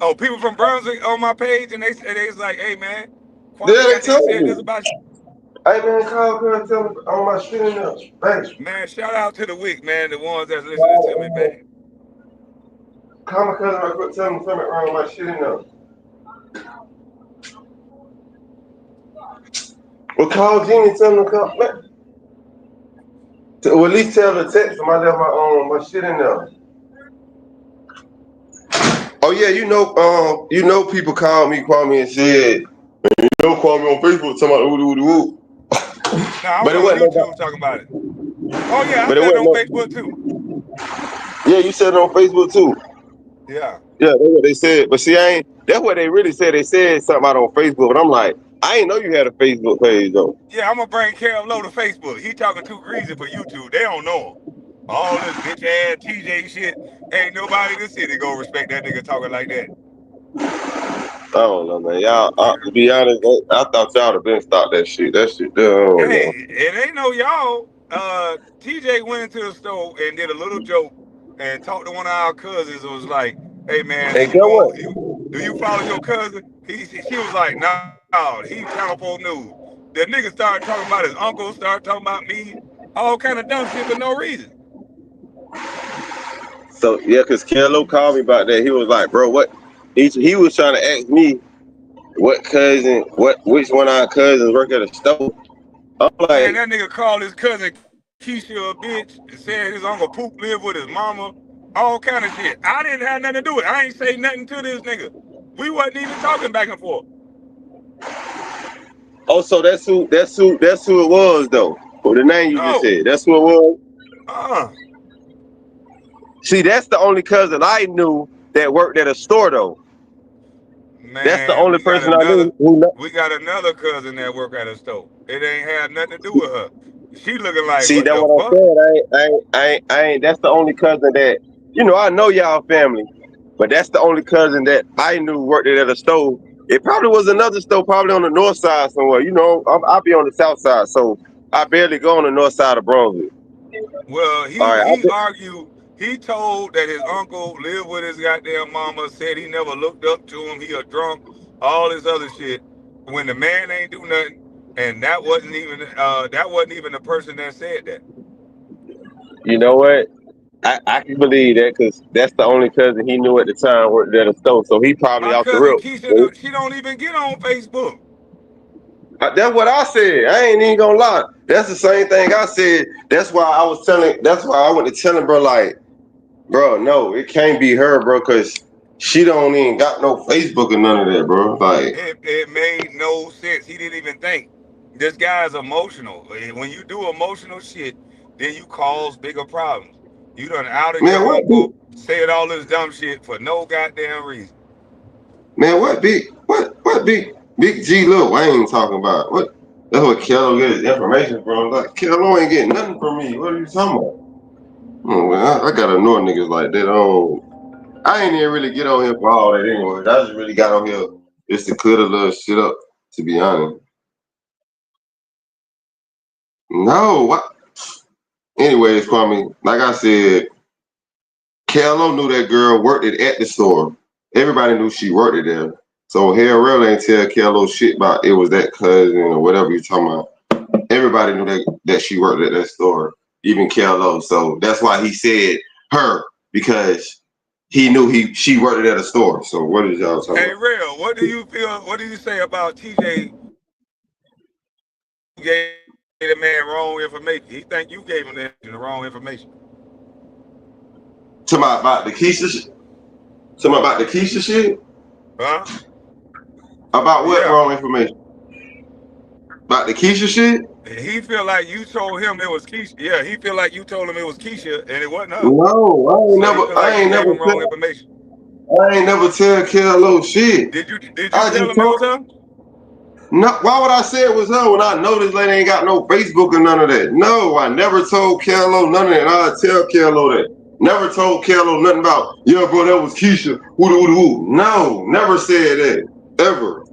A: Oh, people from Brunswick on my page, and they was like, "Hey, man,
F: yeah,
A: Kwame
F: they
A: goddamn
F: told
A: said this
F: me.
A: about you."
F: Hey man, call girl, and tell me on my shit in there. Thanks.
A: Man, shout out to the week, man, the ones that's listening to me, man.
F: Call my cousin right quick, tell him something wrong with my shit in there. Well, call Gene and tell him to come. Man. Or at least tell the text him I left my shit in there. Oh yeah, you know people called me Kwame and said, you know Kwame on Facebook talking about ooh ooh ooh.
A: No, I
F: But
A: was
F: it
A: on
F: wasn't nobody.
A: YouTube talking about it. Oh yeah, I
F: But it
A: said it
F: wasn't
A: on
F: no.
A: Facebook too.
F: Yeah, you said it on Facebook too.
A: Yeah.
F: Yeah, that's what they said. But see, I ain't. That's what they really said. They said something out on Facebook, but I'm like, I ain't know you had a Facebook page though.
A: Yeah, I'm gonna bring Kev Low to Facebook. He talking too greasy for YouTube. They don't know him. All this bitch ass TJ shit. Ain't nobody in the city gonna respect that nigga talking like that.
F: I don't know, man. Y'all, to be honest, I thought y'all would have been stopped that shit. That shit, I don't
A: Hey,
F: know.
A: it ain't no y'all. TJ went into the store and did a little joke and talked to one of our cousins and was like, "Hey man,
F: And
A: do
F: get
A: you
F: what?
A: want do you follow your cousin?" She was like, "No, he Channel 4 News." The nigga started talking about his uncle, started talking about me, all kind of dumb shit for no reason.
F: So yeah, cause Kello called me about that. He was like, bro, what? He was trying to ask me which one of our cousins work at a store. I'm
A: Man,
F: like,
A: that nigga called his cousin Keisha a bitch and said his uncle Poop lived with his mama, all kind of shit. I didn't have nothing to do with it. I ain't say nothing to this nigga. We wasn't even talking back and forth.
F: oh, so that's who it was though. Or the name you just
A: No.
F: said, that's who it was.
A: Uh-uh.
F: See, that's the only cousin I knew that worked at a store though. That's the
A: Man,
F: only person I knew who.
A: we got another cousin that work at a store. It ain't had nothing to do with her. She looking like,
F: See,
A: what
F: that's
A: the
F: what I
A: fuck?
F: said. I ain't. That's the only cousin that I know y'all family, but that's the only cousin that I knew worked at a store. It probably was another store, probably on the north side somewhere. I'll be on the south side, so I barely go on the north side of Brunswick.
A: Well,
F: All right,
A: he argued. He told that his uncle lived with his goddamn mama. Said he never looked up to him. He a drunk. All this other shit. When the man ain't do nothing, and that wasn't even the person that said that.
F: you know what? I can believe that because that's the only cousin he knew at the time worked at a store, so he probably
A: My
F: off the
A: cousin
F: rip.
A: Keisha, she don't even get on Facebook.
F: That's what I said. I ain't even gonna lie. That's the same thing I said. That's why I was telling. That's why I went to telling bro like, bro, no, it can't be her, bro, because she don't even got no Facebook or none of that, bro. Like,
A: It made no sense. He didn't even think. This guy's emotional. When you do emotional shit, then you cause bigger problems. You done outed
F: man,
A: your
F: what big,
A: uncle, said all this dumb shit for no goddamn reason.
F: man, what big G Lil Wayne talking about? What? That's what Kello get his information from. Like, Kello ain't getting nothing from me. What are you talking about? Oh, well, I gotta know niggas like that. I ain't even really get on here for all that anyway. I just really got on here just to clear the little shit up, to be honest. No, what? Anyways, Kwame, like I said, Kello knew that girl worked at the store. Everybody knew she worked it there. So Hell Real ain't tell Kello shit about it was that cousin or whatever you talking about. Everybody knew that she worked at that store, even Kello. So that's why he said her, because he knew she worked at a store. So what is y'all talking
A: Hey,
F: about?
A: real, what do you feel? What do you say about TJ gave the man wrong information? He think you gave him the wrong information.
F: About the Keisha about the Keisha shit?
A: Huh?
F: About what
A: Yeah.
F: wrong information? About the Keisha shit?
A: He feel like you told him it was Keisha. Yeah, he feel like you told him it was Keisha and it wasn't her.
F: No,
A: So he feel like you gave him wrong information.
F: I ain't never tell Kello shit.
A: Did you
F: I
A: tell
F: just
A: him it was
F: told.
A: her?
F: No, why would I say it was her when I know this lady ain't got no Facebook or none of that? No, I never told Kello none of that. And I'll tell Kello that. Never told Kello nothing about, yeah, bro, that was Keisha. Woo, woo, woo. No, never said that. Ever.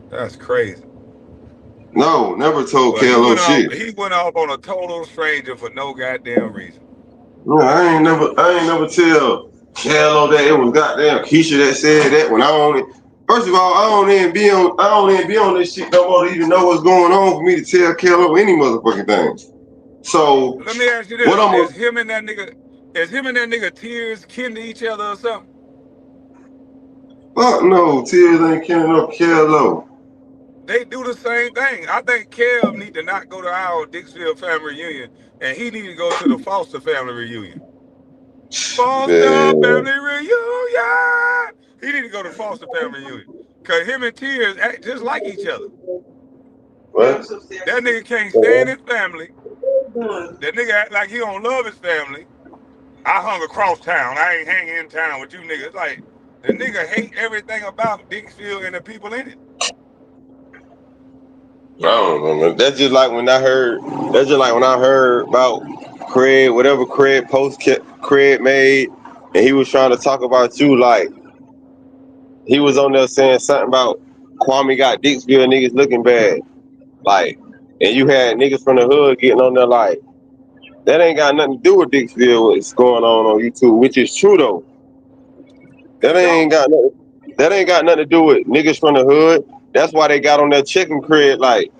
A: That's crazy.
F: No, never told
A: Well, he
F: Kello
A: went off.
F: shit.
A: He went off on a total stranger for no goddamn reason.
F: No, I ain't never tell Kello that it was goddamn Keisha that said that when I only. First of all, I don't even be on this shit no more to even know what's going on for me to tell Kello any motherfucking thing. So
A: Let me ask you
F: what
A: this:
F: I'm gonna
A: is him and that nigga tears kin to each other or something?
F: fuck no, tears ain't killing no Kello.
A: They do the same thing. I think Kev need to not go to our Dixville family reunion, and he need to go to the Foster family reunion. Foster
F: Man,
A: family reunion. He need to go to Foster family reunion because him and Tears act just like each other.
F: what?
A: That nigga can't stand his family. That nigga act like he don't love his family. I hung across town. I ain't hanging in town with you niggas. Like the nigga hate everything about Dixville and the people in it.
F: I don't know, man. That's just like when I heard. That's just like when I heard about Craig, whatever Craig Craig made, and he was trying to talk about you. Like he was on there saying something about Kwame got Dixville niggas looking bad. Like, and you had niggas from the hood getting on there like that ain't got nothing to do with Dixville. What's going on YouTube, which is true though. That
A: It don't.
F: ain't got nothing. That ain't got nothing to do with niggas from the hood. That's why they got on that chicken crib. Like,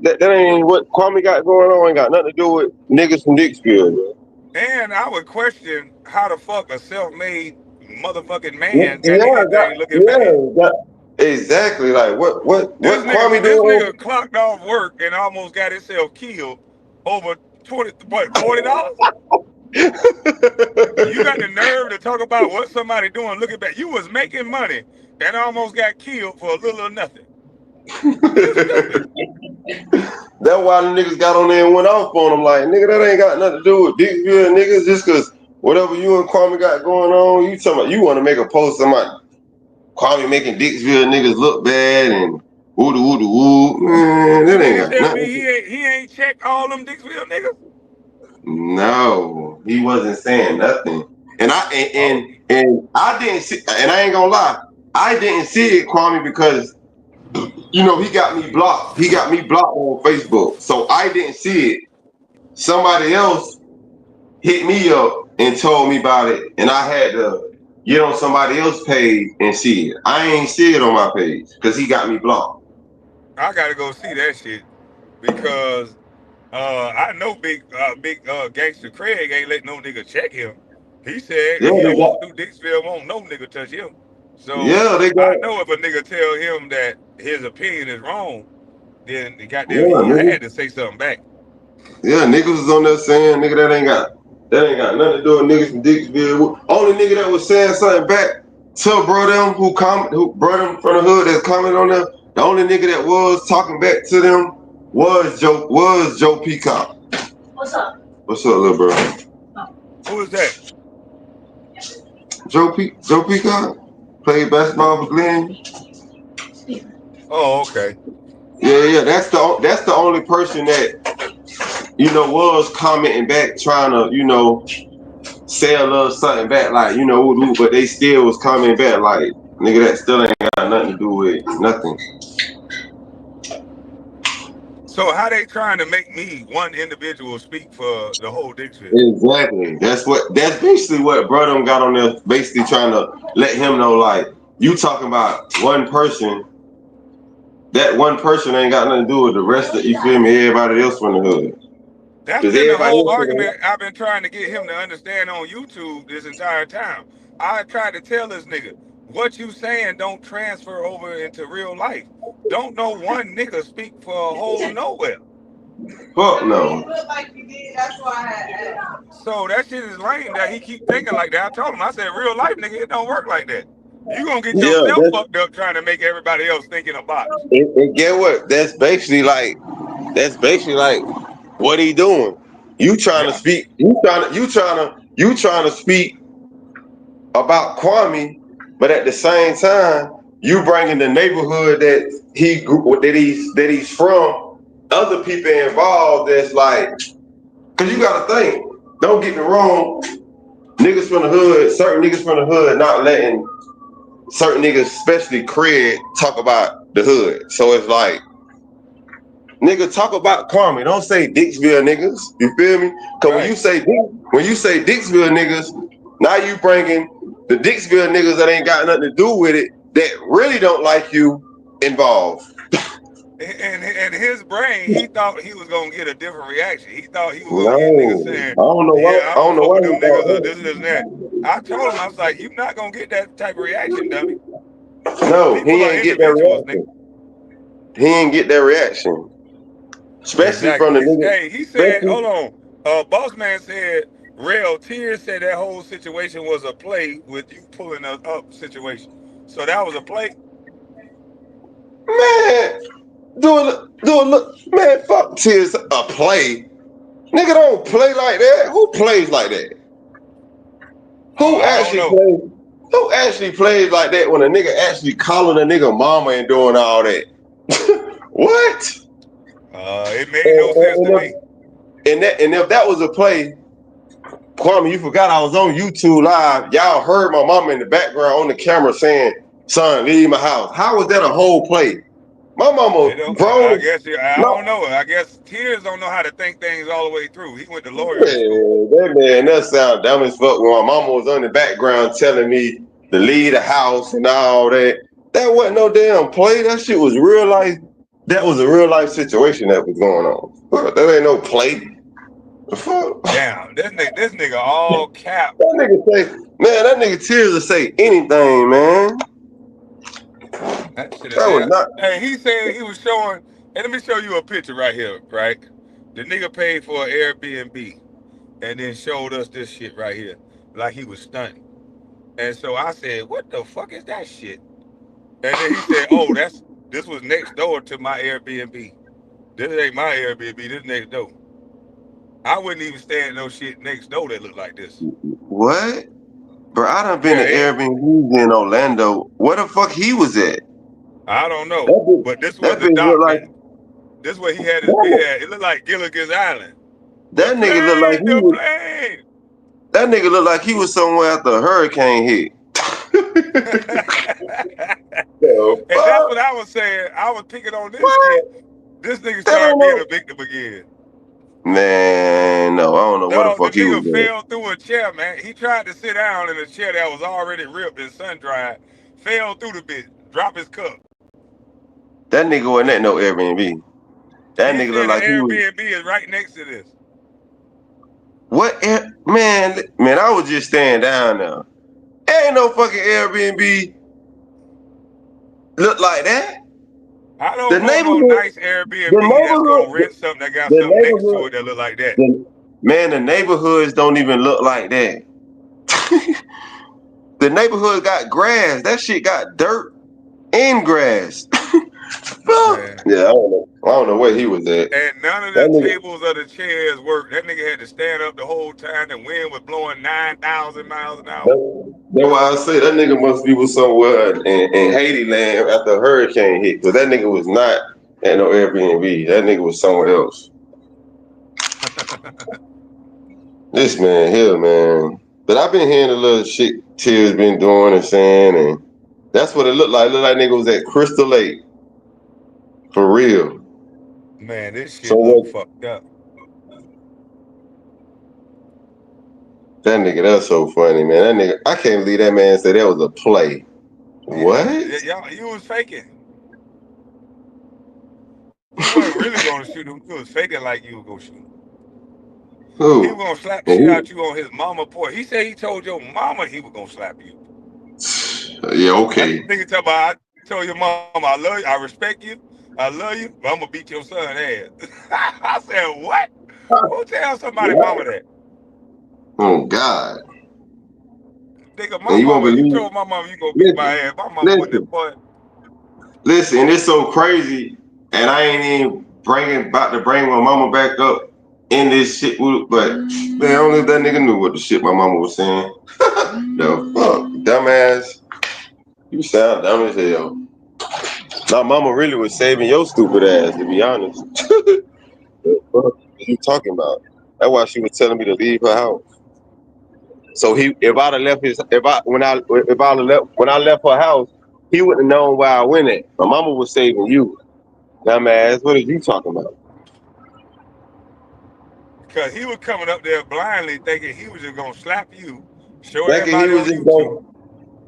F: that ain't what Kwame got going on. Ain't got nothing to do with niggas from Dixville, bro.
A: And I would question how the fuck a self-made motherfucking
F: Yeah,
A: man got anything looking bad.
F: exactly. Like,
A: This
F: what
A: nigga,
F: Kwame
A: this
F: doing?
A: nigga clocked off work and almost got himself killed over $40. You got the nerve to talk about what somebody doing looking back. You was making money and almost got killed for a little or nothing. You stupid.
F: That's why the niggas got on there and went off on him. Like, nigga, that ain't got nothing to do with Dixville niggas. Just cause whatever you and Kwame got going on, you talking about you want to make a post about Kwame making Dixville niggas look bad and woo woo woo. Man,
A: You
F: that
A: mean
F: ain't
A: to
F: got
A: tell me
F: nothing.
A: he ain't checked all them Dixville niggas?
F: No, he wasn't saying nothing. And
A: Oh,
F: I didn't see, and I ain't gonna lie, I didn't see it, Kwame, because he got me blocked. He got me blocked on Facebook, so I didn't see it. Somebody else hit me up and told me about it, and I had to get on somebody else's page and see it. I ain't see it on my page because he got me blocked.
A: I gotta go see that shit because I know big gangster Craig ain't let no nigga check him. He said
F: Yeah,
A: if he
F: they got.
A: walk through Dixville, won't no nigga touch him. So
F: Yeah, they got.
A: I know if a nigga tell him that his opinion is wrong, then the goddamn
F: Yeah,
A: he
F: nigga.
A: had to say something back.
F: Yeah, niggas was on there saying, nigga, that ain't got nothing to do with niggas from Dixville. Only nigga that was saying something back to bro them who bro them from the hood that commented on there. The only nigga that was talking back to them was Joe Peacock. What's up, little bro?
A: Who is that?
F: Joe Peacock played basketball for Glenn.
A: Oh, okay.
F: Yeah. That's the only person that was commenting back, trying to say a little something back, like but they still was coming back, like nigga, that still ain't got nothing to do with nothing.
A: So how they trying to make me one individual speak for the whole Dixville?
F: Exactly. That's basically what brother got on there, basically trying to let him know, like, you talking about one person. That one person ain't got nothing to do with the rest of, you feel me, everybody else from the hood.
A: That's
F: Because
A: been the
F: everybody
A: whole
F: else from the
A: argument I've been trying to get him to understand on YouTube this entire time. I tried to tell this nigga, what you saying don't transfer over into real life. Don't no one nigga speak for a whole nowhere.
F: fuck no.
A: So that shit is lame that he keep thinking like that. I told him, I said, real life nigga, it don't work like that. You gonna get
F: Yeah,
A: yourself fucked up trying to make everybody else think in a box.
F: and get what? That's basically like what he doing. You trying to
A: Yeah.
F: speak, you trying to speak about Kwame, but at the same time, you bringing the neighborhood that he's from, other people involved. That's like, cause you gotta think. Don't get me wrong, niggas from the hood, certain niggas from the hood, not letting certain niggas, especially Craig, talk about the hood. So it's like, nigga, talk about Kwame. Don't say Dixville niggas. You feel me? Cause when
A: Right.
F: you say Dixville niggas, now you bringing the Dixville niggas that ain't got nothing to do with it, that really don't like you, involved.
A: And his brain, he thought he was gonna get a different reaction. He thought he was gonna get niggas
F: No,
A: saying,
F: I don't know why.
A: "Yeah, I
F: I
A: don't
F: don't know
A: fuck
F: why
A: with
F: he
A: them
F: thought
A: niggas," or
F: that.
A: this and that. I told him, I was like, "You're not gonna get that type of reaction, dummy.
F: No, he
A: People are
F: ain't get that
A: individuals, nigga."
F: reaction. He ain't get that reaction, especially from
A: Exactly.
F: the nigga.
A: Hey, he said,
F: Especially,
A: "Hold on." Boss man said, "Real Tears said that whole situation was a play with you pulling us up situation. So that was a play."
F: man, look, man, fuck Tears a play. Nigga don't play like that. Who plays like that? Who
A: I don't
F: actually
A: know.
F: plays? Who actually plays like that when a nigga actually calling a nigga mama and doing all that? What?
A: It made no sense to me.
F: And if that was a play, Kwame, you forgot I was on YouTube Live. Y'all heard my mama in the background on the camera saying, "Son, leave my house." How was that a whole play? My
A: It
F: mama
A: don't. I
F: grown.
A: guess I don't
F: No,
A: know. I guess Tears don't know how to think things all the way through. He went to lawyering school.
F: that sound dumb as fuck. When my mama was on the background telling me to leave the house and all that, that wasn't no damn play. That shit was real life. That was a real life situation that was going on. That ain't no play. The fuck?
A: Damn, this nigga all cap.
F: That nigga say, man, that nigga Tears will say anything, man.
A: That shit.
F: That was not.
A: Hey, he said he was showing. Hey, let me show you a picture right here. Right, the nigga paid for an Airbnb and then showed us this shit right here, like he was stunting. And so I said, "What the fuck is that shit?" And then he said, "Oh, this was next door to my Airbnb. This ain't my Airbnb. This next door. I wouldn't even stay in no shit next door that looked like this.
F: What? Bro, I done been
A: Yeah,
F: to Airbnb in Orlando. Where the fuck he was at?
A: I don't know,
F: That bitch,
A: but this was
F: that
A: the
F: bitch look
A: dock,
F: like
A: man. This where he had his bed
F: that,
A: at. It looked like Gilligan's Island. The
F: that nigga look like
A: plane,
F: he
A: the
F: was.
A: plane.
F: That nigga look like he was somewhere after a hurricane hit. The
A: And that's what
F: fuck?
A: I was saying. I was picking on this
F: What?
A: shit. This nigga
F: That
A: started
F: ain't
A: being a
F: no.
A: victim again.
F: Man, no, I don't know where the
A: Dog, the
F: fuck he was
A: nigga
F: at.
A: fell through a chair, man. He tried to sit down in a chair that was already ripped and sun dried. Fell through the bitch, drop his cup.
F: That nigga wasn't at no Airbnb. That
A: He
F: nigga look
A: said the
F: like he was.
A: Airbnb is right next to this.
F: What? Man, I was just staying down there. Ain't no fucking Airbnb look like that.
A: I
F: The
A: don't know no
F: neighborhood,
A: nice
F: the
A: Airbnb that's gonna
F: neighborhood,
A: rent something that got
F: the
A: something next to
F: neighborhood,
A: it that look like that.
F: the neighborhoods don't even look like that. The neighborhood got grass. That shit got dirt and grass. Fuck.
A: Man.
F: Yeah, I don't know. I don't know where he was at.
A: And none of the
F: That nigga.
A: tables or the chairs worked. That nigga had to stand up the whole time. The wind was blowing 9,000 miles an hour.
F: That's why I say that nigga must be with somewhere in Haiti land after a hurricane hit. Cause that nigga was not at no Airbnb. That nigga was somewhere else. This man here, man. But I've been hearing the little shit Tears been doing and saying, and that's what it looked like. It looked like nigga was at Crystal Lake. For real.
A: Man, this
F: So
A: shit look
F: what
A: fucked up.
F: that nigga, that's so funny, man. That nigga, I can't believe that man said that was a play.
A: Yeah,
F: What?
A: y'all, you was faking. You wasn't really gonna shoot him. You was faking like you was gonna shoot him. He was
F: Who?
A: gonna slap the shit
F: And
A: out you on his mama porch. He said he told your mama he was gonna slap you.
F: yeah,
A: That
F: okay.
A: nigga talk about, I told your mama I love you, I respect you, I love you, but I'm gonna beat your son ass. I said, what? Who tell somebody
F: What?
A: mama that?
F: Oh God.
A: Nigga,
F: And
A: my
F: you won't
A: mama, you
F: believe.
A: told my mama you gonna beat my
F: Listen,
A: ass. My mama wouldn't
F: listen,
A: have, boy.
F: listen. It's so crazy, and I ain't even about to bring my mama back up in this shit. But man, only if that nigga knew what the shit my mama was saying. The fuck, dumbass. You sound dumb as hell. My mama really was saving your stupid ass, to be honest. The fuck you talking about? That's why she was telling me to leave her house. So if I'd have left if I left when I left her house, he wouldn't have known where I went at. My mama was saving you, dumbass. What are you talking about?
A: Cause he was coming up there blindly thinking he was just gonna slap you, show
F: Thinking he
A: everybody
F: was
A: on
F: just going,
A: YouTube.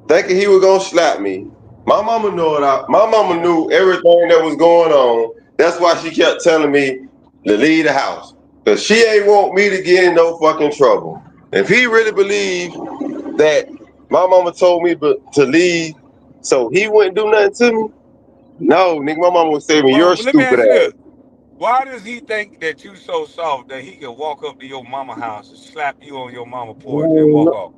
F: thinking he was gonna slap me. My mama knew it. My mama knew everything that was going on. That's why she kept telling me to leave the house, cause she ain't want me to get in no fucking trouble. If he really believed that my mama told me to leave, so he wouldn't do nothing to me. No, nigga, my mama was saving
A: Well,
F: your
A: let me
F: stupid
A: ask you this.
F: ass.
A: Why does he think that you so soft that he can walk up to your mama house and slap you on your mama porch and walk off?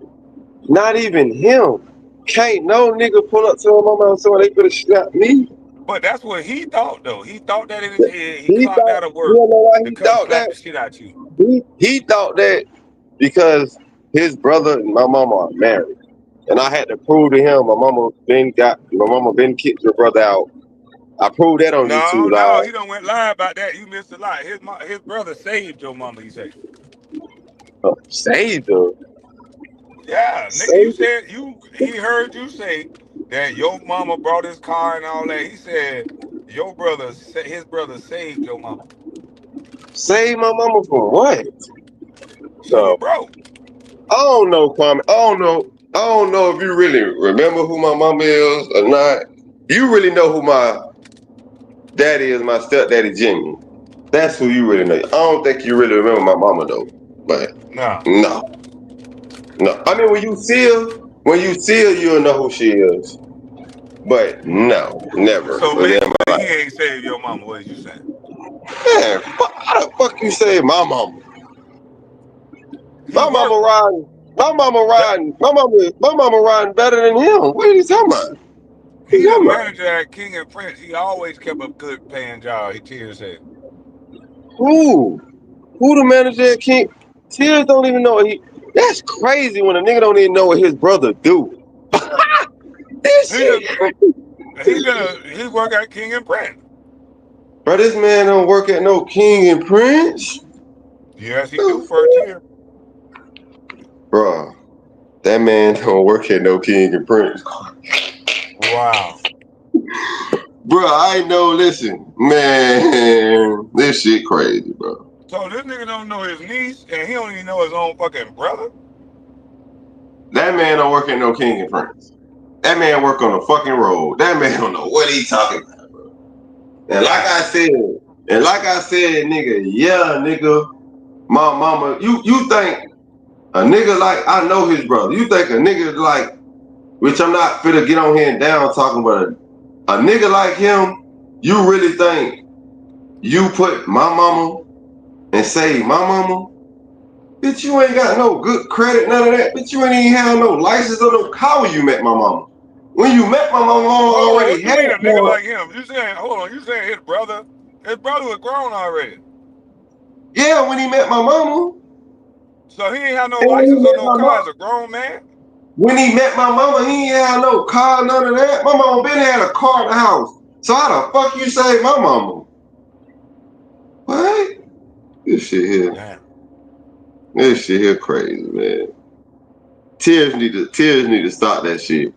F: Not even him. Can't no nigga pull up to my mama and say they could have slapped me.
A: But that's what he thought though. He thought that in his head. He
F: He
A: clocked
F: thought,
A: out of
F: you
A: work
F: know why
A: to
F: he
A: come
F: thought
A: slap
F: that?
A: the shit out you.
F: He thought that because his brother and my mama are married. And I had to prove to him my mama been kicked your brother out. I proved that on
A: No,
F: YouTube
A: no,
F: Live.
A: he don't went live about that. You missed a lot. His brother saved your mama. He said,
F: Saved her.
A: yeah, nigga, you
F: Saved her.
A: said he heard you say that your mama brought his car and all that. He said his brother saved your mama.
F: Saved my mama from what?
A: She was
F: No.
A: broke.
F: I don't know, Kwame. I don't know if you really remember who my mama is or not. You really know who my daddy is, my stepdaddy Jimmy. That's who you really know. I don't think you really remember my mama though. But
A: No.
F: no. No. I mean when you see her, you'll know who she is. But no, never.
A: So
F: Within
A: basically,
F: my
A: he
F: life.
A: ain't saved your mama. What you saying?
F: Man, how the fuck you say my mama?
A: He
F: My mama
A: worked.
F: riding.
A: That
F: My mama riding better than him. What are you talking about? What are
A: he
F: you
A: the
F: talking about?
A: manager at King and Prince. He always kept a good paying job. He tears said.
F: Who? Who the manager at King? Tears don't even know what he. That's crazy when a nigga don't even know what his brother do. This
A: He the
F: shit crazy.
A: he work at King and Prince.
F: Bro, this man don't work at no King and Prince.
A: Yes, he do for a tier.
F: Bro, that man don't work at no King and Prince.
A: Wow.
F: Bro, I know, listen, man, this shit crazy, bro.
A: So this nigga don't know his niece, and he don't even know his own fucking brother.
F: That man don't work at no King and Prince. That man work on the fucking road. That man don't know what he talking about, bro. And like
A: Damn.
F: I said, nigga, yeah, nigga, my mama, you think a nigga like I know his brother. You think a nigga like, which I'm not finna get on here and down talking about a nigga like him, you really think you put my mama and save my mama? Bitch, you ain't got no good credit, none of that. Bitch, you ain't even have no license or no car when you met my mama. When you met my mama
A: Hold on.
F: already
A: What you
F: had
A: mean a nigga
F: one.
A: like him? You saying hold on? You saying his brother? His brother was grown already,
F: Yeah, when he met my mama.
A: so he ain't have no
F: And when he
A: license or
F: met
A: no
F: my
A: car
F: mama,
A: as a grown man.
F: he ain't had no car, none of that. My mama been had a car in the house. So how the fuck you say my mama? What? This shit here.
A: Damn.
F: This shit here crazy, man. Tears need to stop that shit.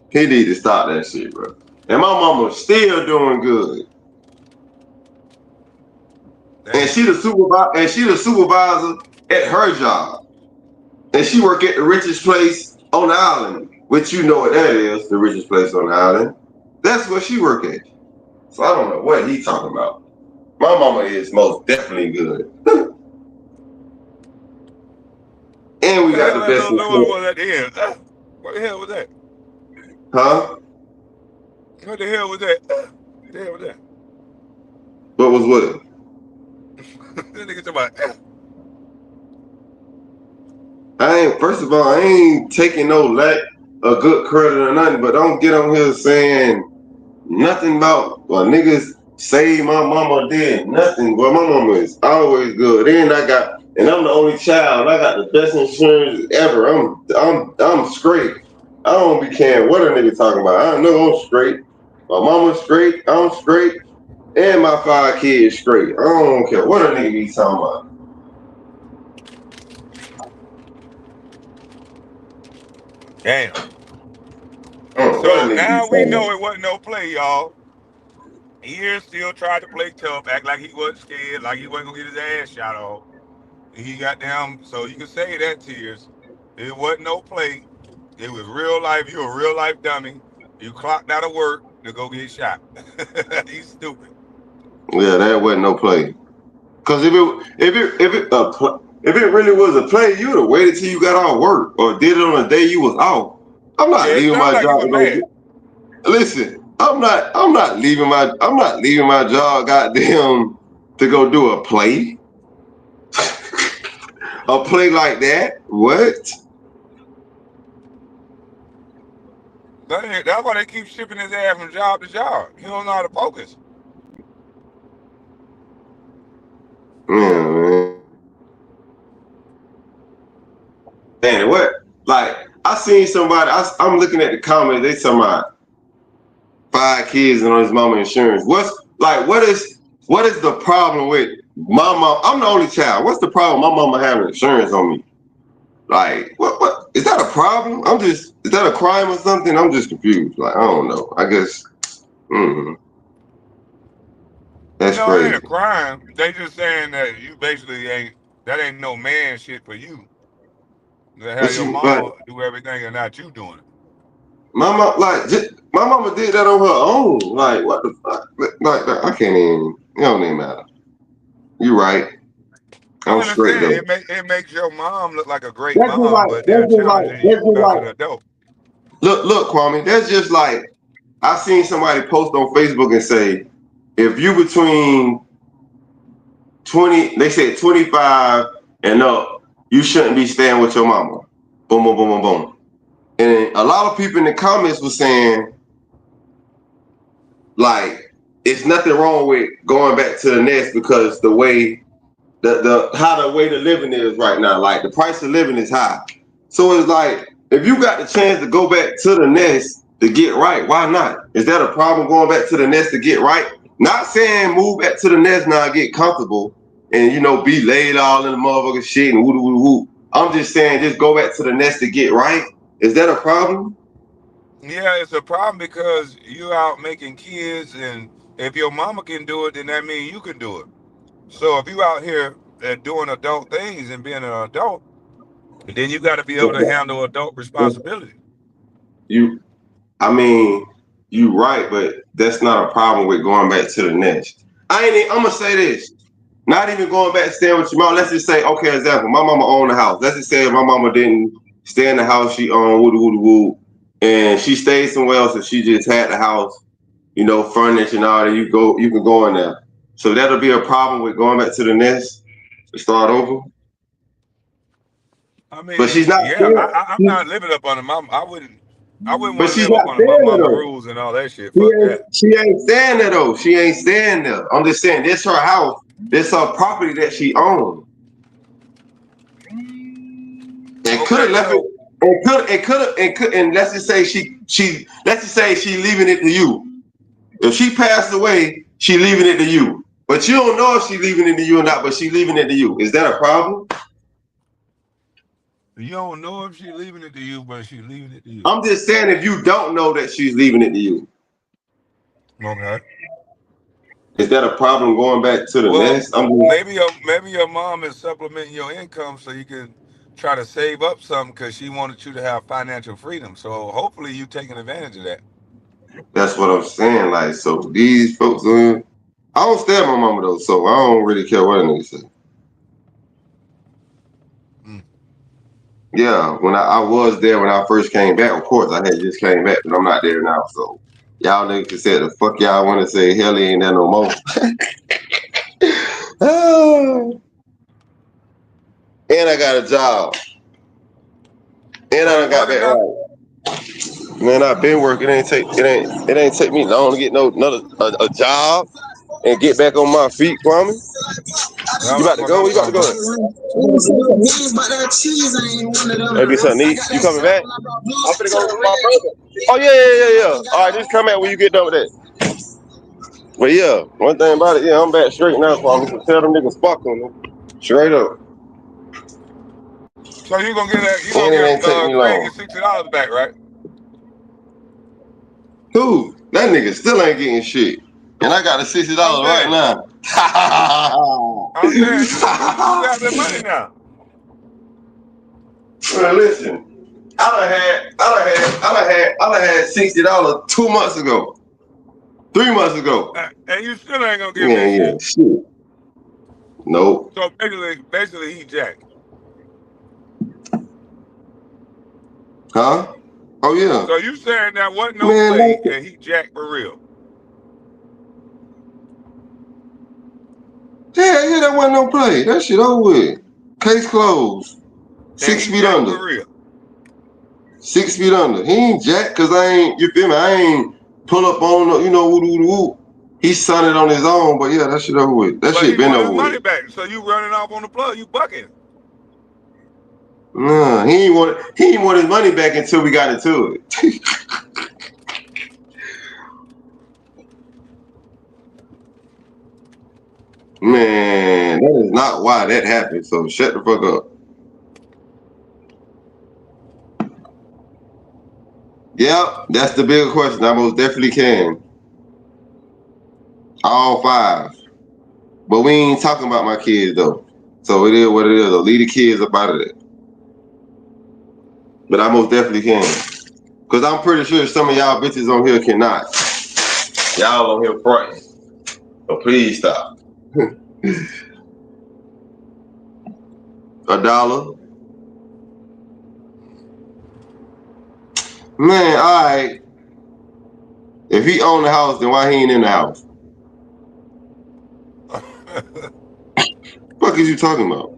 F: He need to stop that shit, bro. And my mama still doing good. And
A: Damn.
F: she the supervisor at her job. And she work at the richest place on the island. Which you know what that is, the richest place on the island. That's where she work at. So I don't know what he talking about. My mama is most definitely good. And
A: What
F: we
A: the
F: got
A: hell
F: the
A: that
F: best
A: little
F: in
A: noise
F: class.
A: was at the end? What the hell was that?
F: Huh?
A: What the hell was that? What the hell was that?
F: What was what?
A: This nigga talking about.
F: First of all, I ain't taking no lack of good credit or nothing, but don't get on here saying nothing about well niggas say my mama did nothing. But my mama is always good. And I'm the only child. I got the best insurance ever. I'm straight. I don't be caring what a nigga talking about. I know I'm straight. My mama's straight. I'm straight. And my 5 kids straight. I don't care what a nigga be talking about.
A: Damn.
F: I don't know what a
A: So
F: nigga be
A: now we
F: talking
A: know it wasn't no play, y'all. He still tried to play tough, act like he wasn't scared, like he wasn't gonna get his ass shot off. He got down, so you can say that, Tears. It wasn't no play. It was real life. You a real life dummy. You clocked out of work to go get shot. He's stupid.
F: about. Yeah, that wasn't no play. Cause if it really was a play, you'd have waited till you got off work or did it on a day you was off. I'm not
A: Yeah, it
F: leaving
A: sounded
F: my
A: like he
F: job
A: was
F: to go.
A: mad.
F: Listen, I'm not leaving my job, goddamn, to go do a play. A play like that. What?
A: That's why they keep shipping his ass from job to job. He don't know how to focus.
F: Yeah, man. Man, what? Like, I seen somebody, I'm looking at the comments, they talking about 5 kids and on his mama insurance. What is the problem with my mom? I'm the only child. What's the problem? My mama having insurance on me. Like, what is that a problem? Is that a crime or something? I'm just confused. Like, I don't know. I guess that's
A: No, it ain't
F: crazy.
A: a crime. They just saying that you basically ain't no man shit for you. To have
F: But
A: your
F: she like
A: mama do everything and not you doing it.
F: my mama did that on her own. Like, what the fuck? Like, I can't even. It don't even matter. You right.
A: I
F: I'm straight
A: understand
F: though.
A: it makes your mom look like a great
F: That's just
A: mom,
F: like
A: but they're challenging
F: that's
A: you
F: just
A: as
F: like
A: an adult.
F: look, Kwame. That's just like I seen somebody post on Facebook and say, if you between 20, they said 25 and up, you shouldn't be staying with your mama. Boom, boom, boom, boom, boom. And a lot of people in the comments were saying, like, it's nothing wrong with going back to the nest because the way the way the living is right now, like the price of living is high. So it's like, if you got the chance to go back to the nest to get right, why not? Is that a problem going back to the nest to get right? Not saying move back to the nest now and get comfortable and be laid all in the motherfucking shit and woo woo woo. I'm just saying just go back to the nest to get right. Is that a problem?
A: Yeah, it's a problem because you out making kids, and if your mama can do it, then that means you can do it. So if you out here doing adult things and being an adult, then you got to be able to handle adult responsibility.
F: You I mean, you right, but that's not a problem with going back to the nest. I'm gonna say this. Not even going back to staying with your mom. Let's just say, okay, example, my mama owned the house. Let's just say my mama didn't stay in the house she owned, woo, and she stayed somewhere else and she just had the house, furnished and all that. You can go in there. So that'll be a problem with going back to the nest to start over.
A: I
F: But she's
A: mean,
F: not
A: yeah,
F: staying.
A: I'm not living up under my. I wouldn't
F: But
A: want to
F: she's
A: live up
F: not
A: under my
F: staying there
A: mama
F: though.
A: rules and all that shit. Fuck that.
F: She ain't staying there though. She ain't staying there. I'm just saying this her house. This her property that she owns. And could have
A: Okay,
F: left it.
A: so
F: And let's just say let's just say she leaving it to you. If she passed away, she leaving it to you. But you don't know if she leaving it to you or not, but she leaving it to you. Is that a problem?
A: you don't know if she's leaving it to you, but she's leaving it to you.
F: I'm just saying if you don't know that she's leaving it to you,
A: Okay.
F: is that a problem going back to the
A: Well,
F: nest? I'm just,
A: maybe your mom is supplementing your income so you can try to save up something because she wanted you to have financial freedom. So hopefully you taking advantage of that.
F: that's what I'm saying. Like, so these folks, I don't stay at my mama though, so I don't really care what a nigga say.
A: Mm.
F: Yeah, when I was there when I first came back, of course I had just came back, but I'm not there now. So y'all niggas can say the fuck y'all want to say. Hell, he ain't there no more. And I got a job, and
A: Oh,
F: I
A: you
F: done got
A: working
F: back
A: now?
F: right. Man, I've been working. It ain't take me long to get a job and get back on my feet, Kwame.
A: That's
F: You
A: what the
F: about to
A: fuck
F: go?
A: I'm
F: You about to
A: talking
F: go?
A: about.
F: Maybe something neat. You coming back? I'm finna go with my brother. Oh yeah. All right, just come back when you get done with that. But yeah, one thing about it, yeah, I'm back straight now, Kwame. So tell them niggas fuck on them. Straight up.
A: So you gonna
F: And it
A: get
F: ain't take me
A: Craig
F: long.
A: his $60 back, right?
F: Dude, that nigga still ain't getting shit. And I got a $60
A: I'm
F: right
A: saying.
F: now.
A: I'm saying you have the money now.
F: Well, listen, I done had $60 2 months ago, 3 months ago.
A: And you still ain't gonna give me
F: Yeah,
A: shit.
F: shit. Nope.
A: So basically he jacked.
F: Huh? Oh yeah.
A: So you saying that wasn't no
F: Man,
A: play and he jacked for real.
F: yeah, that wasn't no play. That shit over with. Case closed.
A: And
F: Six
A: he
F: feet
A: jacked
F: under.
A: for real.
F: 6 feet under. He ain't jack cause I ain't, you feel me? I ain't pull up on no, woo. He signed it on his own, but yeah, that shit over with. That
A: But
F: shit
A: he
F: been
A: want his
F: over with.
A: money back. So you running off on the plug, you bucking.
F: No, he ain't want his money back until we got into it. Man, that is not why that happened. So shut the fuck up. Yep, that's the bigger question. I most definitely can. All five. But we ain't talking about my kids though. So it is what it is. Though. Leave the kids up out of it. But I most definitely can. Cause I'm pretty sure some of y'all bitches on here cannot. Y'all on here fronting. So please stop. $1. Man, all right. If he owned the house, then why he ain't in the house? What is you talking about?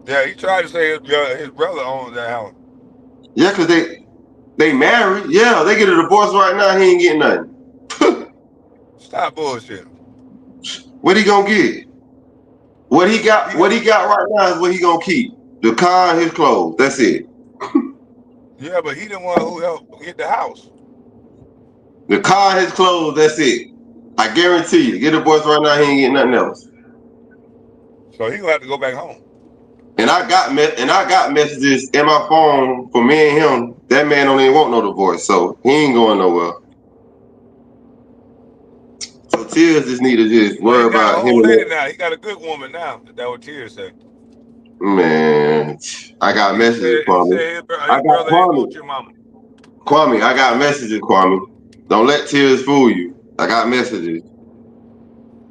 A: Yeah, he tried to say his brother owns that house.
F: Yeah, cause they married. Yeah, they get a divorce right now. He ain't getting nothing.
A: Stop bullshit.
F: What he gonna get? What he got right now is what he gonna keep. The car and his clothes. That's it.
A: Yeah, but he the one who helped get the house.
F: The car and his clothes. That's it. I guarantee you. Get a divorce right now. He ain't getting nothing else.
A: So he gonna have to go back home.
F: And I got messages in my phone for me and him. That man don't even want no divorce, so he ain't going nowhere. So Tears just need to just
A: Well, he
F: worry
A: got a
F: about him
A: whole
F: and
A: lady
F: that.
A: now. He got a good woman now. That what Tears say.
F: Man, I got
A: He
F: messages,
A: said he
F: Kwame.
A: said
F: I
A: his
F: got
A: brother ain't
F: Kwame.
A: want your mama.
F: Kwame, I got messages, Kwame. Don't let Tears fool you. I got messages.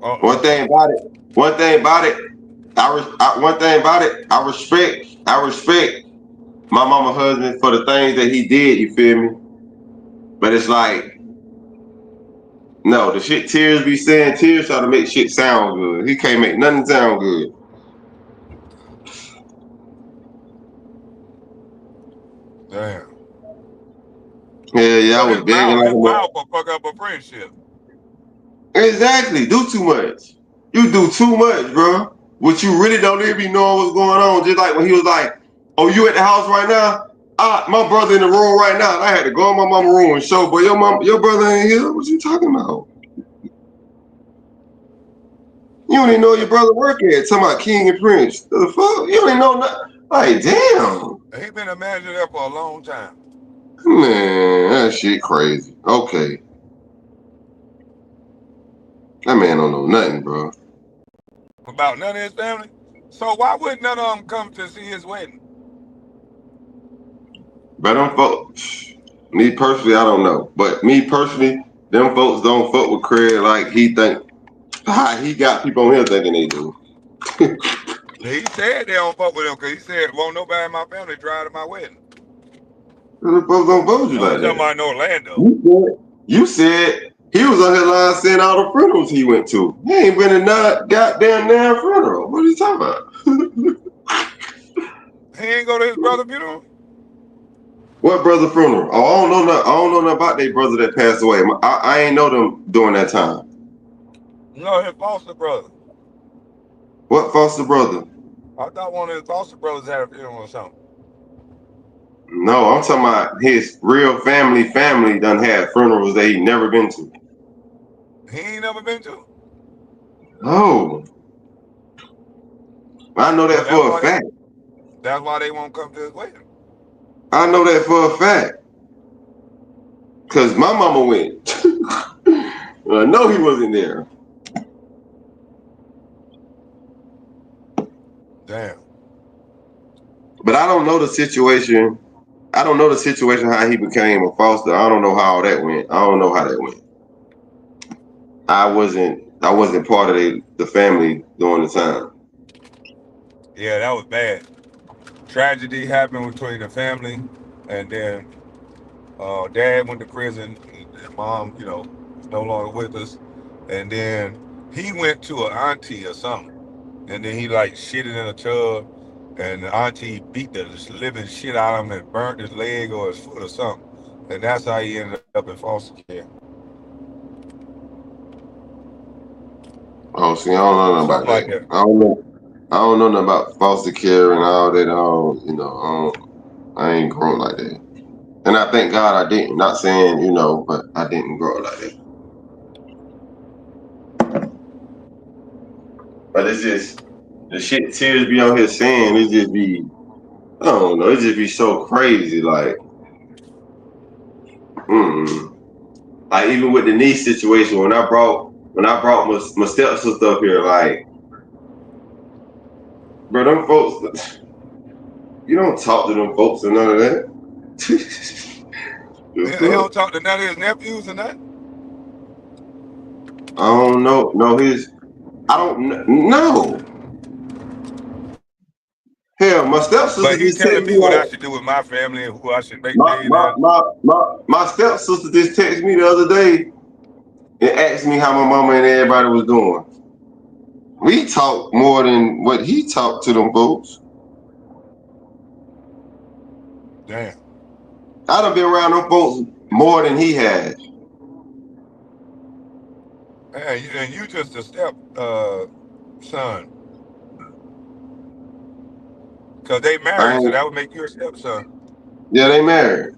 A: Uh
F: One
A: oh.
F: thing about it. One thing about it. One thing about it. I respect my mama husband for the things that he did. You feel me? But it's like, no, the shit Tears be saying. Tears try to make shit sound good. He can't make nothing sound good.
A: Damn.
F: Yeah, I
A: But
F: was begging like
A: his
F: a mother.
A: mouth will fuck up a friendship.
F: Exactly. Do too much. You do too much, bro. What you really don't even be knowing what's going on. Just like when he was like, "Oh, you at the house right now? My brother in the room right now." And I had to go in my mama room and show, but your brother ain't here. What you talking about? You don't even know your brother work at. Talking about King and Prince. The fuck? You don't even know nothing. Like, damn.
A: He been a manager there for a long time.
F: Man, that shit crazy. Okay. That man don't know nothing, bro.
A: About none of his family. So why would none of them come to see his wedding?
F: But them folks, me personally, I don't know. But me personally, them folks don't fuck with Craig like he think. How he got people on here thinking they do.
A: He said they don't fuck with him because he said, won't nobody in my family drive to my wedding.
F: The folks don't vote you
A: No,
F: like
A: he's talking
F: that.
A: about in Orlando.
F: You said he was on his line saying all the funerals he went to. He ain't been in that goddamn funeral. What are you talking about?
A: He ain't go to his brother's funeral?
F: What brother funeral? Oh, I don't know nothing about their brother that passed away. I ain't know them during that time.
A: No, his foster brother.
F: What foster brother?
A: I thought one of his foster brothers had a funeral or something.
F: No, I'm talking about his real family done had funerals that he never been to.
A: He ain't never been to.
F: Oh, I know
A: So
F: that for a fact.
A: that's why they won't come to his wedding.
F: I know that for a fact. Cause my mama went. I know he wasn't there.
A: Damn.
F: But I don't know the situation. I don't know the situation how he became a foster. I don't know how all that went. I don't know how that went. I wasn't part of the family during the time.
A: Yeah, that was bad. Tragedy happened between the family, and then dad went to prison. And mom, is no longer with us. And then he went to an auntie or something, and then he like shitted in a tub, and the auntie beat the living shit out of him and burnt his leg or his foot or something, and that's how he ended up in foster care.
F: Oh, see, I don't know nothing
A: Something
F: about
A: like
F: that.
A: that.
F: I don't know. I don't know nothing about foster care and all that. I ain't grown like that. And I thank God I didn't. Not saying, but I didn't grow up like that. But it's just the shit Tears be out here saying, it just be, I don't know, it just be so crazy. Like, like even with the niece situation, when I brought my stepsister up here, like, bro, them folks, you don't talk to them folks or none of that. The
A: He
F: fuck?
A: don't talk to none of his nephews and that.
F: I don't know. No, I don't know. Hell, my stepsister
A: But he
F: just texted
A: telling
F: me
A: me what I
F: like,
A: should do with my family and who I should make
F: my my
A: millionaires.
F: my my stepsister just texted me the other day and asked me how my mama and everybody was doing. We talk more than what he talked to them folks.
A: Damn.
F: I done been around them folks more than he has.
A: And you just a step son. Cause they
F: I
A: married, so
F: ain't,
A: that would make you a stepson.
F: yeah, they married.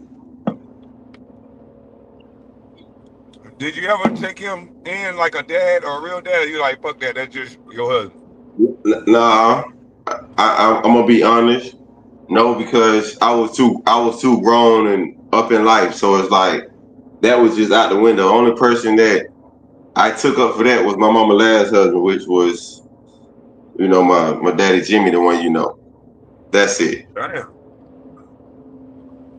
A: Did you ever take him in like a dad or a real dad? Or you like fuck that? That's just your husband.
F: Nah, I'm gonna be honest. No, because I was too grown and up in life, so it's like that was just out the window. The only person that I took up for that was my mama last husband, which was my daddy Jimmy, the one you know. That's it.
A: Damn.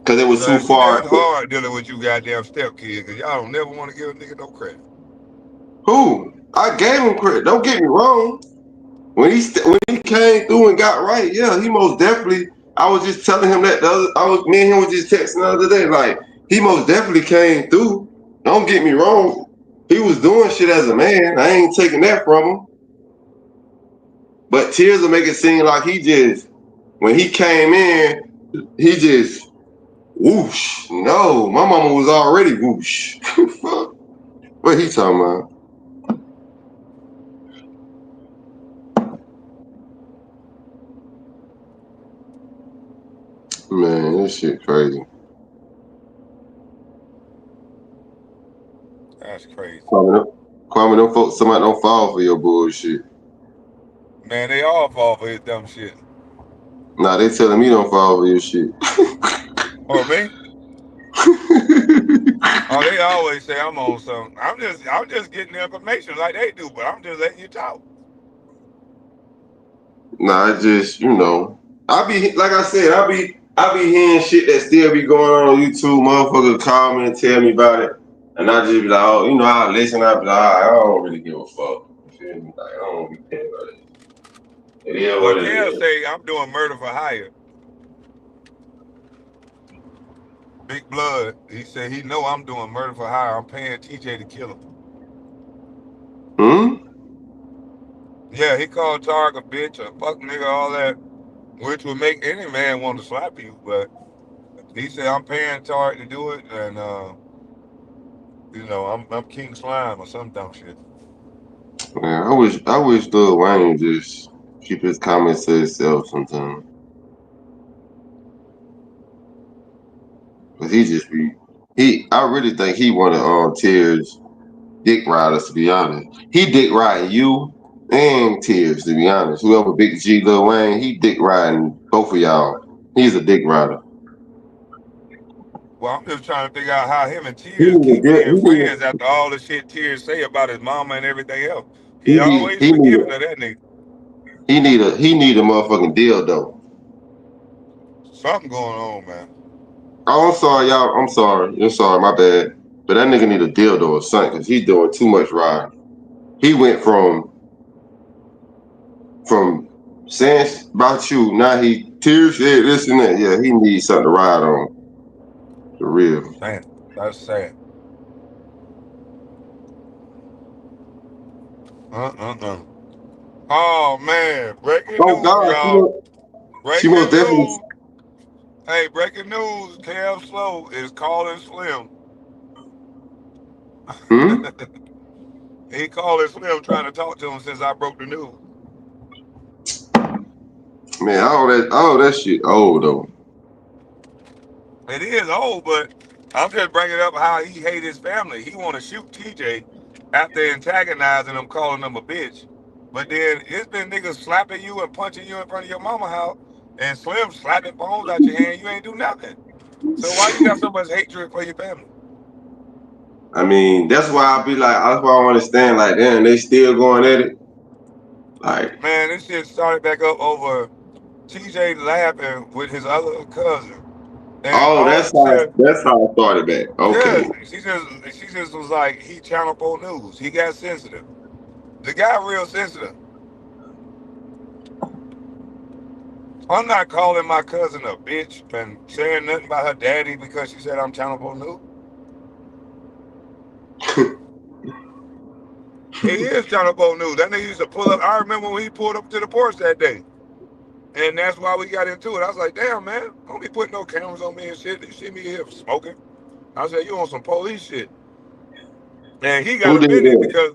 F: Cause it was too
A: See,
F: far.
A: that's hard dealing with you goddamn stepkid, cause y'all don't never want to give a nigga no credit.
F: Who? I gave him credit. Don't get me wrong. When he came through and got right, yeah, he most definitely. I was just telling him that me and him was just texting the other day. Like he most definitely came through. Don't get me wrong. He was doing shit as a man. I ain't taking that from him. But Tears will make it seem like he just when he came in, he just whoosh. No, my mama was already whoosh. What he talking about? Man, this shit crazy.
A: That's crazy.
F: Kwame, them folks, somebody don't fall for your bullshit.
A: Man, they all fall for his dumb shit.
F: Nah, they telling me don't fall for your shit.
A: Or me? Oh, they always say I'm on something. I'm just getting the information like they do, but I'm just letting you talk.
F: Nah, I just, I be like I said, I be hearing shit that still be going on YouTube. Motherfuckers call me and tell me about it, and I just be like, oh, I listen. I be like, all right, I don't really give a fuck. You feel me? Like I don't be caring about it. It is
A: Well,
F: what it
A: Kev
F: is.
A: say I'm doing murder for hire. Big Blood. He said he know I'm doing murder for hire. I'm paying TJ to kill him.
F: Hmm.
A: Yeah, he called Tarek a bitch, a fuck nigga, all that, which would make any man want to slap you. But he said I'm paying Tarek to do it, and I'm King Slime or some dumb shit.
F: Man, I wish Lil Wayne just keep his comments to himself sometimes. Cause he just be I really think he one of Tears dick riders, to be honest. He dick riding you and Tears, to be honest. Whoever Big G Lil Wayne, he dick riding both of y'all. He's a dick rider.
A: Well, I'm just trying to figure out how him and
F: He
A: Tears
F: need a
A: keep
F: good
A: being friends after all the shit Tears say about his mama and everything else. He
F: he need
A: always
F: he need
A: forgiving
F: a
A: of that nigga.
F: he need a motherfucking deal though.
A: Something going on, man.
F: Oh, I'm sorry, y'all. I'm sorry. I'm sorry, my bad. But that nigga need a dildo or something because he's doing too much riding. He went from saying about you, now he Tears said this and that. Yeah, he needs something to ride on. For real.
A: Damn, that's sad. Uh. Oh man, breaking
F: Oh
A: news,
F: God,
A: y'all.
F: she most
A: Breaking
F: definitely.
A: news. Hey, breaking news. Kev Slow is calling Slim.
F: Hmm?
A: He calling Slim trying to talk to him since I broke the news.
F: Man, all that shit old though.
A: It is old, but I'm just bringing up how he hate his family. He want to shoot TJ after antagonizing him, calling him a bitch. But then it's been niggas slapping you and punching you in front of your mama house, and Slim slapping phones out your hand. You ain't do nothing. So why you got so much hatred for your family?
F: I mean, that's why I be like, that's why I understand. Like, damn, they still going at it. Like,
A: Man, this shit started back up over TJ laughing with his other cousin, and
F: oh,
A: all she said,
F: that's how I started back.
A: yeah,
F: Okay.
A: she just was like, he Channel 4 News. He got sensitive. The guy real sensitive. I'm not calling my cousin a bitch and saying nothing about her daddy because she said I'm Channel 4 News. He is Channel 4 News. That nigga used to pull up. I remember when he pulled up to the porch that day. And that's why we got into it. I was like, damn, man, don't be putting no cameras on me and shit. You see me here smoking. I said, you on some police shit. And he got
F: Who did
A: offended
F: that?
A: because,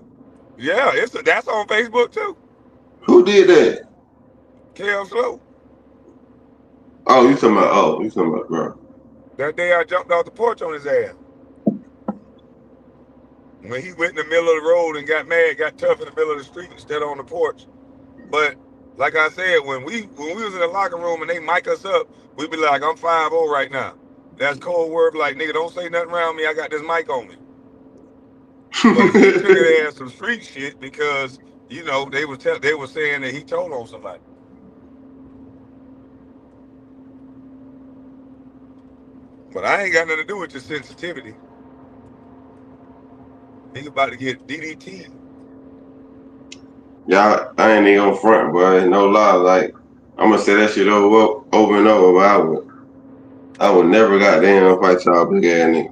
A: yeah, that's on Facebook too.
F: Who did that?
A: KL Slow.
F: You talking about, bro.
A: That day I jumped off the porch on his ass. When he went in the middle of the road and got mad, got tough in the middle of the street instead of on the porch. But like I said, when we was in the locker room and they mic us up, we be like, I'm 5-0 right now. That's cold word, like, nigga, don't say nothing around me. I got this mic on me. But he took it as some street shit because, they were saying that he told on somebody. But I ain't got nothing to do with your sensitivity. He about to get DDT.
F: Y'all, I ain't even on front, boy. No lie. Like, I'm gonna say that shit over and over, but I would never goddamn fight y'all big ass nigga.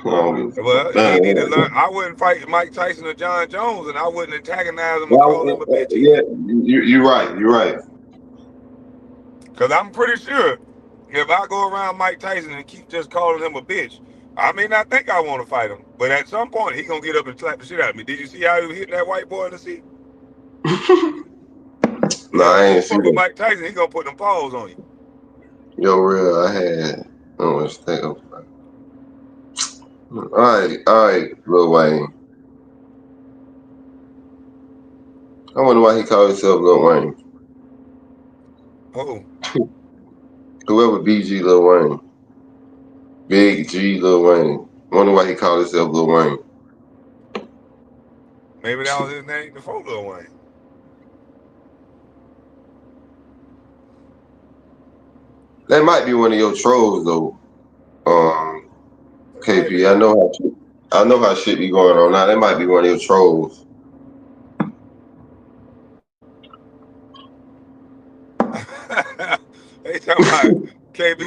F: I don't give a fuck.
A: Well, he need to learn. I wouldn't fight Mike Tyson or John Jones, and I wouldn't antagonize him or call him a bitch
F: Yeah,
A: either.
F: you're right. You're right.
A: Because I'm pretty sure if I go around Mike Tyson and keep just calling him a bitch, I may not think I want to fight him. But at some point, he going to get up and slap the shit out of me. Did you see how he was hitting that white boy in the seat?
F: Nah,
A: Yeah,
F: I
A: you
F: ain't see
A: fuck with
F: that.
A: Mike Tyson, he going to put them paws on you.
F: Yo, real, I don't understand. All right, Lil Wayne. I wonder why he called himself Lil Wayne.
A: Oh,
F: Whoever BG Lil Wayne. Big G Lil Wayne. Wonder why he called himself Lil Wayne.
A: maybe that was his name before Lil Wayne.
F: That might be one of your trolls though.
A: Might
F: KP.
A: be.
F: I know how shit be going on now. That might be one of your trolls.
A: They talking about KB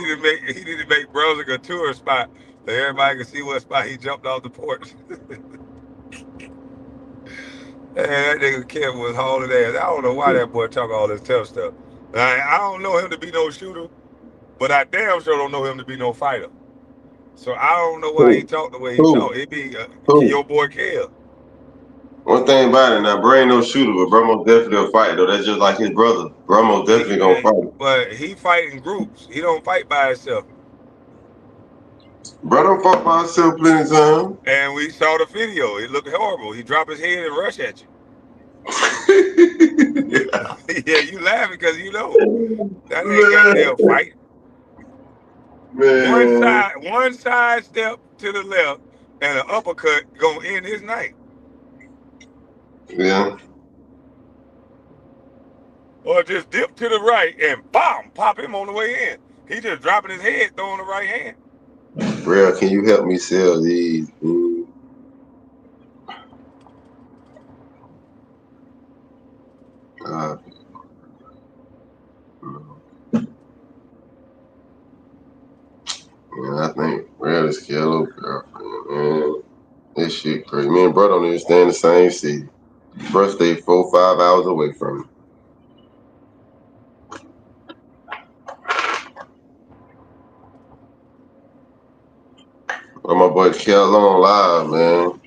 A: he need to make Brunswick a tour spot so everybody can see what spot he jumped off the porch. Man, that nigga Kevin was hauling ass. I don't know why that boy talk all this tough stuff. I don't know him to be no shooter, but I damn sure don't know him to be no fighter. So I don't know why he
F: Who?
A: talk the way he
F: Who?
A: talk. It be
F: Who?
A: your boy Kev.
F: One thing about it, now, bro ain't no shooter, but bro most definitely a fighter, though. That's just like his brother. Bro most definitely gonna fight.
A: But he fight in groups. He don't fight by himself.
F: Bro don't fought by himself plenty of time.
A: And we saw the video. It looked horrible. He drop his head and rush at you. Yeah, you laughing because you know that ain't goddamn fight. One
F: Man,
A: side, one side step to the left, and an uppercut gonna end his night.
F: yeah,
A: Or just dip to the right and bomb, pop him on the way in. He just dropping his head, throwing the right hand.
F: bro, can you help me sell these? Uh, man, I think real is Kello girlfriend, man. This shit crazy. Me and bro don't even stay in the same city. Bro stay 4, 5 hours away from me. But my boy Kel on live, man.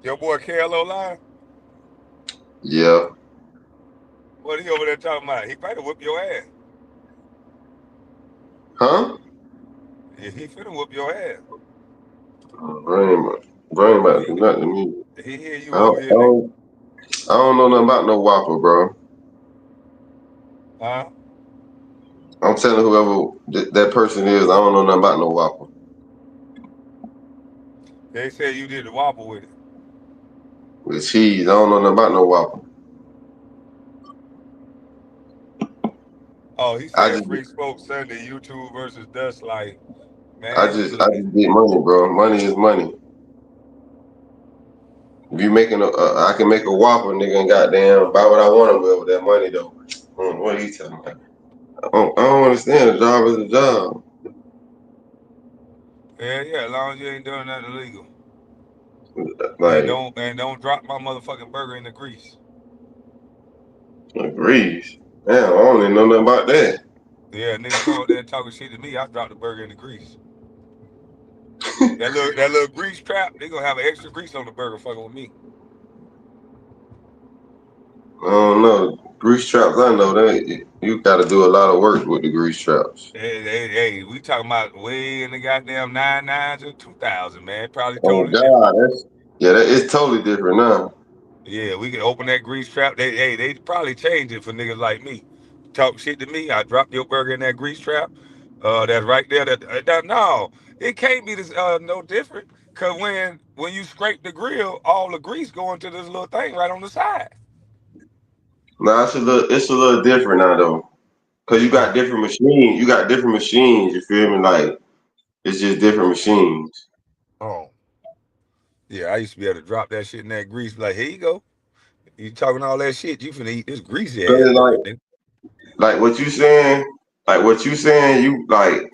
A: Your boy Carlo lying?
F: Yeah.
A: What he over there talking about? He probably whoop your ass.
F: Huh?
A: Yeah, he finna whoop your ass.
F: Bro ain't about to do
A: He
F: nothing to me.
A: he hear
F: I
A: you over
F: don't,
A: here,
F: I
A: nigga.
F: don't, I don't know nothing about no Whopper, bro.
A: Huh?
F: I'm telling whoever that person is, I don't know nothing about no Whopper.
A: They said you did the wobble with it.
F: With cheese, I don't know nothing about no Whopper.
A: Oh, he
F: I
A: said
F: just,
A: Free Smoke Sunday, YouTube versus Dustlife.
F: I
A: Man, you
F: just, I
A: cooking.
F: just get money, bro. Money is money. If you making I can make a Whopper, nigga, and goddamn buy what I want with that money though. What are you talking about? I don't understand. A job is a job.
A: Yeah, as long as you ain't doing nothing illegal.
F: Like,
A: And don't drop my motherfucking burger in the grease.
F: agrees. Damn, I don't even know nothing about that.
A: Yeah, niggas come up there talking shit to me, I drop the burger in the grease. That little grease trap, they gonna have an extra grease on the burger fucking with me.
F: I don't know. Grease traps, I know that you got to do a lot of work with the grease traps.
A: Hey, we talking about way in the goddamn 99 to 2000, man. Probably
F: Oh
A: totally different.
F: God, that it's totally different now.
A: Yeah, we can open that grease trap. They probably change it for niggas like me. Talk shit to me, I drop your burger in that grease trap. That's right there. No, it can't be this no different. Cause when you scrape the grill, all the grease going to this little thing right on the side.
F: Now it's a little different now though, cause you got
A: Oh,
F: different machines. You got different machines. You feel me? Like it's just different machines.
A: oh, yeah. I used to be able to drop that shit in that grease. Be like, here you go. You talking all that shit? You finna eat this greasy
F: Cause
A: ass
F: it's
A: burger, nigga.
F: like what you saying. You like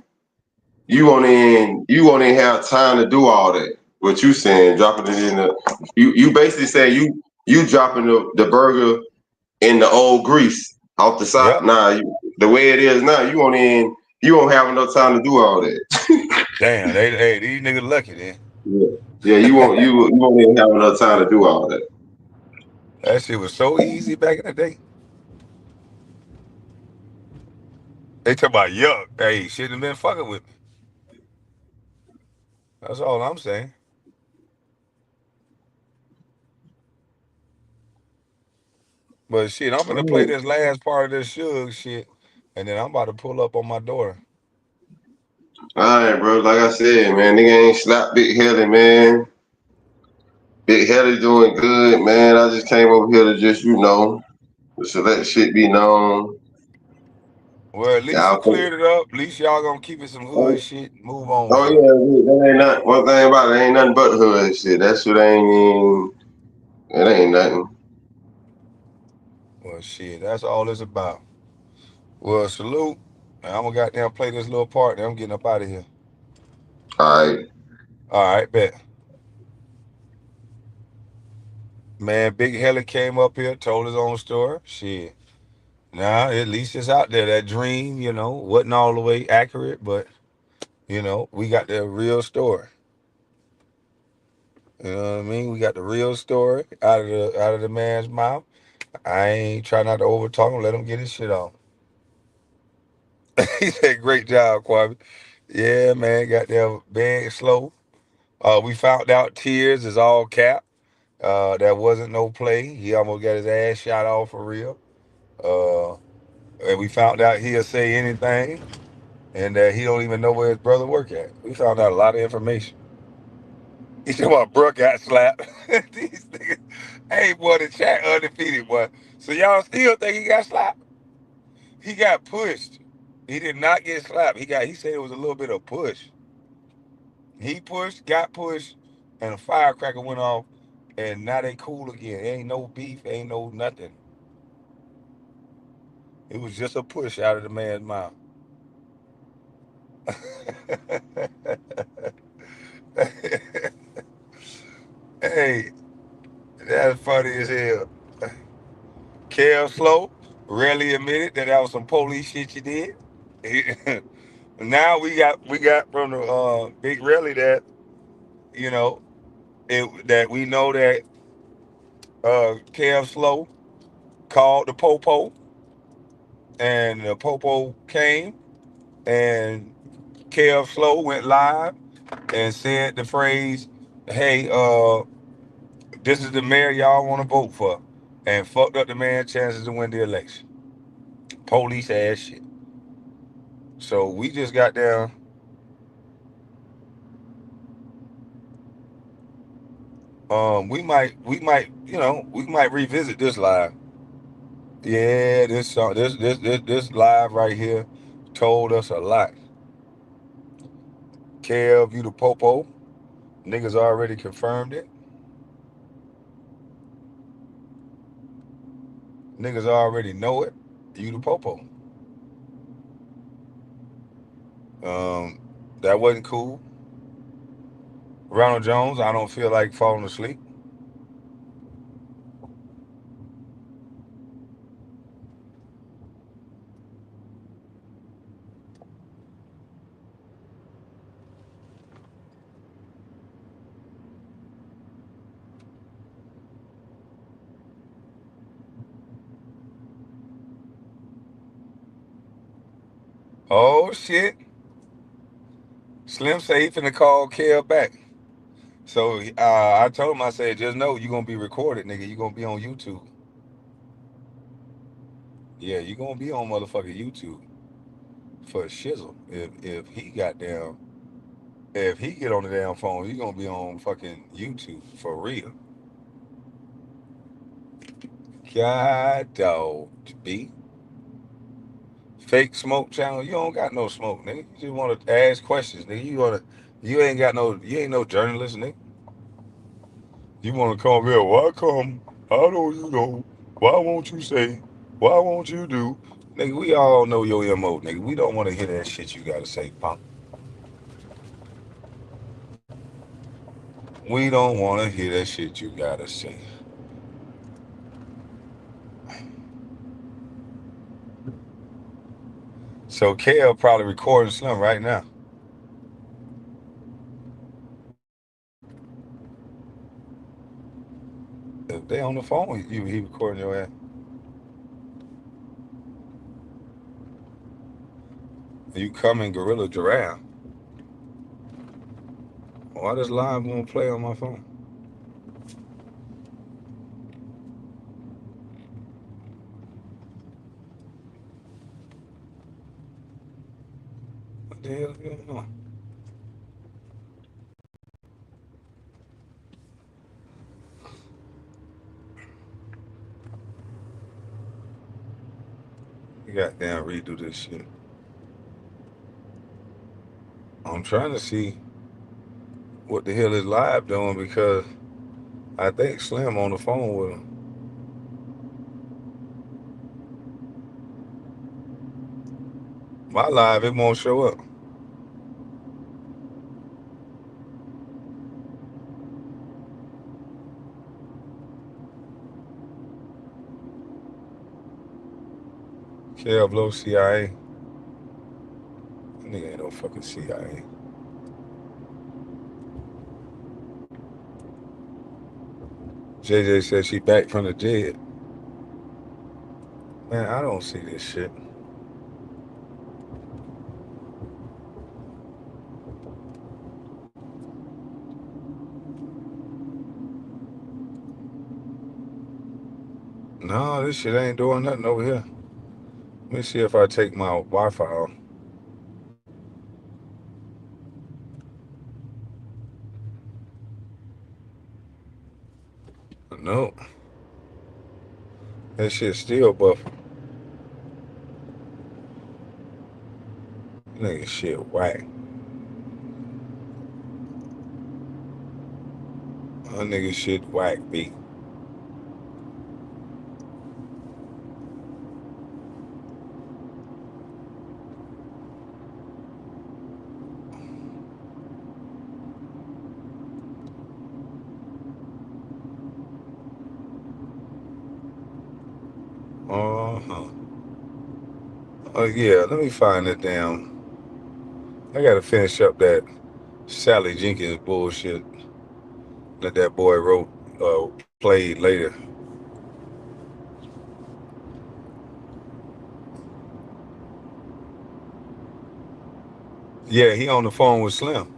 F: you won't even have time to do all that. What you saying? Dropping it in the you basically saying you dropping the burger in the old grease off the side.
A: Yep.
F: Nah, the way it is now, you won't have enough time to do all that.
A: Damn. These niggas lucky then.
F: Yeah, yeah, you won't even have enough time to do all that.
A: That shit was so easy back in the day. They talk about yuck. Hey, shouldn't have been fucking with me. That's all I'm saying. But shit, I'm gonna play
F: All
A: this last part of this Suge shit, and then I'm about to pull up on my daughter.
F: right, bro. Like I said, man, nigga ain't slap Big Helly, man. Big Helly doing good, man. I just came over here to just, just to let shit be known.
A: Well, at least you
F: Y'all think,
A: cleared it up. At least y'all gonna keep it some hood
F: oh,
A: shit. And move on
F: oh
A: from it.
F: yeah, that ain't not one thing about it. Ain't nothing but hood shit. That shit ain't even. It ain't nothing.
A: Well, shit, that's all it's about. Well, salute. And I'm gonna goddamn play this little part. And I'm getting up out of here.
F: All right.
A: All right, bet. Man, Big Helly came up here, told his own story. Shit. Now, at least it's out there. That dream, wasn't all the way accurate, but we got the real story. You know what I mean? We got the real story out of the man's mouth. I ain't trying not to overtalk him. Let him get his shit off. He said, "Great job, Kwame." Yeah, man. Got there bang slow. We found out tears is all cap. That wasn't no play. He almost got his ass shot off for real. Uh, and we found out he'll say anything, and that he don't even know where his brother work at. We found out a lot of information. He said, "My bro got slapped." These niggas, hey boy, the chat undefeated boy. So y'all still think he got slapped? He got pushed. He did not get slapped. He said it was a little bit of push. He pushed, got pushed, and a firecracker went off, and now they cool again. Ain't no beef, ain't no nothing. It was just a push out of the man's mouth. Hey, that's funny as hell. Kel Slow rarely admitted that was some police shit you did. Now we got from the Big Rally that you know that we know that Kev Slow called the Popo, and the Popo came, and Kev Slow went live and said the phrase, "Hey, this is the mayor y'all want to vote for," and fucked up the man's chances to win the election. Police ass shit. So we just got down. We might revisit this live. Yeah, this song, this live right here told us a lot. Kev, you the Popo. Niggas already confirmed it. Niggas already know it. You the Popo. Um, that wasn't cool. Ronald Jones, I don't feel like falling asleep. Oh shit. Slim say he finna call Kev back. So I told him, I said, just know you gonna be recorded, nigga. You gonna be on YouTube. Yeah, you gonna be on motherfucking YouTube for shizzle. If he get on the damn phone, you gonna be on fucking YouTube for real. God dog, B. Fake smoke channel. You don't got no smoke, nigga. You just wanna ask questions, nigga. You ain't no journalist, nigga. You wanna come here, why come? How do you know? Why won't you say? Why won't you do? Nigga, we all know your MO, nigga. We don't wanna hear that shit you gotta say, punk. We don't wanna hear that shit you gotta say. So Kale probably recording Slim right now. If they on the phone, he recording your ass. You come in Gorilla Giraffe. Why does live won't play on my phone? What the hell is going on? You goddamn redo this shit. I'm trying to see what the hell is live doing because I think Slim on the phone with him. My live, it won't show up. Kev Low CIA. That nigga ain't no fucking CIA. JJ said she back from the dead. Man, I don't see this shit. No, this shit ain't doing nothing over here. Let me see if I take my Wi-Fi off. Nope. That shit still buffering. Nigga shit whack. That nigga shit whack, B. Uh-huh. Oh yeah, let me find that damn. I gotta finish up that Sally Jenkins bullshit. that that boy wrote, played later. Yeah, he on the phone with Slim.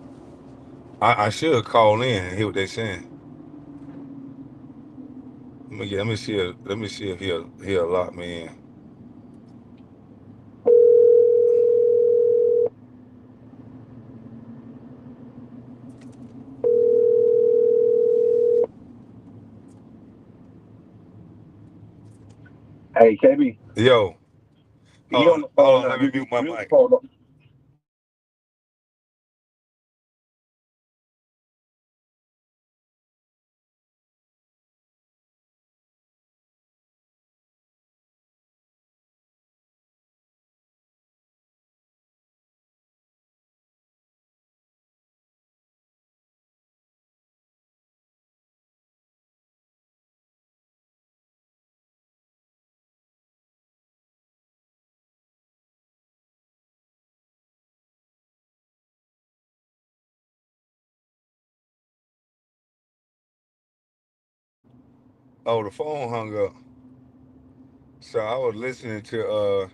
A: I should call in and hear what they saying. Let me see if he'll lock me in.
D: Hey, KB,
A: Yo,
D: he on the
A: hold
D: phone
A: on,
D: now.
A: let me
D: You
A: mute
D: you
A: my
D: mute the
A: mic.
D: phone.
A: Oh, the phone hung up. So I was listening to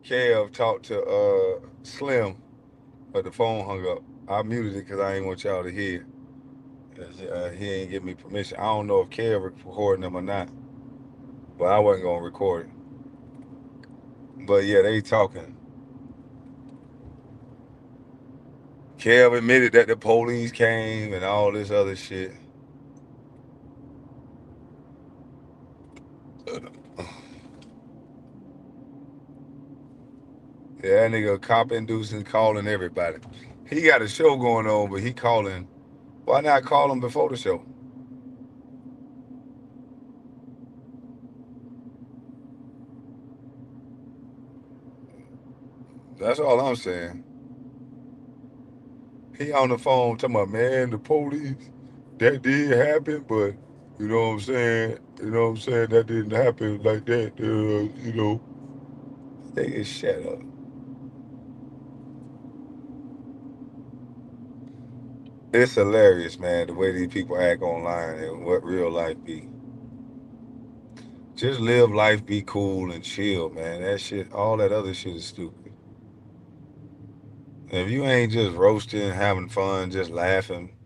A: Kev talk to Slim, but the phone hung up. I muted it because I ain't want y'all to hear. He ain't give me permission. I don't know if Kev recording them or not, but I wasn't gonna record it. But yeah, they talking. Kev admitted that the police came and all this other shit. Yeah, that nigga cop inducing calling everybody. He got a show going on, but he calling. Why not call him before the show? That's all I'm saying. He on the phone talking about, man, the police, that did happen, but you know what I'm saying? You know what I'm saying? That didn't happen like that. You know, they just shut up. It's hilarious, man, the way these people act online and what real life be. Just live life, be cool and chill, man. That shit, all that other shit is stupid. If you ain't just roasting, having fun, just laughing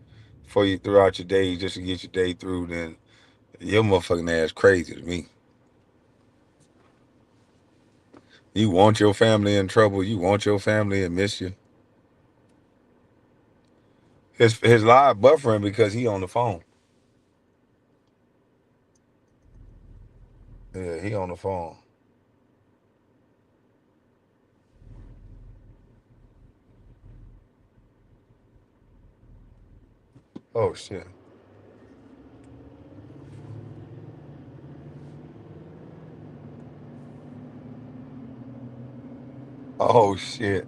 A: for you throughout your day, just to get your day through, then your motherfucking ass crazy to me. You want your family in trouble. You want your family to miss you. His live buffering because he on the phone. Yeah, he on the phone. Oh shit. Oh shit.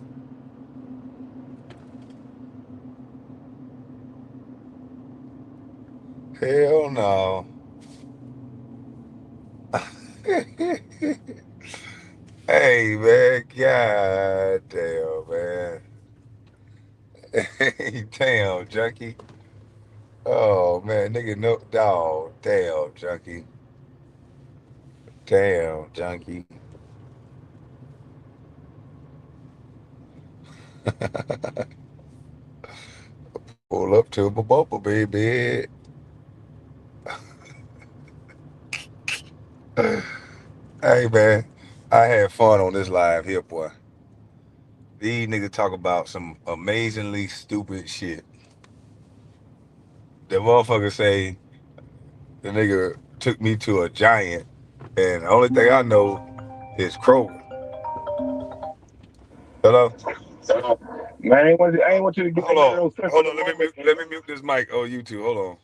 A: Hell no. Hey man, god damn man. Damn, junkie. Oh man, nigga, no dog. Damn, junkie. Damn, junkie. Pull up to my bumper, baby. Hey man, I had fun on this live here, boy. These niggas talk about some amazingly stupid shit. The motherfucker say the nigga took me to a giant, and the only thing I know is Kroger. Hello?
D: Man, I ain't want you to get that girl sense of
A: Hold
D: the
A: on.
D: moment.
A: Let me mute this mic. Oh, you two. Hold on.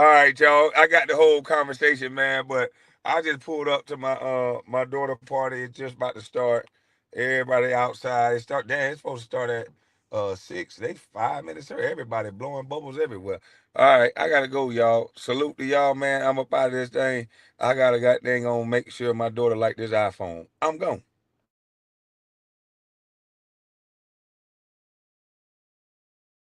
A: All right, y'all. I got the whole conversation, man, but I just pulled up to my daughter party. It's just about to start. Everybody outside. It's supposed to start at 6. They 5 minutes early. Everybody blowing bubbles everywhere. All right, I gotta go, y'all. Salute to y'all, man. I'm up out of this thing. I gotta got dang on make sure my daughter like this iPhone. I'm gone.